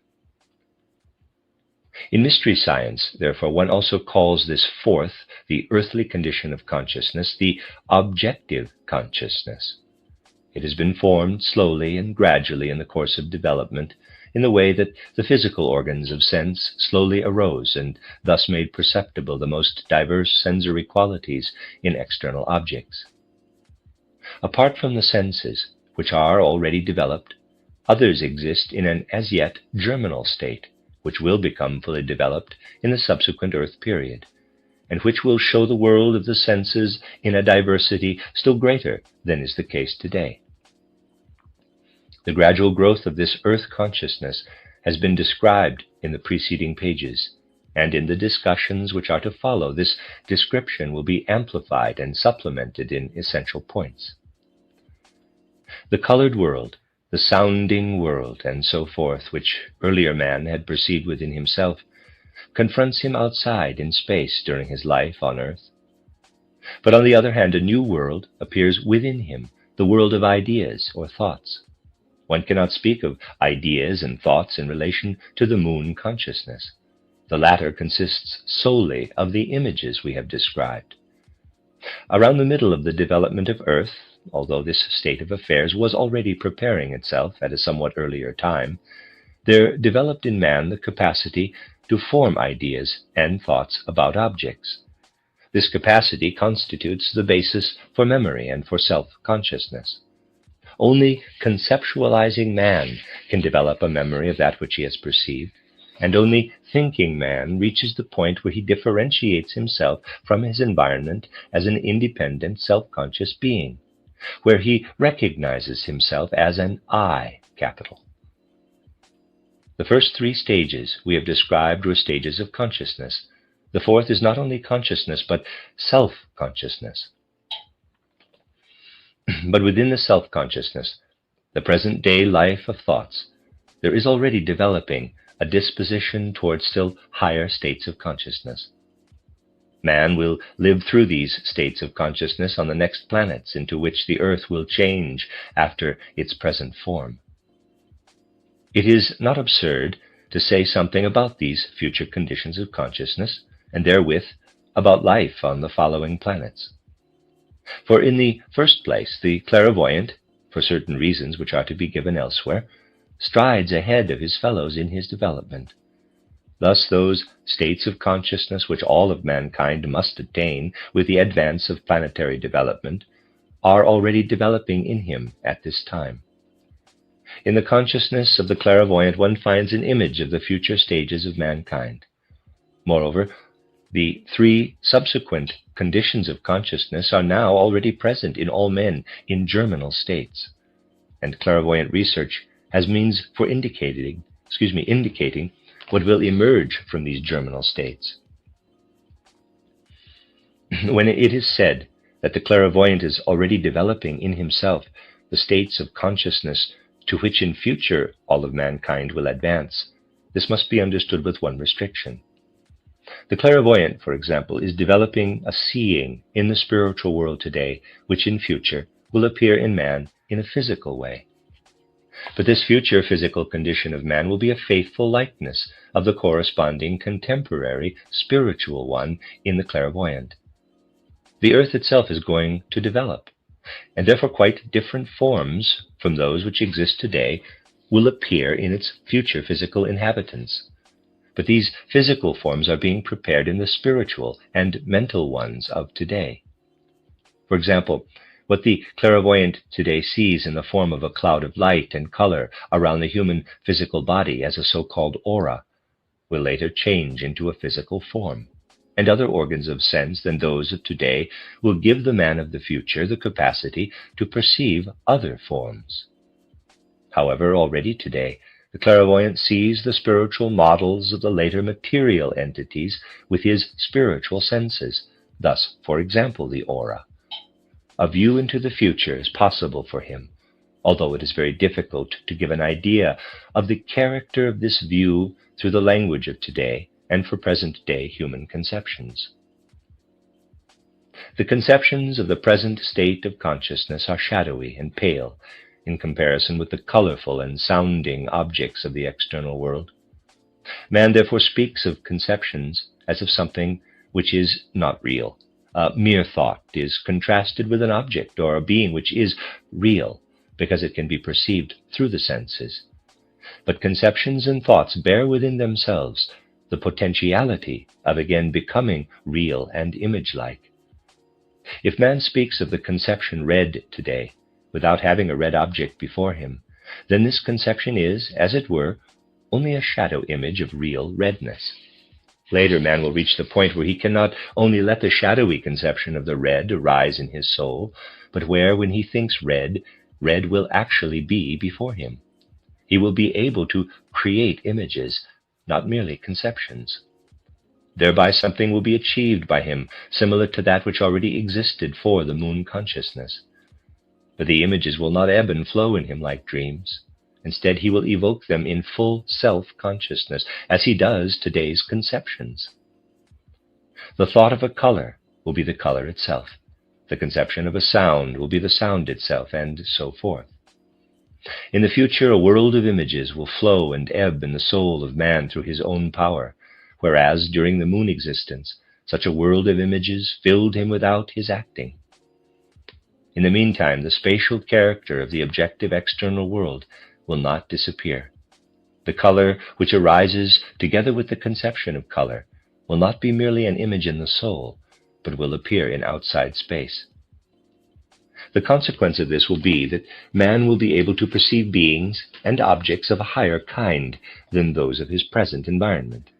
S1: In mystery science, therefore, one also calls this 4th, the earthly condition of consciousness, the objective consciousness. It has been formed slowly and gradually in the course of development, in the way that the physical organs of sense slowly arose and thus made perceptible the most diverse sensory qualities in external objects. Apart from the senses, which are already developed, others exist in an as yet germinal state, which will become fully developed in the subsequent earth period, and which will show the world of the senses in a diversity still greater than is the case today. The gradual growth of this earth consciousness has been described in the preceding pages, and in the discussions which are to follow, this description will be amplified and supplemented in essential points. The colored world, the sounding world, and so forth, which earlier man had perceived within himself, confronts him outside in space during his life on earth. But on the other hand, a new world appears within him, the world of ideas or thoughts. One cannot speak of ideas and thoughts in relation to the moon consciousness. The latter consists solely of the images we have described. Around the middle of the development of earth, although this state of affairs was already preparing itself at a somewhat earlier time, there developed in man the capacity to form ideas and thoughts about objects. This capacity constitutes the basis for memory and for self-consciousness. Only conceptualizing man can develop a memory of that which he has perceived, and only thinking man reaches the point where he differentiates himself from his environment as an independent, self-conscious being, where he recognizes himself as an I, capital. The first three stages we have described were stages of consciousness. The fourth is not only consciousness, but self-consciousness. But within the self-consciousness, the present-day life of thoughts, there is already developing a disposition towards still higher states of consciousness. Man will live through these states of consciousness on the next planets into which the earth will change after its present form. It is not absurd to say something about these future conditions of consciousness, and therewith about life on the following planets. For in the first place, the clairvoyant, for certain reasons which are to be given elsewhere, strides ahead of his fellows in his development. Thus those states of consciousness which all of mankind must attain with the advance of planetary development are already developing in him at this time. In the consciousness of the clairvoyant one finds an image of the future stages of mankind. Moreover, the three subsequent conditions of consciousness are now already present in all men in germinal states, and clairvoyant research has means for indicating what will emerge from these germinal states. When it is said that the clairvoyant is already developing in himself the states of consciousness to which in future all of mankind will advance, this must be understood with one restriction. The clairvoyant, for example, is developing a seeing in the spiritual world today, which in future will appear in man in a physical way. But this future physical condition of man will be a faithful likeness of the corresponding contemporary spiritual one in the clairvoyant. The earth itself is going to develop, and therefore quite different forms from those which exist today will appear in its future physical inhabitants. But these physical forms are being prepared in the spiritual and mental ones of today. For example, what the clairvoyant today sees in the form of a cloud of light and color around the human physical body as a so-called aura will later change into a physical form, and other organs of sense than those of today will give the man of the future the capacity to perceive other forms. However, already today, the clairvoyant sees the spiritual models of the later material entities with his spiritual senses, thus, for example, the aura. A view into the future is possible for him, although it is very difficult to give an idea of the character of this view through the language of today and for present-day human conceptions. The conceptions of the present state of consciousness are shadowy and pale in comparison with the colorful and sounding objects of the external world. Man therefore speaks of conceptions as of something which is not real. Mere thought is contrasted with an object or a being which is real because it can be perceived through the senses. But conceptions and thoughts bear within themselves the potentiality of again becoming real and image-like. If man speaks of the conception red today, without having a red object before him, then this conception is, as it were, only a shadow image of real redness. Later, man will reach the point where he can not only let the shadowy conception of the red arise in his soul, but where, when he thinks red, red will actually be before him. He will be able to create images, not merely conceptions. Thereby something will be achieved by him, similar to that which already existed for the moon consciousness. But the images will not ebb and flow in him like dreams. Instead, he will evoke them in full self-consciousness, as he does today's conceptions. The thought of a color will be the color itself. The conception of a sound will be the sound itself, and so forth. In the future, a world of images will flow and ebb in the soul of man through his own power, whereas during the moon existence, such a world of images filled him without his acting. In the meantime, the spatial character of the objective external world will not disappear. The color which arises together with the conception of color will not be merely an image in the soul, but will appear in outside space. The consequence of this will be that man will be able to perceive beings and objects of a higher kind than those of his present environment.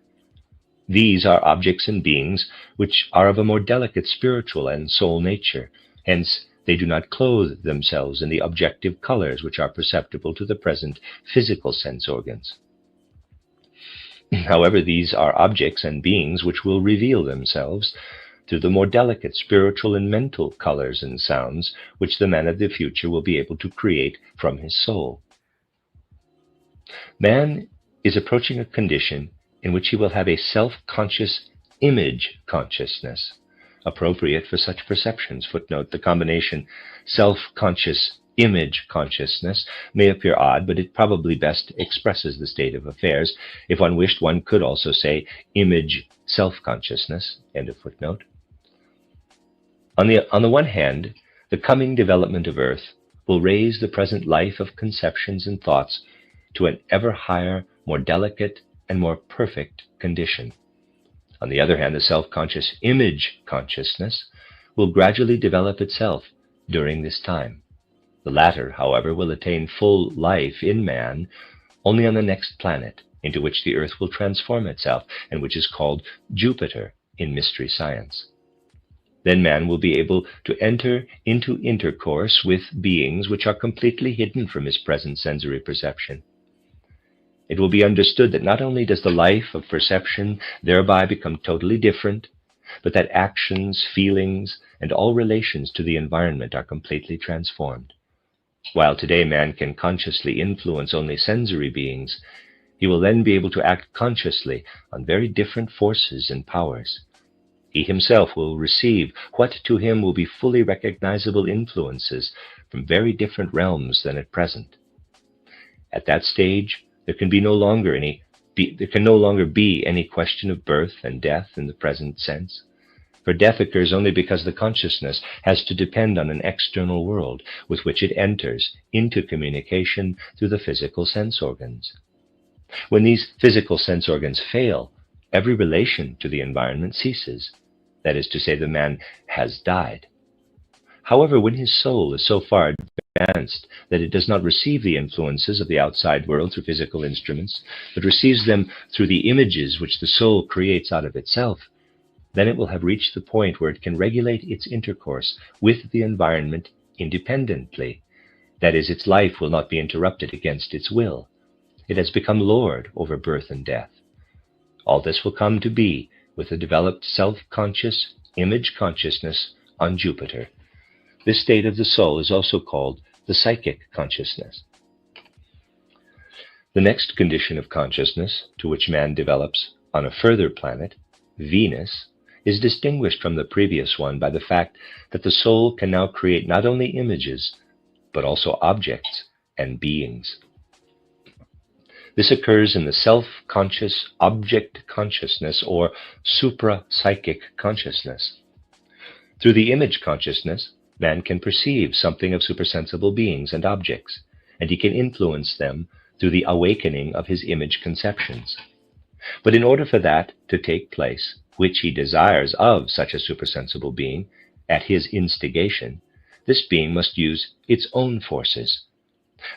S1: These are objects and beings which are of a more delicate spiritual and soul nature. Hence, they do not clothe themselves in the objective colors which are perceptible to the present physical sense organs. However, these are objects and beings which will reveal themselves through the more delicate spiritual and mental colors and sounds which the man of the future will be able to create from his soul. Man is approaching a condition in which he will have a self-conscious image consciousness, appropriate for such perceptions. Footnote: the combination self-conscious image consciousness may appear odd, but it probably best expresses the state of affairs. If one wished, one could also say image self-consciousness. End of footnote. On the one hand, the coming development of Earth will raise the present life of conceptions and thoughts to an ever higher, more delicate, and more perfect condition. On the other hand, the self-conscious image consciousness will gradually develop itself during this time. The latter, however, will attain full life in man only on the next planet, into which the Earth will transform itself, and which is called Jupiter in mystery science. Then man will be able to enter into intercourse with beings which are completely hidden from his present sensory perception. It will be understood that not only does the life of perception thereby become totally different, but that actions, feelings, and all relations to the environment are completely transformed. While today man can consciously influence only sensory beings, he will then be able to act consciously on very different forces and powers. He himself will receive what to him will be fully recognizable influences from very different realms than at present. At that stage, there can no longer be any question of birth and death in the present sense, for death occurs only because the consciousness has to depend on an external world with which it enters into communication through the physical sense organs. When these physical sense organs fail, every relation to the environment ceases. That is to say, the man has died. However, when his soul is so far advanced that it does not receive the influences of the outside world through physical instruments, but receives them through the images which the soul creates out of itself, then it will have reached the point where it can regulate its intercourse with the environment independently. That is, its life will not be interrupted against its will. It has become Lord over birth and death. All this will come to be with a developed self-conscious image consciousness on Jupiter. This state of the soul is also called the psychic consciousness. The next condition of consciousness to which man develops on a further planet, Venus, is distinguished from the previous one by the fact that the soul can now create not only images, but also objects and beings. This occurs in the self-conscious object consciousness or supra-psychic consciousness. Through the image consciousness, man can perceive something of supersensible beings and objects, and he can influence them through the awakening of his image conceptions. But in order for that to take place, which he desires of such a supersensible being, at his instigation, this being must use its own forces.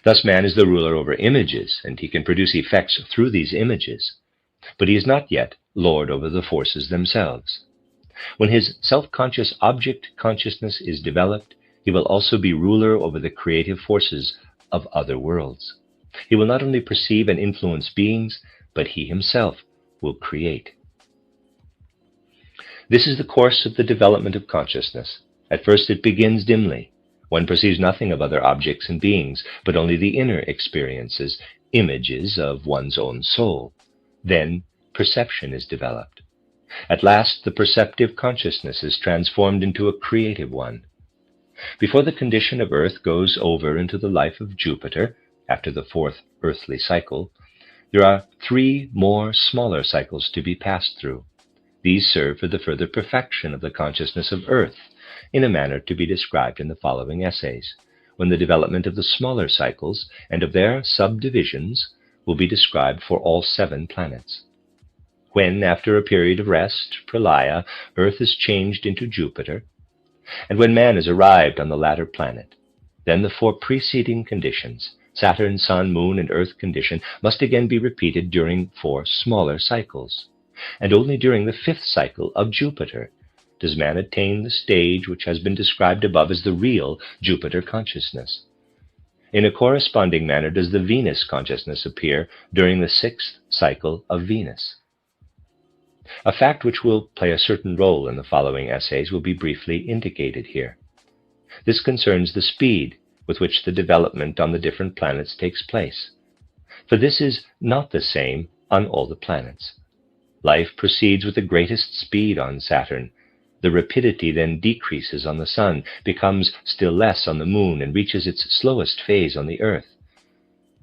S1: Thus man is the ruler over images, and he can produce effects through these images. But he is not yet lord over the forces themselves. When his self-conscious object consciousness is developed, he will also be ruler over the creative forces of other worlds. He will not only perceive and influence beings, but he himself will create. This is the course of the development of consciousness. At first it begins dimly. One perceives nothing of other objects and beings, but only the inner experiences, images of one's own soul. Then perception is developed. At last, the perceptive consciousness is transformed into a creative one. Before the condition of Earth goes over into the life of Jupiter, after the fourth earthly cycle, there are 3 more smaller cycles to be passed through. These serve for the further perfection of the consciousness of Earth, in a manner to be described in the following essays, when the development of the smaller cycles and of their subdivisions will be described for all 7 planets. When, after a period of rest, pralaya, Earth is changed into Jupiter, And when man has arrived on the latter planet, then the four preceding conditions, Saturn, Sun, Moon, and Earth condition, must again be repeated during four smaller cycles. And only during the fifth cycle of Jupiter does man attain the stage which has been described above as the real Jupiter consciousness. In a corresponding manner does the Venus consciousness appear during the sixth cycle of Venus. A fact which will play a certain role in the following essays will be briefly indicated here. This concerns the speed with which the development on the different planets takes place. For this is not the same on all the planets. Life proceeds with the greatest speed on Saturn. The rapidity then decreases on the Sun, becomes still less on the Moon, and reaches its slowest phase on the Earth.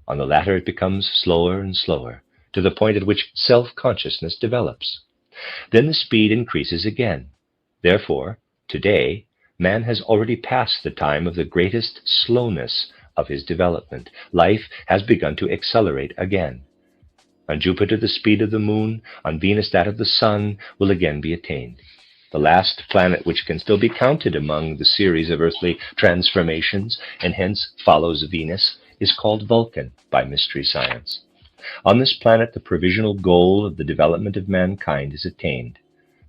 S1: On the latter it becomes slower and slower, to the point at which self-consciousness develops. Then the speed increases again. Therefore, today, man has already passed the time of the greatest slowness of his development. Life has begun to accelerate again. On Jupiter, the speed of the Moon, on Venus, that of the Sun, will again be attained. The last planet which can still be counted among the series of earthly transformations, and hence follows Venus, is called Vulcan by Mystery Science. On this planet, the provisional goal of the development of mankind is attained.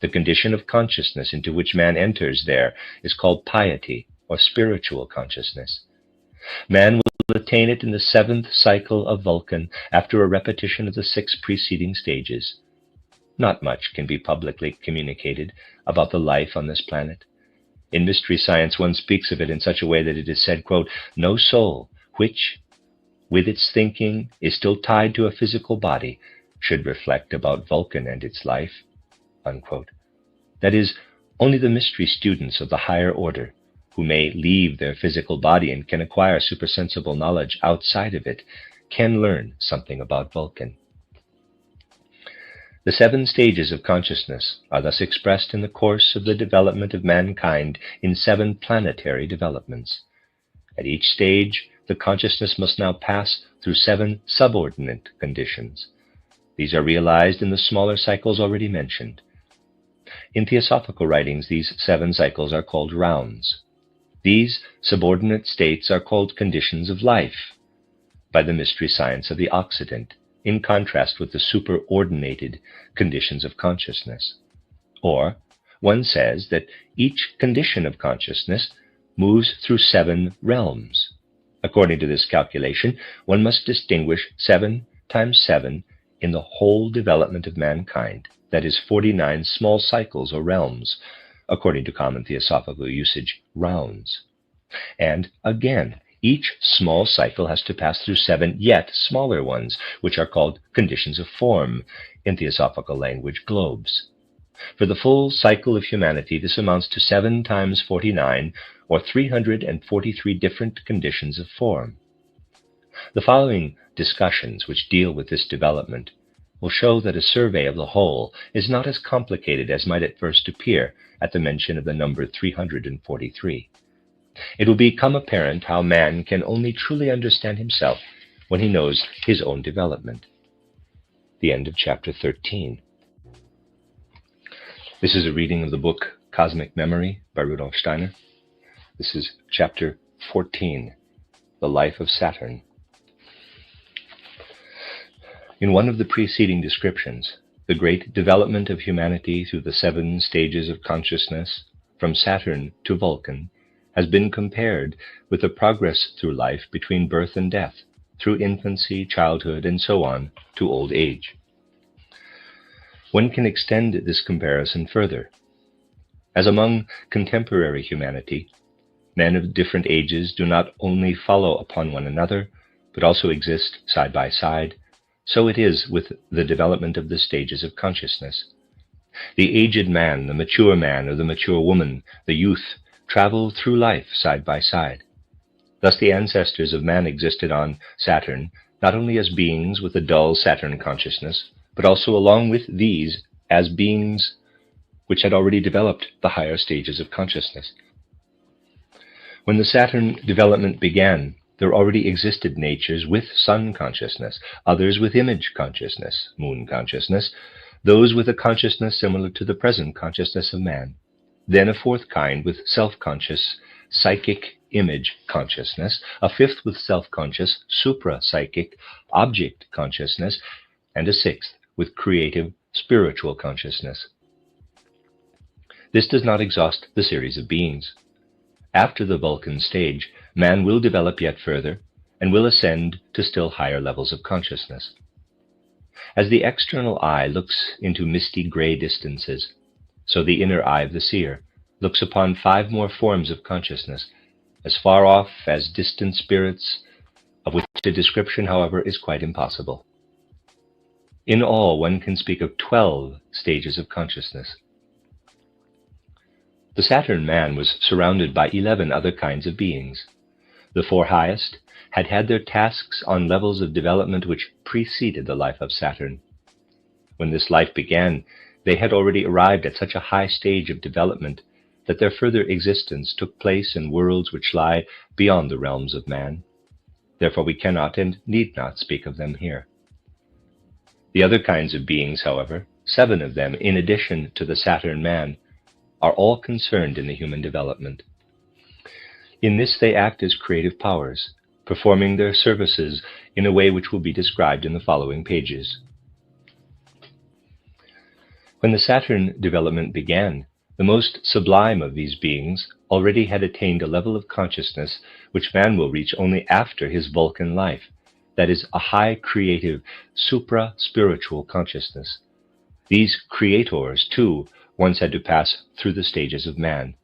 S1: The condition of consciousness into which man enters there is called piety, or spiritual consciousness. Man will attain it in the seventh cycle of Vulcan after a repetition of the six preceding stages. Not much can be publicly communicated about the life on this planet. In Mystery Science, one speaks of it in such a way that it is said, quote, "No soul which, with its thinking, is still tied to a physical body, should reflect about Vulcan and its life," unquote. That is, only the mystery students of the higher order, who may leave their physical body and can acquire supersensible knowledge outside of it, can learn something about Vulcan. The 7 stages of consciousness are thus expressed in the course of the development of mankind in 7 planetary developments. At each stage, the consciousness must now pass through 7 subordinate conditions. These are realized in the smaller cycles already mentioned. In theosophical writings, these 7 cycles are called rounds. These subordinate states are called conditions of life by the Mystery Science of the Occident, in contrast with the superordinated conditions of consciousness. Or, one says that each condition of consciousness moves through 7 realms. According to this calculation, one must distinguish 7 times 7 in the whole development of mankind, that is 49 small cycles or realms, according to common theosophical usage, rounds. And again, each small cycle has to pass through 7 yet smaller ones, which are called conditions of form, in theosophical language, globes. For the full cycle of humanity, this amounts to 7 times 49, or 343 different conditions of form. The following discussions, which deal with this development, will show that a survey of the whole is not as complicated as might at first appear at the mention of the number 343. It will become apparent how man can only truly understand himself when he knows his own development. The end of chapter 13. This is a reading of the book Cosmic Memory by Rudolf Steiner. This is chapter 14, The Life of Saturn. In one of the preceding descriptions, the great development of humanity through the 7 stages of consciousness, from Saturn to Vulcan, has been compared with the progress through life between birth and death, through infancy, childhood, and so on to old age. One can extend this comparison further. As among contemporary humanity, men of different ages do not only follow upon one another, but also exist side by side, so it is with the development of the stages of consciousness. The aged man, the mature man, or the mature woman, the youth, travel through life side by side. Thus the ancestors of man existed on Saturn, not only as beings with a dull Saturn consciousness, but also along with these as beings which had already developed the higher stages of consciousness. When the Saturn development began, there already existed natures with sun consciousness, others with image consciousness, moon consciousness, those with a consciousness similar to the present consciousness of man. then a fourth kind with self-conscious psychic image consciousness, a fifth with self-conscious supra-psychic object consciousness, and a sixth with creative spiritual consciousness. This does not exhaust the series of beings. After the Vulcan stage, man will develop yet further and will ascend to still higher levels of consciousness. As the external eye looks into misty gray distances, so the inner eye of the seer looks upon 5 more forms of consciousness, as far off as distant spirits, of which a description, however, is quite impossible. In all, one can speak of 12 stages of consciousness. The Saturn man was surrounded by 11 other kinds of beings. The 4 highest had had their tasks on levels of development which preceded the life of Saturn. When this life began, they had already arrived at such a high stage of development that their further existence took place in worlds which lie beyond the realms of man. Therefore we cannot and need not speak of them here. The other kinds of beings, however, 7 of them, in addition to the Saturn man, are all concerned in the human development. In this they act as creative powers, performing their services in a way which will be described in the following pages. When the Saturn development began, the most sublime of these beings already had attained a level of consciousness which man will reach only after his Vulcan life, that is, a high creative, supra-spiritual consciousness. These creators, too, once had to pass through the stages of man.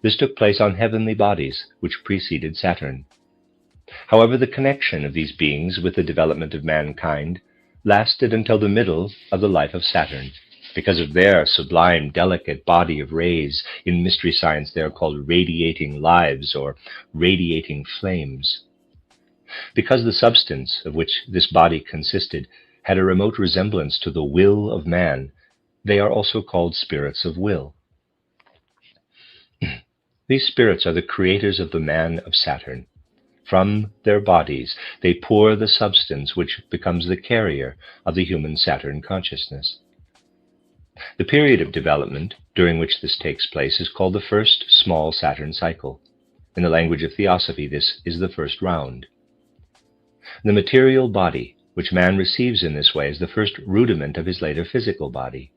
S1: This took place on heavenly bodies, which preceded Saturn. However, the connection of these beings with the development of mankind lasted until the middle of the life of Saturn. Because of their sublime, delicate body of rays, in mystery science they are called radiating lives or radiating flames. Because the substance of which this body consisted had a remote resemblance to the will of man, they are also called spirits of will. These spirits are the creators of the man of Saturn. From their bodies they pour the substance which becomes the carrier of the human Saturn consciousness. The period of development during which this takes place is called the first small Saturn cycle. In the language of Theosophy, this is the first round. The material body, which man receives in this way, is the first rudiment of his later physical body.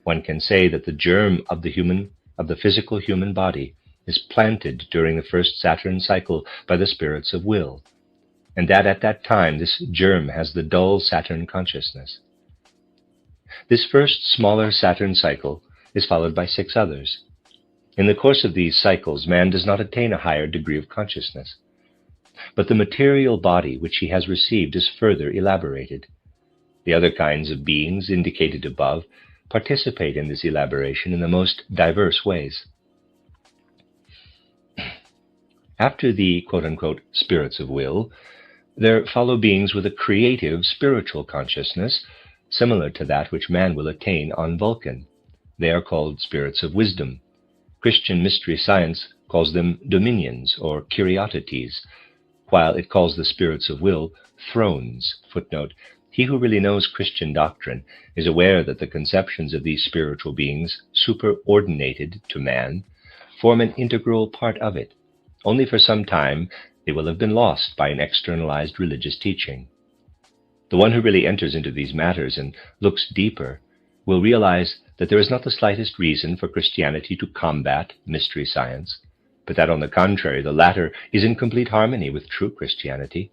S1: One can say that the germ of the physical human body is planted during the first Saturn cycle by the spirits of will, and that at that time this germ has the dull Saturn consciousness. This first smaller Saturn cycle is followed by 6 others. In the course of these cycles, man does not attain a higher degree of consciousness, but the material body which he has received is further elaborated. The other kinds of beings indicated above participate in this elaboration in the most diverse ways. After the quote-unquote spirits of will, there follow beings with a creative spiritual consciousness, similar to that which man will attain on Vulcan. They are called spirits of wisdom. Christian mystery science calls them dominions or kuriotetes, while it calls the spirits of will thrones. Footnote: he who really knows Christian doctrine is aware that the conceptions of these spiritual beings, superordinated to man, form an integral part of it. Only for some time they will have been lost by an externalized religious teaching. The one who really enters into these matters and looks deeper will realize that there is not the slightest reason for Christianity to combat mystery science, but that on the contrary, the latter is in complete harmony with true Christianity.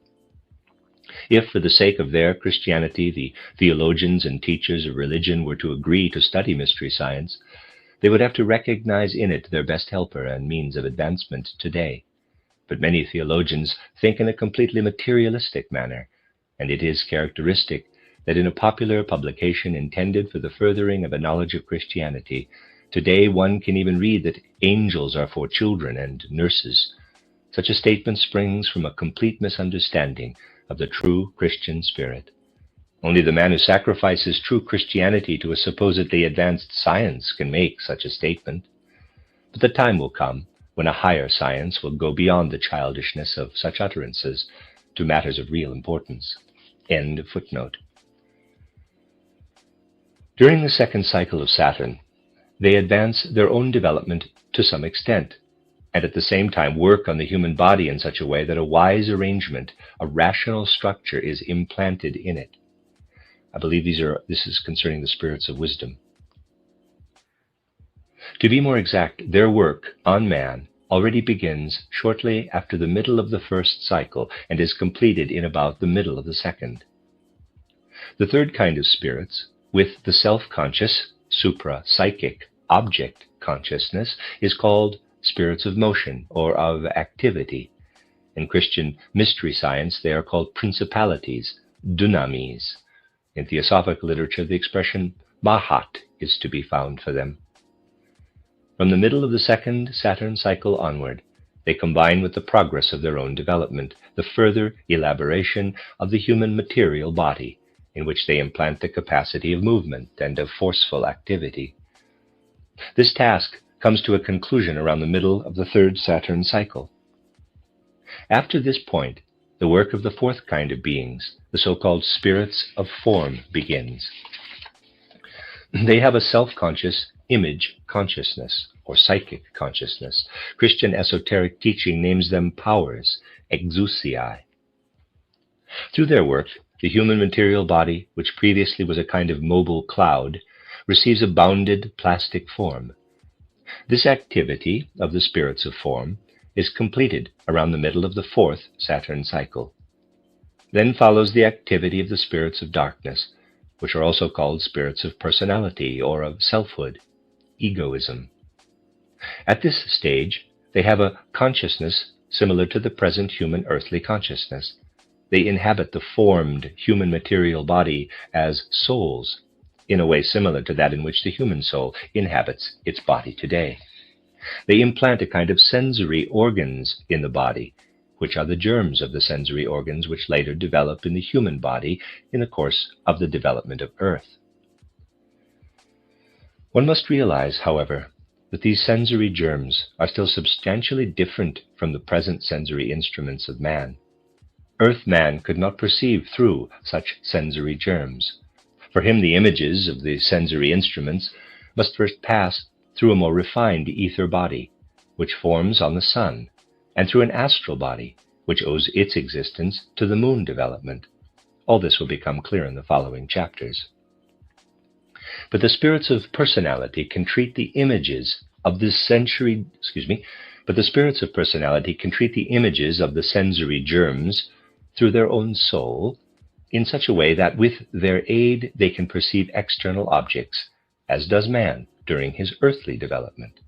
S1: If, for the sake of their Christianity, the theologians and teachers of religion were to agree to study mystery science, they would have to recognize in it their best helper and means of advancement today. But many theologians think in a completely materialistic manner, and it is characteristic that in a popular publication intended for the furthering of a knowledge of Christianity, today one can even read that angels are for children and nurses. Such a statement springs from a complete misunderstanding of the true Christian spirit. Only the man who sacrifices true Christianity to a supposedly advanced science can make such a statement. But the time will come when a higher science will go beyond the childishness of such utterances to matters of real importance. End of footnote. During the second cycle of Saturn, They advance their own development to some extent, and at the same time work on the human body in such a way that a wise arrangement, a rational structure is implanted in it. I believe this is concerning the spirits of wisdom. To be more exact, their work on man already begins shortly after the middle of the first cycle and is completed in about the middle of the second. The third kind of spirits, with the self-conscious, supra-psychic object consciousness, is called spirits of motion or of activity. In Christian mystery science, they are called principalities, dunamis. In theosophical literature, the expression mahat is to be found for them. From the middle of the second Saturn cycle onward, they combine with the progress of their own development, the further elaboration of the human material body, in which they implant the capacity of movement and of forceful activity. This task comes to a conclusion around the middle of the third Saturn cycle. After this point, the work of the fourth kind of beings, the so-called spirits of form, begins. They have a self-conscious image consciousness, or psychic consciousness. Christian esoteric teaching names them powers, exousiae. Through their work, the human material body, which previously was a kind of mobile cloud, receives a bounded plastic form. This activity of the spirits of form is completed around the middle of the fourth Saturn cycle. Then follows the activity of the spirits of darkness, which are also called spirits of personality or of selfhood, egoism. At this stage, they have a consciousness similar to the present human earthly consciousness. They inhabit the formed human material body as souls, in a way similar to that in which the human soul inhabits its body today. They implant a kind of sensory organs in the body, which are the germs of the sensory organs which later develop in the human body in the course of the development of Earth. One must realize, however, that these sensory germs are still substantially different from the present sensory instruments of man. Earth-man could not perceive through such sensory germs. For him, the images of the sensory instruments must first pass through a more refined ether body, which forms on the sun, and through an astral body, which owes its existence to the moon development. All this will become clear in the following chapters. But the spirits of personality can treat the images of the sensory germs through their own soul in such a way that with their aid they can perceive external objects, as does man during his earthly development.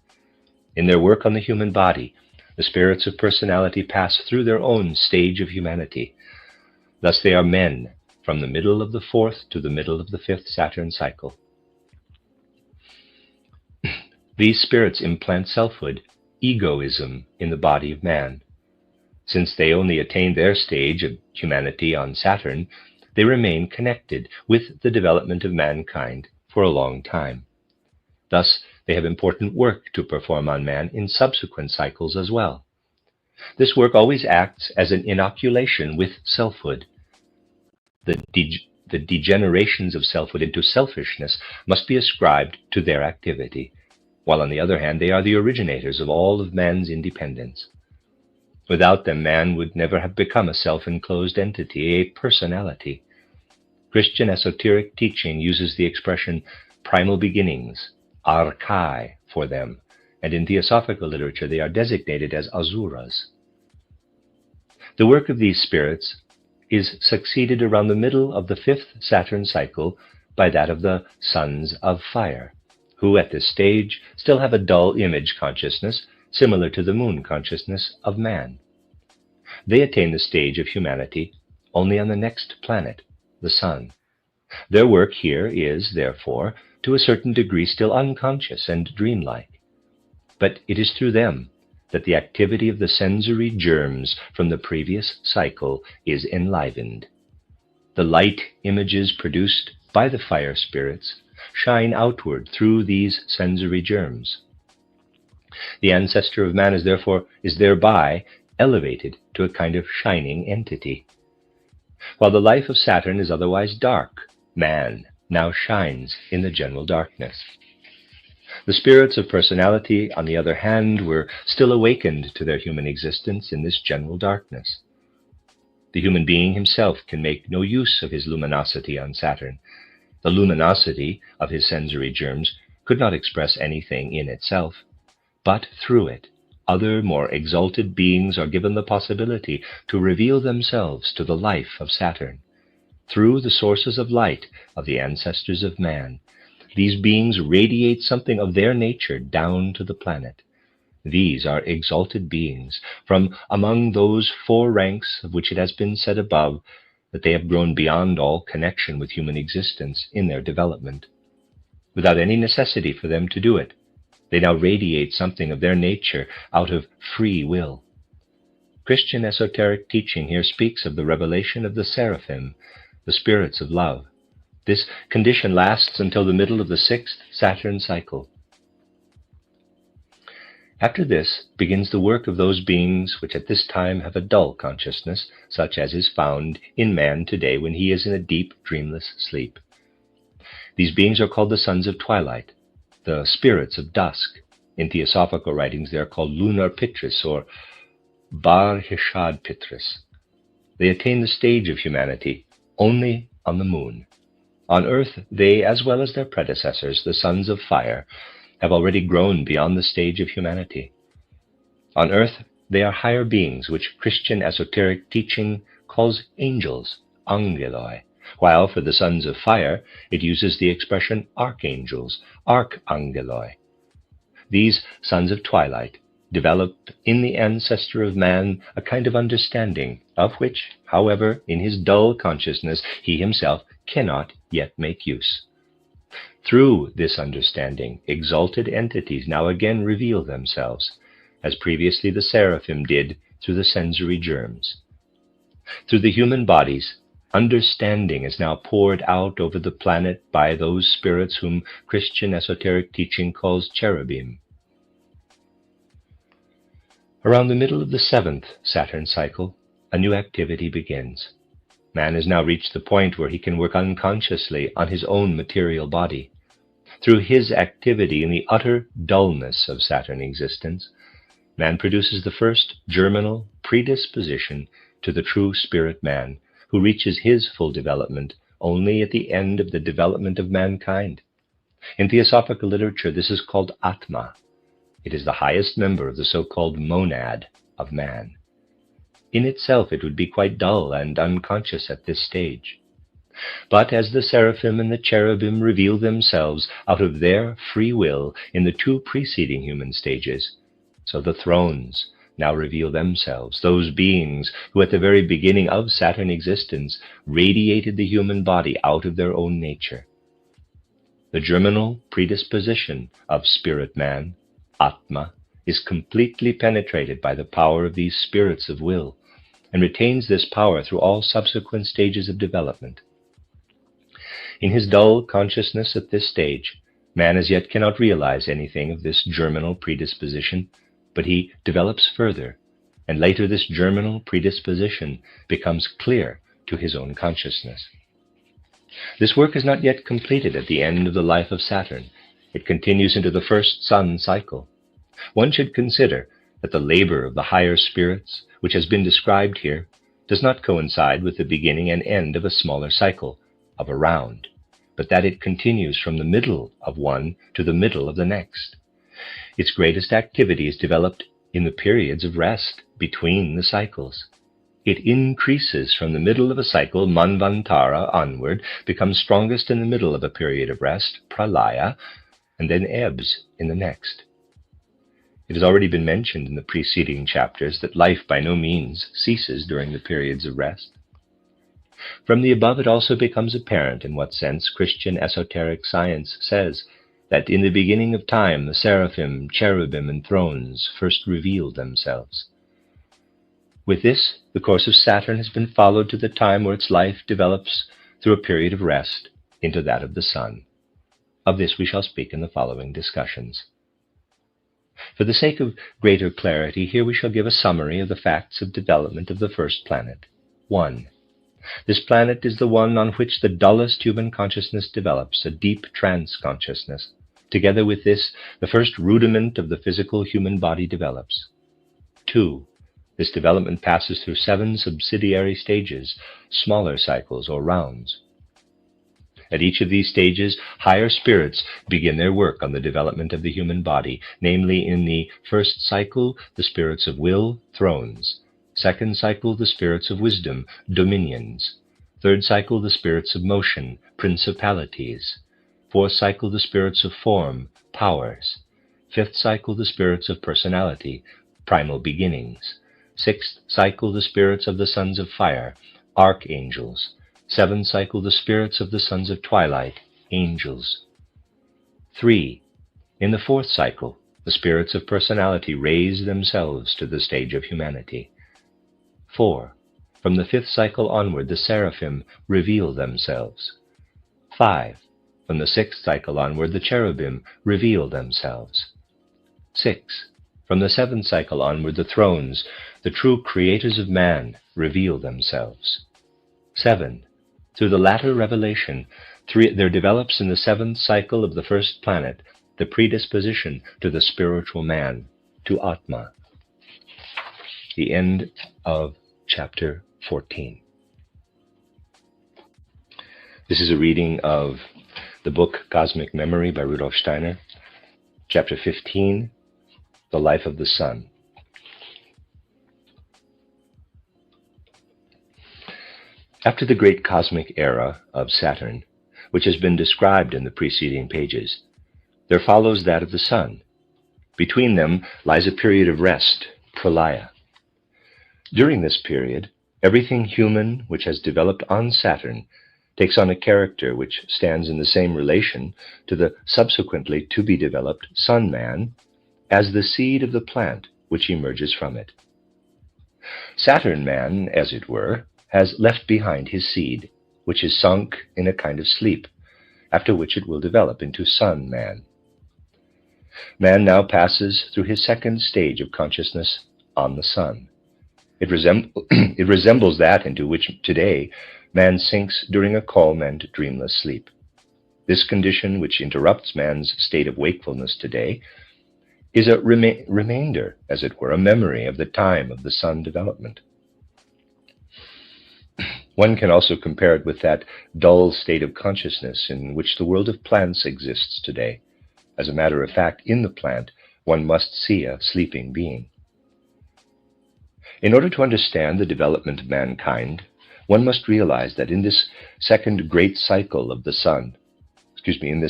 S1: In their work on the human body, the spirits of personality pass through their own stage of humanity. Thus they are men from the middle of the fourth to the middle of the fifth Saturn cycle. These spirits implant selfhood, egoism, in the body of man. Since they only attain their stage of humanity on Saturn, they remain connected with the development of mankind for a long time. Thus, they have important work to perform on man in subsequent cycles as well. This work always acts as an inoculation with selfhood. The degenerations of selfhood into selfishness must be ascribed to their activity, while on the other hand they are the originators of all of man's independence. Without them, man would never have become a self-enclosed entity, a personality. Christian esoteric teaching uses the expression primal beginnings, archai, for them, and in theosophical literature they are designated as asuras. The work of these spirits is succeeded around the middle of the fifth Saturn cycle by that of the sons of fire, who at this stage still have a dull image consciousness similar to the moon consciousness of man. They attain the stage of humanity only on the next planet, the sun. Their work here is, therefore, to a certain degree still unconscious and dreamlike. But it is through them that the activity of the sensory germs from the previous cycle is enlivened. The light images produced by the fire spirits shine outward through these sensory germs. The ancestor of man is thereby elevated to a kind of shining entity. While the life of Saturn is otherwise dark, man now shines in the general darkness. The spirits of personality, on the other hand, were still awakened to their human existence in this general darkness. The human being himself can make no use of his luminosity on Saturn. The luminosity of his sensory germs could not express anything in itself, but through it, other more exalted beings are given the possibility to reveal themselves to the life of Saturn. Through the sources of light of the ancestors of man, these beings radiate something of their nature down to the planet. These are exalted beings from among those four ranks of which it has been said above that they have grown beyond all connection with human existence in their development. Without any necessity for them to do it, they now radiate something of their nature out of free will. Christian esoteric teaching here speaks of the revelation of the seraphim, the spirits of love. This condition lasts until the middle of the sixth Saturn cycle. After this begins the work of those beings which at this time have a dull consciousness, such as is found in man today when he is in a deep, dreamless sleep. These beings are called the sons of twilight, the spirits of dusk. In theosophical writings they are called lunar pitris or bar hishad pitris. They attain the stage of humanity only on the moon. On earth they, as well as their predecessors, the sons of fire, have already grown beyond the stage of humanity. On earth they are higher beings which Christian esoteric teaching calls angels, angeloi, while for the sons of fire it uses the expression archangels, archangeloi. These sons of twilight developed in the ancestor of man a kind of understanding, of which, however, in his dull consciousness he himself cannot yet make use. Through this understanding, exalted entities now again reveal themselves, as previously the seraphim did through the sensory germs. Through the human bodies, understanding is now poured out over the planet by those spirits whom Christian esoteric teaching calls cherubim. Around the middle of the seventh Saturn cycle, a new activity begins. Man has now reached the point where he can work unconsciously on his own material body. Through his activity in the utter dullness of Saturn existence, man produces the first germinal predisposition to the true spirit man, who reaches his full development only at the end of the development of mankind. In theosophical literature, this is called Atma. It is the highest member of the so-called monad of man. In itself, it would be quite dull and unconscious at this stage. But as the seraphim and the cherubim reveal themselves out of their free will in the two preceding human stages, so the thrones now reveal themselves, those beings who at the very beginning of Saturn existence radiated the human body out of their own nature. The germinal predisposition of spirit man, Atma, is completely penetrated by the power of these spirits of will, and retains this power through all subsequent stages of development. In his dull consciousness at this stage, man as yet cannot realize anything of this germinal predisposition, but he develops further, and later this germinal predisposition becomes clear to his own consciousness. This work is not yet completed at the end of the life of Saturn. It continues into the first sun cycle. One should consider that the labor of the higher spirits, which has been described here, does not coincide with the beginning and end of a smaller cycle, of a round, but that it continues from the middle of one to the middle of the next. Its greatest activity is developed in the periods of rest between the cycles. It increases from the middle of a cycle, Manvantara, onward, becomes strongest in the middle of a period of rest, Pralaya, and then ebbs in the next. It has already been mentioned in the preceding chapters that life by no means ceases during the periods of rest. From the above it also becomes apparent in what sense Christian esoteric science says that in the beginning of time the seraphim, cherubim, and thrones first revealed themselves. With this, the course of Saturn has been followed to the time where its life develops through a period of rest into that of the Sun. Of this we shall speak in the following discussions. For the sake of greater clarity, here we shall give a summary of the facts of development of the first planet. 1. This planet is the one on which the dullest human consciousness develops, a deep trance consciousness. Together with this, the first rudiment of the physical human body develops. 2. This development passes through 7 subsidiary stages, smaller cycles or rounds. At each of these stages, higher spirits begin their work on the development of the human body, namely in the first cycle, the spirits of will, thrones; second cycle, the spirits of wisdom, dominions; third cycle, the spirits of motion, principalities; fourth cycle, the spirits of form, powers; fifth cycle, the spirits of personality, primal beginnings; sixth cycle, the spirits of the sons of fire, archangels; seventh cycle, the spirits of the sons of twilight, angels. 3. In the fourth cycle, the spirits of personality raise themselves to the stage of humanity. 4. From the fifth cycle onward, the seraphim reveal themselves. 5. From the sixth cycle onward, the cherubim reveal themselves. 6. From the seventh cycle onward, the thrones, the true creators of man, reveal themselves. 7. Through the latter revelation, there develops in the seventh cycle of the first planet the predisposition to the spiritual man, to Atma. The end of chapter 14. This is a reading of the book Cosmic Memory by Rudolf Steiner, chapter 15, The Life of the Sun. After the great cosmic era of Saturn, which has been described in the preceding pages, there follows that of the Sun. Between them lies a period of rest, pralaya. During this period, everything human which has developed on Saturn takes on a character which stands in the same relation to the subsequently to-be-developed Sun-man as the seed of the plant which emerges from it. Saturn-man, as it were, has left behind his seed, which is sunk in a kind of sleep, after which it will develop into Sun-man. Man now passes through his second stage of consciousness on the Sun. It resembles that into which today man sinks during a calm and dreamless sleep. This condition, which interrupts man's state of wakefulness today, is a remainder, as it were, a memory of the time of the Sun development. One can also compare it with that dull state of consciousness in which the world of plants exists today. As a matter of fact, in the plant, one must see a sleeping being. In order to understand the development of mankind, one must realize that in this second great cycle of the Sun, the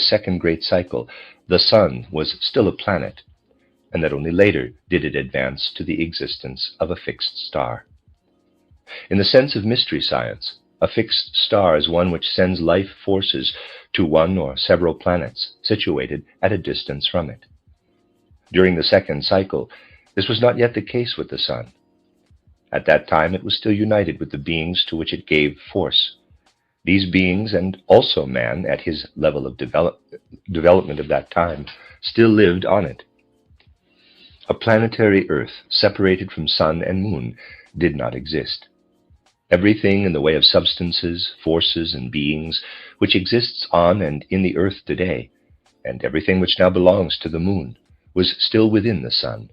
S1: Sun was still a planet, and that only later did it advance to the existence of a fixed star. In the sense of mystery science, a fixed star is one which sends life forces to one or several planets situated at a distance from it. During the second cycle, this was not yet the case with the Sun. At that time, it was still united with the beings to which it gave force. These beings, and also man at his level of development of that time, still lived on it. A planetary Earth, separated from Sun and Moon, did not exist. Everything in the way of substances, forces, and beings which exists on and in the Earth today, and everything which now belongs to the Moon, was still within the Sun.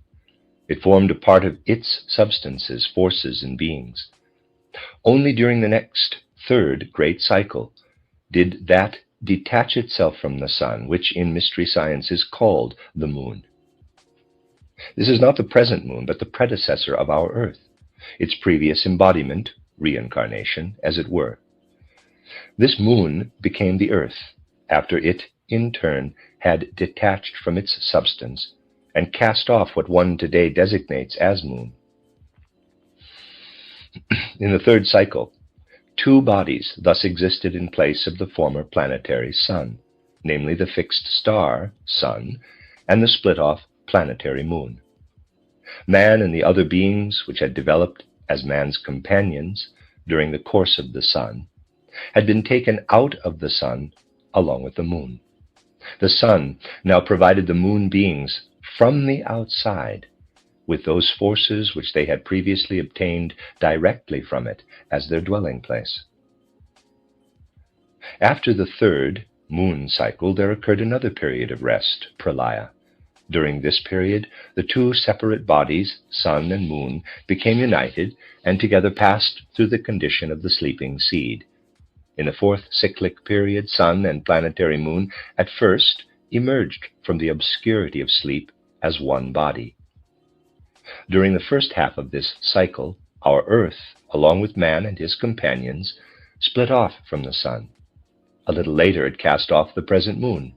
S1: It formed a part of its substances, forces, and beings. Only during the next third great cycle did that detach itself from the Sun, which in mystery science is called the Moon. This is not the present Moon, but the predecessor of our Earth, its previous embodiment, reincarnation, as it were. This Moon became the Earth, after it, in turn, had detached from its substance and cast off what one today designates as Moon. In the third cycle, 2 bodies thus existed in place of the former planetary Sun, namely the fixed star, Sun, and the split-off planetary Moon. Man and the other beings which had developed as man's companions during the course of the Sun had been taken out of the Sun along with the Moon. The Sun now provided the Moon beings from the outside with those forces which they had previously obtained directly from it as their dwelling place. After the third, moon cycle, there occurred another period of rest, pralaya. During this period, the two separate bodies, sun and moon, became united and together passed through the condition of the sleeping seed. In the fourth cyclic period, sun and planetary moon at first emerged from the obscurity of sleep as one body. During the first half of this cycle, our Earth, along with man and his companions, split off from the sun. A little later it cast off the present moon,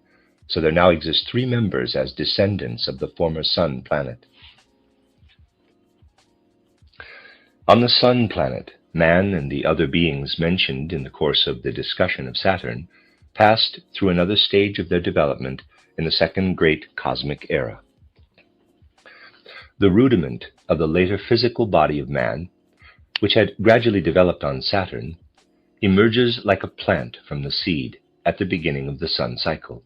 S1: so there now exist three members as descendants of the former sun planet. On the sun planet, man and the other beings mentioned in the course of the discussion of Saturn passed through another stage of their development in the second great cosmic era. The rudiment of the later physical body of man, which had gradually developed on Saturn, emerges like a plant from the seed at the beginning of the sun cycle.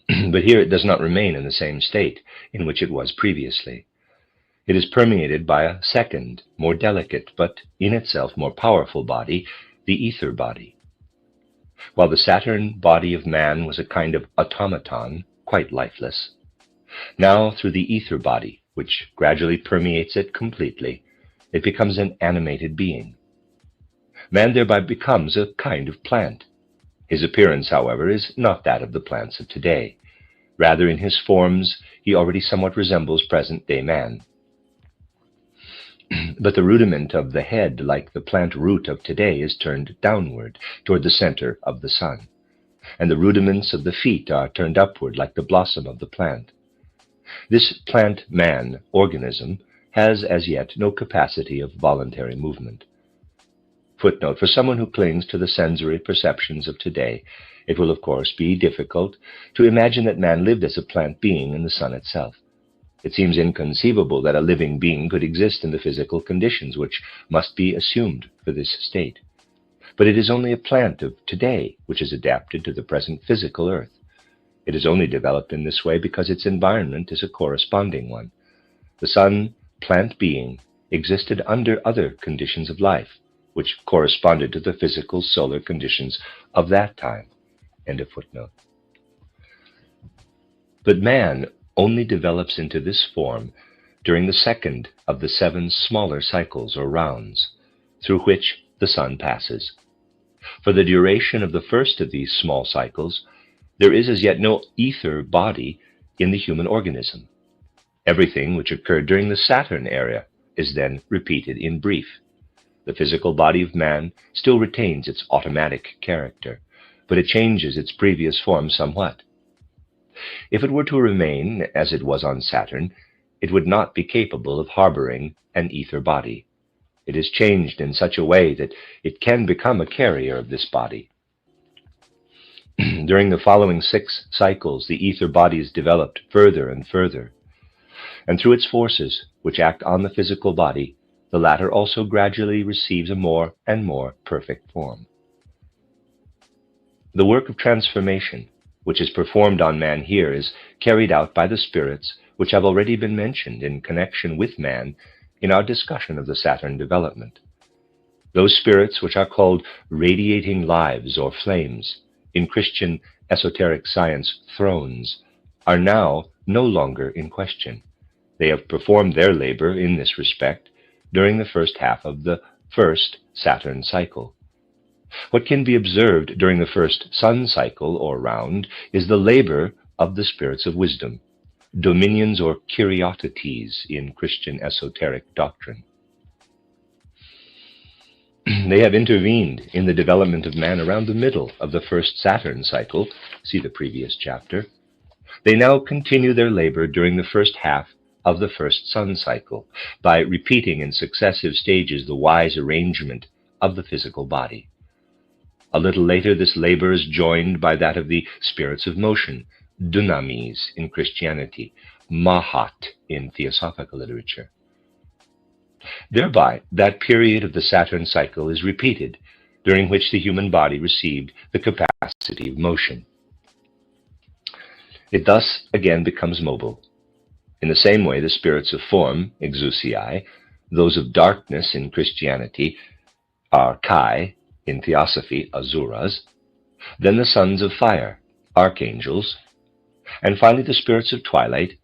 S1: But here it does not remain in the same state in which it was previously. It is permeated by a second, more delicate, but in itself more powerful body, the ether body. While the Saturn body of man was a kind of automaton, quite lifeless, now through the ether body, which gradually permeates it completely, it becomes an animated being. Man thereby becomes a kind of plant. His appearance, however, is not that of the plants of today. Rather, in his forms, he already somewhat resembles present-day man. But the rudiment of the head, like the plant root of today, is turned downward toward the center of the sun, and the rudiments of the feet are turned upward like the blossom of the plant. This plant-man organism has as yet no capacity of voluntary movement. Footnote: for someone who clings to the sensory perceptions of today, it will of course be difficult to imagine that man lived as a plant being in the sun itself. It seems inconceivable that a living being could exist in the physical conditions which must be assumed for this state. But it is only a plant of today which is adapted to the present physical earth. It is only developed in this way because its environment is a corresponding one. The sun plant being existed under other conditions of life, which corresponded to the physical solar conditions of that time. End of footnote. But man only develops into this form during the second of the 7 smaller cycles or rounds, through which the sun passes. For the duration of the first of these small cycles, there is as yet no ether body in the human organism. Everything which occurred during the Saturn era is then repeated in brief. The physical body of man still retains its automatic character, but it changes its previous form somewhat. If it were to remain as it was on Saturn, it would not be capable of harboring an ether body. It is changed in such a way that it can become a carrier of this body. During the following 6 cycles, the ether body is developed further and further, and through its forces, which act on the physical body, the latter also gradually receives a more and more perfect form. The work of transformation, which is performed on man here, is carried out by the spirits which have already been mentioned in connection with man in our discussion of the Saturn development. Those spirits which are called radiating lives or flames, in Christian esoteric science thrones, are now no longer in question. They have performed their labor in this respect during the first half of the first Saturn cycle. What can be observed during the first sun cycle or round is the labor of the spirits of wisdom, dominions or kuriotetes in Christian esoteric doctrine. They have intervened in the development of man around the middle of the first Saturn cycle, see the previous chapter. They now continue their labor during the first half of the first sun cycle by repeating in successive stages the wise arrangement of the physical body. A little later, this labor is joined by that of the spirits of motion, dunamis in Christianity, mahat in theosophical literature. Thereby, that period of the Saturn cycle is repeated, during which the human body received the capacity of motion. It thus again becomes mobile. In the same way, the spirits of form, exousiai, those of darkness in Christianity, archai in theosophy, asuras, then the sons of fire, archangels, and finally the spirits of twilight,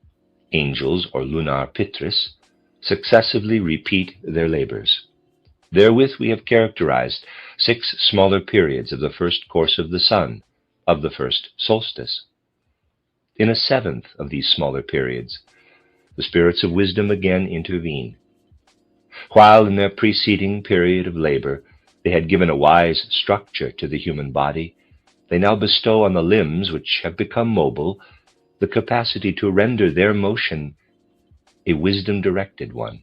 S1: angels or lunar pitris, successively repeat their labors. Therewith we have characterized 6 smaller periods of the first course of the sun, of the first solstice. In a 7th of these smaller periods, the spirits of wisdom again intervene. While in their preceding period of labor they had given a wise structure to the human body, they now bestow on the limbs, which have become mobile, the capacity to render their motion a wisdom-directed one.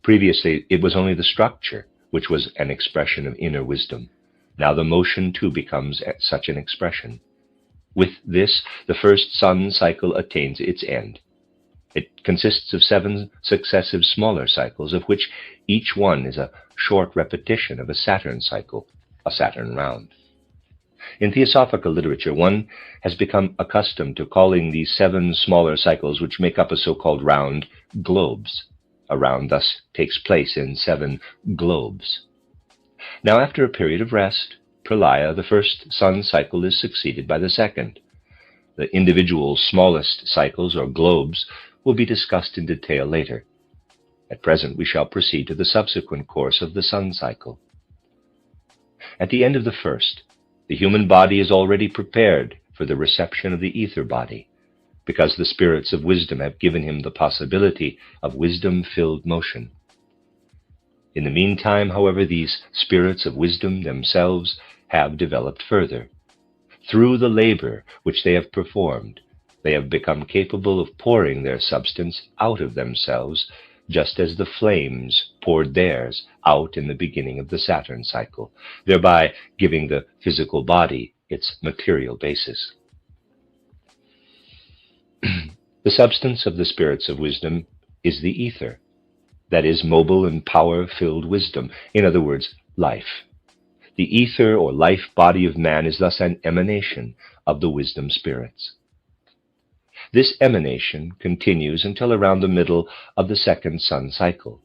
S1: Previously, it was only the structure which was an expression of inner wisdom. Now the motion too becomes such an expression. With this, the first sun cycle attains its end. It consists of 7 successive smaller cycles, of which each one is a short repetition of a Saturn cycle, a Saturn round. In theosophical literature, one has become accustomed to calling these 7 smaller cycles, which make up a so-called round, globes. A round thus takes place in 7 globes. Now, after a period of rest, pralaya, the first sun cycle is succeeded by the second. The individual smallest cycles, or globes, will be discussed in detail later. At present, we shall proceed to the subsequent course of the sun cycle. At the end of the first, the human body is already prepared for the reception of the ether body, because the spirits of wisdom have given him the possibility of wisdom-filled motion. In the meantime, however, these spirits of wisdom themselves have developed further. Through the labor which they have performed, they have become capable of pouring their substance out of themselves, just as the flames poured theirs out in the beginning of the Saturn cycle, thereby giving the physical body its material basis. The substance of the spirits of wisdom is the ether, that is, mobile and power-filled wisdom, in other words, life. The ether or life body of man is thus an emanation of the wisdom spirits. This emanation continues until around the middle of the second sun cycle,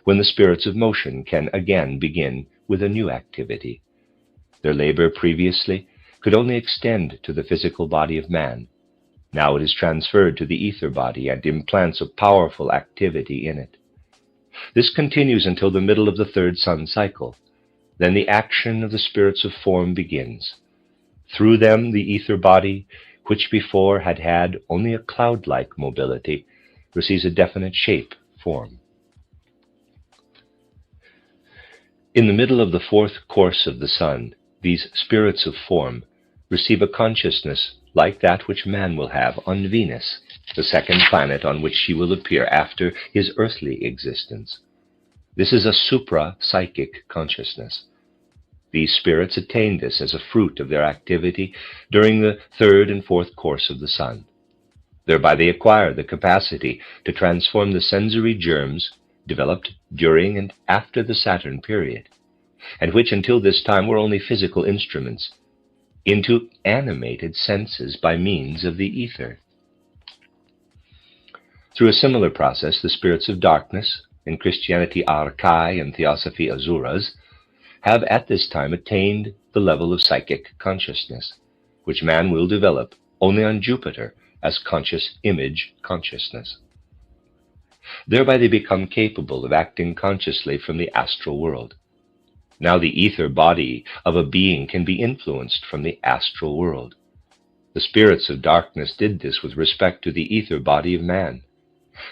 S1: when the spirits of motion can again begin with a new activity. Their labor previously could only extend to the physical body of man. Now it is transferred to the ether body and implants a powerful activity in it. This continues until the middle of the third sun cycle. Then the action of the spirits of form begins. Through them, the ether body, which before had had only a cloud-like mobility, receives a definite shape, form. In the middle of the 4th course of the sun, these spirits of form receive a consciousness like that which man will have on Venus, the second planet on which he will appear after his earthly existence. This is a supra-psychic consciousness. These spirits attain this as a fruit of their activity during the 3rd and 4th course of the sun. Thereby they acquire the capacity to transform the sensory germs developed during and after the Saturn period, and which until this time were only physical instruments, into animated senses by means of the ether. Through a similar process, the spirits of darkness, in Christianity Archai and Theosophy Azuras, have at this time attained the level of psychic consciousness, which man will develop only on Jupiter as conscious image consciousness. Thereby they become capable of acting consciously from the astral world. Now the ether body of a being can be influenced from the astral world. The spirits of darkness did this with respect to the ether body of man.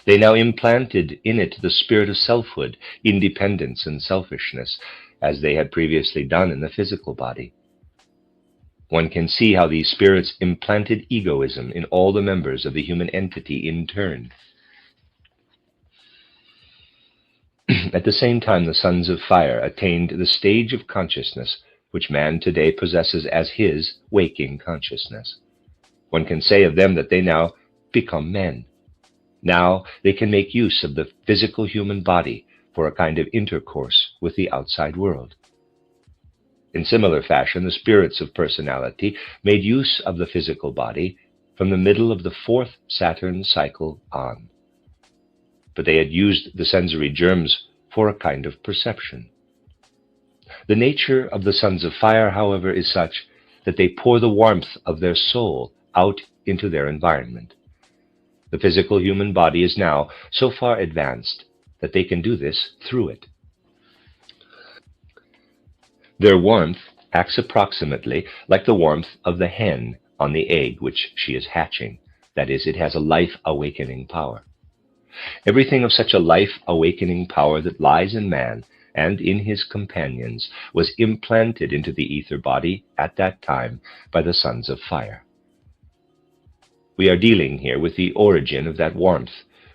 S1: They now implanted in it the spirit of selfhood, independence, and selfishness, as they had previously done in the physical body. One can see how these spirits implanted egoism in all the members of the human entity in turn. At the same time, the sons of fire attained the stage of consciousness which man today possesses as his waking consciousness. One can say of them that they now become men. Now they can make use of the physical human body for a kind of intercourse with the outside world. In similar fashion, the spirits of personality made use of the physical body from the middle of the 4th Saturn cycle on. But they had used the sensory germs for a kind of perception. The nature of the sons of fire, however, is such that they pour the warmth of their soul out into their environment. The physical human body is now so far advanced that they can do this through it. Their warmth acts approximately like the warmth of the hen on the egg which she is hatching. That is, it has a life-awakening power. Everything of such a life-awakening power that lies in man and in his companions was implanted into the ether body at that time by the sons of fire. We are dealing here with the origin of that warmth,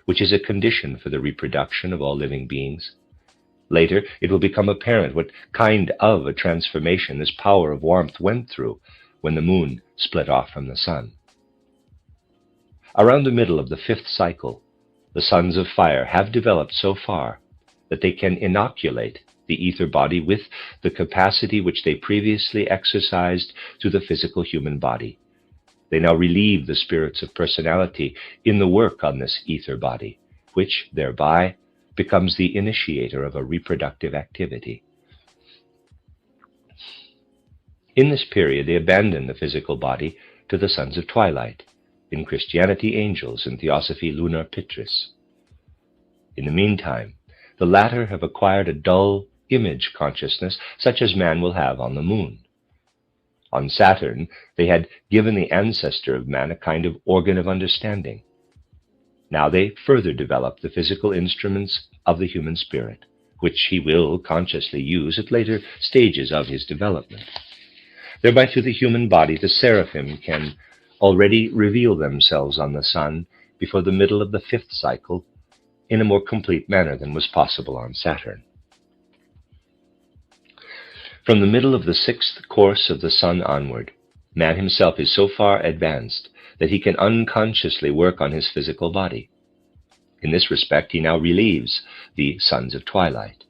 S1: which is a condition for the reproduction of all living beings. Later, it will become apparent what kind of a transformation this power of warmth went through when the moon split off from the sun. Around the middle of the fifth cycle, the sons of fire have developed so far that they can inoculate the ether body with the capacity which they previously exercised through the physical human body. They now relieve the spirits of personality in the work on this ether body, which thereby becomes the initiator of a reproductive activity. In this period, they abandon the physical body to the sons of twilight, in Christianity angels, in theosophy lunar pitris. In the meantime, the latter have acquired a dull image consciousness such as man will have on the moon. On Saturn, they had given the ancestor of man a kind of organ of understanding. Now they further develop the physical instruments of the human spirit, which he will consciously use at later stages of his development. Thereby, through the human body, the seraphim can already reveal themselves on the sun before the middle of the fifth cycle in a more complete manner than was possible on Saturn. From the middle of the sixth course of the sun onward, man himself is so far advanced that he can unconsciously work on his physical body. In this respect, he now relieves the sons of twilight.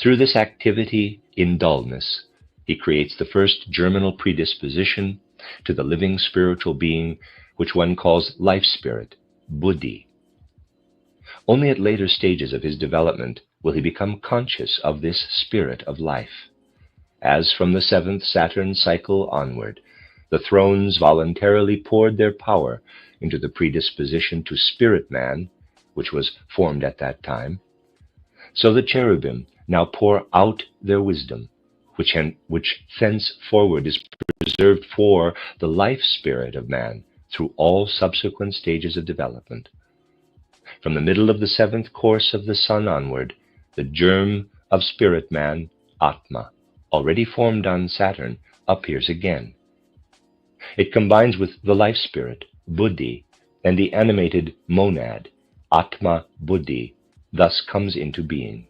S1: Through this activity in dullness, he creates the first germinal predisposition to the living spiritual being which one calls life spirit, buddhi. Only at later stages of his development will he become conscious of this spirit of life. As from the seventh Saturn cycle onward, the thrones voluntarily poured their power into the predisposition to spirit man, which was formed at that time, so the cherubim now pour out their wisdom, which thenceforward is preserved for the life spirit of man through all subsequent stages of development. From the middle of the seventh course of the sun onward, the germ of spirit man, Atma, already formed on Saturn, appears again. It combines with the life spirit, Buddhi, and the animated monad, Atma Buddhi, thus comes into being.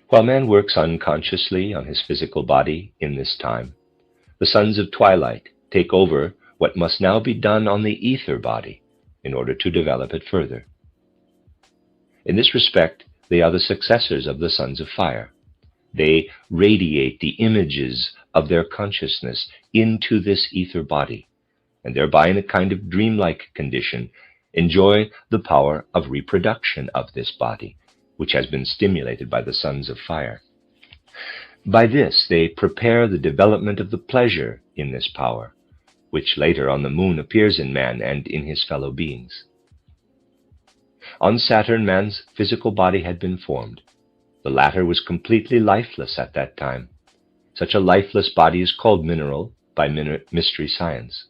S1: While man works unconsciously on his physical body in this time, the sons of twilight take over what must now be done on the ether body in order to develop it further. In this respect, they are the successors of the sons of fire. They radiate the images of their consciousness into this ether body, and thereby in a kind of dreamlike condition enjoy the power of reproduction of this body, which has been stimulated by the sons of fire. By this, they prepare the development of the pleasure in this power, which later on the moon appears in man and in his fellow beings. On Saturn, man's physical body had been formed. The latter was completely lifeless at that time. Such a lifeless body is called mineral by mystery science.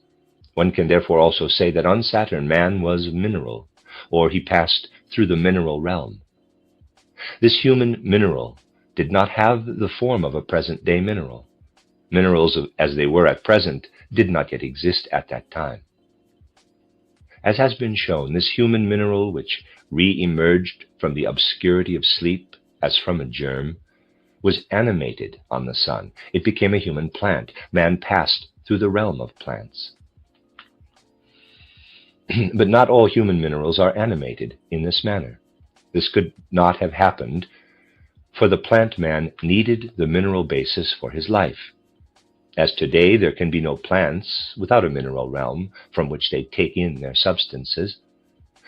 S1: One can therefore also say that on Saturn, man was mineral, or he passed through the mineral realm. This human mineral did not have the form of a present-day mineral. Minerals, as they were at present, did not yet exist at that time. As has been shown, this human mineral, which re-emerged from the obscurity of sleep as from a germ, was animated on the sun. It became a human plant. Man passed through the realm of plants. But not all human minerals are animated in this manner. This could not have happened, for the plant man needed the mineral basis for his life. As today there can be no plants without a mineral realm from which they take in their substances,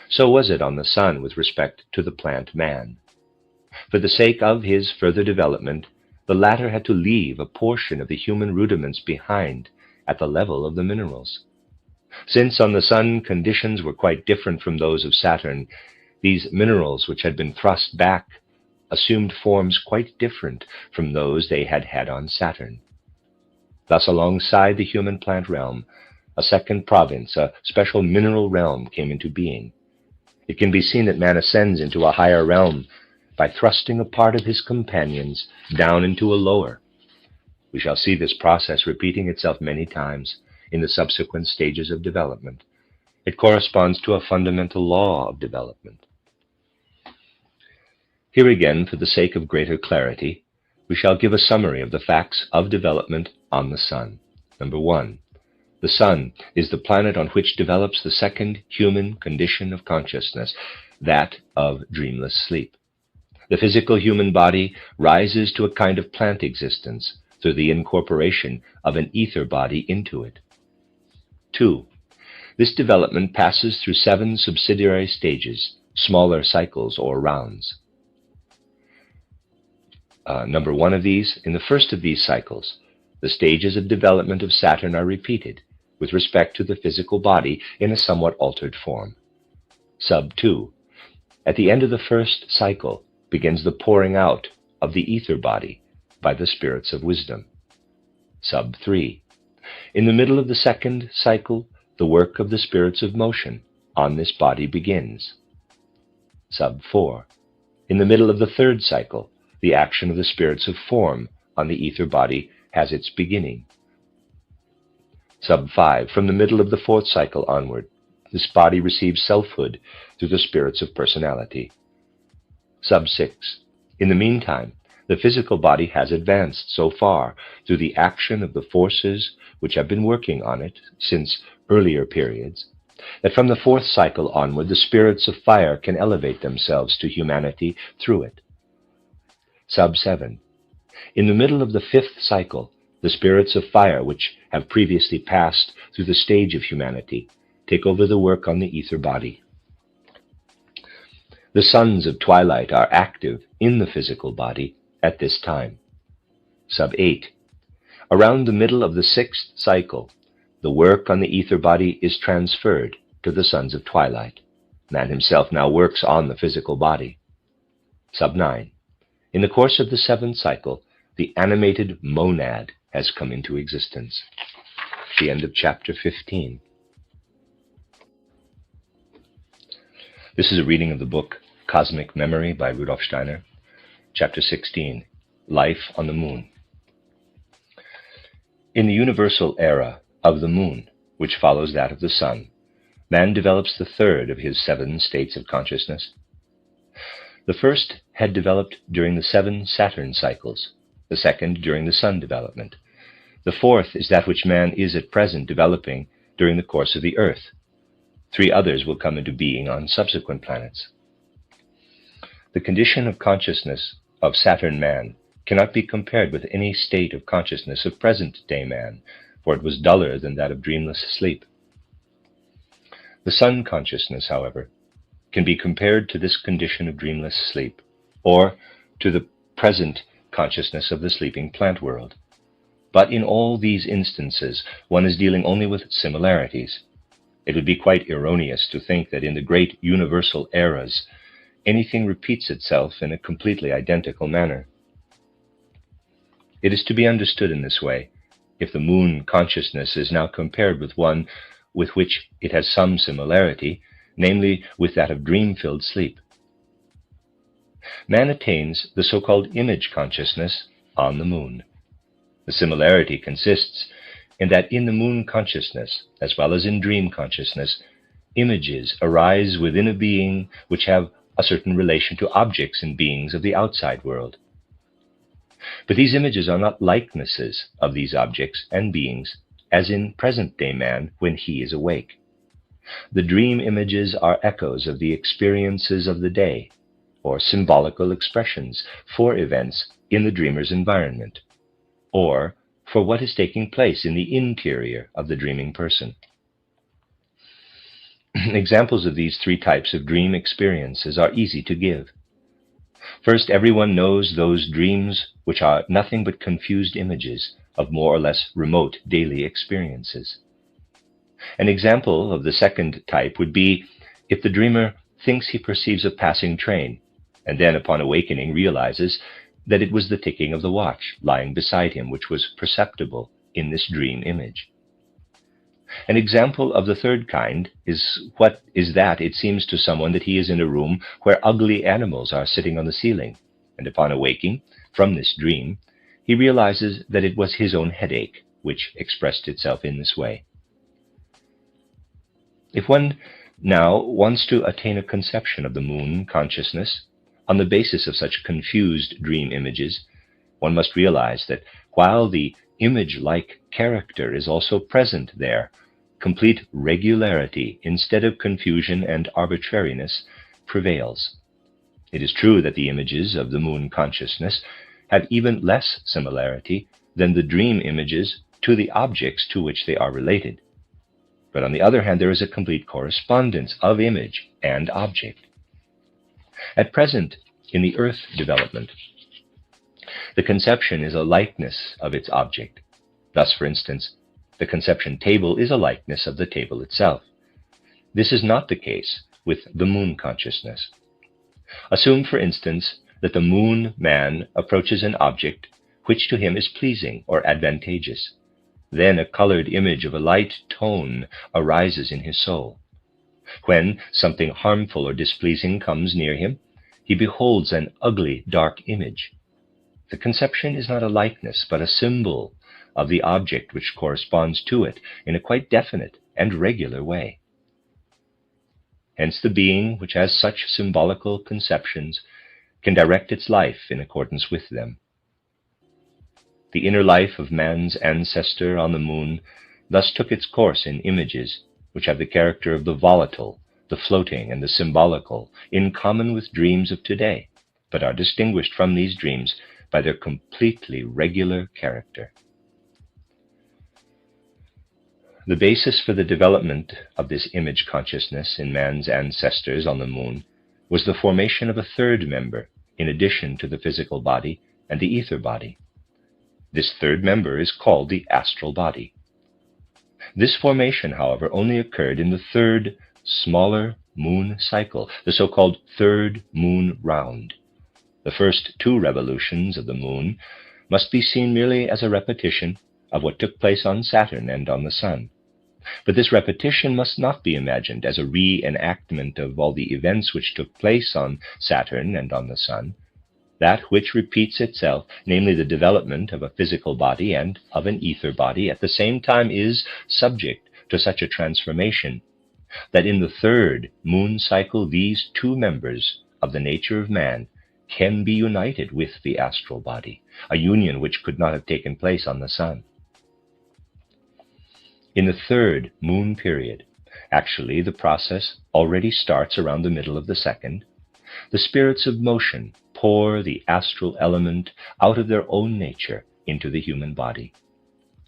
S1: so was it on the sun with respect to the plant man. For the sake of his further development, the latter had to leave a portion of the human rudiments behind at the level of the minerals. Since on the Sun conditions were quite different from those of Saturn, these minerals which had been thrust back assumed forms quite different from those they had had on Saturn. Thus, alongside the human plant realm, a second province, a special mineral realm, came into being. It can be seen that man ascends into a higher realm by thrusting a part of his companions down into a lower. We shall see this process repeating itself many times in the subsequent stages of development. It corresponds to a fundamental law of development. Here again, for the sake of greater clarity, we shall give a summary of the facts of development on the Sun. Number 1. The Sun is the planet on which develops the second human condition of consciousness, that of dreamless sleep. The physical human body rises to a kind of plant existence through the incorporation of an ether body into it. 2. This development passes through 7 subsidiary stages, smaller cycles or rounds. Number 1 of these, in the first of these cycles, the stages of development of Saturn are repeated with respect to the physical body in a somewhat altered form. Sub 2. At the end of the first cycle begins the pouring out of the ether body by the spirits of wisdom. Sub 3. In the middle of the second cycle, the work of the spirits of motion on this body begins. Sub 4. In the middle of the third cycle, the action of the spirits of form on the ether body has its beginning. Sub 5. From the middle of the fourth cycle onward, this body receives selfhood through the spirits of personality. Sub 6. In the meantime, the physical body has advanced so far through the action of the forces which have been working on it since earlier periods, that from the fourth cycle onward the spirits of fire can elevate themselves to humanity through it. Sub 7. In the middle of the fifth cycle, the spirits of fire, which have previously passed through the stage of humanity, take over the work on the ether body. The sons of twilight are active in the physical body at this time. Sub 8. Around the middle of the sixth cycle, the work on the ether body is transferred to the sons of twilight. Man himself now works on the physical body. Sub 9. In the course of the seventh cycle, the animated monad has come into existence. The end of chapter 15. This is a reading of the book Cosmic Memory by Rudolf Steiner, chapter 16, Life on the Moon. In the universal era of the moon, which follows that of the sun, man develops the third of his 7 states of consciousness. The first had developed during the 7 Saturn cycles, the second during the sun development. The fourth is that which man is at present developing during the course of the earth. 3 others will come into being on subsequent planets. The condition of consciousness of Saturn man cannot be compared with any state of consciousness of present-day man, for it was duller than that of dreamless sleep. The sun consciousness, however, can be compared to this condition of dreamless sleep, or to the present consciousness of the sleeping plant world. But in all these instances, one is dealing only with similarities. It would be quite erroneous to think that in the great universal eras, anything repeats itself in a completely identical manner. It is to be understood in this way, if the moon consciousness is now compared with one with which it has some similarity, namely with that of dream-filled sleep. Man attains the so-called image consciousness on the moon. The similarity consists in that in the moon consciousness, as well as in dream consciousness, images arise within a being which have a certain relation to objects and beings of the outside world. But these images are not likenesses of these objects and beings as in present-day man when he is awake. The dream images are echoes of the experiences of the day, or symbolical expressions for events in the dreamer's environment, or for what is taking place in the interior of the dreaming person. Examples of these 3 types of dream experiences are easy to give. First, everyone knows those dreams which are nothing but confused images of more or less remote daily experiences. An example of the second type would be if the dreamer thinks he perceives a passing train, and then upon awakening realizes that it was the ticking of the watch lying beside him which was perceptible in this dream image. An example of the third kind is that it seems to someone that he is in a room where ugly animals are sitting on the ceiling, and upon awaking from this dream, he realizes that it was his own headache which expressed itself in this way. If one now wants to attain a conception of the moon consciousness on the basis of such confused dream images, one must realize that while the image-like character is also present there, complete regularity instead of confusion and arbitrariness prevails. It is true that the images of the moon consciousness have even less similarity than the dream images to the objects to which they are related. But on the other hand, there is a complete correspondence of image and object. At present, in the earth development, the conception is a likeness of its object. Thus, for instance, the conception table is a likeness of the table itself. This is not the case with the moon consciousness. Assume, for instance, that the moon man approaches an object which to him is pleasing or advantageous. Then a colored image of a light tone arises in his soul. When something harmful or displeasing comes near him, he beholds an ugly, dark image. The conception is not a likeness, but a symbol of the object which corresponds to it in a quite definite and regular way. Hence the being which has such symbolical conceptions can direct its life in accordance with them. The inner life of man's ancestor on the moon thus took its course in images which have the character of the volatile, the floating, and the symbolical, in common with dreams of today, but are distinguished from these dreams by their completely regular character. The basis for the development of this image consciousness in man's ancestors on the moon was the formation of a third member in addition to the physical body and the ether body. This third member is called the astral body. This formation, however, only occurred in the third, smaller moon cycle, the so-called third moon round. The first two revolutions of the moon must be seen merely as a repetition of what took place on Saturn and on the Sun. But this repetition must not be imagined as a reenactment of all the events which took place on Saturn and on the Sun. That which repeats itself, namely the development of a physical body and of an ether body, at the same time is subject to such a transformation that in the third moon cycle these two members of the nature of man can be united with the astral body, a union which could not have taken place on the Sun. In the third moon period, actually the process already starts around the middle of the second. The spirits of motion pour the astral element out of their own nature into the human body.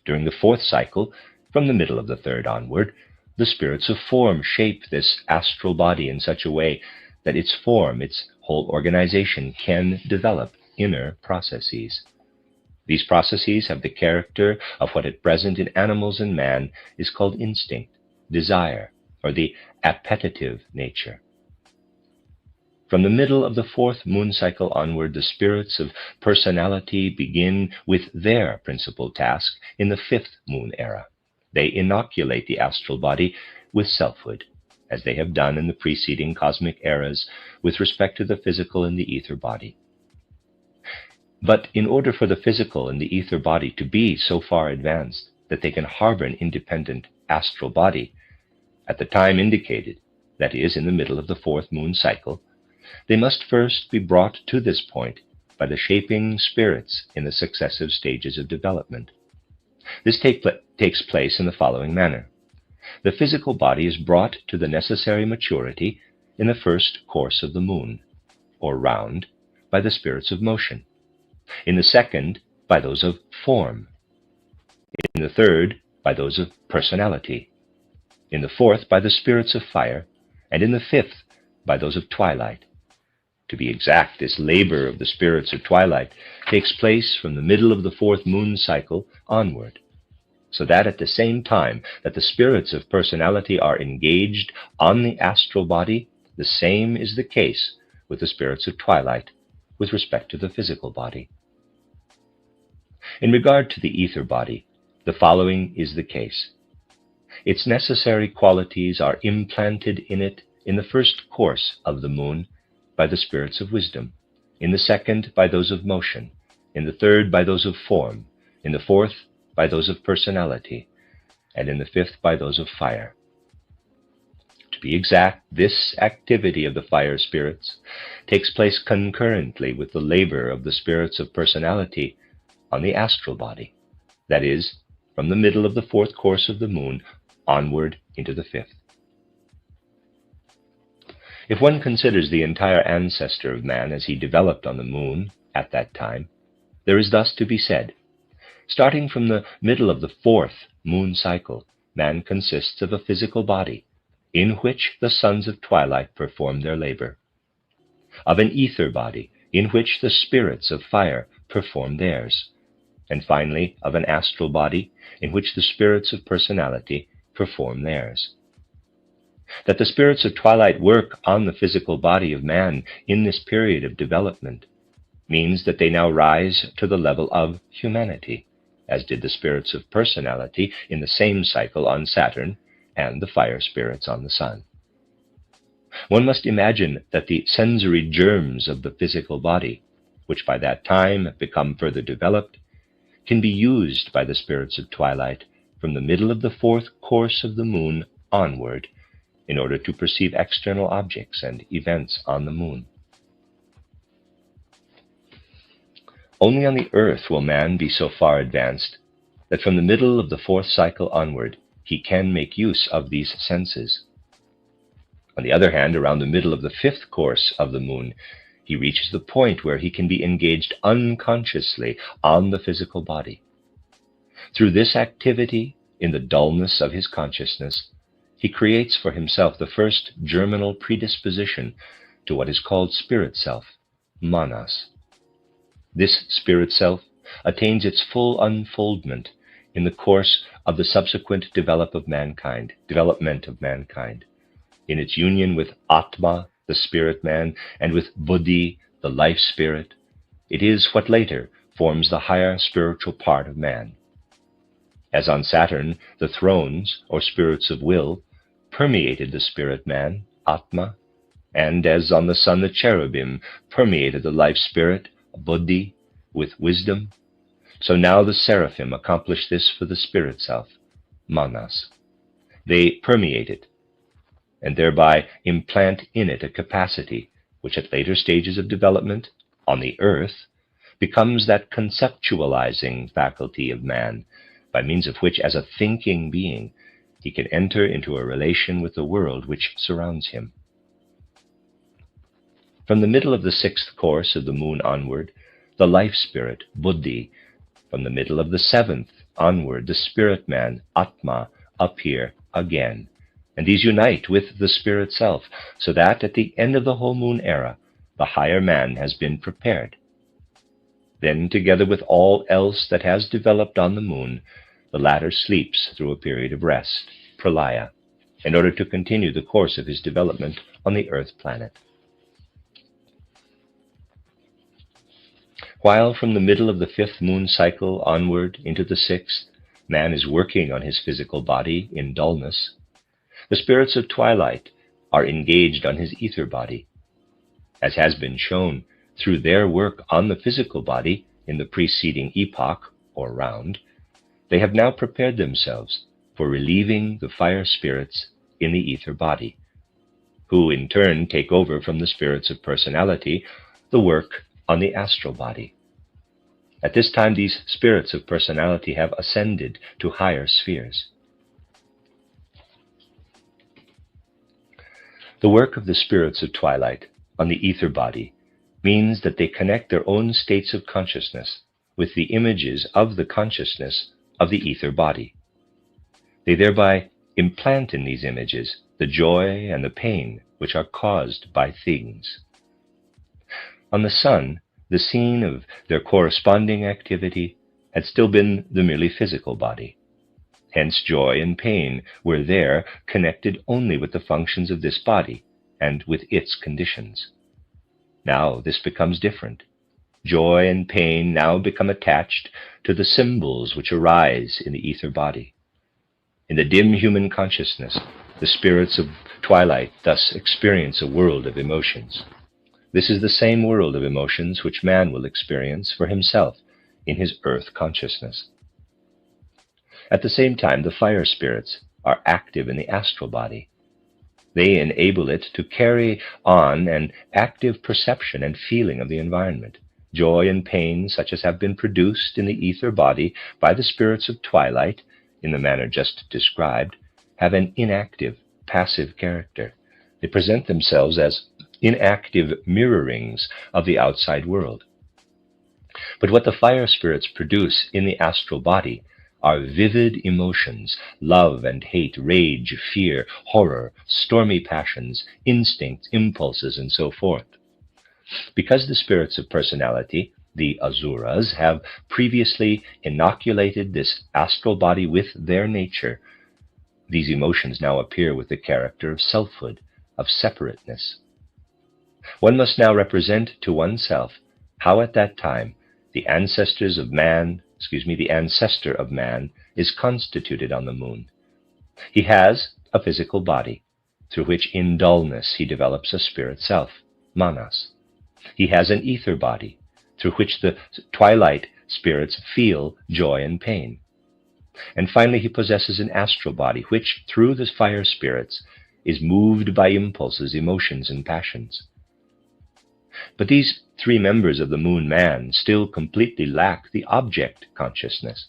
S1: During the fourth cycle, from the middle of the third onward, the spirits of form shape this astral body in such a way that its form, its whole organization, can develop inner processes. These processes have the character of what at present in animals and man is called instinct, desire, or the appetitive nature. From the middle of the fourth moon cycle onward, the spirits of personality begin with their principal task in the fifth moon era. They inoculate the astral body with selfhood, as they have done in the preceding cosmic eras with respect to the physical and the ether body. But in order for the physical and the ether body to be so far advanced that they can harbor an independent astral body, at the time indicated, that is, in the middle of the fourth moon cycle, they must first be brought to this point by the shaping spirits in the successive stages of development. This takes place in the following manner. The physical body is brought to the necessary maturity in the first course of the moon, or round, by the spirits of motion. In the second, by those of form. In the third, by those of personality. In the fourth, by the spirits of fire. And in the fifth, by those of twilight. To be exact, this labor of the spirits of twilight takes place from the middle of the fourth moon cycle onward, so that at the same time that the spirits of personality are engaged on the astral body, the same is the case with the spirits of twilight with respect to the physical body. In regard to the ether body, the following is the case. Its necessary qualities are implanted in it in the first course of the moon by the spirits of wisdom, in the second by those of motion, in the third by those of form, in the fourth by those of personality, and in the fifth by those of fire. To be exact, this activity of the fire spirits takes place concurrently with the labor of the spirits of personality on the astral body, that is, from the middle of the fourth course of the moon onward into the fifth. If one considers the entire ancestor of man as he developed on the moon at that time, there is thus to be said: starting from the middle of the fourth moon cycle, man consists of a physical body, in which the sons of twilight perform their labor, of an ether body, in which the spirits of fire perform theirs, and finally of an astral body, in which the spirits of personality perform theirs. That the spirits of twilight work on the physical body of man in this period of development means that they now rise to the level of humanity, as did the spirits of personality in the same cycle on Saturn and the fire spirits on the sun. One must imagine that the sensory germs of the physical body, which by that time have become further developed, can be used by the spirits of twilight from the middle of the fourth course of the moon onward in order to perceive external objects and events on the moon. Only on the earth will man be so far advanced that from the middle of the fourth cycle onward he can make use of these senses. On the other hand, around the middle of the fifth course of the moon, he reaches the point where he can be engaged unconsciously on the physical body. Through this activity, in the dullness of his consciousness, he creates for himself the first germinal predisposition to what is called spirit self, manas. This spirit self attains its full unfoldment in the course of the subsequent development of mankind, in its union with Atma, the spirit man, and with Buddhi, the life spirit. It is what later forms the higher spiritual part of man. As on Saturn, the thrones, or spirits of will, permeated the spirit man, Atma, and as on the sun, the cherubim permeated the life spirit, Buddhi, with wisdom, so now the seraphim accomplish this for the spirit self, manas. They permeate it, and thereby implant in it a capacity which at later stages of development, on the earth, becomes that conceptualizing faculty of man, by means of which, as a thinking being, he can enter into a relation with the world which surrounds him. From the middle of the sixth course of the moon onward, the life spirit, Buddhi, from the middle of the seventh onward, the spirit man, Atma, appear again, and these unite with the spirit self, so that at the end of the whole moon era, the higher man has been prepared. Then, together with all else that has developed on the moon, the latter sleeps through a period of rest, pralaya, in order to continue the course of his development on the earth planet. While from the middle of the fifth moon cycle onward into the sixth, man is working on his physical body in dullness, the spirits of twilight are engaged on his ether body. As has been shown, through their work on the physical body in the preceding epoch, or round, they have now prepared themselves for relieving the fire spirits in the ether body, who in turn take over from the spirits of personality the work on the astral body. At this time, these spirits of personality have ascended to higher spheres. The work of the spirits of twilight on the ether body means that they connect their own states of consciousness with the images of the consciousness of the ether body. They thereby implant in these images the joy and the pain which are caused by things. On the sun, the scene of their corresponding activity had still been the merely physical body. Hence joy and pain were there connected only with the functions of this body and with its conditions. Now this becomes different. Joy and pain now become attached to the symbols which arise in the ether body. In the dim human consciousness, the spirits of twilight thus experience a world of emotions. This is the same world of emotions which man will experience for himself in his earth consciousness. At the same time, the fire spirits are active in the astral body. They enable it to carry on an active perception and feeling of the environment. Joy and pain, such as have been produced in the ether body by the spirits of twilight, in the manner just described, have an inactive, passive character. They present themselves as inactive mirrorings of the outside world. But what the fire spirits produce in the astral body are vivid emotions, love and hate, rage, fear, horror, stormy passions, instincts, impulses, and so forth. Because the spirits of personality, the asuras, have previously inoculated this astral body with their nature, these emotions now appear with the character of selfhood, of separateness. One must now represent to oneself how at that time the ancestor of man is constituted on the moon. He has a physical body, through which in dullness he develops a spirit self, manas. He has an ether body, through which the twilight spirits feel joy and pain. And finally, he possesses an astral body, which, through the fire spirits, is moved by impulses, emotions, and passions. But these three members of the moon man still completely lack the object consciousness.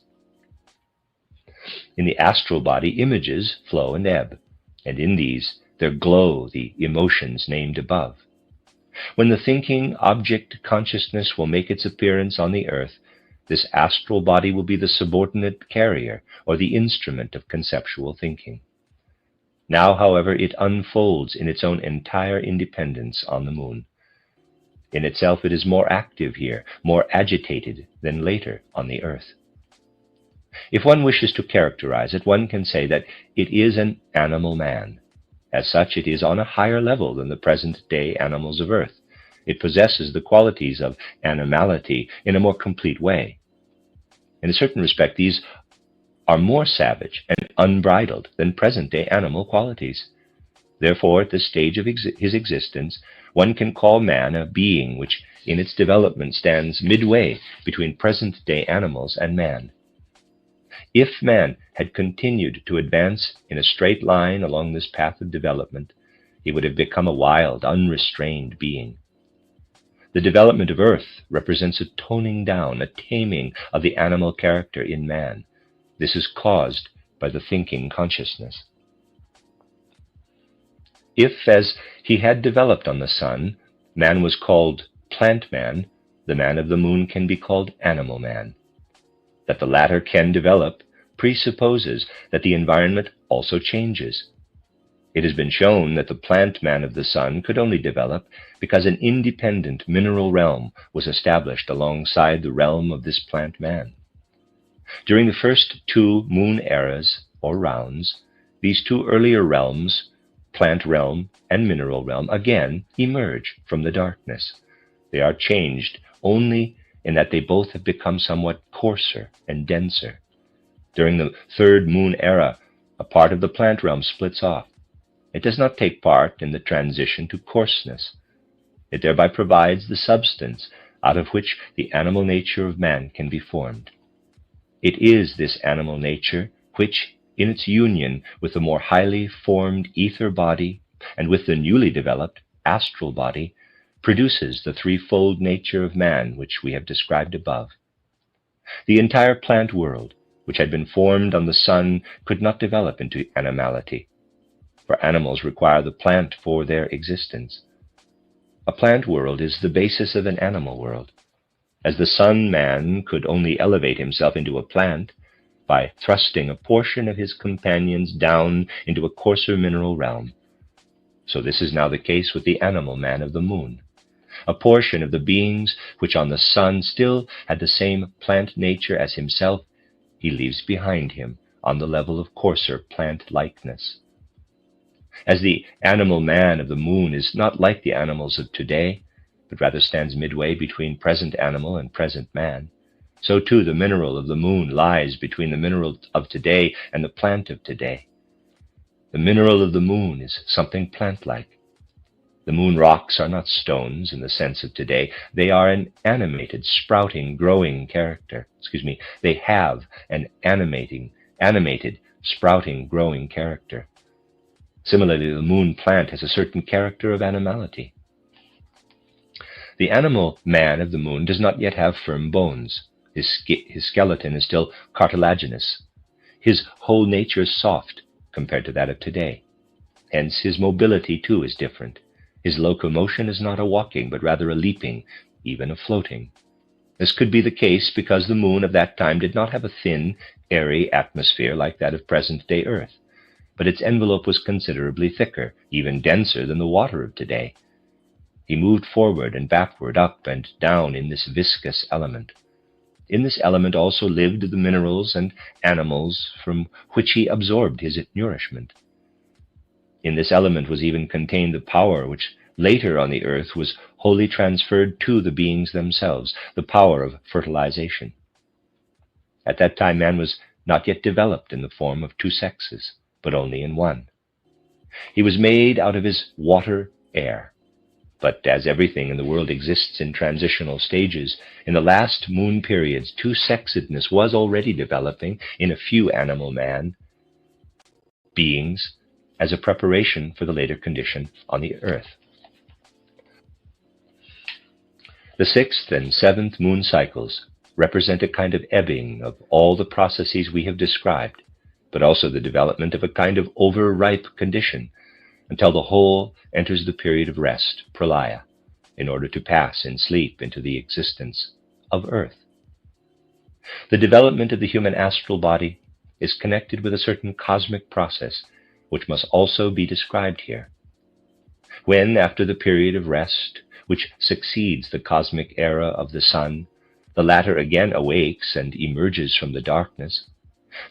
S1: In the astral body, images flow and ebb, and in these there glow the emotions named above. When the thinking object consciousness will make its appearance on the earth, this astral body will be the subordinate carrier or the instrument of conceptual thinking. Now, however, it unfolds in its own entire independence on the moon. In itself, it is more active here, more agitated than later on the earth. If one wishes to characterize it, one can say that it is an animal man. As such, it is on a higher level than the present-day animals of earth. It possesses the qualities of animality in a more complete way. In a certain respect, these are more savage and unbridled than present-day animal qualities. Therefore, at this stage of his existence, one can call man a being which, in its development, stands midway between present-day animals and man. If man had continued to advance in a straight line along this path of development, he would have become a wild, unrestrained being. The development of earth represents a toning down, a taming of the animal character in man. This is caused by the thinking consciousness. If, as he had developed on the sun, man was called plant man, the man of the moon can be called animal man. That the latter can develop presupposes that the environment also changes. It has been shown that the plant man of the sun could only develop because an independent mineral realm was established alongside the realm of this plant man. During the first two moon eras, or rounds, these two earlier realms, plant realm and mineral realm, again emerge from the darkness. They are changed only in that they both have become somewhat coarser and denser. During the third moon era, a part of the plant realm splits off. It does not take part in the transition to coarseness. It thereby provides the substance out of which the animal nature of man can be formed. It is this animal nature which, in its union with the more highly formed ether body and with the newly developed astral body, produces the threefold nature of man which we have described above. The entire plant world, which had been formed on the sun, could not develop into animality, for animals require the plant for their existence. A plant world is the basis of an animal world. As the sun man could only elevate himself into a plant by thrusting a portion of his companions down into a coarser mineral realm, so this is now the case with the animal man of the moon. A portion of the beings which on the sun still had the same plant nature as himself, he leaves behind him on the level of coarser plant-likeness. As the animal man of the moon is not like the animals of today, but rather stands midway between present animal and present man, so too the mineral of the moon lies between the mineral of today and the plant of today. The mineral of the moon is something plant-like. The moon rocks are not stones in the sense of today. They are an animated, sprouting, growing character. They have an animated, sprouting, growing character. Similarly, the moon plant has a certain character of animality. The animal man of the moon does not yet have firm bones. His skeleton is still cartilaginous. His whole nature is soft compared to that of today. Hence his mobility too is different. His locomotion is not a walking, but rather a leaping, even a floating. This could be the case because the moon of that time did not have a thin, airy atmosphere like that of present-day Earth, but its envelope was considerably thicker, even denser than the water of today. He moved forward and backward, up and down in this viscous element. In this element also lived the minerals and animals from which he absorbed his nourishment. In this element was even contained the power which later on the earth was wholly transferred to the beings themselves, the power of fertilization. At that time man was not yet developed in the form of two sexes, but only in one. He was made out of his water air. But as everything in the world exists in transitional stages, in the last moon periods, two-sexedness was already developing in a few animal man beings as a preparation for the later condition on the earth. The sixth and seventh moon cycles represent a kind of ebbing of all the processes we have described, but also the development of a kind of overripe condition until the whole enters the period of rest, pralaya, in order to pass in sleep into the existence of earth. The development of the human astral body is connected with a certain cosmic process which must also be described here. When, after the period of rest, which succeeds the cosmic era of the sun, the latter again awakes and emerges from the darkness,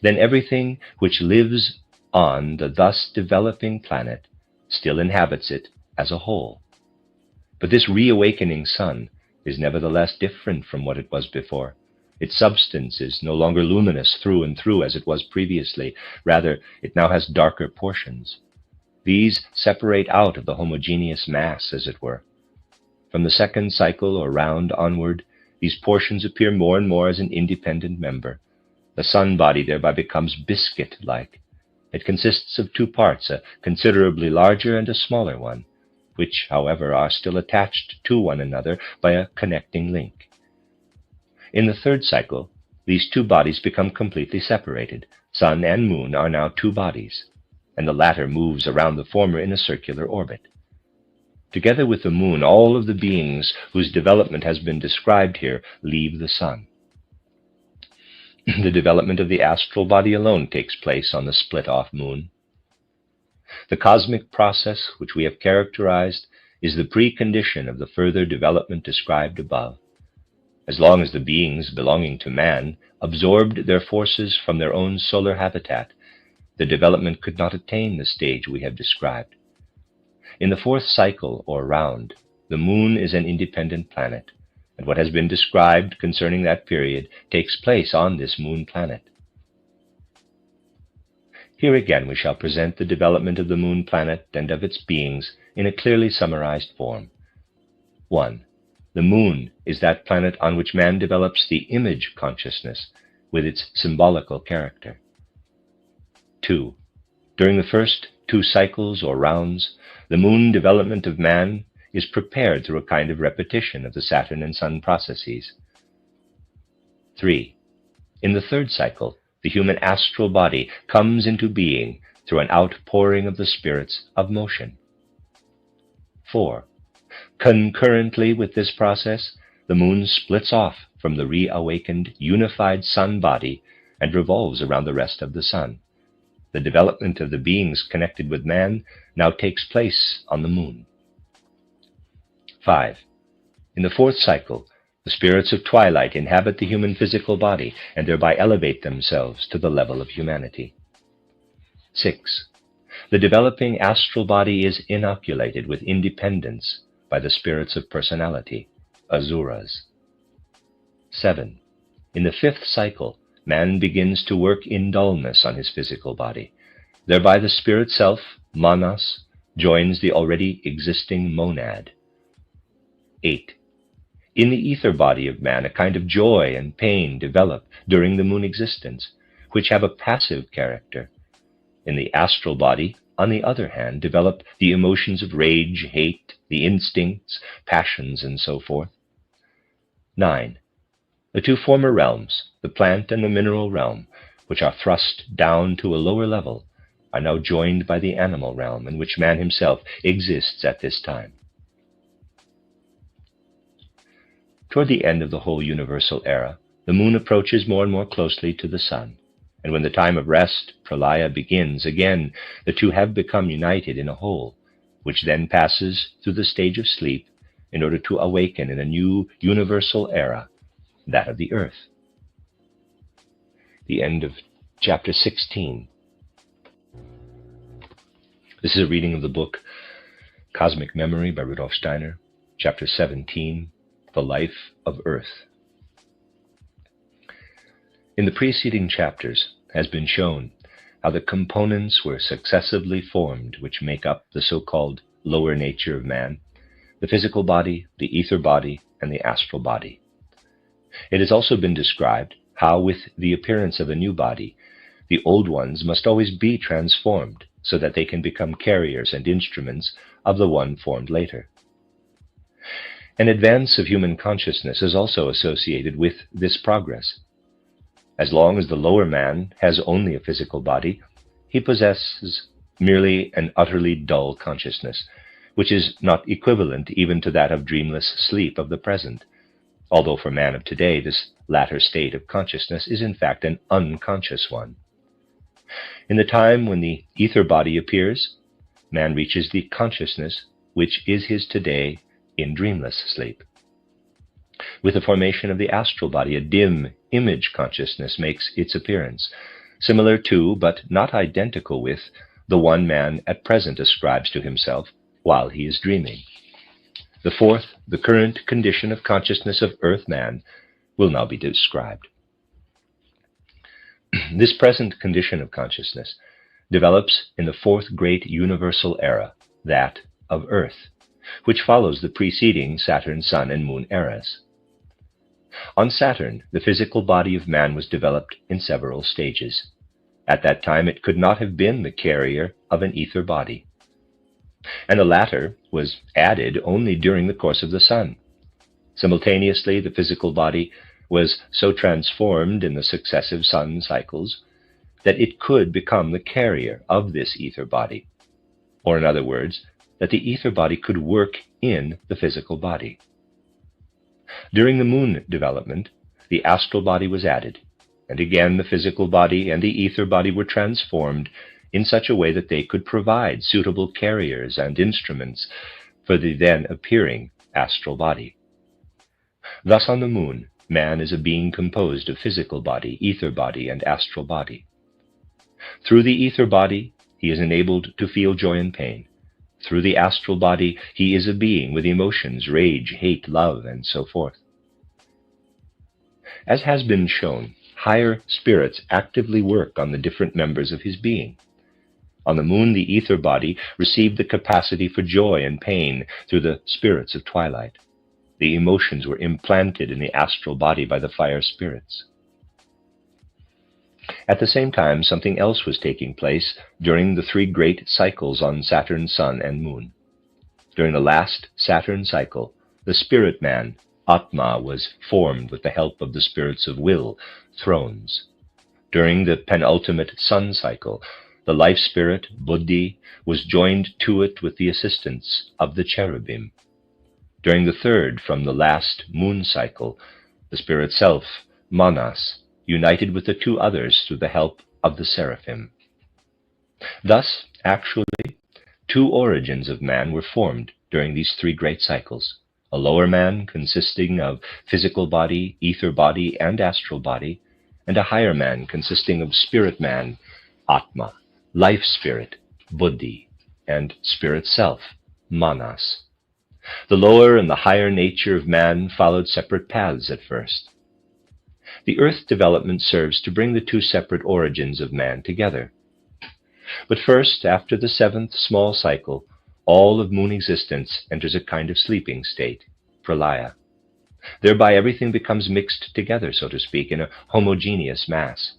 S1: then everything which lives on the thus developing planet still inhabits it as a whole. But this reawakening sun is nevertheless different from what it was before. Its substance is no longer luminous through and through as it was previously. Rather, it now has darker portions. These separate out of the homogeneous mass, as it were. From the second cycle or round onward, these portions appear more and more as an independent member. The sun body thereby becomes biscuit-like. It consists of two parts, a considerably larger and a smaller one, which, however, are still attached to one another by a connecting link. In the third cycle, these two bodies become completely separated. Sun and moon are now two bodies, and the latter moves around the former in a circular orbit. Together with the moon, all of the beings whose development has been described here leave the sun. The development of the astral body alone takes place on the split-off moon. The cosmic process which we have characterized is the precondition of the further development described above. As long as the beings belonging to man absorbed their forces from their own solar habitat, the development could not attain the stage we have described. In the fourth cycle, or round, the moon is an independent planet, and what has been described concerning that period takes place on this moon planet. Here again we shall present the development of the moon planet and of its beings in a clearly summarized form. 1. The moon is that planet on which man develops the image consciousness with its symbolical character. 2. During the first two cycles or rounds, the moon development of man is prepared through a kind of repetition of the Saturn and Sun processes. 3. In the third cycle, the human astral body comes into being through an outpouring of the spirits of motion. 4. Concurrently with this process, the moon splits off from the reawakened, unified sun body and revolves around the rest of the sun. The development of the beings connected with man now takes place on the moon. 5. In the fourth cycle, the spirits of twilight inhabit the human physical body and thereby elevate themselves to the level of humanity. 6. The developing astral body is inoculated with independence by the spirits of personality, asuras. 7. In the fifth cycle, man begins to work in dullness on his physical body. Thereby the spirit self, manas, joins the already existing monad. 8. In the ether body of man, a kind of joy and pain develop during the moon existence, which have a passive character. In the astral body, on the other hand, develop the emotions of rage, hate, the instincts, passions, and so forth. 9. The two former realms, the plant and the mineral realm, which are thrust down to a lower level, are now joined by the animal realm, in which man himself exists at this time. Toward the end of the whole universal era, the moon approaches more and more closely to the sun, and when the time of rest, pralaya, begins, again the two have become united in a whole, which then passes through the stage of sleep in order to awaken in a new universal era, that of the earth. The end of chapter 16. This is a reading of the book Cosmic Memory by Rudolf Steiner, chapter 17, The Life of Earth. In the preceding chapters has been shown how the components were successively formed which make up the so-called lower nature of man, the physical body, the ether body, and the astral body. It has also been described how with the appearance of a new body, the old ones must always be transformed so that they can become carriers and instruments of the one formed later. An advance of human consciousness is also associated with this progress. As long as the lower man has only a physical body, he possesses merely an utterly dull consciousness, which is not equivalent even to that of dreamless sleep of the present, although for man of today this latter state of consciousness is in fact an unconscious one. In the time when the ether body appears, man reaches the consciousness which is his today in dreamless sleep. With the formation of the astral body, a dim image consciousness makes its appearance, similar to, but not identical with, the one man at present ascribes to himself while he is dreaming. The fourth, the current condition of consciousness of earth man, will now be described. This present condition of consciousness develops in the fourth great universal era, that of earth, which follows the preceding Saturn, Sun, and Moon eras. On Saturn, the physical body of man was developed in several stages. At that time, it could not have been the carrier of an ether body, and the latter was added only during the course of the Sun. Simultaneously, the physical body was so transformed in the successive sun cycles that it could become the carrier of this ether body, or in other words, that the ether body could work in the physical body. During the moon development, the astral body was added, and again the physical body and the ether body were transformed in such a way that they could provide suitable carriers and instruments for the then appearing astral body. Thus on the moon, man is a being composed of physical body, ether body, and astral body. Through the ether body, he is enabled to feel joy and pain. Through the astral body, he is a being with emotions, rage, hate, love, and so forth. As has been shown, higher spirits actively work on the different members of his being. On the moon, the ether body received the capacity for joy and pain through the spirits of twilight. The emotions were implanted in the astral body by the fire spirits. At the same time, something else was taking place during the three great cycles on Saturn, Sun, and Moon. During the last Saturn cycle, the spirit man, Atma, was formed with the help of the spirits of will, thrones. During the penultimate Sun cycle, the life spirit, Buddhi, was joined to it with the assistance of the cherubim. During the third from the last moon cycle, the spirit self, Manas, united with the two others through the help of the seraphim. Thus, actually, two origins of man were formed during these three great cycles, a lower man consisting of physical body, ether body, and astral body, and a higher man consisting of spirit man, Atma, life spirit, Buddhi, and spirit self, Manas. The lower and the higher nature of man followed separate paths at first. The earth development serves to bring the two separate origins of man together. But first, after the seventh small cycle, all of moon existence enters a kind of sleeping state, pralaya. Thereby everything becomes mixed together, so to speak, in a homogeneous mass.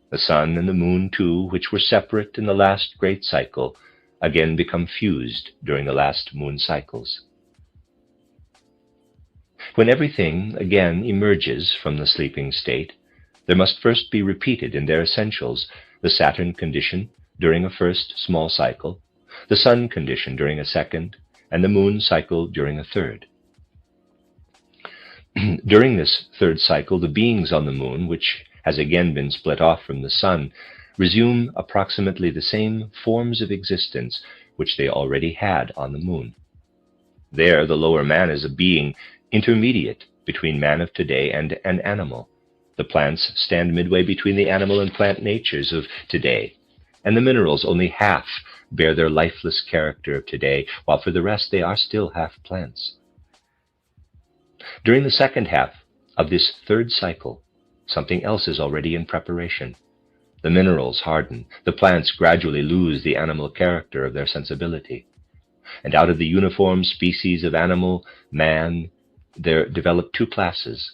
S1: The sun and the moon, too, which were separate in the last great cycle, again become fused during the last moon cycles. When everything again emerges from the sleeping state, there must first be repeated in their essentials the Saturn condition during a first small cycle, the sun condition during a second, and the moon cycle during a third. During this third cycle, the beings on the moon, which has again been split off from the sun, resume approximately the same forms of existence which they already had on the moon. There, the lower man is a being intermediate between man of today and an animal. The plants stand midway between the animal and plant natures of today, and the minerals only half bear their lifeless character of today, while for the rest they are still half plants. During the second half of this third cycle, something else is already in preparation. The minerals harden, the plants gradually lose the animal character of their sensibility, and out of the uniform species of animal, man, there develop two classes.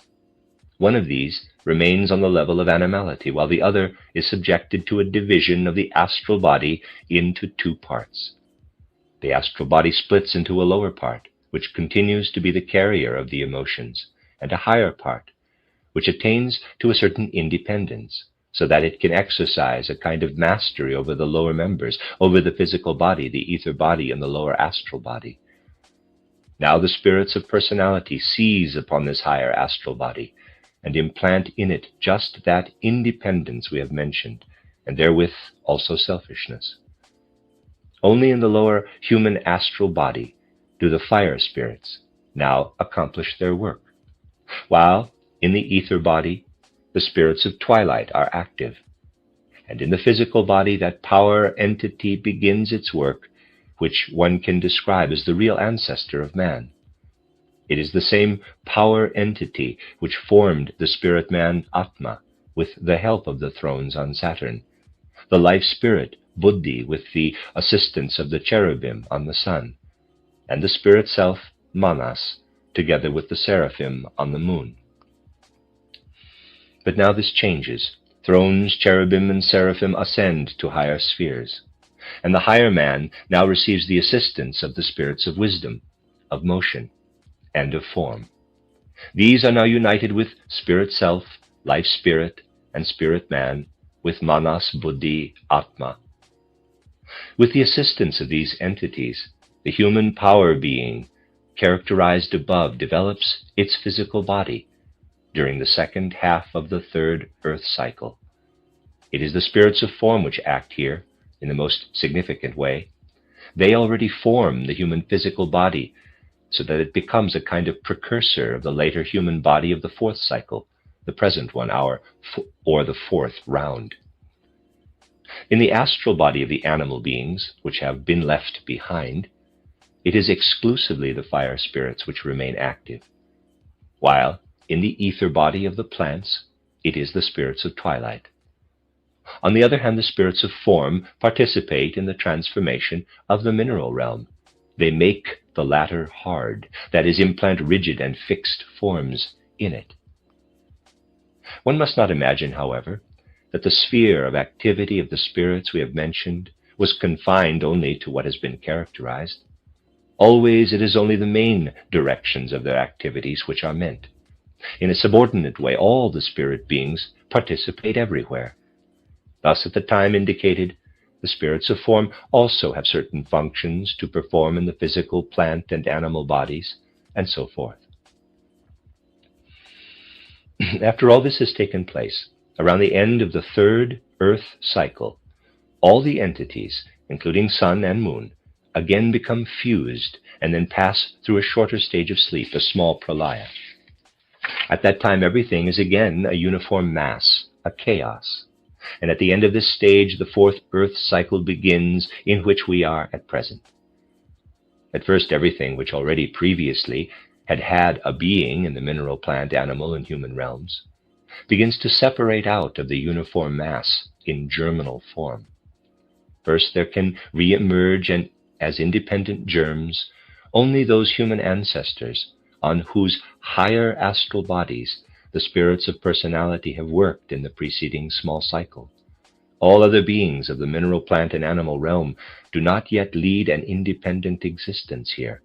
S1: One of these remains on the level of animality, while the other is subjected to a division of the astral body into two parts. The astral body splits into a lower part, which continues to be the carrier of the emotions, and a higher part, which attains to a certain independence, so that it can exercise a kind of mastery over the lower members, over the physical body, the ether body, and the lower astral body. Now the spirits of personality seize upon this higher astral body and implant in it just that independence we have mentioned, and therewith also selfishness. Only in the lower human astral body do the fire spirits now accomplish their work, while in the ether body the spirits of twilight are active, and in the physical body that power entity begins its work, which one can describe as the real ancestor of man. It is the same power entity which formed the spirit man Atma with the help of the thrones on Saturn, the life spirit Buddhi with the assistance of the cherubim on the sun, and the spirit self Manas together with the seraphim on the moon. But now this changes. Thrones, cherubim, and seraphim ascend to higher spheres, and the higher man now receives the assistance of the spirits of wisdom, of motion, and of form. These are now united with spirit self, life spirit, and spirit man, with Manas, Buddhi, Atma. With the assistance of these entities, the human power being, characterized above, develops its physical body during the second half of the third earth cycle. It is the spirits of form which act here in the most significant way. They already form the human physical body so that it becomes a kind of precursor of the later human body of the fourth cycle, the present one, or the fourth round. In the astral body of the animal beings, which have been left behind, it is exclusively the fire spirits which remain active, while in the ether body of the plants, it is the spirits of twilight. On the other hand, the spirits of form participate in the transformation of the mineral realm. They make the latter hard, that is, implant rigid and fixed forms in it. One must not imagine, however, that the sphere of activity of the spirits we have mentioned was confined only to what has been characterized. Always it is only the main directions of their activities which are meant. In a subordinate way, all the spirit beings participate everywhere. Thus, at the time indicated, the spirits of form also have certain functions to perform in the physical, plant, and animal bodies, and so forth. After all this has taken place, around the end of the third Earth cycle, all the entities, including sun and moon, again become fused and then pass through a shorter stage of sleep, a small pralaya. At that time, everything is again a uniform mass, a chaos. And at the end of this stage, the fourth birth cycle begins, in which we are at present. At first, everything which already previously had a being in the mineral, plant, animal, and human realms begins to separate out of the uniform mass in germinal form. First, there can re-emerge as independent germs only those human ancestors on whose higher astral bodies the spirits of personality have worked in the preceding small cycle. All other beings of the mineral, plant, and animal realm do not yet lead an independent existence here.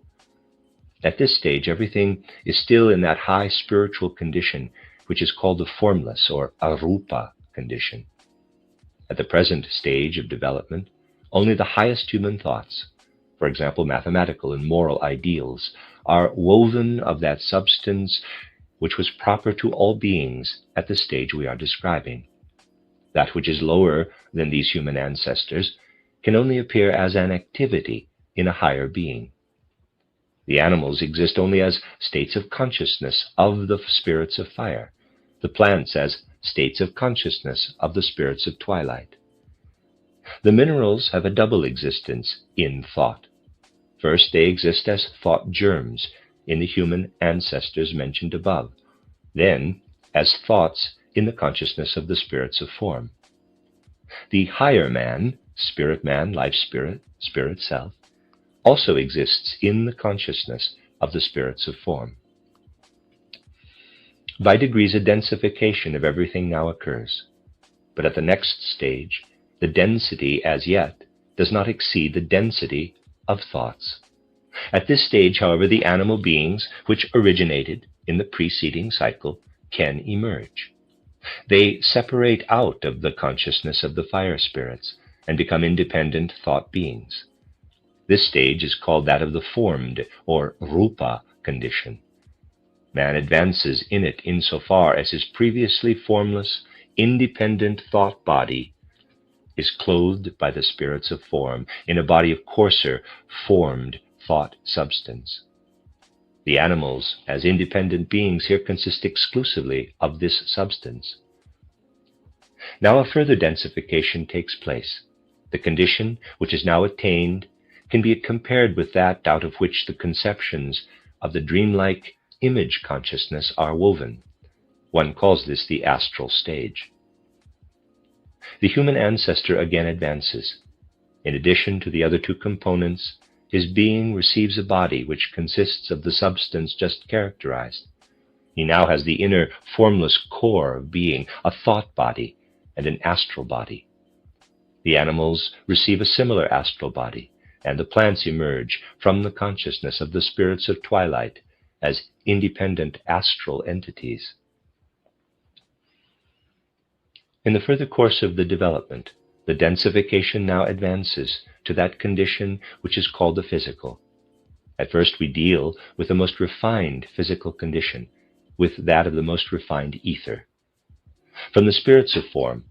S1: At this stage, everything is still in that high spiritual condition which is called the formless or arupa condition. At the present stage of development, only the highest human thoughts, for example, mathematical and moral ideals, are woven of that substance which was proper to all beings at the stage we are describing. That which is lower than these human ancestors can only appear as an activity in a higher being. The animals exist only as states of consciousness of the spirits of fire, the plants as states of consciousness of the spirits of twilight. The minerals have a double existence in thought. First, they exist as thought germs in the human ancestors mentioned above, then as thoughts in the consciousness of the spirits of form. The higher man, life spirit, spirit self, also exists in the consciousness of the spirits of form. By degrees, a densification of everything now occurs, but at the next stage, the density as yet does not exceed the density of thoughts. At this stage, however, the animal beings which originated in the preceding cycle can emerge. They separate out of the consciousness of the fire spirits and become independent thought beings. This stage is called that of the formed or rupa condition. Man advances in it insofar as his previously formless, independent thought body is clothed by the spirits of form in a body of coarser, formed thought substance. The animals, as independent beings, here consist exclusively of this substance. Now a further densification takes place. The condition which is now attained can be compared with that out of which the conceptions of the dreamlike image consciousness are woven. One calls this the astral stage. The human ancestor again advances. In addition to the other two components, his being receives a body which consists of the substance just characterized. He now has the inner formless core of being, a thought body and an astral body. The animals receive a similar astral body, and the plants emerge from the consciousness of the spirits of twilight as independent astral entities. In the further course of the development, the densification now advances to that condition which is called the physical. At first we deal with the most refined physical condition, with that of the most refined ether. From the spirits of form,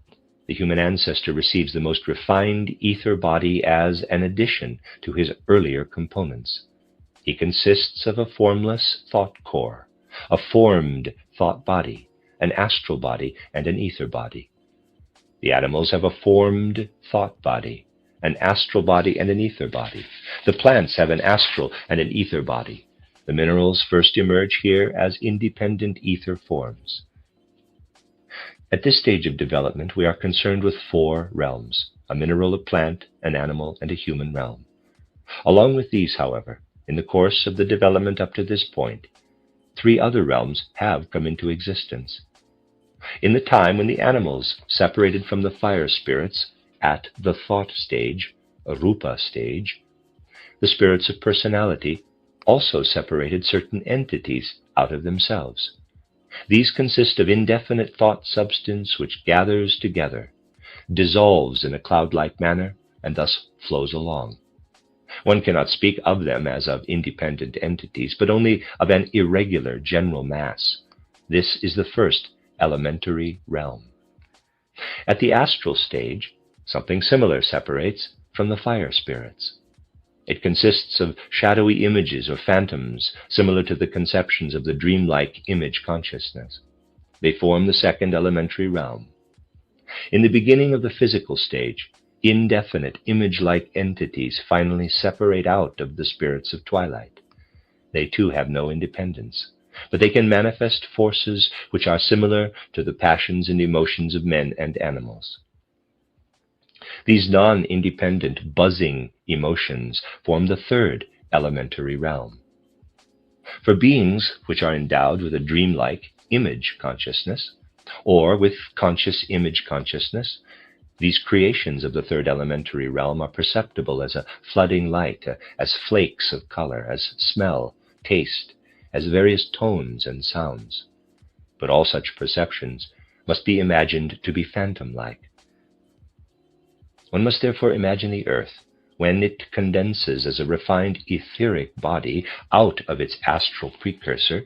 S1: the human ancestor receives the most refined ether body as an addition to his earlier components. He consists of a formless thought core, a formed thought body, an astral body, and an ether body. The animals have a formed thought body, an astral body, and an ether body. The plants have an astral and an ether body. The minerals first emerge here as independent ether forms. At this stage of development, we are concerned with 4 realms: a mineral, a plant, an animal, and a human realm. Along with these, however, in the course of the development up to this point, 3 other realms have come into existence. In the time when the animals separated from the fire spirits at the thought stage, a rupa stage, the spirits of personality also separated certain entities out of themselves. These consist of indefinite thought substance which gathers together, dissolves in a cloud-like manner, and thus flows along. One cannot speak of them as of independent entities, but only of an irregular general mass. This is the first elementary realm. At the astral stage, something similar separates from the fire spirits. It consists of shadowy images or phantoms, similar to the conceptions of the dreamlike image consciousness. They form the second elementary realm. In the beginning of the physical stage, indefinite image-like entities finally separate out of the spirits of twilight. They too have no independence, but they can manifest forces which are similar to the passions and emotions of men and animals. These non-independent, buzzing emotions form the third elementary realm. For beings which are endowed with a dreamlike image consciousness, or with conscious image consciousness, these creations of the third elementary realm are perceptible as a flooding light, as flakes of color, as smell, taste, as various tones and sounds. But all such perceptions must be imagined to be phantom-like. One must therefore imagine the earth, when it condenses as a refined etheric body out of its astral precursor,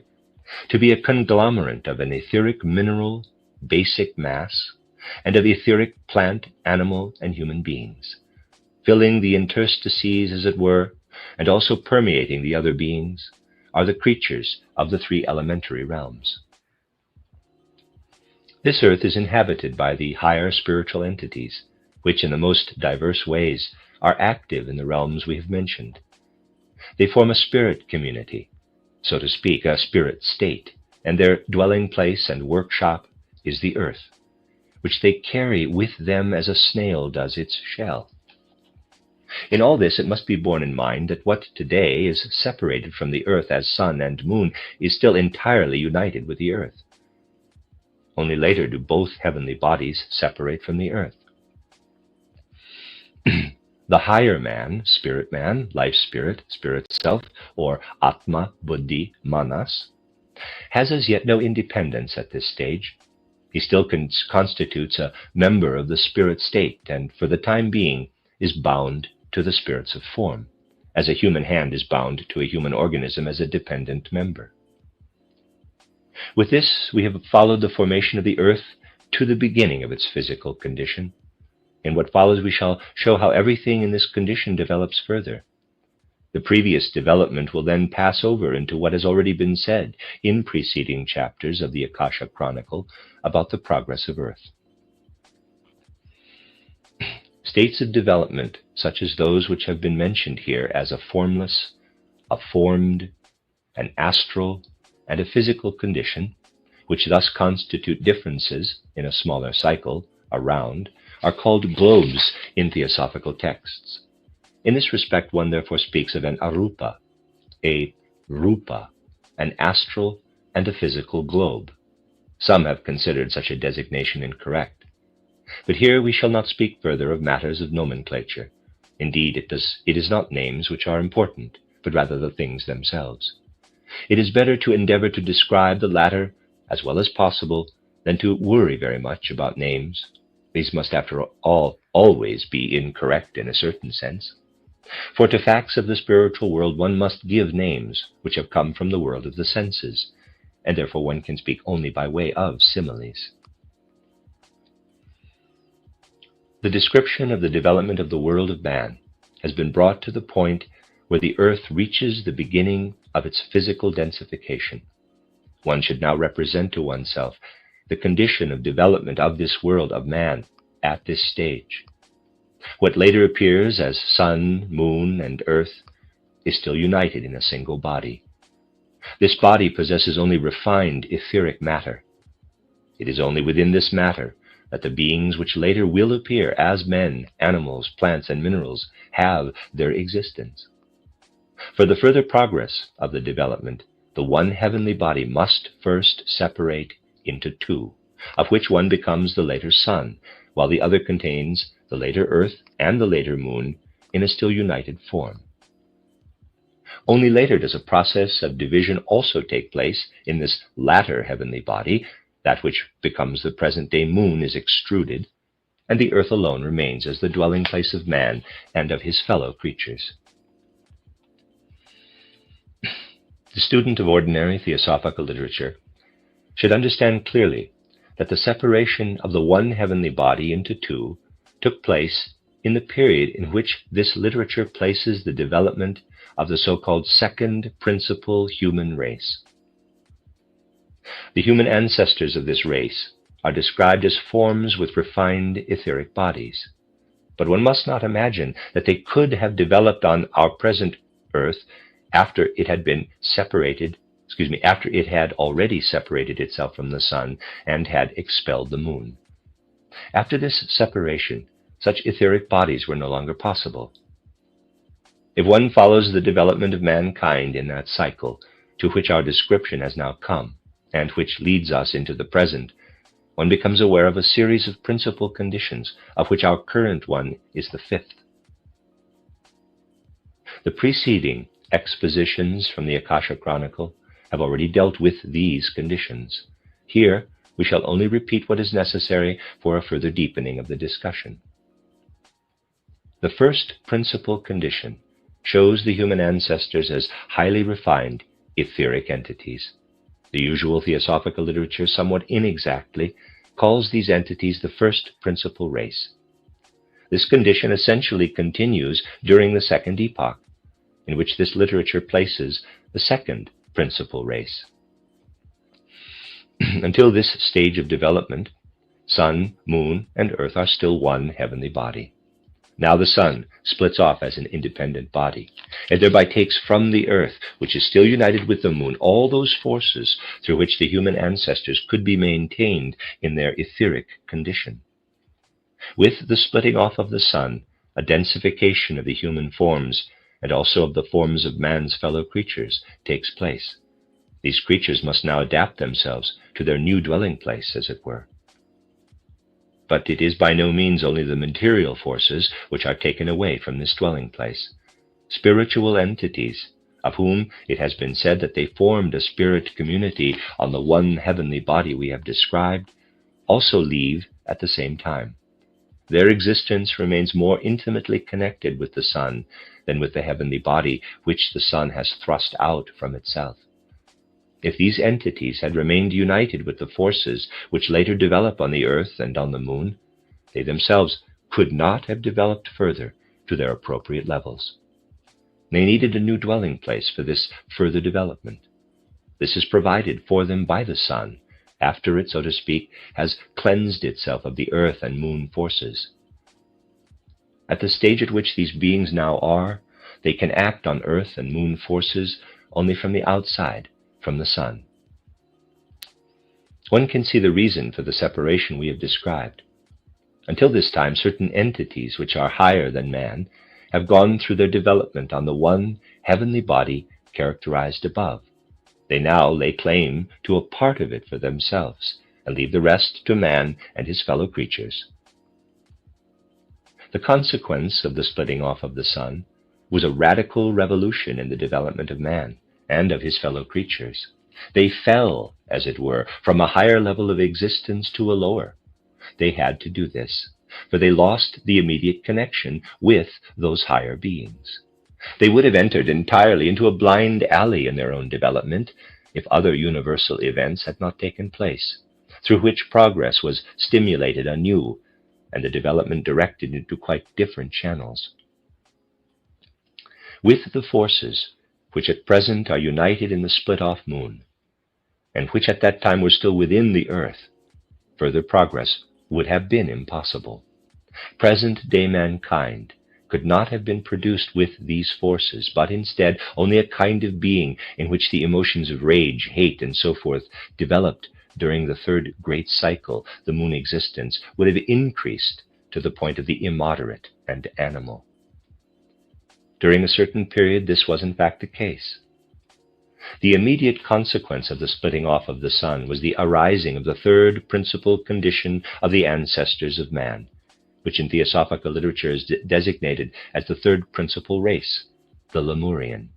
S1: to be a conglomerate of an etheric mineral basic mass and of etheric plant, animal, and human beings, filling the interstices, as it were, and also permeating the other beings, are the creatures of the three elementary realms. This earth is inhabited by the higher spiritual entities, which in the most diverse ways are active in the realms we have mentioned. They form a spirit community, so to speak, a spirit state, and their dwelling place and workshop is the earth, which they carry with them as a snail does its shell. In all this, it must be borne in mind that what today is separated from the earth as sun and moon is still entirely united with the earth. Only later do both heavenly bodies separate from the earth. The higher man, life spirit, spirit self, or Atma, Buddhi, Manas, has as yet no independence at this stage. He still constitutes a member of the spirit state, and for the time being is bound to the spirits of form, as a human hand is bound to a human organism as a dependent member. With this, we have followed the formation of the earth to the beginning of its physical condition. In what follows, we shall show how everything in this condition develops further. The previous development will then pass over into what has already been said in preceding chapters of the Akasha Chronicle about the progress of Earth. States of development, such as those which have been mentioned here as a formless, a formed, an astral, and a physical condition, which thus constitute differences in a smaller cycle around, are called globes in theosophical texts. In this respect, one therefore speaks of an arupa, a rupa, an astral and a physical globe. Some have considered such a designation incorrect. But here we shall not speak further of matters of nomenclature. Indeed, it is not names which are important, but rather the things themselves. It is better to endeavor to describe the latter as well as possible than to worry very much about names. These must, after all, always be incorrect in a certain sense. For to facts of the spiritual world one must give names which have come from the world of the senses, and therefore one can speak only by way of similes. The description of the development of the world of man has been brought to the point where the earth reaches the beginning of its physical densification. One should now represent to oneself the condition of development of this world of man at this stage. What later appears as sun, moon, and earth is still united in a single body. This body possesses only refined etheric matter. It is only within this matter that the beings which later will appear as men, animals, plants, and minerals have their existence. For the further progress of the development, the one heavenly body must first separate into two, of which one becomes the later sun, while the other contains the later earth and the later moon in a still united form. Only later does a process of division also take place in this latter heavenly body. That which becomes the present-day moon is extruded, and the earth alone remains as the dwelling place of man and of his fellow creatures. The student of ordinary theosophical literature should understand clearly that the separation of the one heavenly body into two took place in the period in which this literature places the development of the so-called second principal human race. The human ancestors of this race are described as forms with refined etheric bodies. But one must not imagine that they could have developed on our present Earth after it had already separated itself from the sun and had expelled the moon. After this separation, such etheric bodies were no longer possible. If one follows the development of mankind in that cycle to which our description has now come, and which leads us into the present, one becomes aware of a series of principal conditions, of which our current one is the fifth. The preceding expositions from the Akasha Chronicle have already dealt with these conditions. Here, we shall only repeat what is necessary for a further deepening of the discussion. The first principal condition shows the human ancestors as highly refined etheric entities. The usual theosophical literature, somewhat inexactly, calls these entities the first principal race. This condition essentially continues during the second epoch, in which this literature places the second principal race. Until this stage of development, sun, moon, and earth are still one heavenly body. Now the sun splits off as an independent body, and thereby takes from the earth, which is still united with the moon, all those forces through which the human ancestors could be maintained in their etheric condition. With the splitting off of the sun, a densification of the human forms, and also of the forms of man's fellow creatures, takes place. These creatures must now adapt themselves to their new dwelling place, as it were. But it is by no means only the material forces which are taken away from this dwelling place. Spiritual entities, of whom it has been said that they formed a spirit community on the one heavenly body we have described, also leave at the same time. Their existence remains more intimately connected with the sun than with the heavenly body which the sun has thrust out from itself. If these entities had remained united with the forces which later develop on the earth and on the moon, they themselves could not have developed further to their appropriate levels. They needed a new dwelling place for this further development. This is provided for them by the sun, after it, so to speak, has cleansed itself of the earth and moon forces. At the stage at which these beings now are, they can act on earth and moon forces only from the outside, from the sun. One can see the reason for the separation we have described. Until this time, certain entities which are higher than man have gone through their development on the one heavenly body characterized above. They now lay claim to a part of it for themselves, and leave the rest to man and his fellow creatures. The consequence of the splitting off of the sun was a radical revolution in the development of man and of his fellow creatures. They fell, as it were, from a higher level of existence to a lower. They had to do this, for they lost the immediate connection with those higher beings. They would have entered entirely into a blind alley in their own development if other universal events had not taken place, through which progress was stimulated anew and the development directed into quite different channels. With the forces which at present are united in the split-off moon, and which at that time were still within the earth, further progress would have been impossible. Present-day mankind could not have been produced with these forces, but instead only a kind of being in which the emotions of rage, hate, and so forth developed during the third great cycle, the moon existence, would have increased to the point of the immoderate and animal. During a certain period, this was in fact the case. The immediate consequence of the splitting off of the sun was the arising of the third principal condition of the ancestors of man, which in theosophical literature is designated as the third principal race, the Lemurian.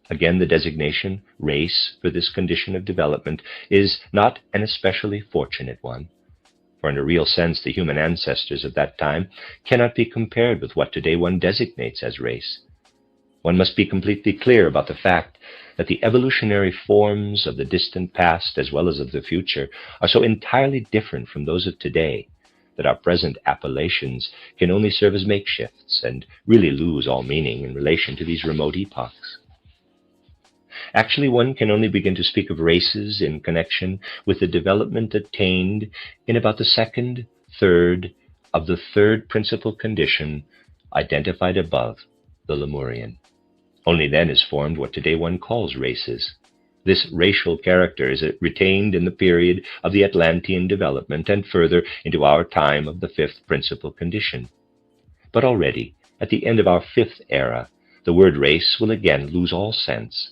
S1: Again, the designation, race, for this condition of development is not an especially fortunate one, for in a real sense the human ancestors of that time cannot be compared with what today one designates as race. One must be completely clear about the fact that the evolutionary forms of the distant past as well as of the future are so entirely different from those of today that our present appellations can only serve as makeshifts and really lose all meaning in relation to these remote epochs. Actually, one can only begin to speak of races in connection with the development attained in about the second third of the third principal condition identified above, the Lemurian. Only then is formed what today one calls races. This racial character is retained in the period of the Atlantean development and further into our time of the fifth principal condition. But already, at the end of our fifth era, the word race will again lose all sense.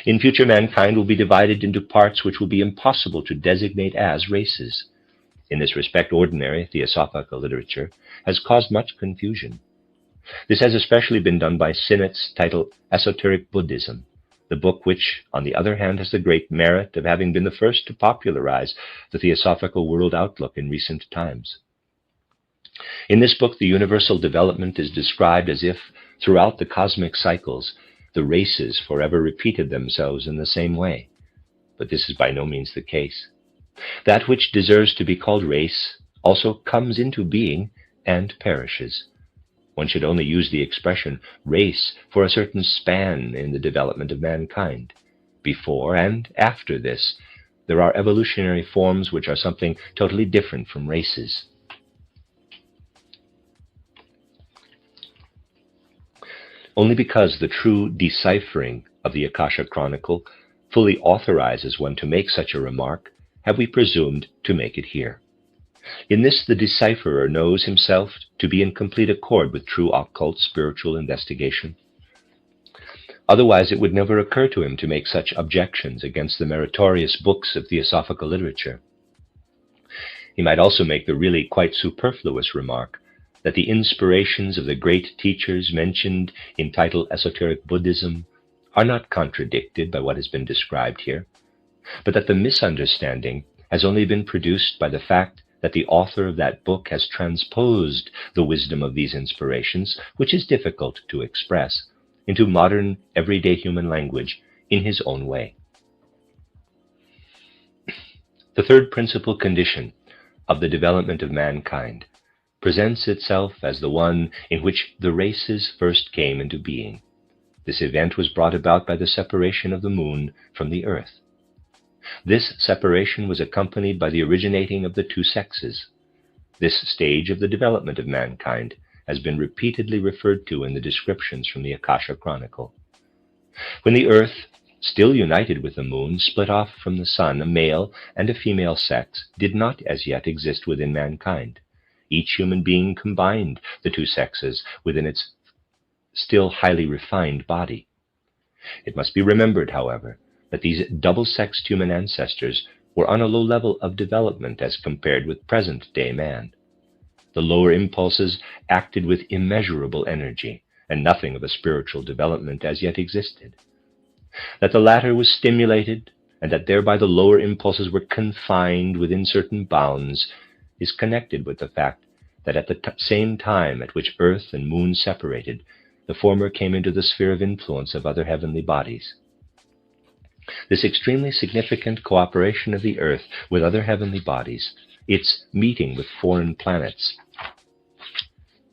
S1: In future, mankind will be divided into parts which will be impossible to designate as races. In this respect, ordinary theosophical literature has caused much confusion. This has especially been done by Sinnett's title Esoteric Buddhism, the book which, on the other hand, has the great merit of having been the first to popularize the theosophical world outlook in recent times. In this book, the universal development is described as if, throughout the cosmic cycles, the races forever repeated themselves in the same way. But this is by no means the case. That which deserves to be called race also comes into being and perishes. One should only use the expression race for a certain span in the development of mankind. Before and after this, there are evolutionary forms which are something totally different from races. Only because the true deciphering of the Akasha Chronicle fully authorizes one to make such a remark have we presumed to make it here. In this, the decipherer knows himself to be in complete accord with true occult spiritual investigation. Otherwise, it would never occur to him to make such objections against the meritorious books of theosophical literature. He might also make the really quite superfluous remark that the inspirations of the great teachers mentioned in title Esoteric Buddhism are not contradicted by what has been described here, but that the misunderstanding has only been produced by the fact that the author of that book has transposed the wisdom of these inspirations, which is difficult to express, into modern, everyday human language in his own way. The third principal condition of the development of mankind presents itself as the one in which the races first came into being. This event was brought about by the separation of the moon from the earth. This separation was accompanied by the originating of the two sexes. This stage of the development of mankind has been repeatedly referred to in the descriptions from the Akasha Chronicle. When the earth, still united with the moon, split off from the sun, a male and a female sex did not as yet exist within mankind. Each human being combined the two sexes within its still highly refined body. It must be remembered, however, that these double-sexed human ancestors were on a low level of development as compared with present-day man. The lower impulses acted with immeasurable energy, and nothing of a spiritual development as yet existed. That the latter was stimulated, and that thereby the lower impulses were confined within certain bounds, is connected with the fact that at the same time at which earth and moon separated, the former came into the sphere of influence of other heavenly bodies. This extremely significant cooperation of the earth with other heavenly bodies, its meeting with foreign planets,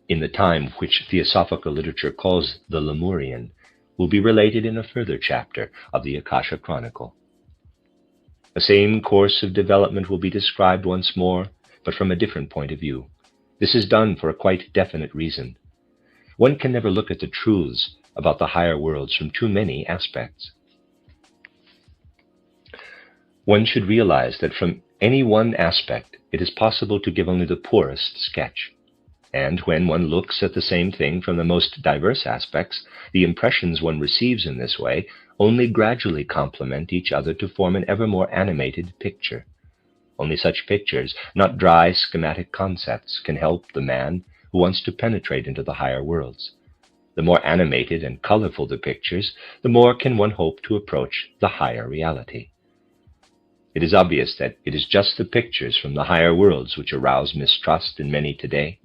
S1: in the time which theosophical literature calls the Lemurian, will be related in a further chapter of the Akasha Chronicle. The same course of development will be described once more, but from a different point of view. This is done for a quite definite reason. One can never look at the truths about the higher worlds from too many aspects. One should realize that from any one aspect it is possible to give only the poorest sketch. And when one looks at the same thing from the most diverse aspects, the impressions one receives in this way only gradually complement each other to form an ever more animated picture. Only such pictures, not dry schematic concepts, can help the man who wants to penetrate into the higher worlds. The more animated and colorful the pictures, the more can one hope to approach the higher reality. It is obvious that it is just the pictures from the higher worlds which arouse mistrust in many today.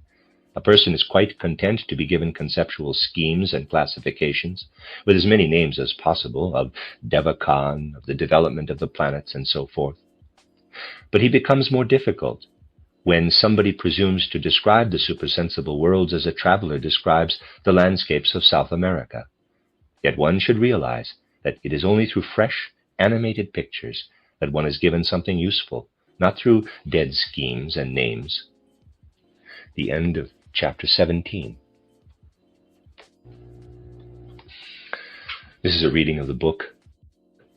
S1: A person is quite content to be given conceptual schemes and classifications, with as many names as possible, of Devakan, of the development of the planets, and so forth. But he becomes more difficult when somebody presumes to describe the supersensible worlds as a traveler describes the landscapes of South America. Yet one should realize that it is only through fresh, animated pictures that one is given something useful, not through dead schemes and names. The end of chapter 17. This is a reading of the book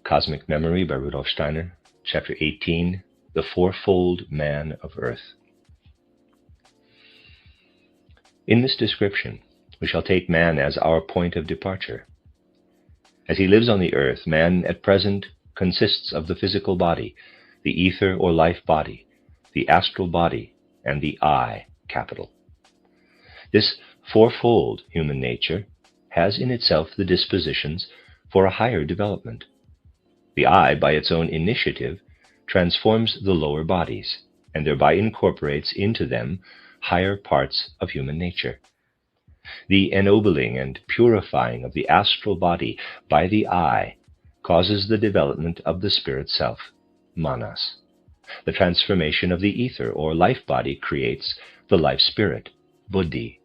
S1: Cosmic Memory by Rudolf Steiner, chapter 18, The Fourfold Man of Earth. In this description, we shall take man as our point of departure. As he lives on the earth, man at present consists of the physical body, the ether or life body, the astral body, and the I, capital. This fourfold human nature has in itself the dispositions for a higher development. The I, by its own initiative, transforms the lower bodies, and thereby incorporates into them higher parts of human nature. The ennobling and purifying of the astral body by the I causes the development of the spirit self, manas. The transformation of the ether or life body creates the life spirit, buddhi.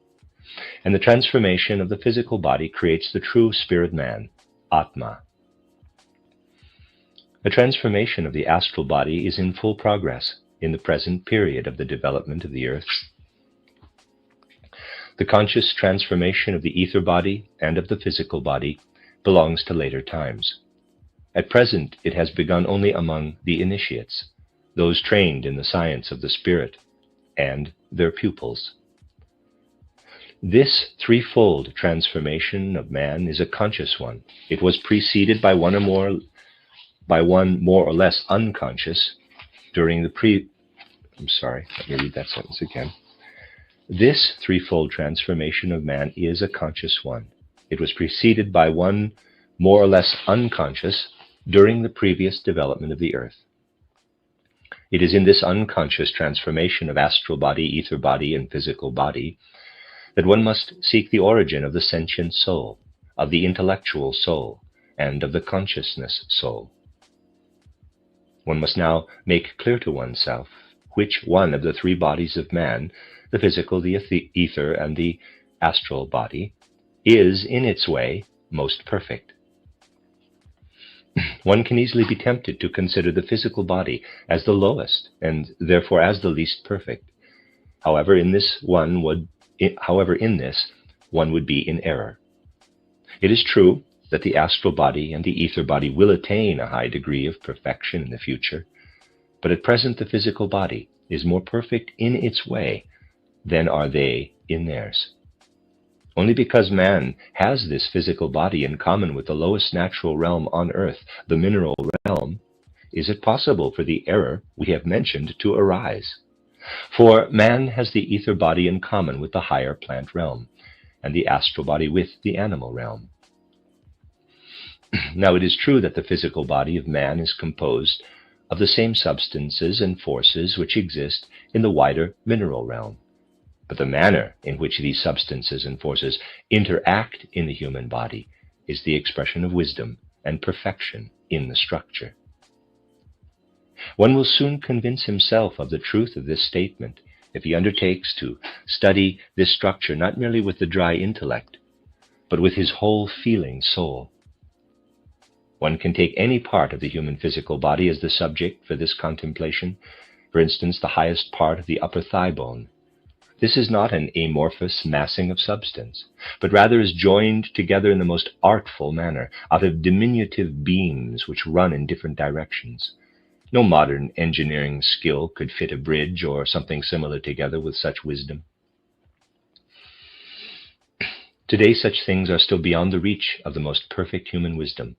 S1: And the transformation of the physical body creates the true spirit man, atma. The transformation of the astral body is in full progress in the present period of the development of the earth. The conscious transformation of the ether body and of the physical body belongs to later times. At present, it has begun only among the initiates, those trained in the science of the spirit, and their pupils. This threefold transformation of man is a conscious one. It was preceded by one more or less unconscious during the let me read that sentence again. This threefold transformation of man is a conscious one. It was preceded by one more or less unconscious during the previous development of the earth. It is in this unconscious transformation of astral body, ether body, and physical body that one must seek the origin of the sentient soul, of the intellectual soul, and of the consciousness soul. One must now make clear to oneself which one of the three bodies of man, the physical, the ether, and the astral body, is in its way most perfect. One can easily be tempted to consider the physical body as the lowest and therefore as the least perfect. However, in this one would be in error. It is true that the astral body and the ether body will attain a high degree of perfection in the future, but at present the physical body is more perfect in its way than are they in theirs. Only because man has this physical body in common with the lowest natural realm on earth, the mineral realm, is it possible for the error we have mentioned to arise. For man has the ether body in common with the higher plant realm, and the astral body with the animal realm. Now it is true that the physical body of man is composed of the same substances and forces which exist in the wider mineral realm. But the manner in which these substances and forces interact in the human body is the expression of wisdom and perfection in the structure. One will soon convince himself of the truth of this statement if he undertakes to study this structure not merely with the dry intellect, but with his whole feeling soul. One can take any part of the human physical body as the subject for this contemplation, for instance, the highest part of the upper thigh bone. This is not an amorphous massing of substance, but rather is joined together in the most artful manner, out of diminutive beams which run in different directions. No modern engineering skill could fit a bridge or something similar together with such wisdom. Today such things are still beyond the reach of the most perfect human wisdom.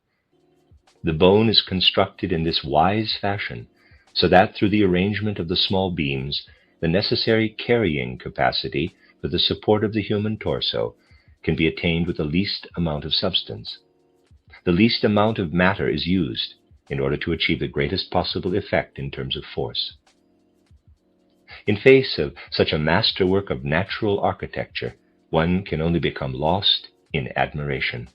S1: The bone is constructed in this wise fashion, so that through the arrangement of the small beams, the necessary carrying capacity for the support of the human torso can be attained with the least amount of substance. The least amount of matter is used in order to achieve the greatest possible effect in terms of force. In face of such a masterwork of natural architecture, one can only become lost in admiration.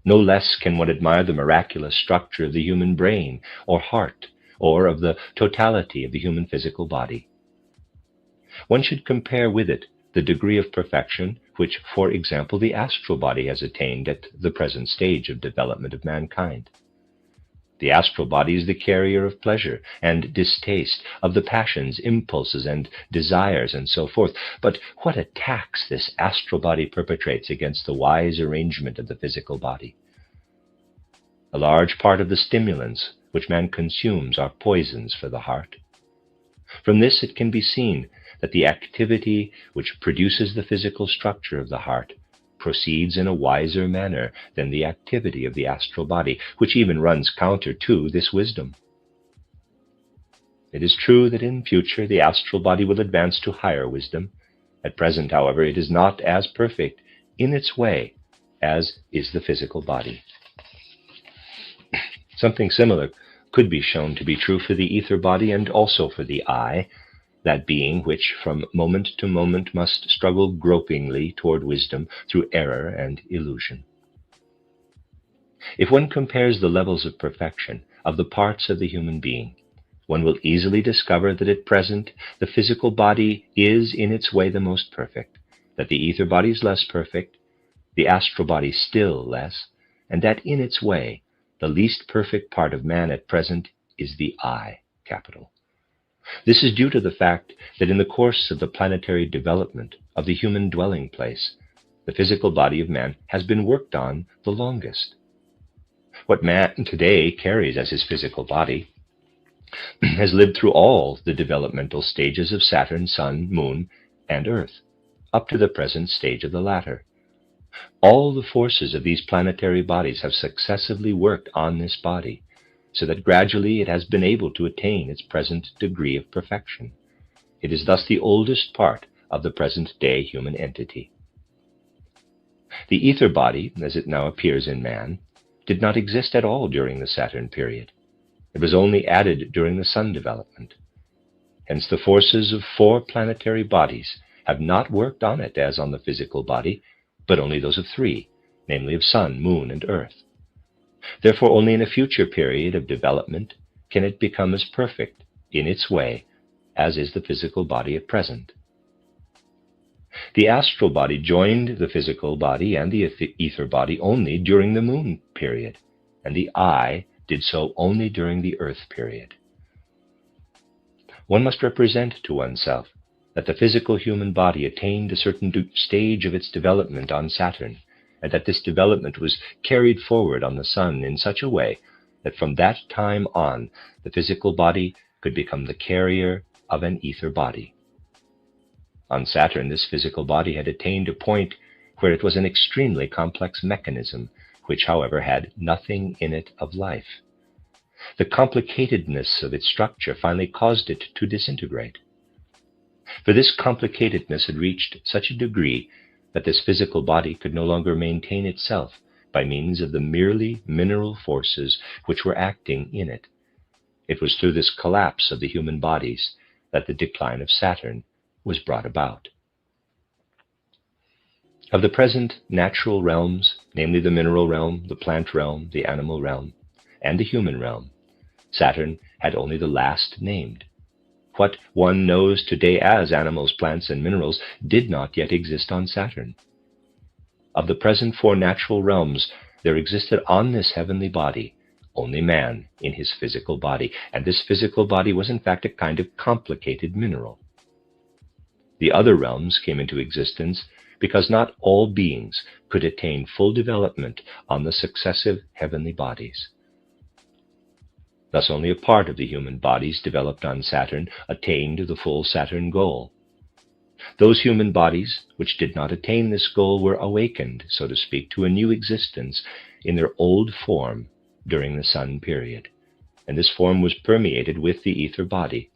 S1: No less can one admire the miraculous structure of the human brain or heart, or of the totality of the human physical body. one should compare with it the degree of perfection which, for example, the astral body has attained at the present stage of development of mankind. The astral body is the carrier of pleasure and distaste, of the passions, impulses, and desires, and so forth. But what attacks this astral body perpetrates against the wise arrangement of the physical body? A large part of the stimulants which man consumes are poisons for the heart. From this it can be seen that the activity which produces the physical structure of the heart proceeds in a wiser manner than the activity of the astral body, which even runs counter to this wisdom. It is true that in future the astral body will advance to higher wisdom. At present, however, it is not as perfect in its way as is the physical body. Something similar could be shown to be true for the ether body and also for the I, that being which from moment to moment must struggle gropingly toward wisdom through error and illusion. If one compares the levels of perfection of the parts of the human being, one will easily discover that at present the physical body is in its way the most perfect, that the ether body is less perfect, the astral body still less, and that in its way the least perfect part of man at present is the I, capital. This is due to the fact that in the course of the planetary development of the human dwelling place, the physical body of man has been worked on the longest. What man today carries as his physical body has lived through all the developmental stages of Saturn, Sun, Moon, and Earth, up to the present stage of the latter. All the forces of these planetary bodies have successively worked on this body, so that gradually it has been able to attain its present degree of perfection. It is thus the oldest part of the present-day human entity. The ether body, as it now appears in man, did not exist at all during the Saturn period. It was only added during the Sun development. Hence the forces of 4 planetary bodies have not worked on it as on the physical body, but only those of 3, namely of Sun, Moon, and Earth. Therefore, only in a future period of development can it become as perfect in its way as is the physical body at present. The astral body joined the physical body and the ether body only during the Moon period, and the I did so only during the Earth period. One must represent to oneself that the physical human body attained a certain stage of its development on Saturn, and that this development was carried forward on the Sun in such a way that from that time on the physical body could become the carrier of an ether body. On Saturn, this physical body had attained a point where it was an extremely complex mechanism, which, however, had nothing in it of life. The complicatedness of its structure finally caused it to disintegrate. For this complicatedness had reached such a degree that this physical body could no longer maintain itself by means of the merely mineral forces which were acting in it. It was through this collapse of the human bodies that the decline of Saturn was brought about. Of the present natural realms, namely the mineral realm, the plant realm, the animal realm, and the human realm, Saturn had only the last named. What one knows today as animals, plants, and minerals did not yet exist on Saturn. Of the present 4 natural realms, there existed on this heavenly body only man in his physical body, and this physical body was in fact a kind of complicated mineral. The other realms came into existence because not all beings could attain full development on the successive heavenly bodies. Thus only a part of the human bodies developed on Saturn attained the full Saturn goal. Those human bodies which did not attain this goal were awakened, so to speak, to a new existence in their old form during the Sun period, and this form was permeated with the ether body.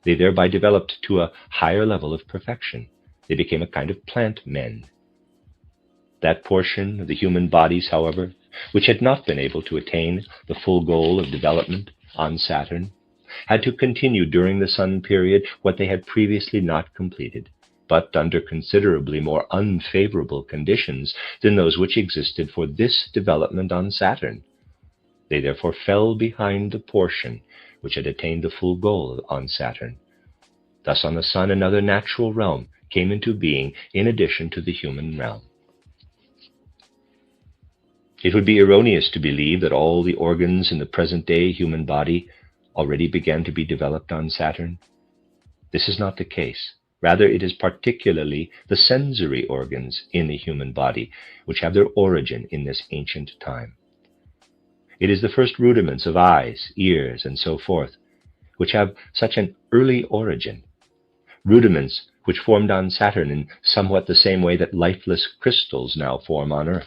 S1: They thereby developed to a higher level of perfection. They became a kind of plant men. That portion of the human bodies, however, which had not been able to attain the full goal of development on Saturn, had to continue during the Sun period what they had previously not completed, but under considerably more unfavorable conditions than those which existed for this development on Saturn. They therefore fell behind the portion which had attained the full goal on Saturn. Thus on the sun another natural realm came into being in addition to the human realm. It would be erroneous to believe that all the organs in the present-day human body already began to be developed on Saturn. This is not the case. Rather, it is particularly the sensory organs in the human body which have their origin in this ancient time. It is the first rudiments of eyes, ears, and so forth, which have such an early origin. Rudiments which formed on Saturn in somewhat the same way that lifeless crystals now form on Earth.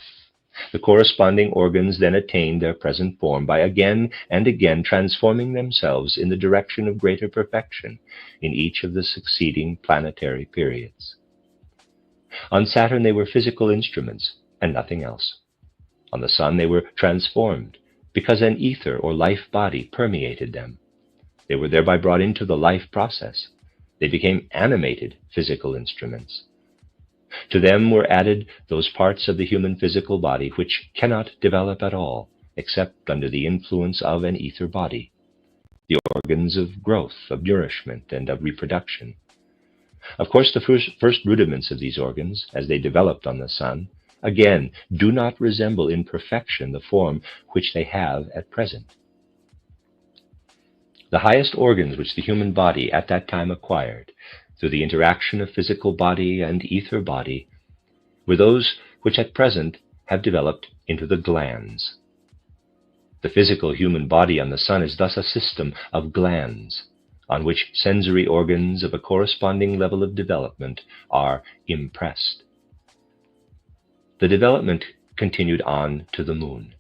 S1: The corresponding organs then attained their present form by again and again transforming themselves in the direction of greater perfection in each of the succeeding planetary periods. On Saturn they were physical instruments and nothing else. On the Sun they were transformed because an ether or life body permeated them. They were thereby brought into the life process. They became animated physical instruments. To them were added those parts of the human physical body which cannot develop at all except under the influence of an ether body, the organs of growth, of nourishment, and of reproduction. Of course, the first rudiments of these organs, as they developed on the Sun, again do not resemble in perfection the form which they have at present. The highest organs which the human body at that time acquired, through the interaction of physical body and ether body, were those which at present have developed into the glands. The physical human body on the Sun is thus a system of glands, on which sensory organs of a corresponding level of development are impressed. The development continued on to the Moon.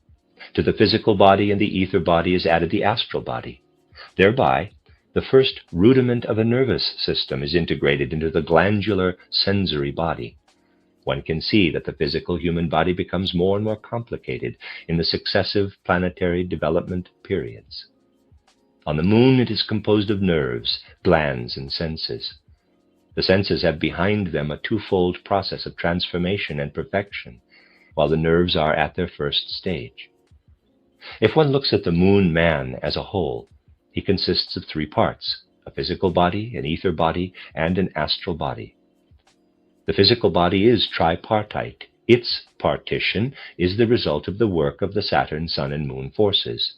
S1: To the physical body and the ether body is added the astral body. Thereby, the first rudiment of a nervous system is integrated into the glandular sensory body. One can see that the physical human body becomes more and more complicated in the successive planetary development periods. On the Moon, it is composed of nerves, glands, and senses. The senses have behind them a twofold process of transformation and perfection, while the nerves are at their first stage. If one looks at the Moon man as a whole, he consists of three parts: a physical body, an ether body, and an astral body. The physical body is tripartite. Its partition is the result of the work of the Saturn, Sun, and Moon forces.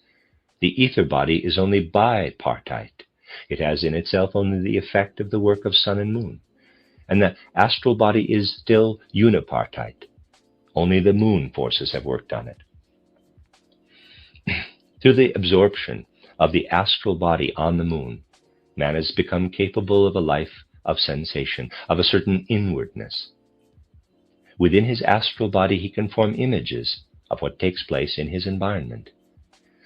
S1: The ether body is only bipartite. It has in itself only the effect of the work of Sun and Moon. And the astral body is still unipartite. Only the Moon forces have worked on it. Through the absorption of the astral body on the Moon, man has become capable of a life of sensation, of a certain inwardness. Within his astral body he can form images of what takes place in his environment.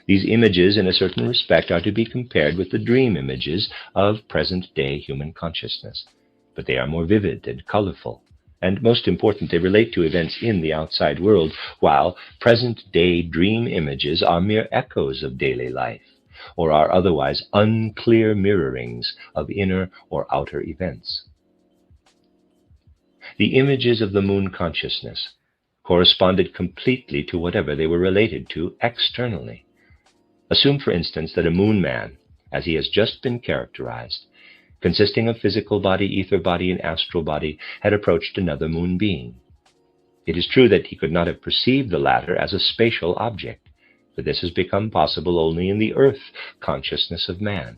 S1: These images, in a certain respect, are to be compared with the dream images of present-day human consciousness, but they are more vivid and colorful, and most important, they relate to events in the outside world, while present-day dream images are mere echoes of daily life, or are otherwise unclear mirrorings of inner or outer events. The images of the Moon consciousness corresponded completely to whatever they were related to externally. Assume, for instance, that a Moon man, as he has just been characterized, consisting of physical body, ether body, and astral body, had approached another Moon being. It is true that he could not have perceived the latter as a spatial object, for this has become possible only in the earth consciousness of man.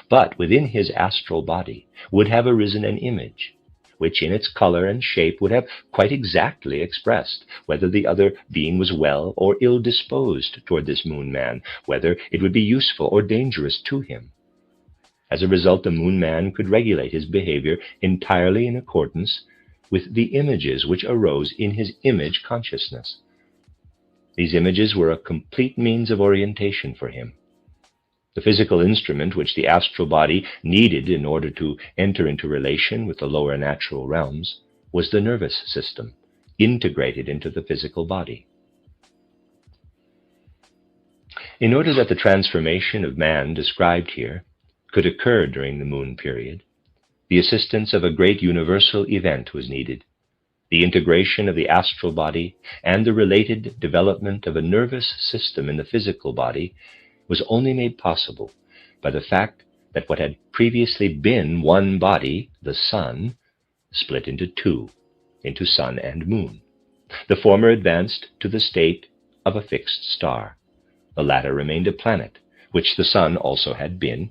S1: But within his astral body would have arisen an image, which in its color and shape would have quite exactly expressed whether the other being was well or ill-disposed toward this Moon man, whether it would be useful or dangerous to him. As a result, the Moon man could regulate his behavior entirely in accordance with the images which arose in his image consciousness. These images were a complete means of orientation for him. The physical instrument which the astral body needed in order to enter into relation with the lower natural realms was the nervous system, integrated into the physical body. In order that the transformation of man described here could occur during the Moon period, the assistance of a great universal event was needed. The integration of the astral body and the related development of a nervous system in the physical body was only made possible by the fact that what had previously been one body, the sun, split into two, into sun and moon. The former advanced to the state of a fixed star. The latter remained a planet, which the sun also had been,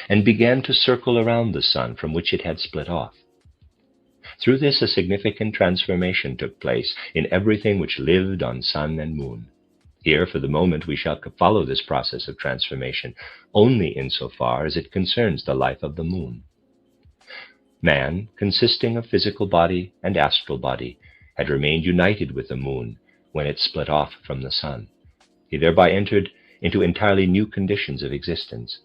S1: and began to circle around the sun from which it had split off. Through this, a significant transformation took place in everything which lived on sun and moon. Here, for the moment, we shall follow this process of transformation only insofar as it concerns the life of the moon. Man, consisting of physical body and astral body, had remained united with the moon when it split off from the sun. He thereby entered into entirely new conditions of existence.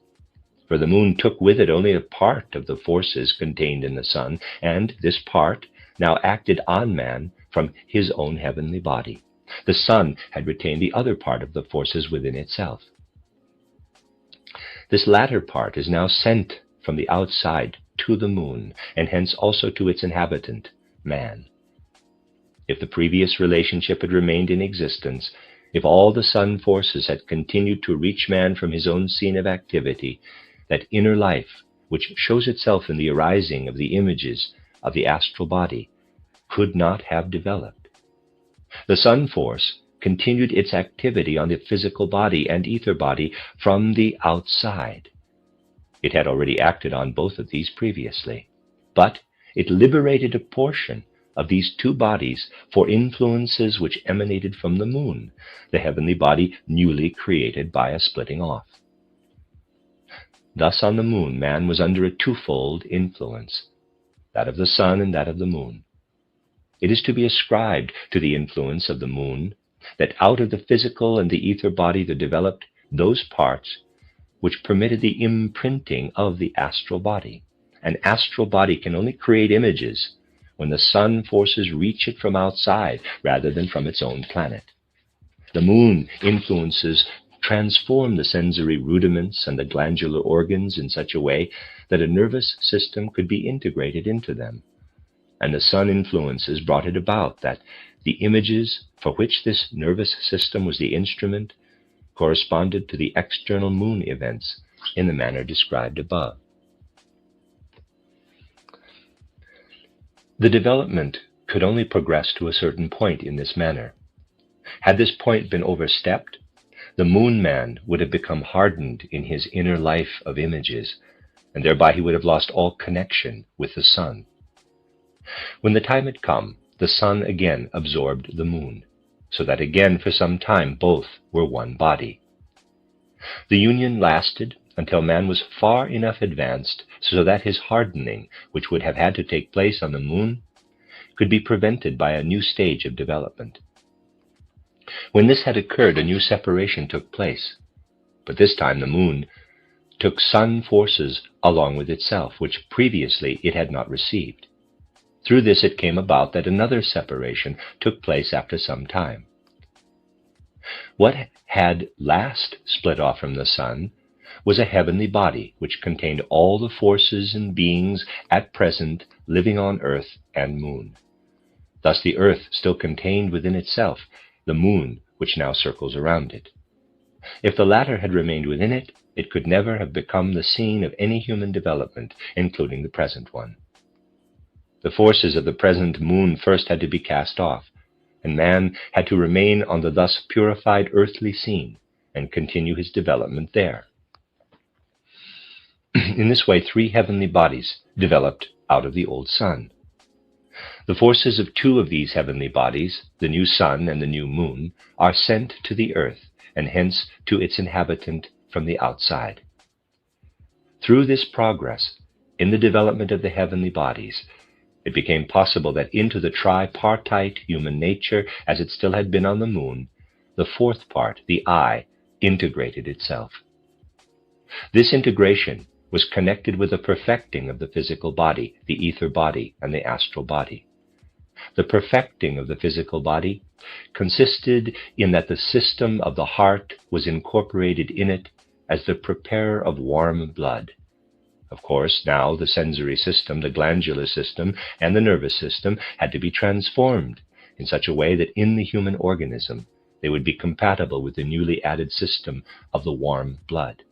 S1: For the moon took with it only a part of the forces contained in the sun, and this part now acted on man from his own heavenly body. The sun had retained the other part of the forces within itself. This latter part is now sent from the outside to the moon, and hence also to its inhabitant, man. If the previous relationship had remained in existence, if all the sun forces had continued to reach man from his own scene of activity, that inner life, which shows itself in the arising of the images of the astral body, could not have developed. The sun force continued its activity on the physical body and ether body from the outside. It had already acted on both of these previously, but it liberated a portion of these two bodies for influences which emanated from the moon, the heavenly body newly created by a splitting off. Thus on the moon, man was under a twofold influence, that of the sun and that of the moon. It is to be ascribed to the influence of the moon that out of the physical and the ether body there developed those parts which permitted the imprinting of the astral body. An astral body can only create images when the sun forces reach it from outside rather than from its own planet. The moon influences transform the sensory rudiments and the glandular organs in such a way that a nervous system could be integrated into them. And the sun influences brought it about that the images for which this nervous system was the instrument corresponded to the external moon events in the manner described above. The development could only progress to a certain point in this manner. Had this point been overstepped, the moon man would have become hardened in his inner life of images, and thereby he would have lost all connection with the sun. When the time had come, the sun again absorbed the moon, so that again for some time both were one body. The union lasted until man was far enough advanced so that his hardening, which would have had to take place on the moon, could be prevented by a new stage of development. When this had occurred, a new separation took place, but this time the moon took sun forces along with itself, which previously it had not received. Through this it came about that another separation took place after some time. What had last split off from the sun was a heavenly body which contained all the forces and beings at present living on earth and moon. Thus the earth still contained within itself the moon which now circles around it. If the latter had remained within it, it could never have become the scene of any human development, including the present one. The forces of the present moon first had to be cast off, and man had to remain on the thus purified earthly scene and continue his development there. In this way, three heavenly bodies developed out of the old sun. The forces of two of these heavenly bodies, the new sun and the new moon, are sent to the earth, and hence to its inhabitant from the outside. Through this progress, in the development of the heavenly bodies, it became possible that into the tripartite human nature, as it still had been on the moon, the fourth part, the I, integrated itself. This integration was connected with the perfecting of the physical body, the ether body, and the astral body. The perfecting of the physical body consisted in that the system of the heart was incorporated in it as the preparer of warm blood. Of course, now the sensory system, the glandular system, and the nervous system had to be transformed in such a way that in the human organism they would be compatible with the newly added system of the warm blood.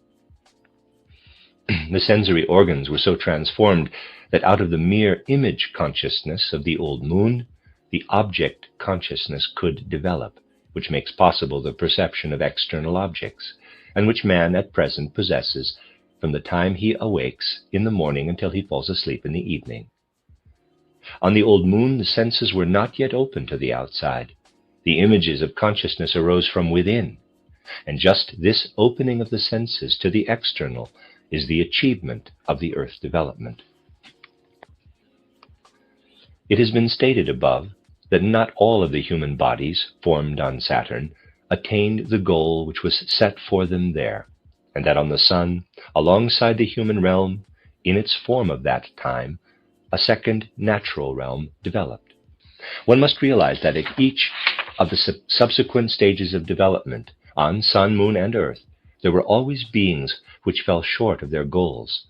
S1: The sensory organs were so transformed that out of the mere image consciousness of the old moon, the object consciousness could develop, which makes possible the perception of external objects, and which man at present possesses from the time he awakes in the morning until he falls asleep in the evening. On the old moon, the senses were not yet open to the outside. The images of consciousness arose from within, and just this opening of the senses to the external is the achievement of the earth development. It has been stated above that not all of the human bodies formed on Saturn attained the goal which was set for them there, and that on the Sun, alongside the human realm, in its form of that time, a second natural realm developed. One must realize that at each of the subsequent stages of development, on Sun, Moon, and Earth, there were always beings which fell short of their goals,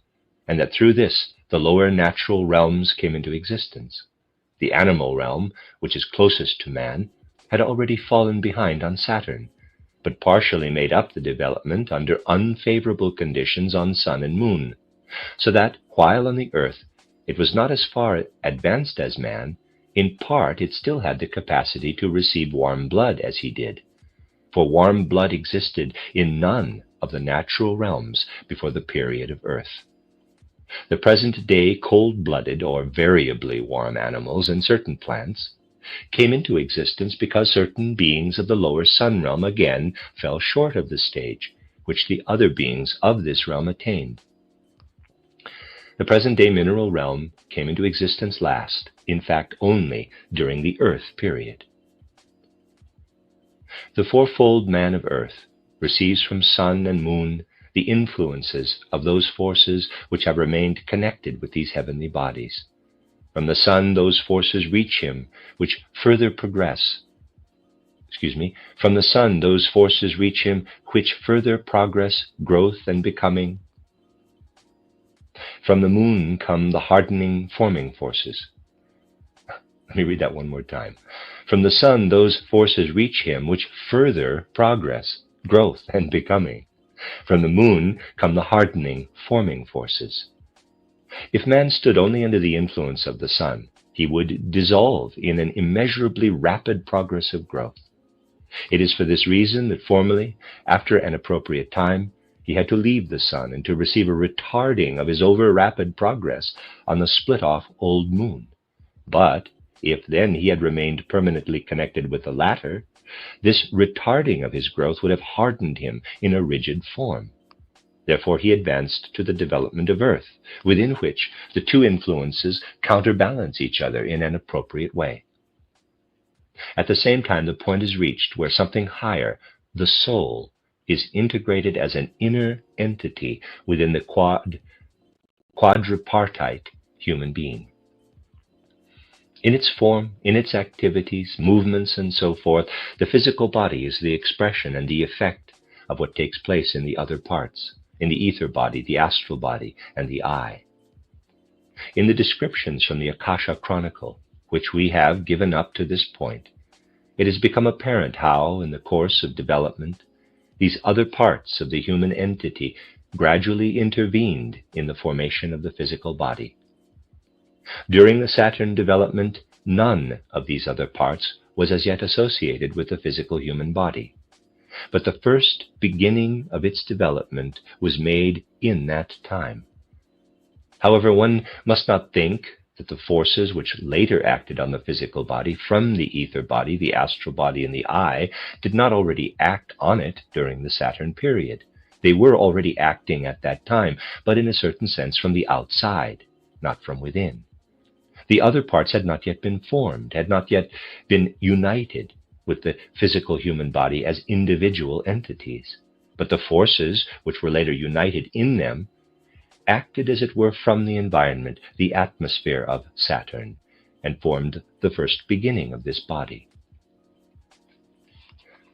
S1: and that through this the lower natural realms came into existence. The animal realm, which is closest to man, had already fallen behind on Saturn, but partially made up the development under unfavorable conditions on Sun and Moon, so that, while on the Earth it was not as far advanced as man, in part it still had the capacity to receive warm blood as he did, for warm blood existed in none of the natural realms before the period of Earth. The present-day cold-blooded or variably warm animals and certain plants came into existence because certain beings of the lower sun realm again fell short of the stage which the other beings of this realm attained. The present-day mineral realm came into existence last, in fact only during the Earth period. The fourfold man of Earth receives from Sun and Moon the influences of those forces which have remained connected with these heavenly bodies. From the Sun, those forces reach him which further progress. From the Sun, those forces reach him which further progress, growth, and becoming. From the Moon come the hardening, forming forces. Let me read that one more time. From the Sun, those forces reach him which further progress, growth, and becoming. From the Moon come the hardening, forming forces. If man stood only under the influence of the Sun, he would dissolve in an immeasurably rapid progress of growth. It is for this reason that formerly, after an appropriate time, he had to leave the Sun and to receive a retarding of his over-rapid progress on the split-off old moon. But if then he had remained permanently connected with the latter, this retarding of his growth would have hardened him in a rigid form. Therefore he advanced to the development of Earth, within which the two influences counterbalance each other in an appropriate way. At the same time, the point is reached where something higher, the soul, is integrated as an inner entity within the quadripartite human being. In its form, in its activities, movements, and so forth, the physical body is the expression and the effect of what takes place in the other parts, in the ether body, the astral body, and the eye. In the descriptions from the Akasha Chronicle, which we have given up to this point, it has become apparent how, in the course of development, these other parts of the human entity gradually intervened in the formation of the physical body. During the Saturn development, none of these other parts was as yet associated with the physical human body, but the first beginning of its development was made in that time. However, one must not think that the forces which later acted on the physical body from the ether body, the astral body, and the eye did not already act on it during the Saturn period. They were already acting at that time, but in a certain sense from the outside, not from within. The other parts had not yet been formed, had not yet been united with the physical human body as individual entities, but the forces which were later united in them acted as it were from the environment, the atmosphere of Saturn, and formed the first beginning of this body.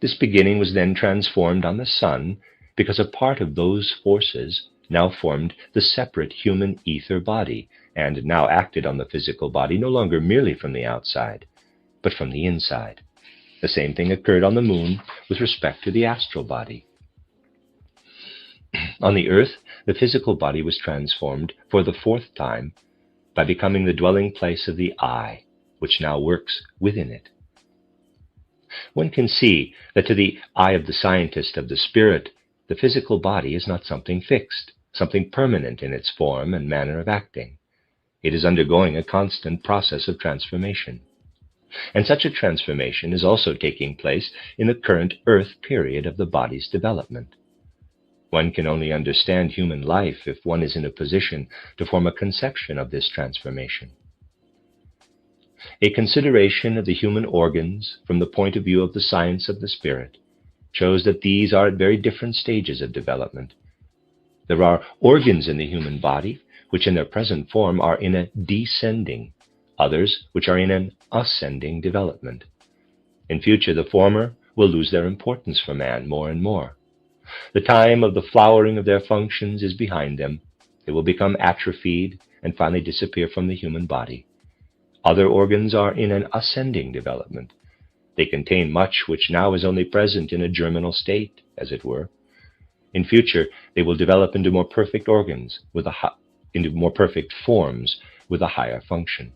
S1: This beginning was then transformed on the Sun because a part of those forces now formed the separate human ether body, and now acted on the physical body no longer merely from the outside, but from the inside. The same thing occurred on the Moon with respect to the astral body. On the earth, the physical body was transformed for the fourth time by becoming the dwelling place of the eye, which now works within it. One can see that to the eye of the scientist of the spirit, the physical body is not something fixed, something permanent in its form and manner of acting. It is undergoing a constant process of transformation. And such a transformation is also taking place in the current earth period of the body's development. One can only understand human life if one is in a position to form a conception of this transformation. A consideration of the human organs from the point of view of the science of the spirit shows that these are at very different stages of development. There are organs in the human body which in their present form are in a descending, others which are in an ascending development. In future, the former will lose their importance for man more and more. The time of the flowering of their functions is behind them. They will become atrophied and finally disappear from the human body. Other organs are in an ascending development. They contain much which now is only present in a germinal state, as it were. In future, they will develop into more perfect organs, into more perfect forms with a higher function.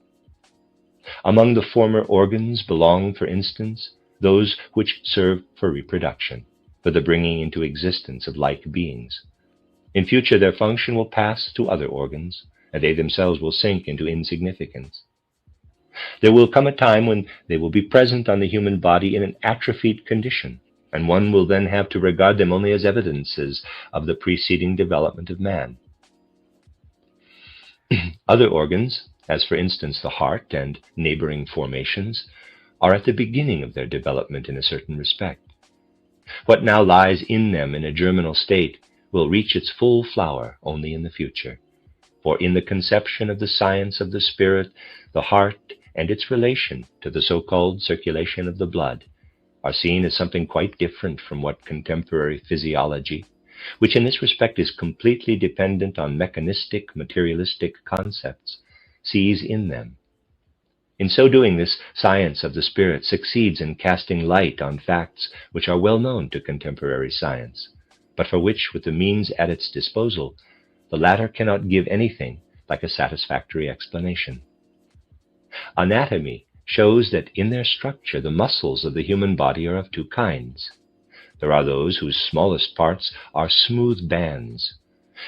S1: Among the former organs belong, for instance, those which serve for reproduction, for the bringing into existence of like beings. In future, their function will pass to other organs, and they themselves will sink into insignificance. There will come a time when they will be present on the human body in an atrophied condition, and one will then have to regard them only as evidences of the preceding development of man. Other organs, as for instance the heart and neighboring formations, are at the beginning of their development in a certain respect. What now lies in them in a germinal state will reach its full flower only in the future. For in the conception of the science of the spirit, the heart and its relation to the so-called circulation of the blood are seen as something quite different from what contemporary physiology, which in this respect is completely dependent on mechanistic, materialistic concepts, sees in them. In so doing, this science of the spirit succeeds in casting light on facts which are well known to contemporary science, but for which, with the means at its disposal, the latter cannot give anything like a satisfactory explanation. Anatomy shows that in their structure the muscles of the human body are of two kinds. There are those whose smallest parts are smooth bands,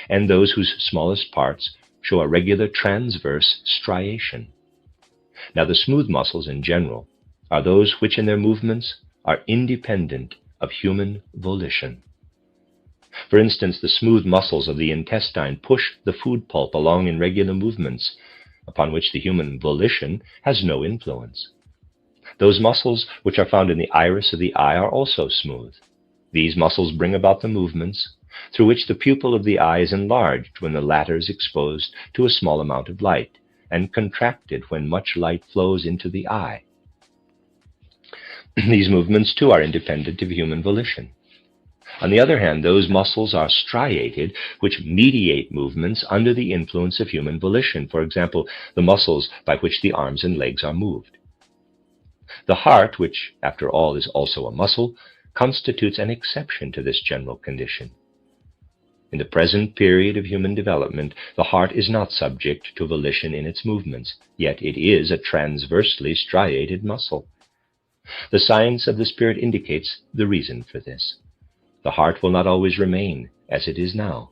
S1: and those whose smallest parts show a regular transverse striation. Now the smooth muscles in general are those which in their movements are independent of human volition. For instance, the smooth muscles of the intestine push the food pulp along in regular movements, upon which the human volition has no influence. Those muscles which are found in the iris of the eye are also smooth. These muscles bring about the movements through which the pupil of the eye is enlarged when the latter is exposed to a small amount of light, and contracted when much light flows into the eye. These movements, too, are independent of human volition. On the other hand, those muscles are striated, which mediate movements under the influence of human volition, for example, the muscles by which the arms and legs are moved. The heart, which, after all, is also a muscle, constitutes an exception to this general condition. In the present period of human development, the heart is not subject to volition in its movements, yet it is a transversely striated muscle. The science of the spirit indicates the reason for this. The heart will not always remain as it is now.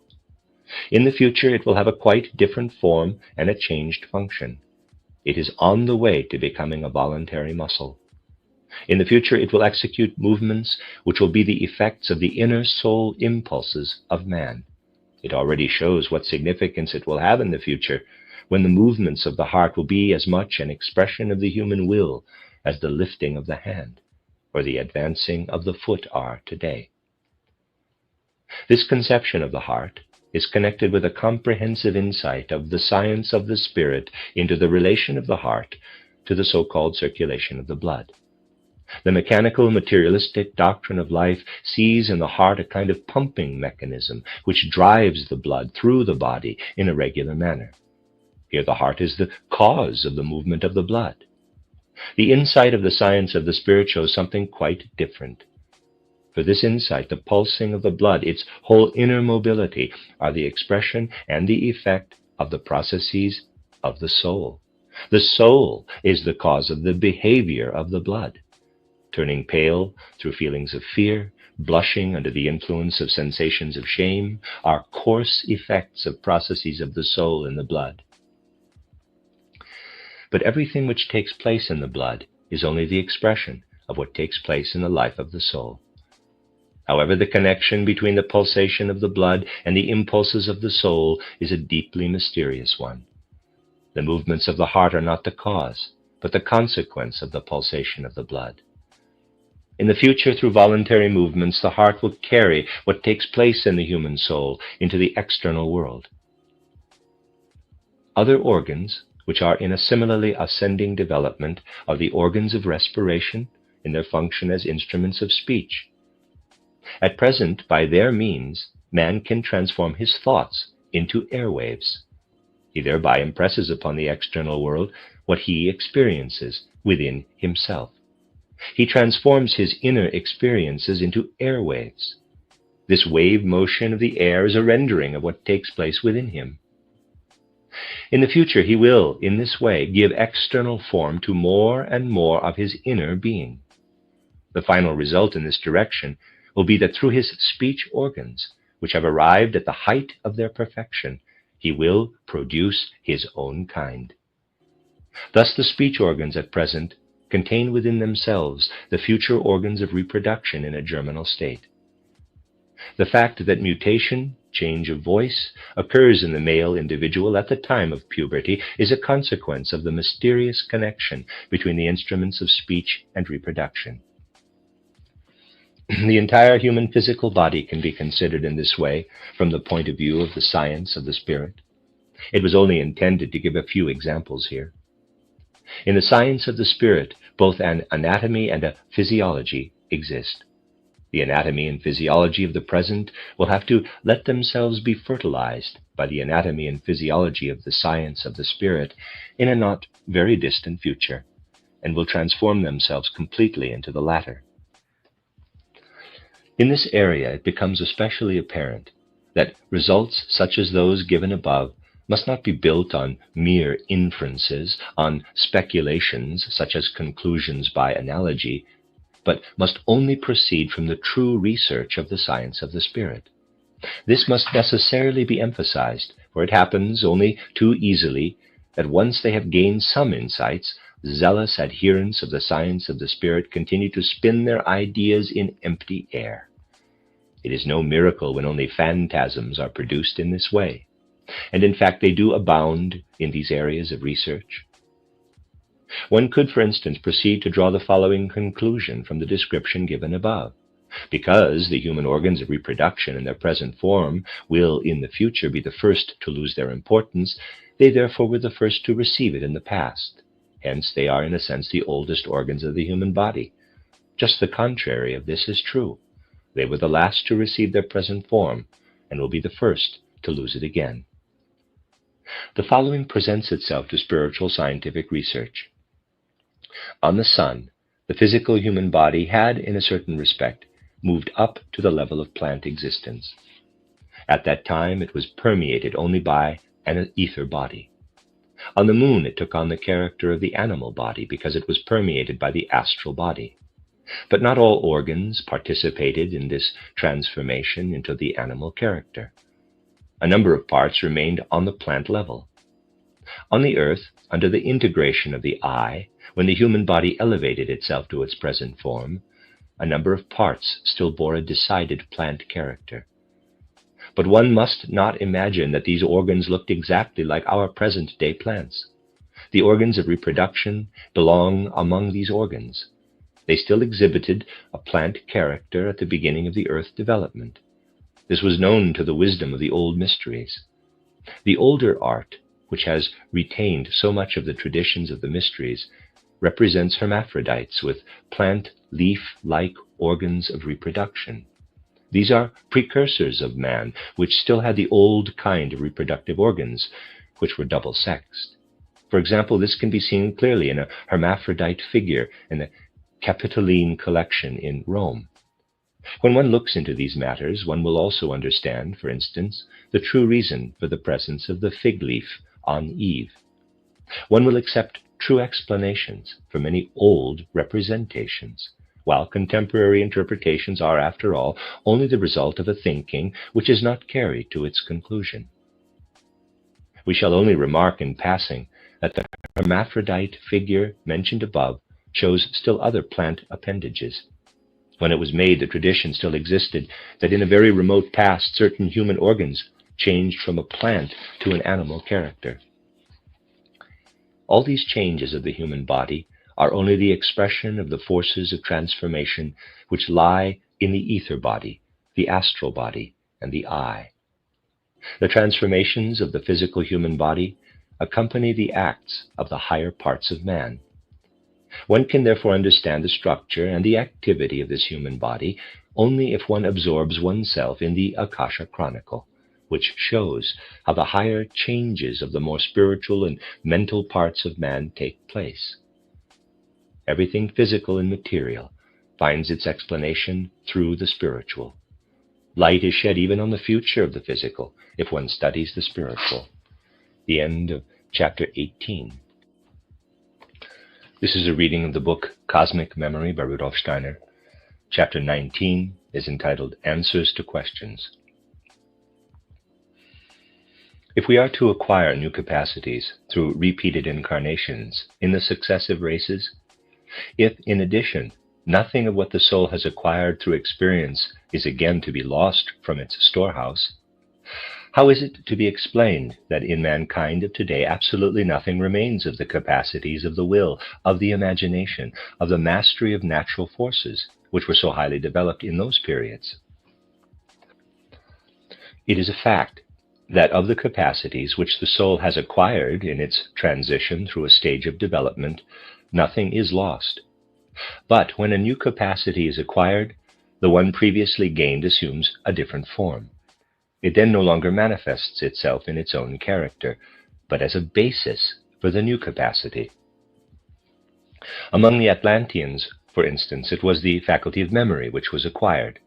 S1: In the future, it will have a quite different form and a changed function. It is on the way to becoming a voluntary muscle. In the future, it will execute movements which will be the effects of the inner soul impulses of man. It already shows what significance it will have in the future, when the movements of the heart will be as much an expression of the human will as the lifting of the hand or the advancing of the foot are today. This conception of the heart is connected with a comprehensive insight of the science of the spirit into the relation of the heart to the so-called circulation of the blood. The mechanical, materialistic doctrine of life sees in the heart a kind of pumping mechanism which drives the blood through the body in a regular manner. Here the heart is the cause of the movement of the blood. The insight of the science of the spirit shows something quite different. For this insight, the pulsing of the blood, its whole inner mobility, are the expression and the effect of the processes of the soul. The soul is the cause of the behavior of the blood. Turning pale through feelings of fear, blushing under the influence of sensations of shame, are coarse effects of processes of the soul in the blood. But everything which takes place in the blood is only the expression of what takes place in the life of the soul. However, the connection between the pulsation of the blood and the impulses of the soul is a deeply mysterious one. The movements of the heart are not the cause, but the consequence of the pulsation of the blood. In the future, through voluntary movements, the heart will carry what takes place in the human soul into the external world. Other organs, which are in a similarly ascending development, are the organs of respiration in their function as instruments of speech. At present, by their means, man can transform his thoughts into airwaves. He thereby impresses upon the external world what he experiences within himself. He transforms his inner experiences into airwaves. This wave motion of the air is a rendering of what takes place within him. In the future, he will, in this way, give external form to more and more of his inner being. The final result in this direction will be that through his speech organs, which have arrived at the height of their perfection, he will produce his own kind. Thus the speech organs at present contain within themselves the future organs of reproduction in a germinal state. The fact that mutation, change of voice, occurs in the male individual at the time of puberty is a consequence of the mysterious connection between the instruments of speech and reproduction. The entire human physical body can be considered in this way from the point of view of the science of the spirit. It was only intended to give a few examples here. In the science of the spirit, both an anatomy and a physiology exist. The anatomy and physiology of the present will have to let themselves be fertilized by the anatomy and physiology of the science of the spirit in a not very distant future, and will transform themselves completely into the latter. In this area, it becomes especially apparent that results such as those given above must not be built on mere inferences, on speculations such as conclusions by analogy, but must only proceed from the true research of the science of the spirit. This must necessarily be emphasized, for it happens only too easily that once they have gained some insights, zealous adherents of the science of the spirit continue to spin their ideas in empty air. It is no miracle when only phantasms are produced in this way, and in fact they do abound in these areas of research. One could, for instance, proceed to draw the following conclusion from the description given above. Because the human organs of reproduction in their present form will in the future be the first to lose their importance, they therefore were the first to receive it in the past. Hence they are in a sense the oldest organs of the human body. Just the contrary of this is true. They were the last to receive their present form, and will be the first to lose it again. The following presents itself to spiritual scientific research. On the sun, the physical human body had, in a certain respect, moved up to the level of plant existence. At that time, it was permeated only by an ether body. On the moon, it took on the character of the animal body because it was permeated by the astral body. But not all organs participated in this transformation into the animal character. A number of parts remained on the plant level. On the earth, under the integration of the eye, when the human body elevated itself to its present form, a number of parts still bore a decided plant character. But one must not imagine that these organs looked exactly like our present-day plants. The organs of reproduction belong among these organs. They still exhibited a plant character at the beginning of the earth development. This was known to the wisdom of the old mysteries. The older art, which has retained so much of the traditions of the mysteries, represents hermaphrodites with plant leaf-like organs of reproduction. These are precursors of man, which still had the old kind of reproductive organs, which were double-sexed. For example, this can be seen clearly in a hermaphrodite figure in the Capitoline collection in Rome. When one looks into these matters, one will also understand, for instance, the true reason for the presence of the fig leaf on Eve. One will accept true explanations for many old representations, while contemporary interpretations are, after all, only the result of a thinking which is not carried to its conclusion. We shall only remark in passing that the hermaphrodite figure mentioned above shows still other plant appendages. When it was made, the tradition still existed that in a very remote past certain human organs changed from a plant to an animal character. All these changes of the human body are only the expression of the forces of transformation which lie in the ether body, the astral body, and the eye. The transformations of the physical human body accompany the acts of the higher parts of man. One can therefore understand the structure and the activity of this human body only if one absorbs oneself in the Akasha Chronicle, which shows how the higher changes of the more spiritual and mental parts of man take place. Everything physical and material finds its explanation through the spiritual. Light is shed even on the future of the physical if one studies the spiritual. The end of chapter 18. This is a reading of the book Cosmic Memory by Rudolf Steiner. Chapter 19 is entitled Answers to Questions. If we are to acquire new capacities through repeated incarnations in the successive races, if, in addition, nothing of what the soul has acquired through experience is again to be lost from its storehouse, how is it to be explained that in mankind of today absolutely nothing remains of the capacities of the will, of the imagination, of the mastery of natural forces, which were so highly developed in those periods? It is a fact that of the capacities which the soul has acquired in its transition through a stage of development, nothing is lost. But when a new capacity is acquired, the one previously gained assumes a different form. It then no longer manifests itself in its own character, but as a basis for the new capacity. Among the Atlanteans, for instance, it was the faculty of memory which was acquired.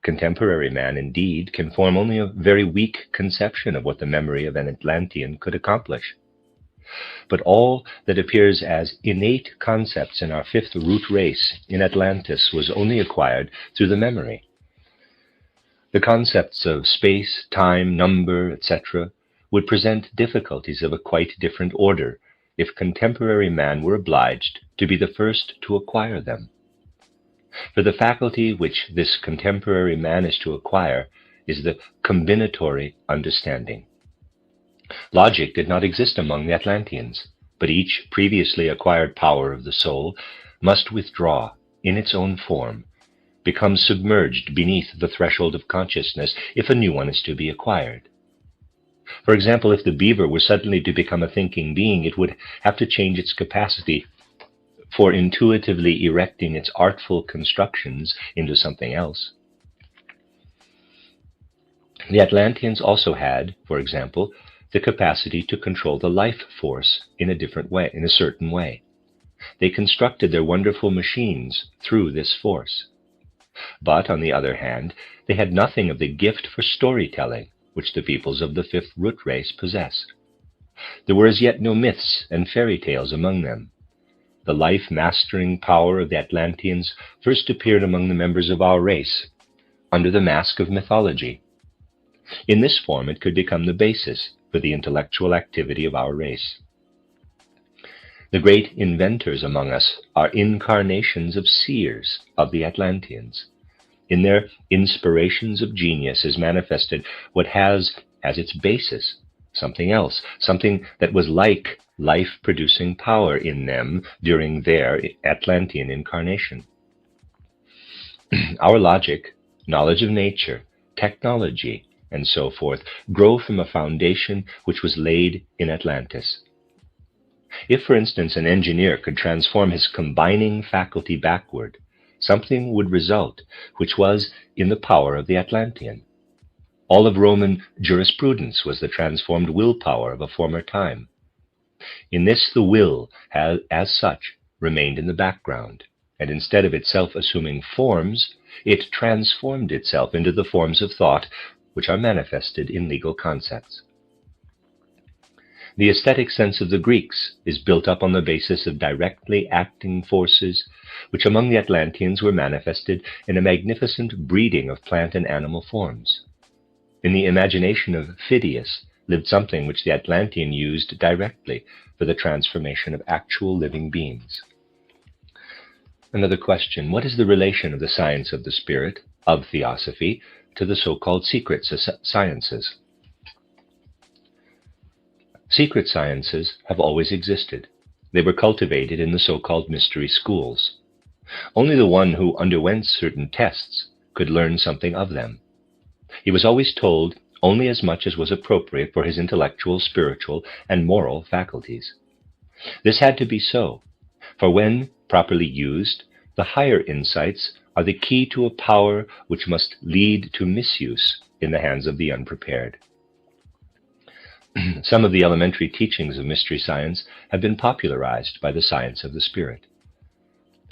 S1: Contemporary man, indeed, can form only a very weak conception of what the memory of an Atlantean could accomplish. But all that appears as innate concepts in our fifth root race in Atlantis was only acquired through the memory. The concepts of space, time, number, etc. would present difficulties of a quite different order if contemporary man were obliged to be the first to acquire them. For the faculty which this contemporary man is to acquire is the combinatory understanding. Logic did not exist among the Atlanteans, but each previously acquired power of the soul must withdraw in its own form, become submerged beneath the threshold of consciousness if a new one is to be acquired. For example, if the beaver were suddenly to become a thinking being, it would have to change its capacity for intuitively erecting its artful constructions into something else. The Atlanteans also had, for example, the capacity to control the life force in a certain way. They constructed their wonderful machines through this force. But, on the other hand, they had nothing of the gift for storytelling which the peoples of the fifth root race possessed. There were as yet no myths and fairy tales among them. The life-mastering power of the Atlanteans first appeared among the members of our race, under the mask of mythology. In this form it could become the basis for the intellectual activity of our race. The great inventors among us are incarnations of seers of the Atlanteans. In their inspirations of genius is manifested what has as its basis something else, something that was like life-producing power in them during their Atlantean incarnation. Our logic, knowledge of nature, technology, and so forth grow from a foundation which was laid in Atlantis. If, for instance, an engineer could transform his combining faculty backward, something would result which was in the power of the Atlantean. All of Roman jurisprudence was the transformed willpower of a former time. In this, the will has, as such, remained in the background, and instead of itself assuming forms, it transformed itself into the forms of thought which are manifested in legal concepts. The aesthetic sense of the Greeks is built up on the basis of directly acting forces, which among the Atlanteans were manifested in a magnificent breeding of plant and animal forms. In the imagination of Phidias lived something which the Atlantean used directly for the transformation of actual living beings. Another question: what is the relation of the science of the spirit, of theosophy, to the so-called secret sciences? Secret sciences have always existed. They were cultivated in the so-called mystery schools. Only the one who underwent certain tests could learn something of them. He was always told only as much as was appropriate for his intellectual, spiritual, and moral faculties. This had to be so, for when properly used, the higher insights are the key to a power which must lead to misuse in the hands of the unprepared. Some of the elementary teachings of mystery science have been popularized by the science of the spirit.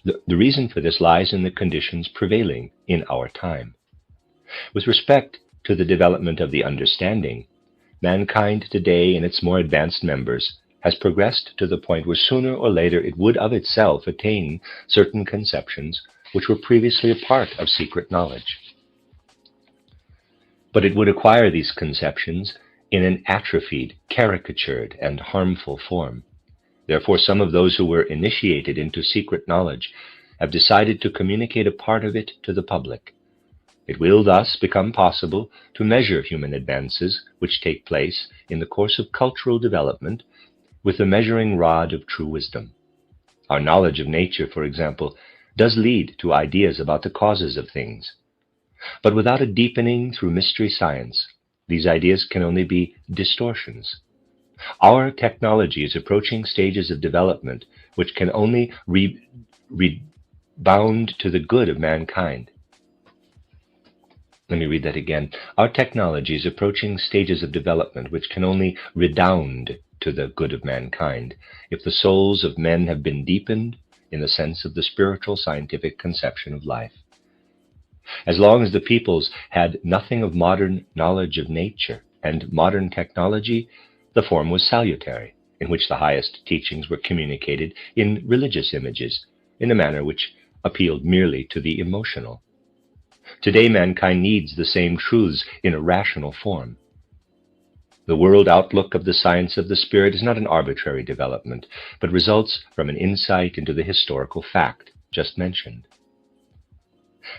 S1: The reason for this lies in the conditions prevailing in our time. With respect to the development of the understanding, mankind today in its more advanced members has progressed to the point where sooner or later it would of itself attain certain conceptions which were previously a part of secret knowledge. But it would acquire these conceptions in an atrophied, caricatured, and harmful form. Therefore, some of those who were initiated into secret knowledge have decided to communicate a part of it to the public. It will thus become possible to measure human advances which take place in the course of cultural development with the measuring rod of true wisdom. Our knowledge of nature, for example, does lead to ideas about the causes of things. But without a deepening through mystery science, these ideas can only be distortions. Our technology is approaching stages of development which can only rebound to the good of mankind. Let me read that again. Our technology is approaching stages of development which can only redound to the good of mankind if the souls of men have been deepened in the sense of the spiritual scientific conception of life. As long as the peoples had nothing of modern knowledge of nature and modern technology, the form was salutary, in which the highest teachings were communicated in religious images, in a manner which appealed merely to the emotional. Today, mankind needs the same truths in a rational form. The world outlook of the science of the spirit is not an arbitrary development, but results from an insight into the historical fact just mentioned.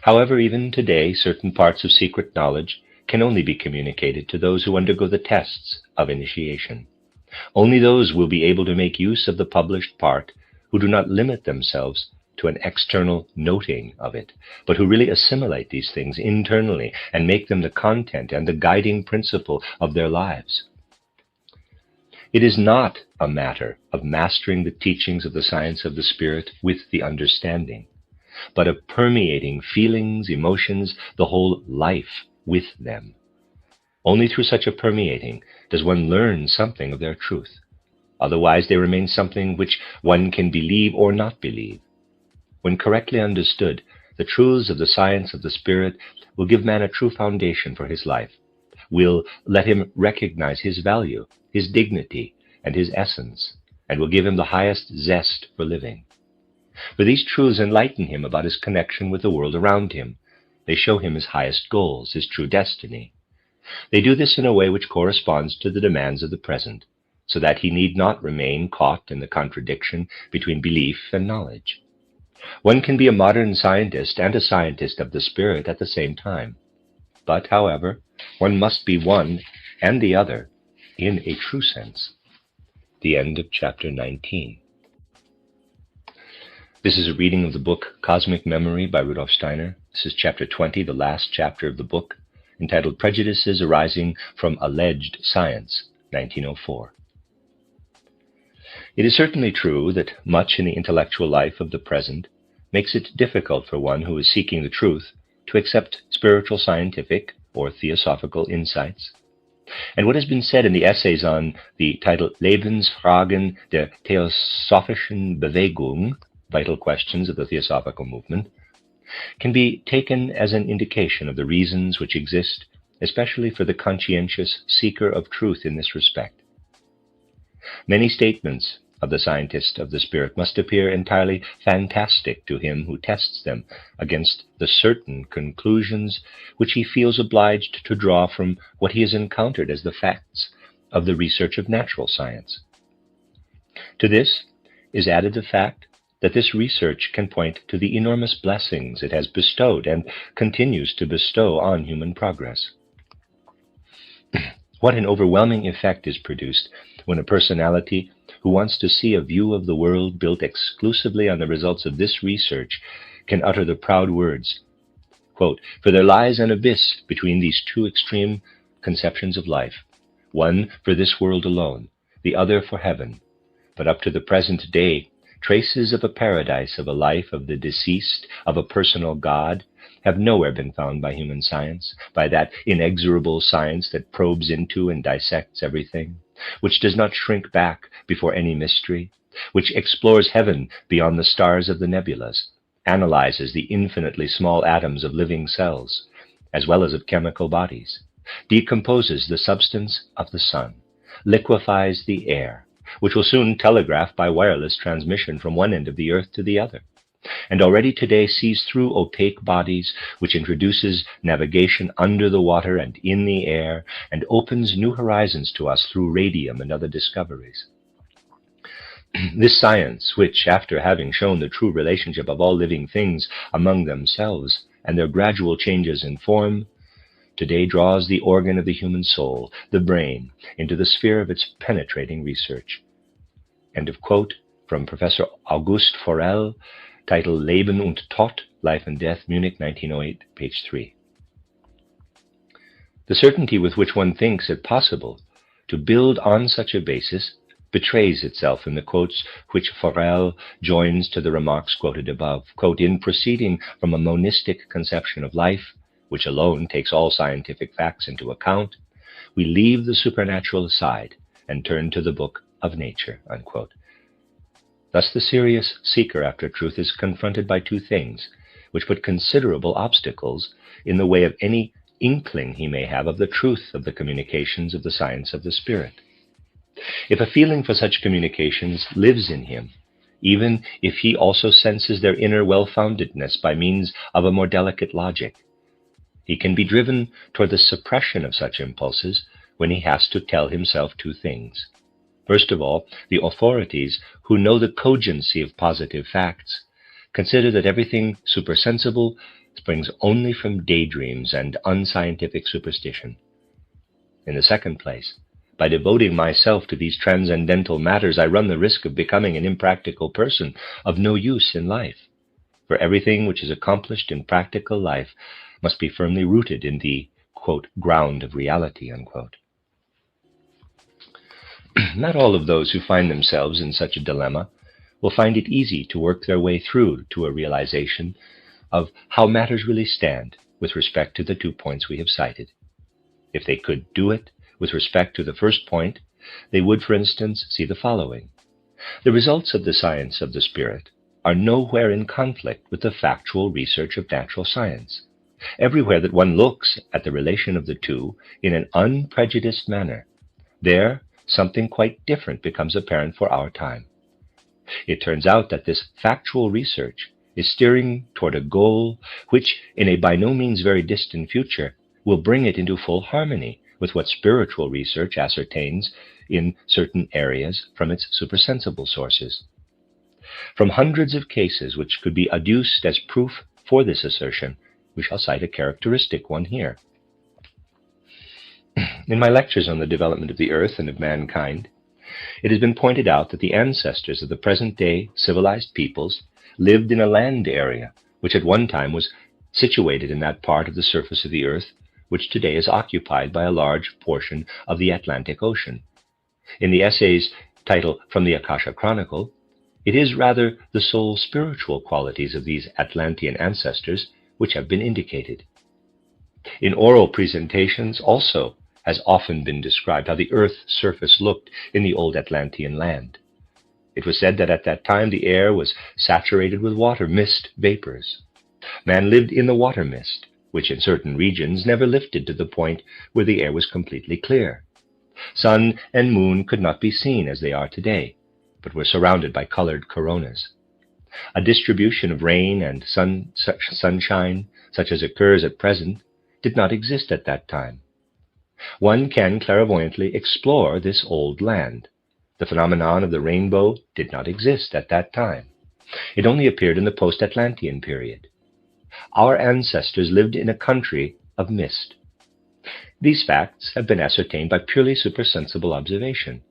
S1: However, even today, certain parts of secret knowledge can only be communicated to those who undergo the tests of initiation. Only those will be able to make use of the published part who do not limit themselves to an external noting of it, but who really assimilate these things internally and make them the content and the guiding principle of their lives. It is not a matter of mastering the teachings of the science of the spirit with the understanding, but of permeating feelings, emotions, the whole life with them. Only through such a permeating does one learn something of their truth. Otherwise, they remain something which one can believe or not believe. When correctly understood, the truths of the science of the spirit will give man a true foundation for his life, will let him recognize his value, his dignity, and his essence, and will give him the highest zest for living. For these truths enlighten him about his connection with the world around him. They show him his highest goals, his true destiny. They do this in a way which corresponds to the demands of the present, so that he need not remain caught in the contradiction between belief and knowledge. One can be a modern scientist and a scientist of the spirit at the same time. But, however, one must be one and the other in a true sense. The end of chapter 19. This is a reading of the book Cosmic Memory by Rudolf Steiner. This is chapter 20, the last chapter of the book, entitled Prejudices Arising from Alleged Science, 1904. It is certainly true that much in the intellectual life of the present makes it difficult for one who is seeking the truth to accept spiritual, scientific, or theosophical insights. And what has been said in the essays on the title Lebensfragen der Theosophischen Bewegung, Vital Questions of the Theosophical Movement, can be taken as an indication of the reasons which exist, especially for the conscientious seeker of truth in this respect. Many statements of the scientist of the spirit must appear entirely fantastic to him who tests them against the certain conclusions which he feels obliged to draw from what he has encountered as the facts of the research of natural science. To this is added the fact that this research can point to the enormous blessings it has bestowed and continues to bestow on human progress. What an overwhelming effect is produced when a personality who wants to see a view of the world built exclusively on the results of this research can utter the proud words, quote, "For there lies an abyss between these two extreme conceptions of life, one for this world alone, the other for heaven. But up to the present day, traces of a paradise, of a life of the deceased, of a personal God, have nowhere been found by human science, by that inexorable science that probes into and dissects everything, which does not shrink back before any mystery, which explores heaven beyond the stars of the nebulas, analyzes the infinitely small atoms of living cells, as well as of chemical bodies, decomposes the substance of the sun, liquefies the air, which will soon telegraph by wireless transmission from one end of the earth to the other, and already today sees through opaque bodies, which introduces navigation under the water and in the air, and opens new horizons to us through radium and other discoveries. This science, which, after having shown the true relationship of all living things among themselves and their gradual changes in form, today draws the organ of the human soul, the brain, into the sphere of its penetrating research." End of quote from Professor August Forel, titled Leben und Tod, Life and Death, Munich, 1908, page 3. The certainty with which one thinks it possible to build on such a basis betrays itself in the quotes which Forel joins to the remarks quoted above. Quote, "In proceeding from a monistic conception of life, which alone takes all scientific facts into account, we leave the supernatural aside and turn to the book of nature." Unquote. Thus the serious seeker after truth is confronted by two things, which put considerable obstacles in the way of any inkling he may have of the truth of the communications of the science of the spirit. If a feeling for such communications lives in him, even if he also senses their inner well-foundedness by means of a more delicate logic, he can be driven toward the suppression of such impulses when he has to tell himself two things. First of all, the authorities who know the cogency of positive facts consider that everything supersensible springs only from daydreams and unscientific superstition. In the second place, by devoting myself to these transcendental matters, I run the risk of becoming an impractical person of no use in life, for everything which is accomplished in practical life must be firmly rooted in the, quote, "ground of reality," unquote. Not all of those who find themselves in such a dilemma will find it easy to work their way through to a realization of how matters really stand with respect to the 2 points we have cited. If they could do it with respect to the first point, they would, for instance, see the following. The results of the science of the spirit are nowhere in conflict with the factual research of natural science. Everywhere that one looks at the relation of the two in an unprejudiced manner, there something quite different becomes apparent for our time. It turns out that this factual research is steering toward a goal which, in a by no means very distant future, will bring it into full harmony with what spiritual research ascertains in certain areas from its supersensible sources. From hundreds of cases which could be adduced as proof for this assertion, we shall cite a characteristic one here. In my lectures on the development of the earth and of mankind, it has been pointed out that the ancestors of the present-day civilized peoples lived in a land area which at one time was situated in that part of the surface of the earth which today is occupied by a large portion of the Atlantic Ocean. In the essay's title From the Akasha Chronicle, it is rather the soul spiritual qualities of these Atlantean ancestors which have been indicated. In oral presentations also has often been described how the earth's surface looked in the old Atlantean land. It was said that at that time the air was saturated with water, mist, vapors. Man lived in the water mist, which in certain regions never lifted to the point where the air was completely clear. Sun and moon could not be seen as they are today, but were surrounded by colored coronas. A distribution of rain and sunshine, such as occurs at present, did not exist at that time. One can clairvoyantly explore this old land. The phenomenon of the rainbow did not exist at that time. It only appeared in the post-Atlantean period. Our ancestors lived in a country of mist. These facts have been ascertained by purely supersensible observation,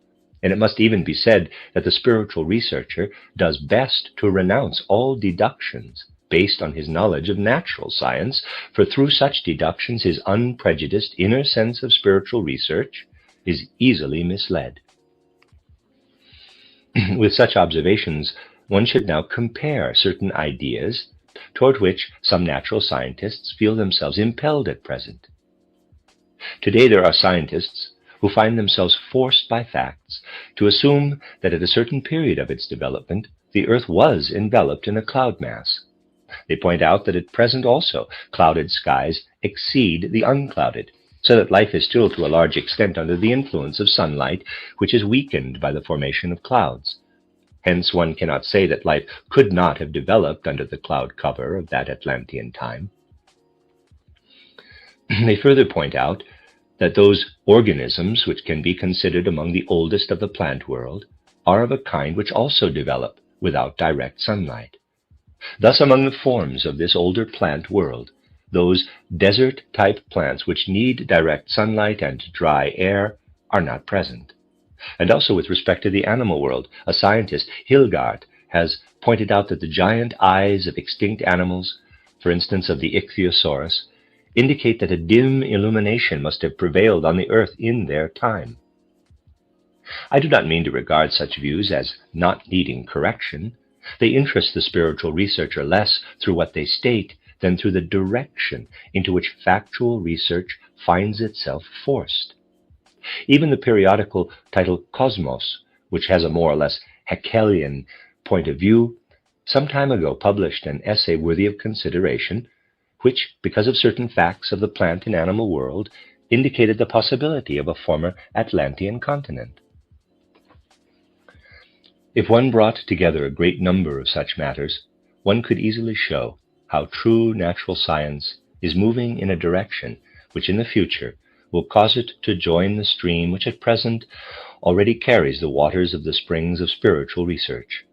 S1: and it must even be said that the spiritual researcher does best to renounce all deductions based on his knowledge of natural science, for through such deductions his unprejudiced inner sense of spiritual research is easily misled. With such observations, one should now compare certain ideas toward which some natural scientists feel themselves impelled at present. Today there are scientists who find themselves forced by facts to assume that at a certain period of its development, the Earth was enveloped in a cloud mass. They point out that at present also clouded skies exceed the unclouded, so that life is still to a large extent under the influence of sunlight, which is weakened by the formation of clouds. Hence one cannot say that life could not have developed under the cloud cover of that Atlantean time. They further point out that those organisms which can be considered among the oldest of the plant world are of a kind which also develop without direct sunlight. Thus, among the forms of this older plant world, those desert-type plants which need direct sunlight and dry air are not present. And also with respect to the animal world, a scientist, Hilgard, has pointed out that the giant eyes of extinct animals, for instance of the Ichthyosaurus, indicate that a dim illumination must have prevailed on the earth in their time. I do not mean to regard such views as not needing correction. They interest the spiritual researcher less through what they state than through the direction into which factual research finds itself forced. Even the periodical titled Cosmos, which has a more or less Haeckellian point of view, some time ago published an essay worthy of consideration, which, because of certain facts of the plant and animal world, indicated the possibility of a former Atlantean continent. If one brought together a great number of such matters, one could easily show how true natural science is moving in a direction which in the future will cause it to join the stream which at present already carries the waters of the springs of spiritual research.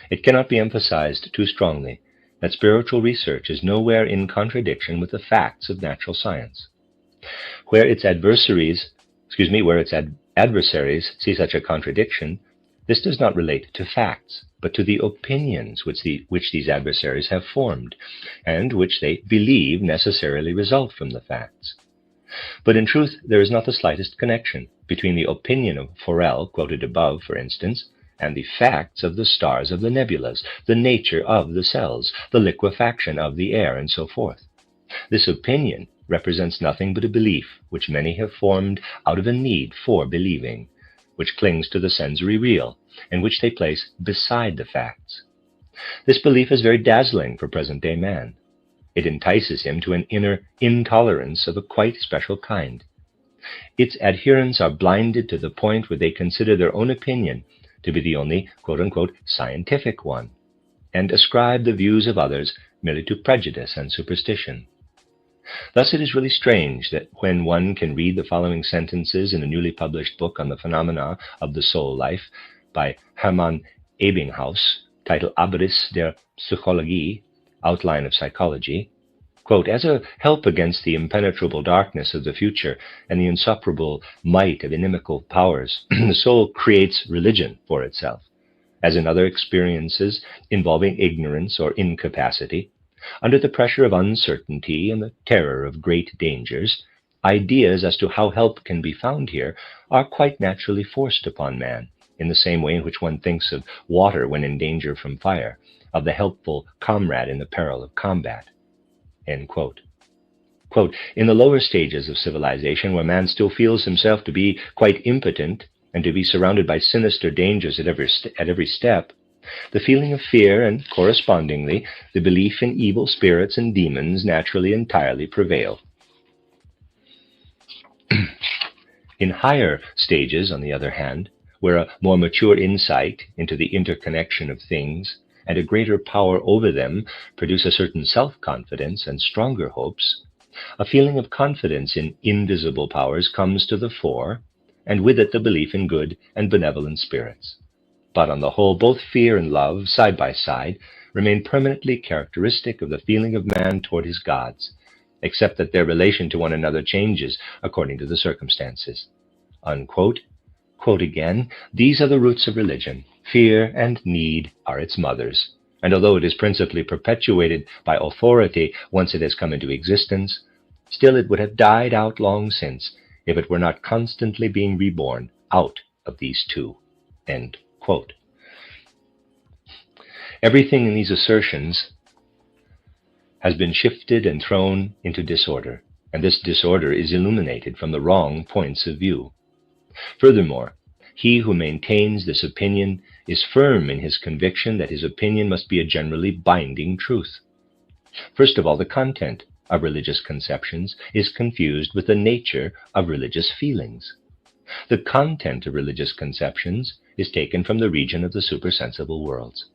S1: It cannot be emphasized too strongly that spiritual research is nowhere in contradiction with the facts of natural science. Where its adversaries see such a contradiction, this does not relate to facts, but to the opinions which these adversaries have formed, and which they believe necessarily result from the facts. But in truth, there is not the slightest connection between the opinion of Forel, quoted above, for instance, and the facts of the stars of the nebulas, the nature of the cells, the liquefaction of the air, and so forth. This opinion represents nothing but a belief which many have formed out of a need for believing, which clings to the sensory real, and which they place beside the facts. This belief is very dazzling for present-day man. It entices him to an inner intolerance of a quite special kind. Its adherents are blinded to the point where they consider their own opinion to be the only quote-unquote scientific one, and ascribe the views of others merely to prejudice and superstition. Thus it is really strange that when one can read the following sentences in a newly published book on the phenomena of the soul life by Hermann Ebbinghaus, titled Abriss der Psychologie, Outline of Psychology, quote, as a help against the impenetrable darkness of the future and the insuperable might of inimical powers, the soul creates religion for itself. As in other experiences involving ignorance or incapacity, under the pressure of uncertainty and the terror of great dangers, ideas as to how help can be found here are quite naturally forced upon man, in the same way in which one thinks of water when in danger from fire, of the helpful comrade in the peril of combat. End quote. Quote, in the lower stages of civilization, where man still feels himself to be quite impotent and to be surrounded by sinister dangers at every step, The feeling of fear and, correspondingly, the belief in evil spirits and demons naturally entirely prevail. In higher stages, on the other hand, where a more mature insight into the interconnection of things and a greater power over them produce a certain self-confidence and stronger hopes, a feeling of confidence in invisible powers comes to the fore, and with it the belief in good and benevolent spirits. But on the whole, both fear and love, side by side, remain permanently characteristic of the feeling of man toward his gods, except that their relation to one another changes according to the circumstances. Unquote. Quote again, "These are the roots of religion. Fear and need are its mothers. And although it is principally perpetuated by authority once it has come into existence, still it would have died out long since if it were not constantly being reborn out of these two." End quote. Everything in these assertions has been shifted and thrown into disorder, and this disorder is illuminated from the wrong points of view. Furthermore, he who maintains this opinion is firm in his conviction that his opinion must be a generally binding truth. First of all, the content of religious conceptions is confused with the nature of religious feelings. The content of religious conceptions is taken from the region of the supersensible worlds.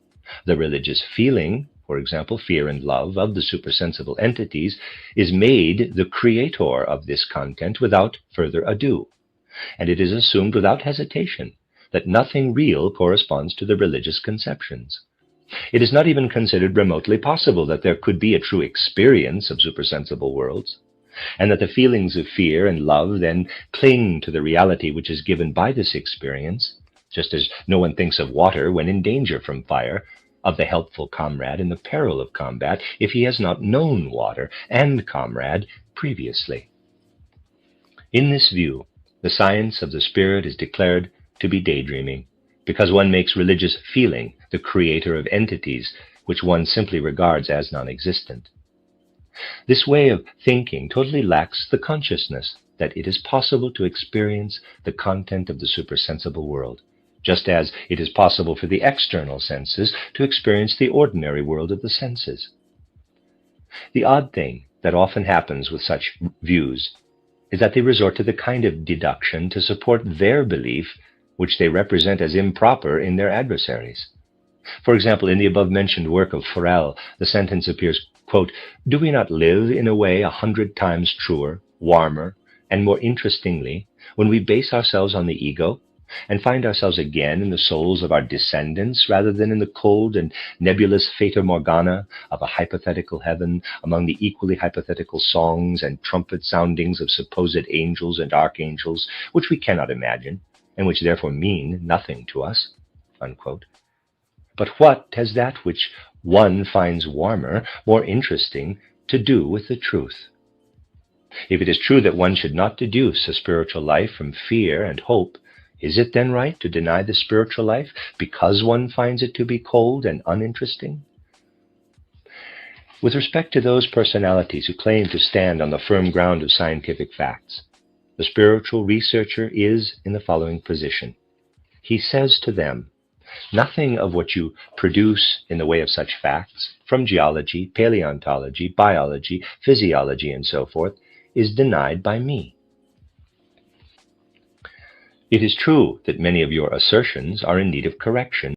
S1: The religious feeling, for example, fear and love of the supersensible entities, is made the creator of this content without further ado, and it is assumed without hesitation that nothing real corresponds to the religious conceptions. It is not even considered remotely possible that there could be a true experience of supersensible worlds, and that the feelings of fear and love then cling to the reality which is given by this experience, just as no one thinks of water when in danger from fire, of the helpful comrade in the peril of combat, if he has not known water and comrade previously. In this view, the science of the spirit is declared to be daydreaming, because one makes religious feeling the creator of entities which one simply regards as non-existent. This way of thinking totally lacks the consciousness that it is possible to experience the content of the supersensible world, just as it is possible for the external senses to experience the ordinary world of the senses. The odd thing that often happens with such views is that they resort to the kind of deduction to support their belief which they represent as improper in their adversaries. For example, in the above-mentioned work of Forel, the sentence appears, quote, "Do we not live in a way 100 times truer, warmer, and more interestingly when we base ourselves on the ego and find ourselves again in the souls of our descendants rather than in the cold and nebulous fata morgana of a hypothetical heaven among the equally hypothetical songs and trumpet soundings of supposed angels and archangels, which we cannot imagine and which therefore mean nothing to us?" Unquote. But what has that which one finds warmer, more interesting, to do with the truth? If it is true that one should not deduce a spiritual life from fear and hope, is it then right to deny the spiritual life because one finds it to be cold and uninteresting? With respect to those personalities who claim to stand on the firm ground of scientific facts, the spiritual researcher is in the following position. He says to them, "Nothing of what you produce in the way of such facts, from geology, paleontology, biology, physiology, and so forth, is denied by me. It is true that many of your assertions are in need of correction